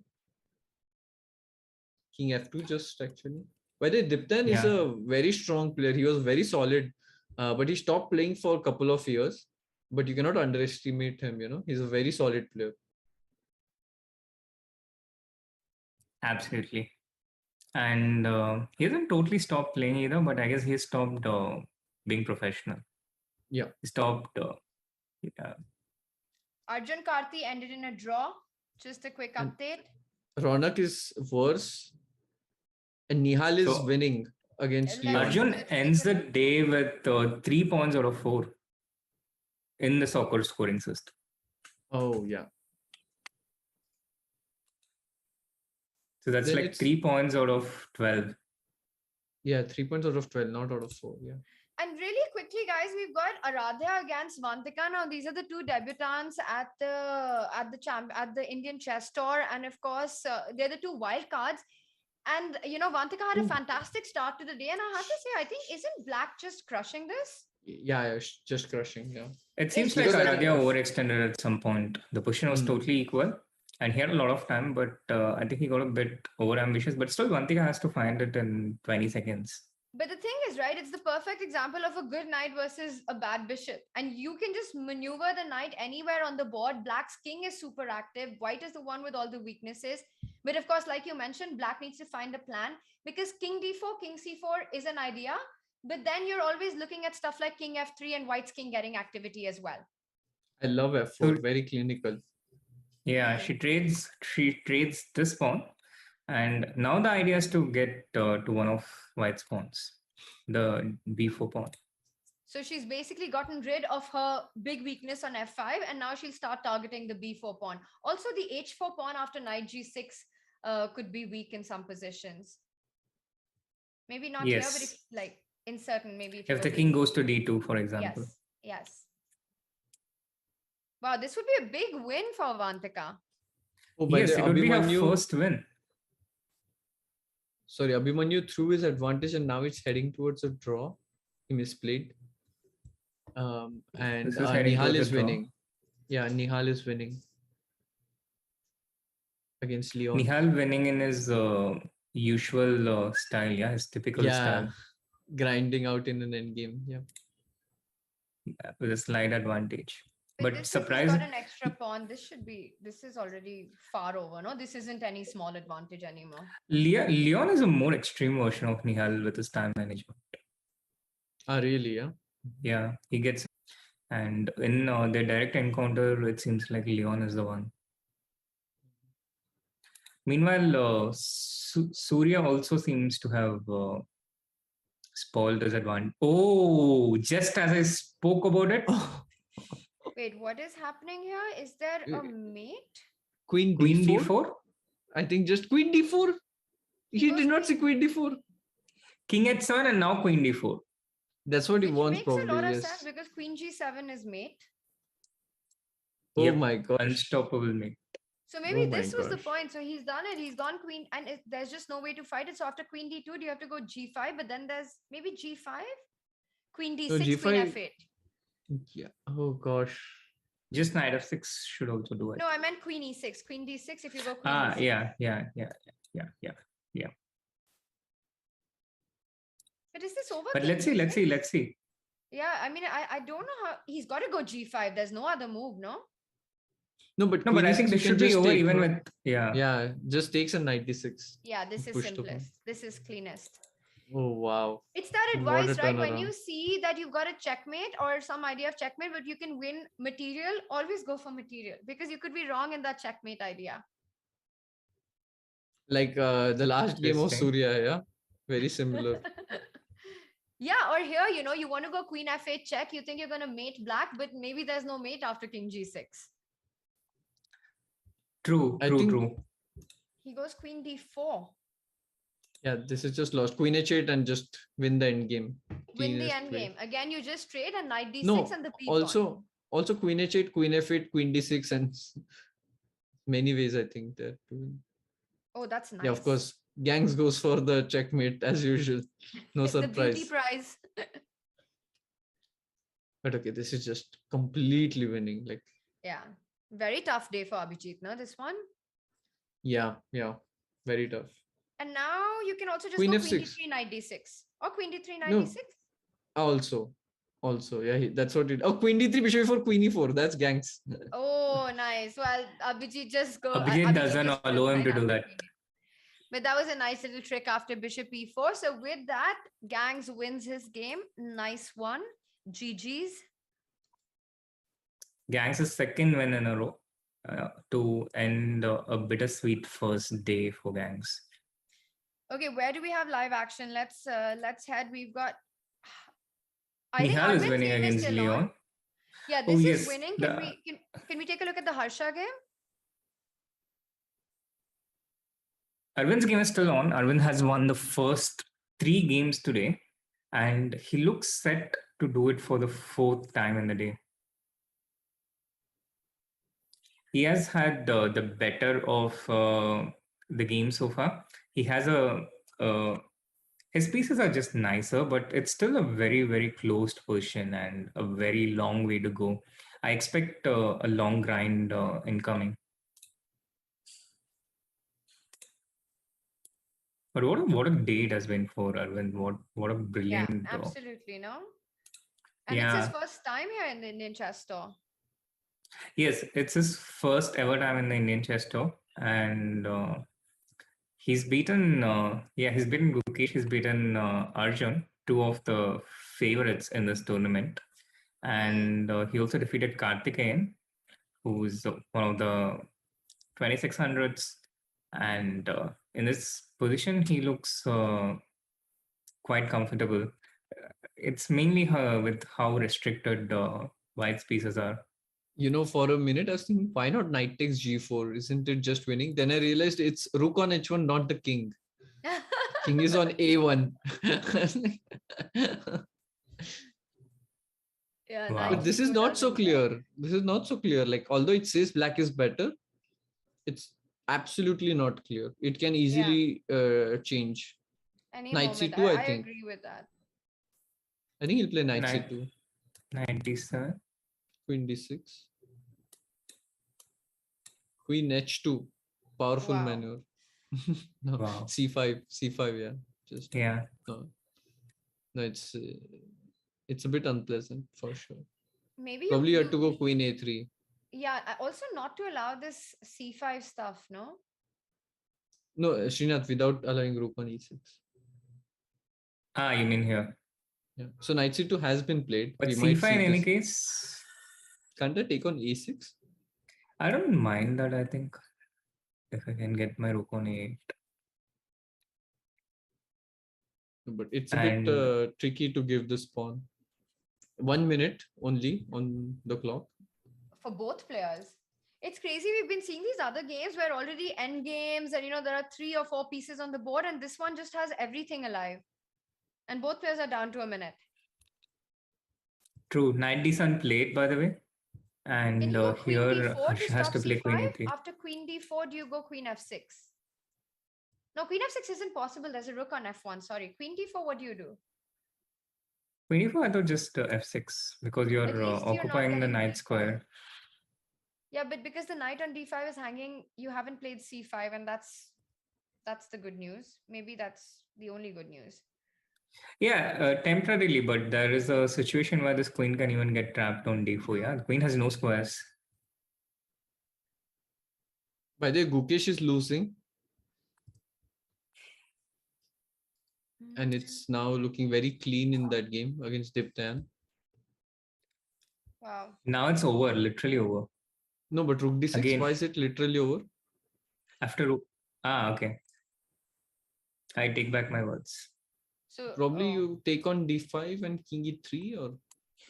King f2 just actually. By the way, Diptan is a very strong player. He was very solid, but he stopped playing for a couple of years. But you cannot underestimate him, He's a very solid player. Absolutely. And he hasn't totally stopped playing either, but I guess he stopped being professional. Yeah. He stopped. Arjun Karthi ended in a draw. Just a quick update. Ronak is worse. And Nihal is winning against Leon. Arjun ends the day with 3 pawns out of 4 in the soccer scoring system. Oh, yeah. So that's then like 3 points out of 12. Yeah, 3 points out of 12, not out of 4. Yeah. And really quickly, guys, we've got Aradhya against Vantika. Now, these are the two debutants at the Indian Chess Tour, and of course, they're the two wild cards. And Vantika had a fantastic start to the day, and I have to say, I think isn't Black just crushing this? Yeah, just crushing. Yeah. It seems like Aradhya overextended at some point. The position was totally equal. And he had a lot of time, but I think he got a bit overambitious. But still, Vantika has to find it in 20 seconds. But the thing is, right, it's the perfect example of a good knight versus a bad bishop. And you can just maneuver the knight anywhere on the board. Black's king is super active. White is the one with all the weaknesses. But of course, like you mentioned, Black needs to find a plan because king d4, king c4 is an idea. But then you're always looking at stuff like king f3 and White's king getting activity as well. I love f4, very clinical. Yeah, she trades this pawn, and now the idea is to get to one of White's pawns, the b4 pawn. So she's basically gotten rid of her big weakness on f5, and now she'll start targeting the b4 pawn. Also, the h4 pawn after knight g6 could be weak in some positions. Maybe not here, but if, like in certain, maybe if the king goes to d2, for example. Yes. Wow, this would be a big win for Vantaka. Oh, yes, it would be her first win. Sorry, Abhimanyu threw his advantage and now it's heading towards a draw. He misplayed. And Nihal is winning. Yeah, Nihal is winning against Leon. Nihal winning in his usual style, his typical style. Grinding out in an endgame, with a slight advantage. But surprising. Got an extra pawn. This is already far over. No, this isn't any small advantage anymore. Leon is a more extreme version of Nihal with his time management. Ah, really? Yeah. Yeah, he gets, and in their direct encounter, it seems like Leon is the one. Meanwhile, Surya also seems to have spoiled his advantage. Oh, just as I spoke about it. Wait, what is happening here? Is there a mate? Queen d4? I think just queen d4. He did not say queen d4. King h7 and now queen d4. That's what he wants probably. Makes a lot of sense because queen g7 is mate. Oh my god. Unstoppable mate. So maybe this was the point. So he's done it. He's gone queen and there's just no way to fight it. So after queen d2, you have to go g5, but then there's maybe g5? Queen d6, so G5, queen f8. Yeah. Oh gosh. Just knight f6 should also do it. No, I meant queen e6. Queen d6 if you go queen e6. Yeah. But is this over? But let's see. Yeah, I mean, I don't know how he's got to go g5. There's no other move, no? No, but I think this should be over even with Yeah, just takes a knight d6. Yeah, this is simplest. This is cleanest. Oh, wow. It's that What a advice, right? When turnaround. you see that you've got a checkmate or some idea of checkmate, but you can win material, always go for material because you could be wrong in that checkmate idea. Like the last game of Interesting. Surya, yeah? Very similar. Yeah, or here, you want to go queen f8 check, you think you're going to mate black, but maybe there's no mate after king g6. True, I true, think, true. He goes queen d4. yeah, this is just lost. Queen h8 and just win the end game. Win the Cleanest end way. game. Again, you just trade and knight d6 No, and the p pawn. also queen h8, queen f8, queen d6, and many ways I think that to win. Oh, that's nice. Yeah, of course. Gangs goes for the checkmate as usual. No The beauty surprise. prize. But okay, this is just completely winning. Like, Yeah. Very tough day for Abhijit, no? This one. yeah, very tough. And now you can also just Queen go f6. queen d3, knight d6. Or queen d3, knight No. d6. Also, yeah, that's what it. Oh, queen d3, bishop e4, queen e4. That's gangs. Oh, nice. Well, Abhijit just go. Abhijit doesn't just allow him fine to do after that. queen e3. But that was a nice little trick after bishop e4. So with that, Gangs wins his game. Nice one. GG's. Gangs' second win in a row to end a bittersweet first day for Gangs. Okay, where do we have live action? Let's head. We've got. I think Nihal is Arvin's winning game is against still Leon. on. Yeah, Oh, this is yes, winning. the- Can we take a look at the Harsha game? Arvin's game is still on. Arvind has won the first 3 games today, and he looks set to do it for the 4th time in the day. He has had the better of the game so far. He has his pieces are just nicer, but it's still a very, very closed position and a very long way to go. I expect a long grind incoming. But what a day it has been for Arvind. What a brilliant. Yeah, absolutely, no? And yeah. it's his first time here in the Indian Chess Tour. Yes, it's his first ever time in the Indian Chess Tour, and he's beaten. He's beaten Gukesh. He's beaten Arjun, 2 of the favorites in this tournament, and he also defeated Karthikeyan, who's one of the 2600s. And in this position, he looks quite comfortable. It's mainly with how restricted White's pieces are. For a minute, I was thinking, why not knight takes g4? Isn't it just winning? Then I realized it's rook on h1, not the king. King is on a1. Yeah, Wow. But this is not so clear. This is not so clear. Like, although it says black is better, it's absolutely not clear. It can easily change. Any Knight moment. c2, I I think. agree with that. I think he'll play knight c2. Knight d7. Queen d6. Queen h2. Powerful maneuver. No, Wow. c5, yeah. Just yeah. No, it's a bit unpleasant for sure. Maybe probably you have to go queen a3. Yeah, also not to allow this c5 stuff, no? No, Srinath, without allowing rook on e6. You mean here? Yeah. So knight c2 has been played. But we c5 might see in any this. case. Can't I take on a6? I don't mind that, I think. If I can get my rook on a8. But it's a bit tricky to give this pawn. 1 minute only on the clock. For both players. It's crazy. We've been seeing these other games where already end games and, there are 3 or 4 pieces on the board and this one just has everything alive. And both players are down to a minute. True. Knight d7 played, by the way. And here she has to play queen e3. After queen d4, do you go queen f6? No, queen f6 isn't possible. There's a rook on f1. Sorry. Queen d4, what do you do? Queen e4, I thought just f6 because you're occupying the knight square. Yeah, but because the knight on d5 is hanging, you haven't played c5 and that's the good news. Maybe that's the only good news. Yeah, temporarily, but there is a situation where this queen can even get trapped on d4. Yeah, the queen has no squares. By the way, Gukesh is losing. and it's now looking very clean in that game against Diptan. Wow. Now it's over, literally over. No, but Rook D6. Again. Why is it literally over? After Rook. Okay. I take back my words. So Probably you take on D5 and King E3, or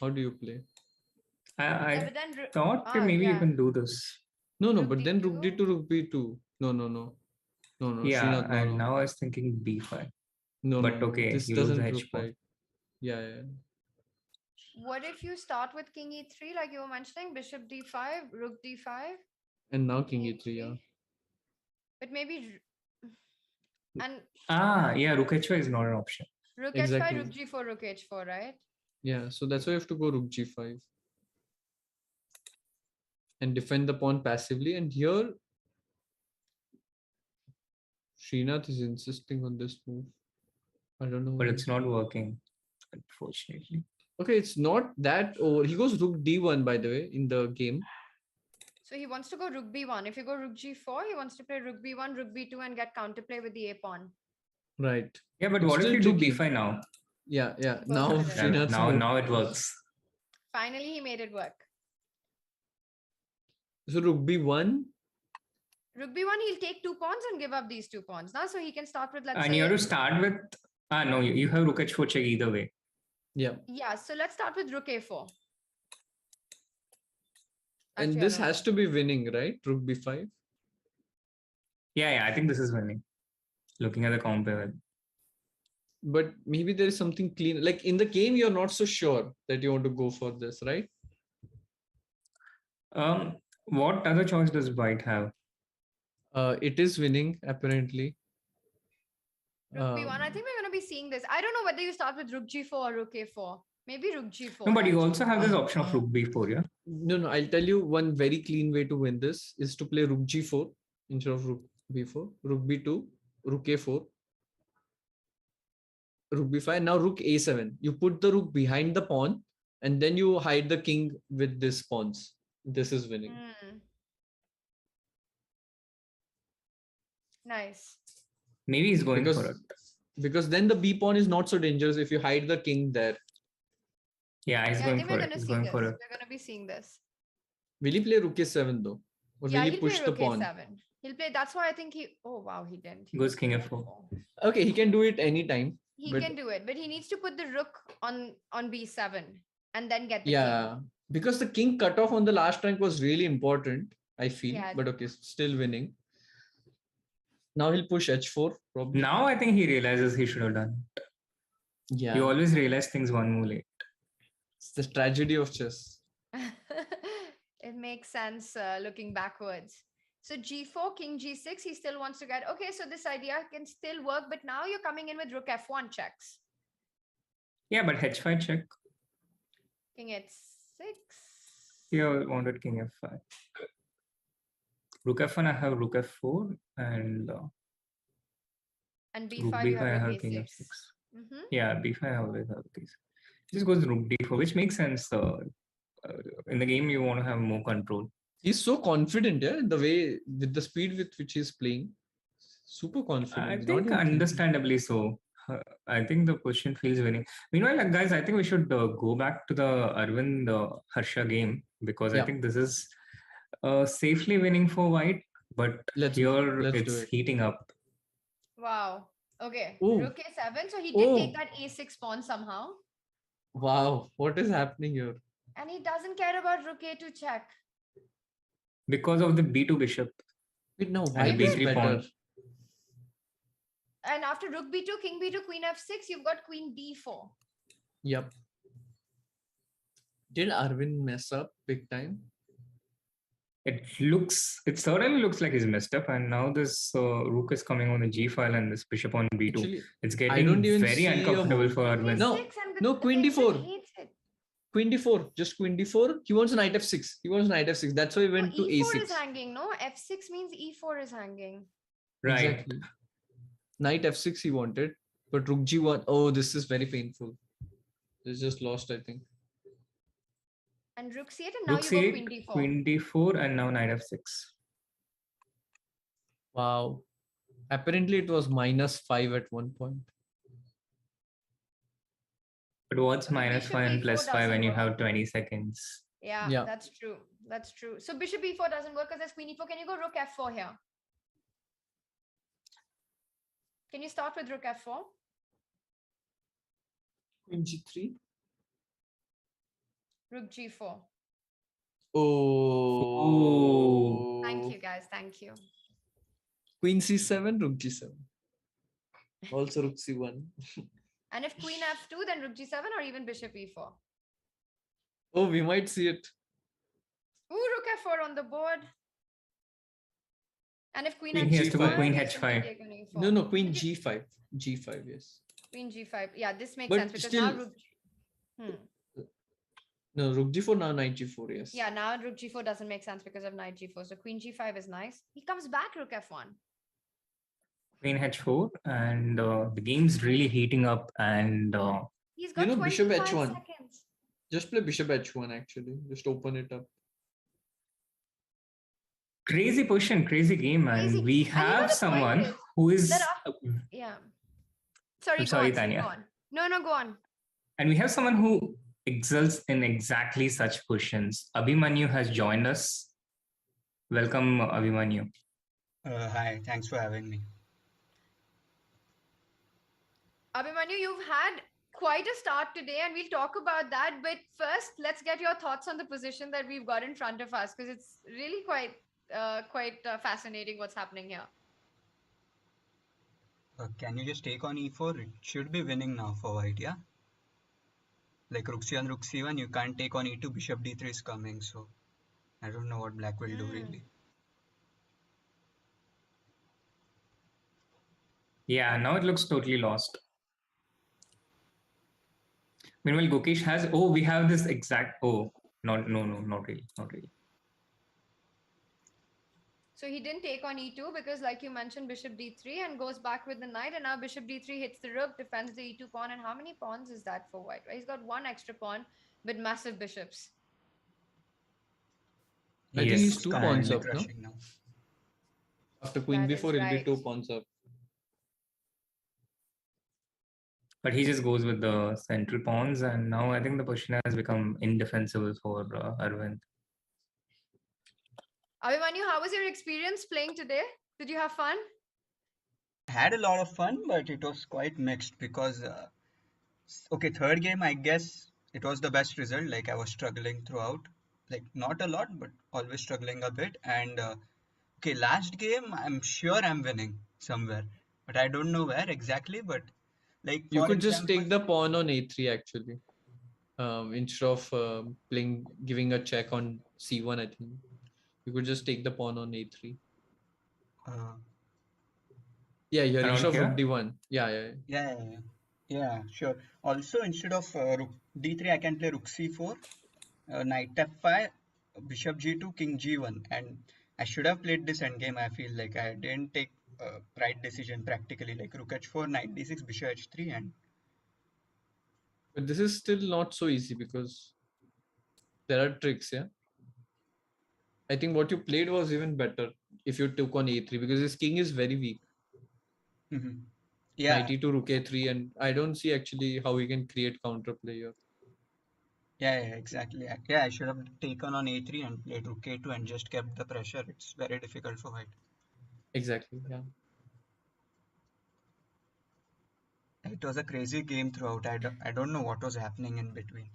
how do you play? I but then thought that maybe you can do this. No, Rook but then Rook D2? D2, Rook B2. No. Yeah, Srinath, and no. now I was thinking B5. No, but no, okay, this you lose the doesn't look H4. right. Yeah. What if you start with King E3, like you were mentioning, Bishop D5, Rook D5? And now King E3, yeah. But maybe... And yeah, Rook H5 is not an option. Rook Exactly. H5, Rook G4, Rook H4, right? Yeah, so that's why you have to go Rook G5. And defend the pawn passively. And here, Srinath is insisting on this move. I don't know. But it's not working, unfortunately. Okay, it's not that over. He goes Rook D1, by the way, in the game. So he wants to go Rook B1. If you go Rook G4, he wants to play Rook B1, Rook B2 and get counterplay with the A pawn. Right. Yeah, but It's what if still you do tricky. B5 now? Yeah. Goes Now for it. Srinath's Now move. it works. Finally, he made it work. So Rook B1. Rook B1, he'll take 2 pawns and give up these 2 pawns. Now, so he can start with, let's And say... you have to start with... no, you have Rook H4 check either way. Yeah. Yeah, so let's start with Rook A4. And Actually, this I don't has to be winning, right? Rook B5. Yeah, I think this is winning. Looking at the compare. But maybe there is something clean. Like in the game, you're not so sure that you want to go for this, right? What other choice does White have? It is winning, apparently. Rook B1, I think we're going to be seeing this. I don't know whether you start with Rook G4 or Rook A4. Maybe Rook G4. No, but you actually. also have this option of Rook B4, yeah? No, I'll tell you one very clean way to win this is to play Rook G4 instead of Rook B4, Rook B2, Rook A4, Rook B5. Now Rook A7. You put the rook behind the pawn and then you hide the king with this pawns. This is winning. Nice. Maybe he's going for it. Because then the B pawn is not so dangerous if you hide the king there. Yeah, he's going for it. He's going for it. We're going to be seeing this. Will he play Rook A7 though? Or will he push the pawn? He'll play. That's why I think he... Oh, wow, he didn't. He goes King F4. Okay, he can do it anytime. He can do it, but he needs to put the rook on B7 and then get the king. Because the king cutoff on the last rank was really important, I feel. Yeah. But okay, still winning. Now he'll push H4 probably. Now I think he realizes he should have done it. Yeah. You always realize things one move late. It's the tragedy of chess. It makes sense looking backwards. So G4, King G6, he still wants to get... Okay, so this idea can still work, but now you're coming in with Rook F1 checks. Yeah, but H5 check. King H6. You wanted King F5. Rook F1, I have Rook F4 and B5, Rook B5, you have I Rook have King A6. F6. Yeah, B5, I always have these. Just goes Rook D4, which makes sense. In the game, you want to have more control. He's so confident, yeah, the way, with the speed with which he's playing. Super confident. I think understandably so. I think the position feels winning. Meanwhile, guys, I think we should go back to the Arvind Harsha game because I think this is safely winning for White, but let's it's heating up. Wow. Okay. Ooh. Rook A7. So he did take that A6 pawn somehow. Wow. What is happening here? And he doesn't care about Rook A2 check. Because of the B2 bishop. Wait, no, and B3 pawn. And after Rook B2, King B2, Queen F6, you've got Queen D4. Yep. Did Arvind mess up big time? It certainly looks like he's messed up, and now this rook is coming on the G file and this bishop on B2. Actually, it's getting very uncomfortable for Arvind. No, Queen D4. Queen D4, just Queen D4. He wants Knight F6. That's why he went to E4 A6. is hanging, no? F6 means E4 is hanging. Right. Exactly. Knight F6 he wanted, but Rook G1. Oh, this is very painful. This just lost, I think. And Rook C8, and now Rook you C8, go Queen D4. Queen D4, and now Knight F6. Wow. Apparently, it was -5 at one point. But what's minus Bishop 5 and E4 plus 5 when doesn't you work. have 20 seconds? Yeah, Yeah. that's true. That's true. So bishop E4 doesn't work because there's queen E4. Can you go rook F4 here? Can you start with rook F4? Queen G3. Rook G4. Oh. Thank you, guys. Thank you. Queen C7, Rook G7. Also Rook C1. And if queen F2, then rook G7 or even bishop E4. Oh, we might see it. Ooh, rook F4 on the board. And if queen Queen H5, he has to go queen you simply H5. take on E4. No, Queen G5. G5, yes. Queen G5. Yeah, this makes But sense because still, now rook. No, Rook G4, now Knight G4, yes. Yeah, now rook G4 doesn't make sense because of knight G4. So queen G5 is nice. He comes back rook F1. Queen H4, and the game's really heating up. And He's got Bishop 25 H1. seconds. Just play Bishop H1 actually. Just open it up. crazy position, crazy game, Crazy. and we And you know have the someone point is who is. Yeah. Sorry, I'm go sorry, on. Tania. Go on. No, go on. And we have someone who excels in exactly such positions. Abhimanyu has joined us. Welcome, Abhimanyu. Hi, thanks for having me. Abhimanyu, you've had quite a start today and we'll talk about that. But first, let's get your thoughts on the position that we've got in front of us because it's really quite fascinating what's happening here. Can you just take on e4? It should be winning now for white, yeah? Like rook c1, rook c1, you can't take on e2, bishop d3 is coming, so I don't know what black will do really. Yeah, now it looks totally lost. Meanwhile, Gukesh has, we have this exact, no, not really. So he didn't take on e2 because like you mentioned, bishop d3 and goes back with the knight. And now bishop d3 hits the rook, defends the e2 pawn. And how many pawns is that for white? He's got one extra pawn with massive bishops. I think he's 2 pawns up, no? Now. After queen That b4, is he'll be right. 2 pawns up. But he just goes with the central pawns, and now I think the position has become indefensible for Arvind. Abhimanyu, how was your experience playing today? Did you have fun? I had a lot of fun, but it was quite mixed because, third game, I guess it was the best result. Like I was struggling throughout, like not a lot, but always struggling a bit. And last game, I'm sure I'm winning somewhere, but I don't know where exactly. But like You for could just example, take the pawn on a3 actually. Instead of giving a check on c1, I think. You could just take the pawn on a3. Yeah, here instead of rook d1. Yeah, sure. Also, instead of rook d3, I can play rook c4, knight f5, bishop g2, king g1, and I should have played this endgame. I feel like I didn't take right decision practically, like rook h4, knight d6, bishop h3, and. But this is still not so easy because there are tricks, yeah. I think what you played was even better if you took on a3 because his king is very weak. Yeah. Knight e2, rook a3, and I don't see actually how we can create counterplay here. Yeah, exactly. Yeah, I should have taken on a3 and played rook a2 and just kept the pressure. It's very difficult for white. Exactly, yeah. It was a crazy game throughout. I don't know what was happening in between.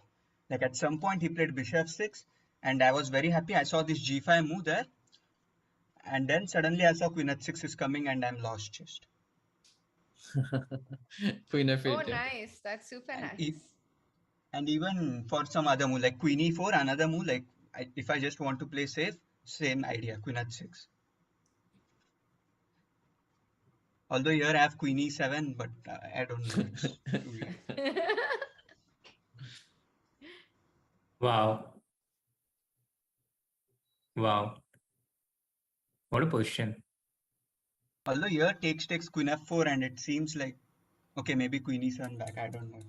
Like at some point he played bishop 6 and I was very happy. I saw this g5 move there. And then suddenly I saw queen h6 is coming and I'm lost just. Queen f8. Oh, nice. That's super nice. And even for some other move like queen e4, another move like if I just want to play safe, same idea, queen h6. Although here I have queen e7, but I don't know. It's too weird. Wow. What a position. Although here takes queen f4 and it seems like, okay, maybe queen e7 back. I don't know.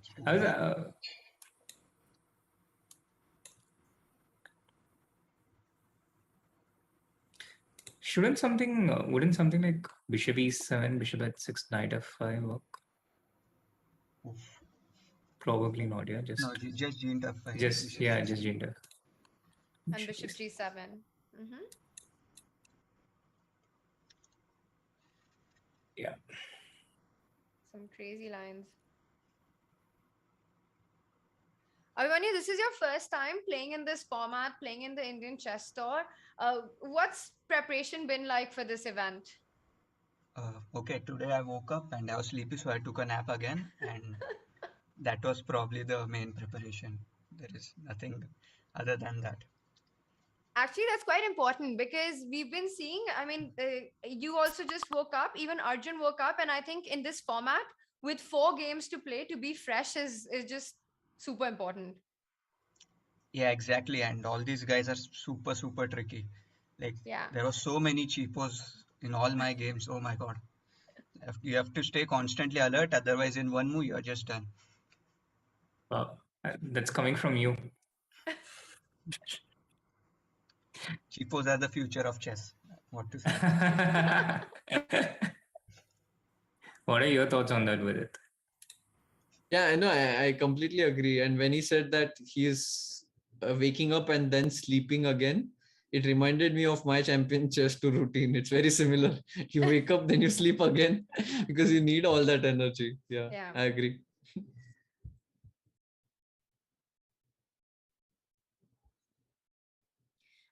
Wouldn't something like bishop e7, bishop h6, knight f5 work? Oof. Probably not. Yeah, No, just G into F5. just G. And bishop G7. Yeah. Some crazy lines. Abhimanyu, this is your first time playing in this format, playing in the Indian Chess Tour. What's preparation been like for this event? Okay, today I woke up and I was sleepy, so I took a nap again, and that was probably the main preparation. There is nothing other than that. Actually, that's quite important because we've been seeing, you also just woke up, even Arjun woke up, and I think in this format, with 4 games to play, to be fresh is just super important. Yeah, exactly. And all these guys are super, super tricky. Like, there were so many cheapos in all my games. Oh my God. You have to stay constantly alert. Otherwise, in one move, you're just done. Wow. That's coming from you. Cheapos are the future of chess. What to say? What are your thoughts on that, Vidit? Yeah, I know. I completely agree. And when he said that he is waking up and then sleeping again, it reminded me of my champion chess tour routine. It's very similar. You wake up, then you sleep again because you need all that energy. Yeah. I agree.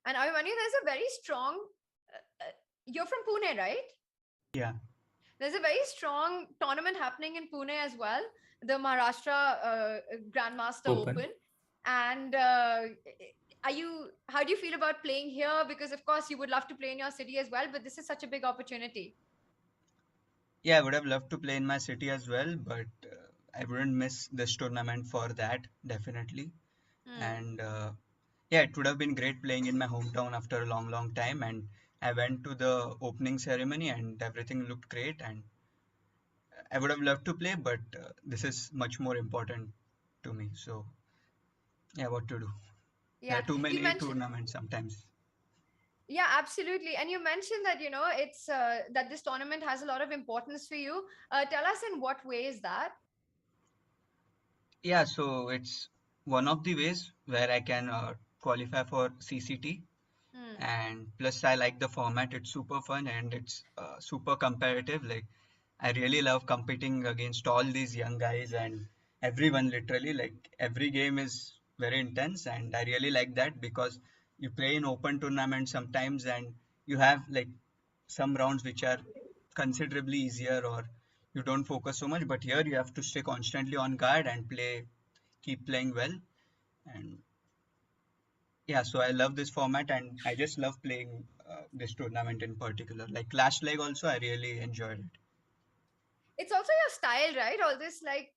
And Abhimanyu, there's a very strong, you're from Pune, right? Yeah. There's a very strong tournament happening in Pune as well, the Maharashtra Grandmaster Open. And how do you feel about playing here? Because of course you would love to play in your city as well, but this is such a big opportunity. Yeah, I would have loved to play in my city as well, but I wouldn't miss this tournament for that, definitely. And yeah, it would have been great playing in my hometown after a long, long time. And I went to the opening ceremony and everything looked great. And I would have loved to play, but this is much more important to me. So yeah, what to do? Yeah, there are too many tournaments sometimes. Yeah, absolutely. And you mentioned that, it's that this tournament has a lot of importance for you. Tell us in what way is that? Yeah, so it's one of the ways where I can qualify for CCT. And plus, I like the format. It's super fun and it's super competitive. Like, I really love competing against all these young guys and everyone literally. Like, every game is very intense, and I really like that because you play in open tournaments sometimes and you have like some rounds which are considerably easier or you don't focus so much, but here you have to stay constantly on guard and keep playing well. And yeah, so I love this format and I just love playing this tournament in particular. Like last leg also, I really enjoyed it. It's also your style, right? All this like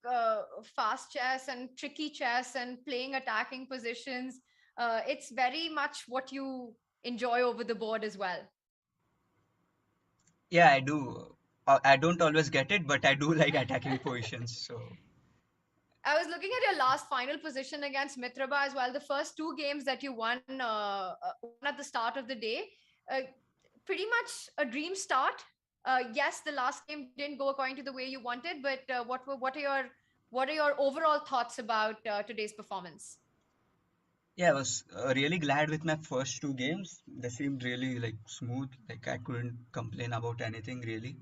fast chess and tricky chess and playing attacking positions. It's very much what you enjoy over the board as well. Yeah, I do. I don't always get it, but I do like attacking positions. So I was looking at your last final position against Mitraba as well. The first 2 games that you won at the start of the day, pretty much a dream start. Yes, the last game didn't go according to the way you wanted, but what are your overall thoughts about today's performance? yeah, I was really glad with my first 2 games. They seemed really like smooth. Like I couldn't complain about anything really.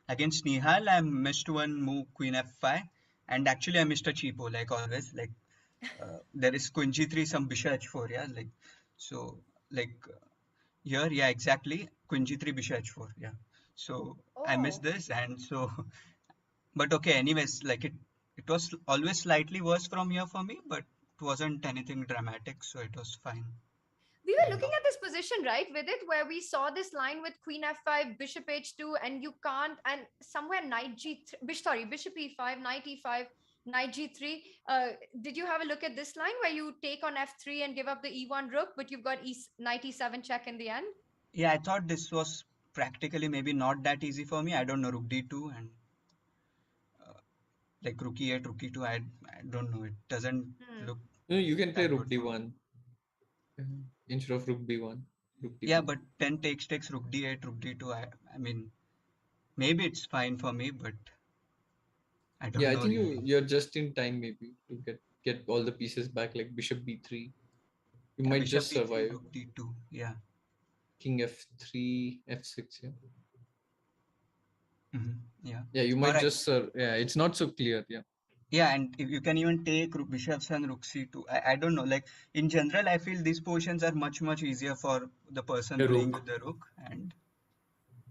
Against Nihal, I missed one move, Queen F5, and actually I missed a cheapo like always. Like there is Queen G3, some Bishop H4, yeah. Like so, like here, yeah, exactly. Queen G3, Bishop H4, yeah. So I missed this, and so, but okay. Anyways, like it was always slightly worse from here for me, but it wasn't anything dramatic, so it was fine. We were looking at this position, right, Vidit, where we saw this line with Queen F5, Bishop H2, and you can't, and somewhere Knight G3, Bishop E5, Knight E5, Knight G3. Did you have a look at this line where you take on F3 and give up the E1 rook, but you've got Knight E7 check in the end? Yeah, I thought this was practically maybe not that easy for me. I don't know, Rook D2 and like Rook E8, Rook E2. I don't know. It doesn't look. No, you can play Rook D1 instead of Rook B1. Rook D2. Yeah, but 10 takes Rook D8, Rook D2. I mean, maybe it's fine for me, but I don't Yeah, I know think really. you're just in time maybe to get all the pieces back, like bishop b3. You Yeah, might bishop just d3, survive. rook d2. Yeah. King f3, f6. Yeah. Yeah. Yeah, you might Correct. just yeah, it's not so clear. Yeah. Yeah, and if you can even take bishops and rook c2. I don't know. Like in general, I feel these positions are much easier for the person The playing rook. with the rook, and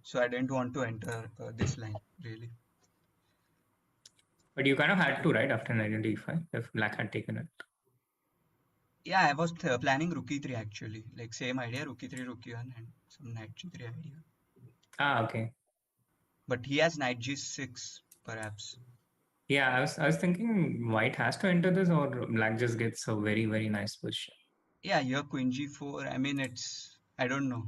so I didn't want to enter this line really. But you kind of had to, right, after knight d5, if black had taken it. Yeah, I was planning rook e3 actually. Like same idea, rook e3, rook e1, and some knight g3 idea. Ah, okay. But he has knight g6, perhaps. Yeah, I was thinking white has to enter this, or black just gets a very, very nice position. Yeah, your queen g4. I mean, it's, I don't know.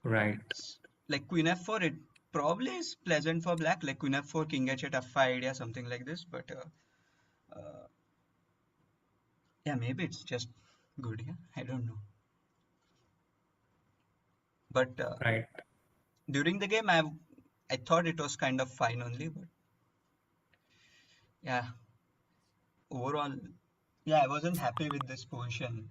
Right. Like queen f4, it probably is pleasant for black. Like queen f4, king h8, f5 idea, something like this. But yeah, maybe it's just good. Yeah, I don't know. But Right. during the game, I thought it was kind of fine only. But yeah, overall, yeah, I wasn't happy with this position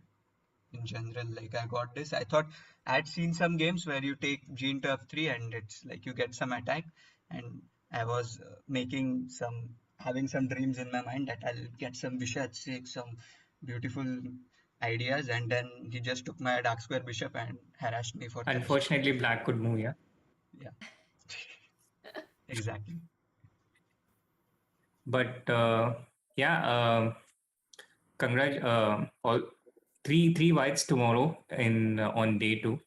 in general. Like I got this. I thought I had seen some games where you take g into f3 and it's like you get some attack. And I was having some dreams in my mind that I'll get some bishop h6, some beautiful ideas, and then he just took my dark square bishop and harassed me for 10 steps. Unfortunately, black could move, yeah. Yeah, exactly. But yeah, all three whites tomorrow in on day 2.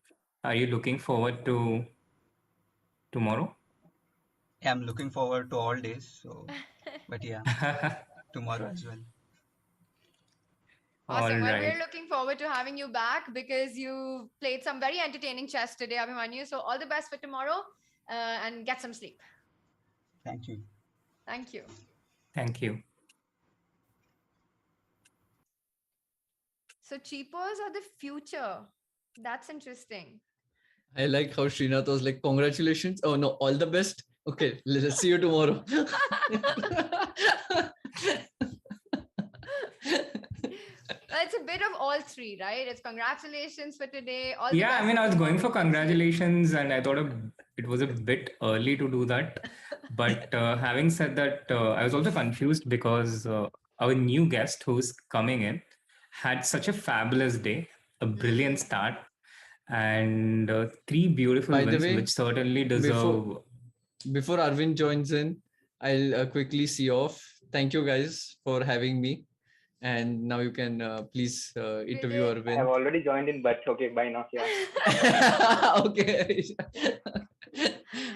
Are you looking forward to tomorrow? Yeah, I'm looking forward to all days. So, but yeah, tomorrow as well. All Awesome. Well, right. we're looking forward to having you back because you played some very entertaining chess today, Abhimanyu. So all the best for tomorrow and get some sleep. Thank you. Thank you. Thank you. So cheapos are the future. That's interesting. I like how Srinath was like, congratulations. Oh no, all the best. Okay, let's see you tomorrow. It's a bit of all three, right? It's congratulations for today. All the Yeah, best I mean, for I was going for tomorrow. congratulations, and I thought it was a bit early to do that. But having said that, I was also confused because our new guest who's coming in had such a fabulous day, a brilliant start, and 3 beautiful By the wins, way, which certainly deserve. Before Arvind joins in, I'll quickly see off. Thank you guys for having me. And now you can please interview Vidit. I have Arvind. already joined in, but okay, bye now. Yeah. Okay.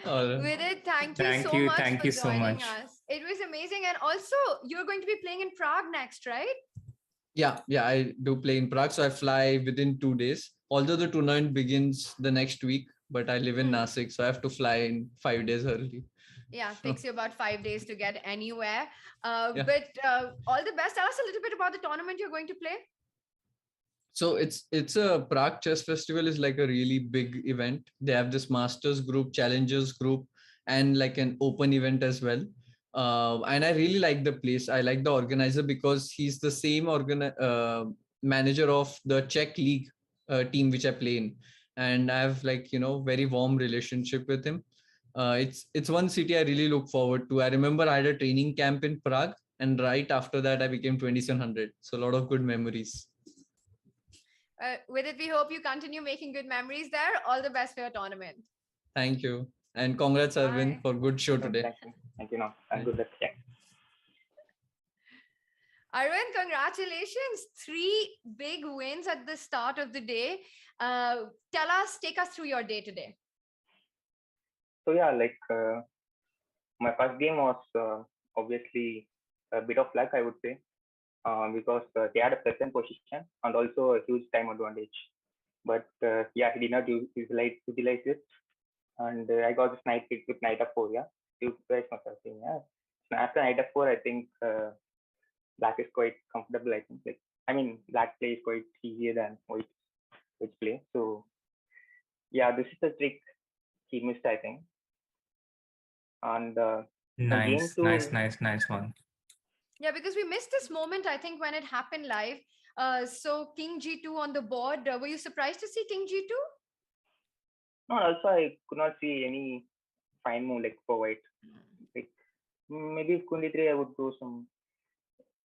All right. Vidit, thank you so much Thank for you so joining much. us. It was amazing. And also, you're going to be playing in Prague next, right? Yeah, I do play in Prague. So I fly within 2 days. Although the tournament begins the next week, but I live in Nasik, so I have to fly in 5 days early. Yeah, takes you about 5 days to get anywhere. Yeah. But all the best. Tell us a little bit about the tournament you're going to play. So it's a Prague Chess Festival is like a really big event. They have this masters group, challengers group, and like an open event as well. And I really like the place. I like the organizer because he's the same manager of the Czech League team which I play in, and I have like very warm relationship with him. It's one city I really look forward to. I remember I had a training camp in Prague, and right after that I became 2700. So a lot of good memories. With it, we hope you continue making good memories there. All the best for your tournament. Thank you. And congrats, Arvind, for good show today. Thank you. Thank you. No, and good luck. Yeah. Arvind, congratulations. 3 big wins at the start of the day. Take us through your day today. So yeah, like my first game was obviously a bit of luck, I would say, because they had a present position and also a huge time advantage. But yeah, he did not utilize it, and I got this knight pick with knight f4. Yeah, you guys must have seen. Yeah, so after knight f4, I think black is quite comfortable. I think black play is quite easier than white play. So yeah, this is the trick he missed, I think. And Nice, game nice, 2, nice one. Yeah, because we missed this moment, I think, when it happened live. So King G2 on the board. Were you surprised to see King G2? no, also I could not see any fine move like for white. Like maybe if Queen D3, I would do some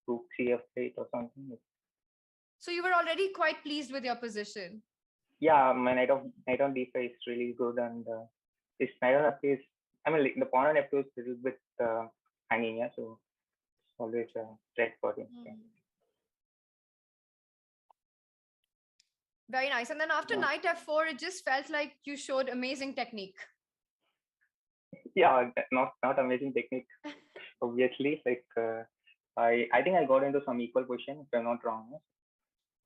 rook CF8 or something. So you were already quite pleased with your position. Yeah, my knight on d5 is really good, and this knight on f2 is, I mean, like, the pawn on f2 is a little bit hanging, yeah, so it's always a threat for him. Very nice. And then after knight f4, it just felt like you showed amazing technique. Yeah, not amazing technique, obviously. Like I think I got into some equal position, if I'm not wrong.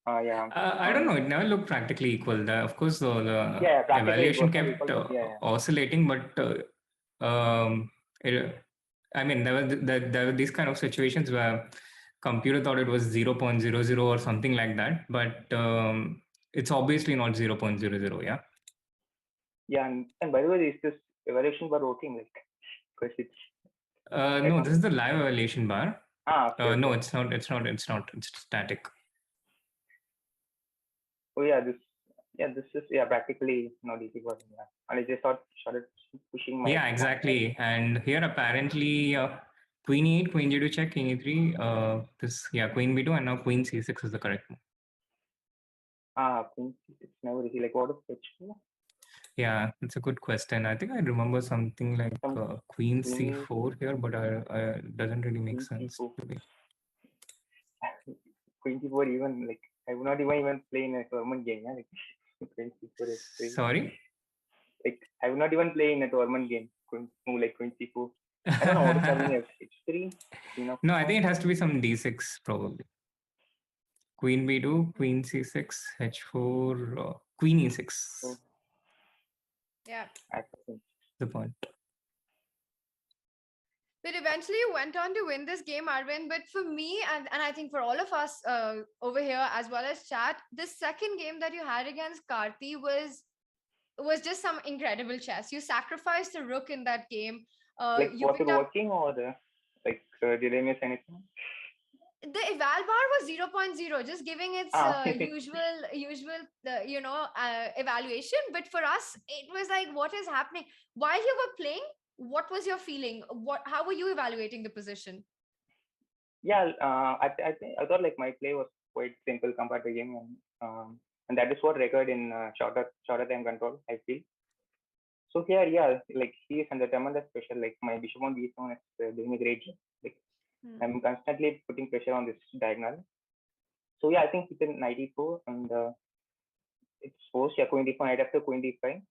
Yeah. I don't know. It never looked practically equal. Of course, the Yeah, practically evaluation it was kept equal, yeah. oscillating, but I mean, there were these kind of situations where computer thought it was 0.00 or something like that, but it's obviously not 0.00. Yeah. Yeah, and by the way, is this evaluation bar working? Like, because it's no, this is the live evaluation bar. Okay, no, okay. it's not. It's not. It's not. It's static. Oh yeah, this is practically not easy for me. Yeah. And I just started pushing my. Yeah, exactly. And here apparently Queen E8, Queen G2 check, King E3. Queen B2, and now Queen C6 is the correct move. Queen C6 never easy. Like what is fetch? Yeah, it's a good question. I think I remember something like Queen C4 here, but it doesn't really make sense to me. Queen C4, even like I would not even play in a tournament game. Yeah? Like, Queen C4 is crazy. Sorry? Like I would not even play in a tournament game. Move like Queen C4. I don't know what is happening at H3. No, I think it has to be some D6 probably. Queen B2, Queen C6, H4, Queen E6. Yeah. The point. But eventually you went on to win this game, Arvind. But for me, and I think for all of us over here, as well as chat, the second game that you had against Karthi was just some incredible chess. You sacrificed the rook in that game. Like, was it working, or did I miss anything? The eval bar was 0.0, just giving its usual evaluation. But for us, it was like, what is happening? While you were playing, what was your feeling? How were you evaluating the position? Yeah, I thought like my play was quite simple compared to him, and that is what required in shorter time control, I feel. So here, yeah, like he is under tremendous pressure. Like my bishop on b7 is doing a great job. Like I'm constantly putting pressure on this diagonal. So yeah, I think it's a knight e4, and it's forced. Yeah, queen d4, knight after queen d5,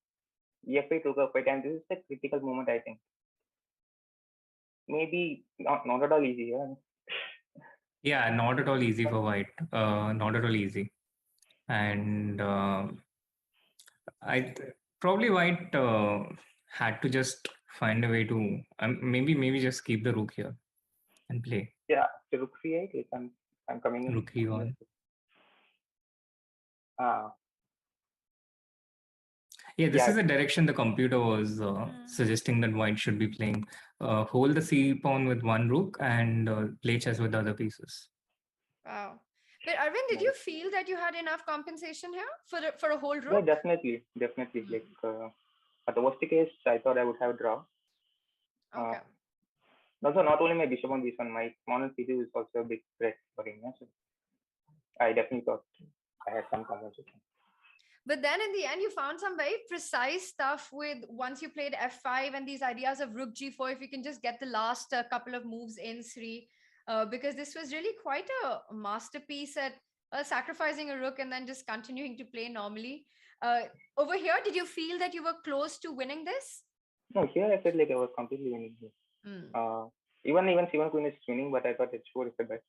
e5 took a fight, and this is a critical moment, I think. Maybe not at all easy. Yeah. Yeah, not at all easy for white. Not at all easy, and probably white had to just find a way to maybe just keep the rook here and play. Yeah, the rook c8. Like I'm coming in. Rook e1. Yeah, this is the direction the computer was suggesting that white should be playing. Hold the c pawn with one rook and play chess with other pieces. Wow. But Arvind, did you feel that you had enough compensation here for a whole rook? Yeah, definitely. Like at the worst case, I thought I would have a draw. Okay. Also, not only my bishop on b1, my pawn on c2 is also a big threat for him. Yeah? So I definitely thought I had some compensation. But then in the end, you found some very precise stuff with once you played f5 and these ideas of rook g4, if you can just get the last couple of moves in, Sri, because this was really quite a masterpiece at sacrificing a rook and then just continuing to play normally. Over here, did you feel that you were close to winning this? No, here I felt like I was completely winning this. Even c1 queen is winning, but I thought h4 is the best.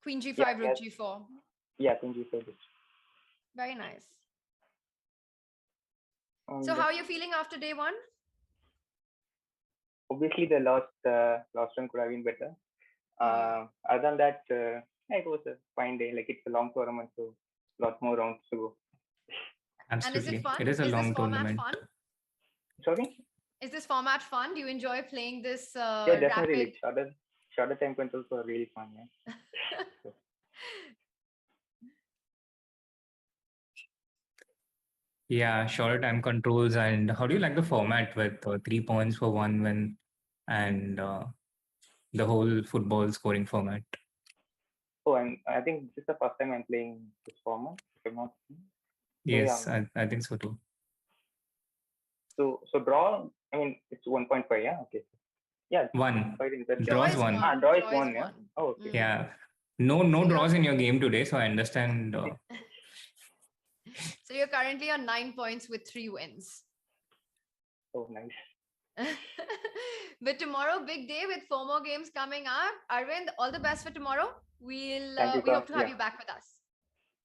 Queen g5, rook g4. Yeah, queen g5. Very nice. So how are you feeling after day one? Obviously, the last run could have been better. Other than that, it was a fine day. Like it's a long tournament, so lot more rounds to go. Absolutely. And is it fun? It is a long tournament. Fun? Sorry? Is this format fun? Do you enjoy playing this Yeah, definitely. rapid? Shorter time controls were really fun. Yeah. Yeah, shorter time controls. And how do you like the format with 3 points for one win and the whole football scoring format? Oh, and I think this is the first time I'm playing this format, if I'm not mistaken. So Yes, yeah. I think so too. So draw. I mean, it's 1.5. Yeah. Okay. Yeah. One. Quite interesting. Draw is one. Draw is one. Yeah. Oh, okay. Yeah. No draws in your game today, so I understand. So you're currently on 9 points with 3 wins. Oh, nice. But tomorrow, big day with 4 more games coming up. Arvind, all the best for tomorrow. We hope to have you back with us.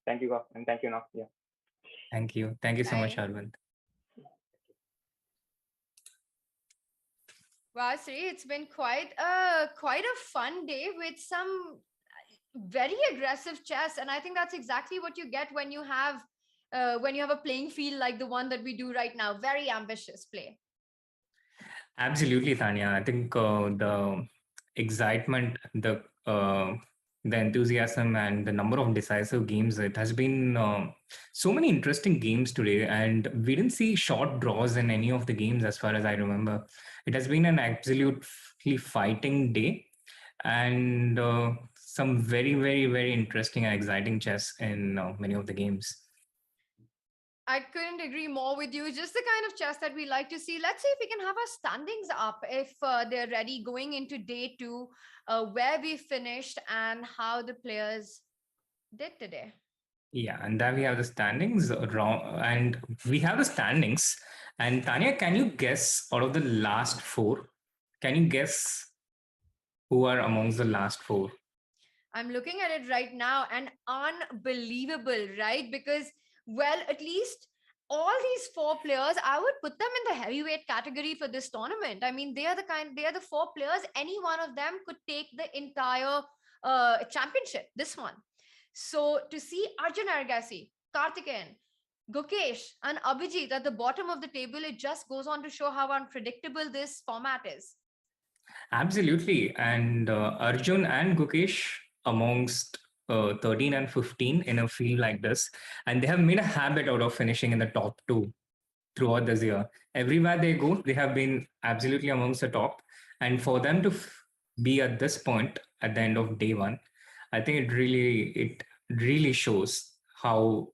Thank you, and thank you, Nav. Yeah. Thank you. Thank you so much, Arvind. Wow, Sri, it's been quite a fun day with some very aggressive chess, and I think that's exactly what you get when you have a playing field like the one that we do right now. Very ambitious play. Absolutely, Tania. I think the excitement, the enthusiasm, and the number of decisive games. It has been so many interesting games today, and we didn't see short draws in any of the games, as far as I remember. It has been an absolutely fighting day, and some very, very, very interesting and exciting chess in many of the games. I couldn't agree more with you. Just the kind of chess that we like to see. Let's see if we can have our standings up if they're ready going into day 2, where we finished and how the players did today. Yeah, and then we have the standings and we have the standings. And Tania, can you guess out of the last 4? Can you guess who are amongst the last 4? I'm looking at it right now, and unbelievable, right? Because, well, at least all these 4 players, I would put them in the heavyweight category for this tournament. I mean, they are the 4 players. Any one of them could take the entire championship, this one. So to see Arjun Argassi, Karthikeyan, Gukesh, and Abhijit at the bottom of the table, it just goes on to show how unpredictable this format is. Absolutely. And Arjun and Gukesh amongst 13 and 15 in a field like this. And they have made a habit out of finishing in the top 2 throughout this year. Everywhere they go, they have been absolutely amongst the top. And for them to be at this point at the end of day 1, I think it really shows how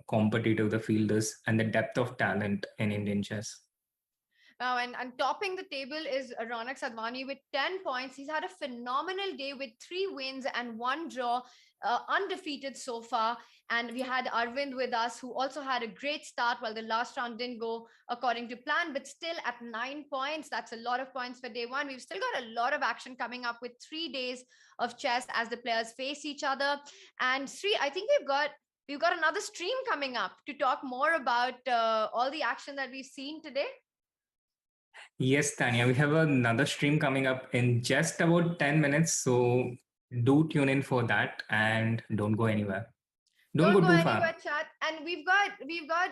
competitive the field is and the depth of talent in Indian chess. Now, and topping the table is Ronak Sadhwani with 10 points. He's had a phenomenal day with 3 wins and 1 draw, undefeated so far. And we had Arvind with us, who also had a great start. Well, the last round didn't go according to plan, but still at 9 points. That's a lot of points for day 1. We've still got a lot of action coming up with 3 days of chess as the players face each other. And Sri, I think we've got another stream coming up to talk more about all the action that we've seen today. Yes, Tania, we have another stream coming up in just about 10 minutes. So do tune in for that and don't go anywhere. Don't go too anywhere, far. chat. And we've got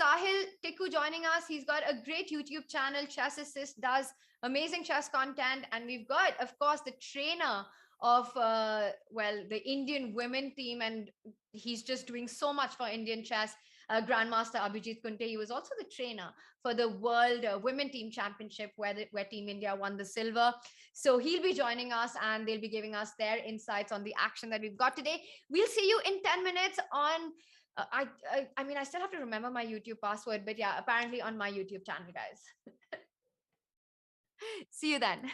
Sahil Tikku joining us. He's got a great YouTube channel, Chess Assist, does amazing chess content. And we've got, of course, the trainer of the Indian women team, and he's just doing so much for Indian chess. Grandmaster Abhijit Kunte. He was also the trainer for the World Women Team Championship, where Team India won the silver. So he'll be joining us, and they'll be giving us their insights on the action that we've got today. We'll see you in 10 minutes on. I mean, I still have to remember my YouTube password, but yeah, apparently on my YouTube channel, guys. See you then.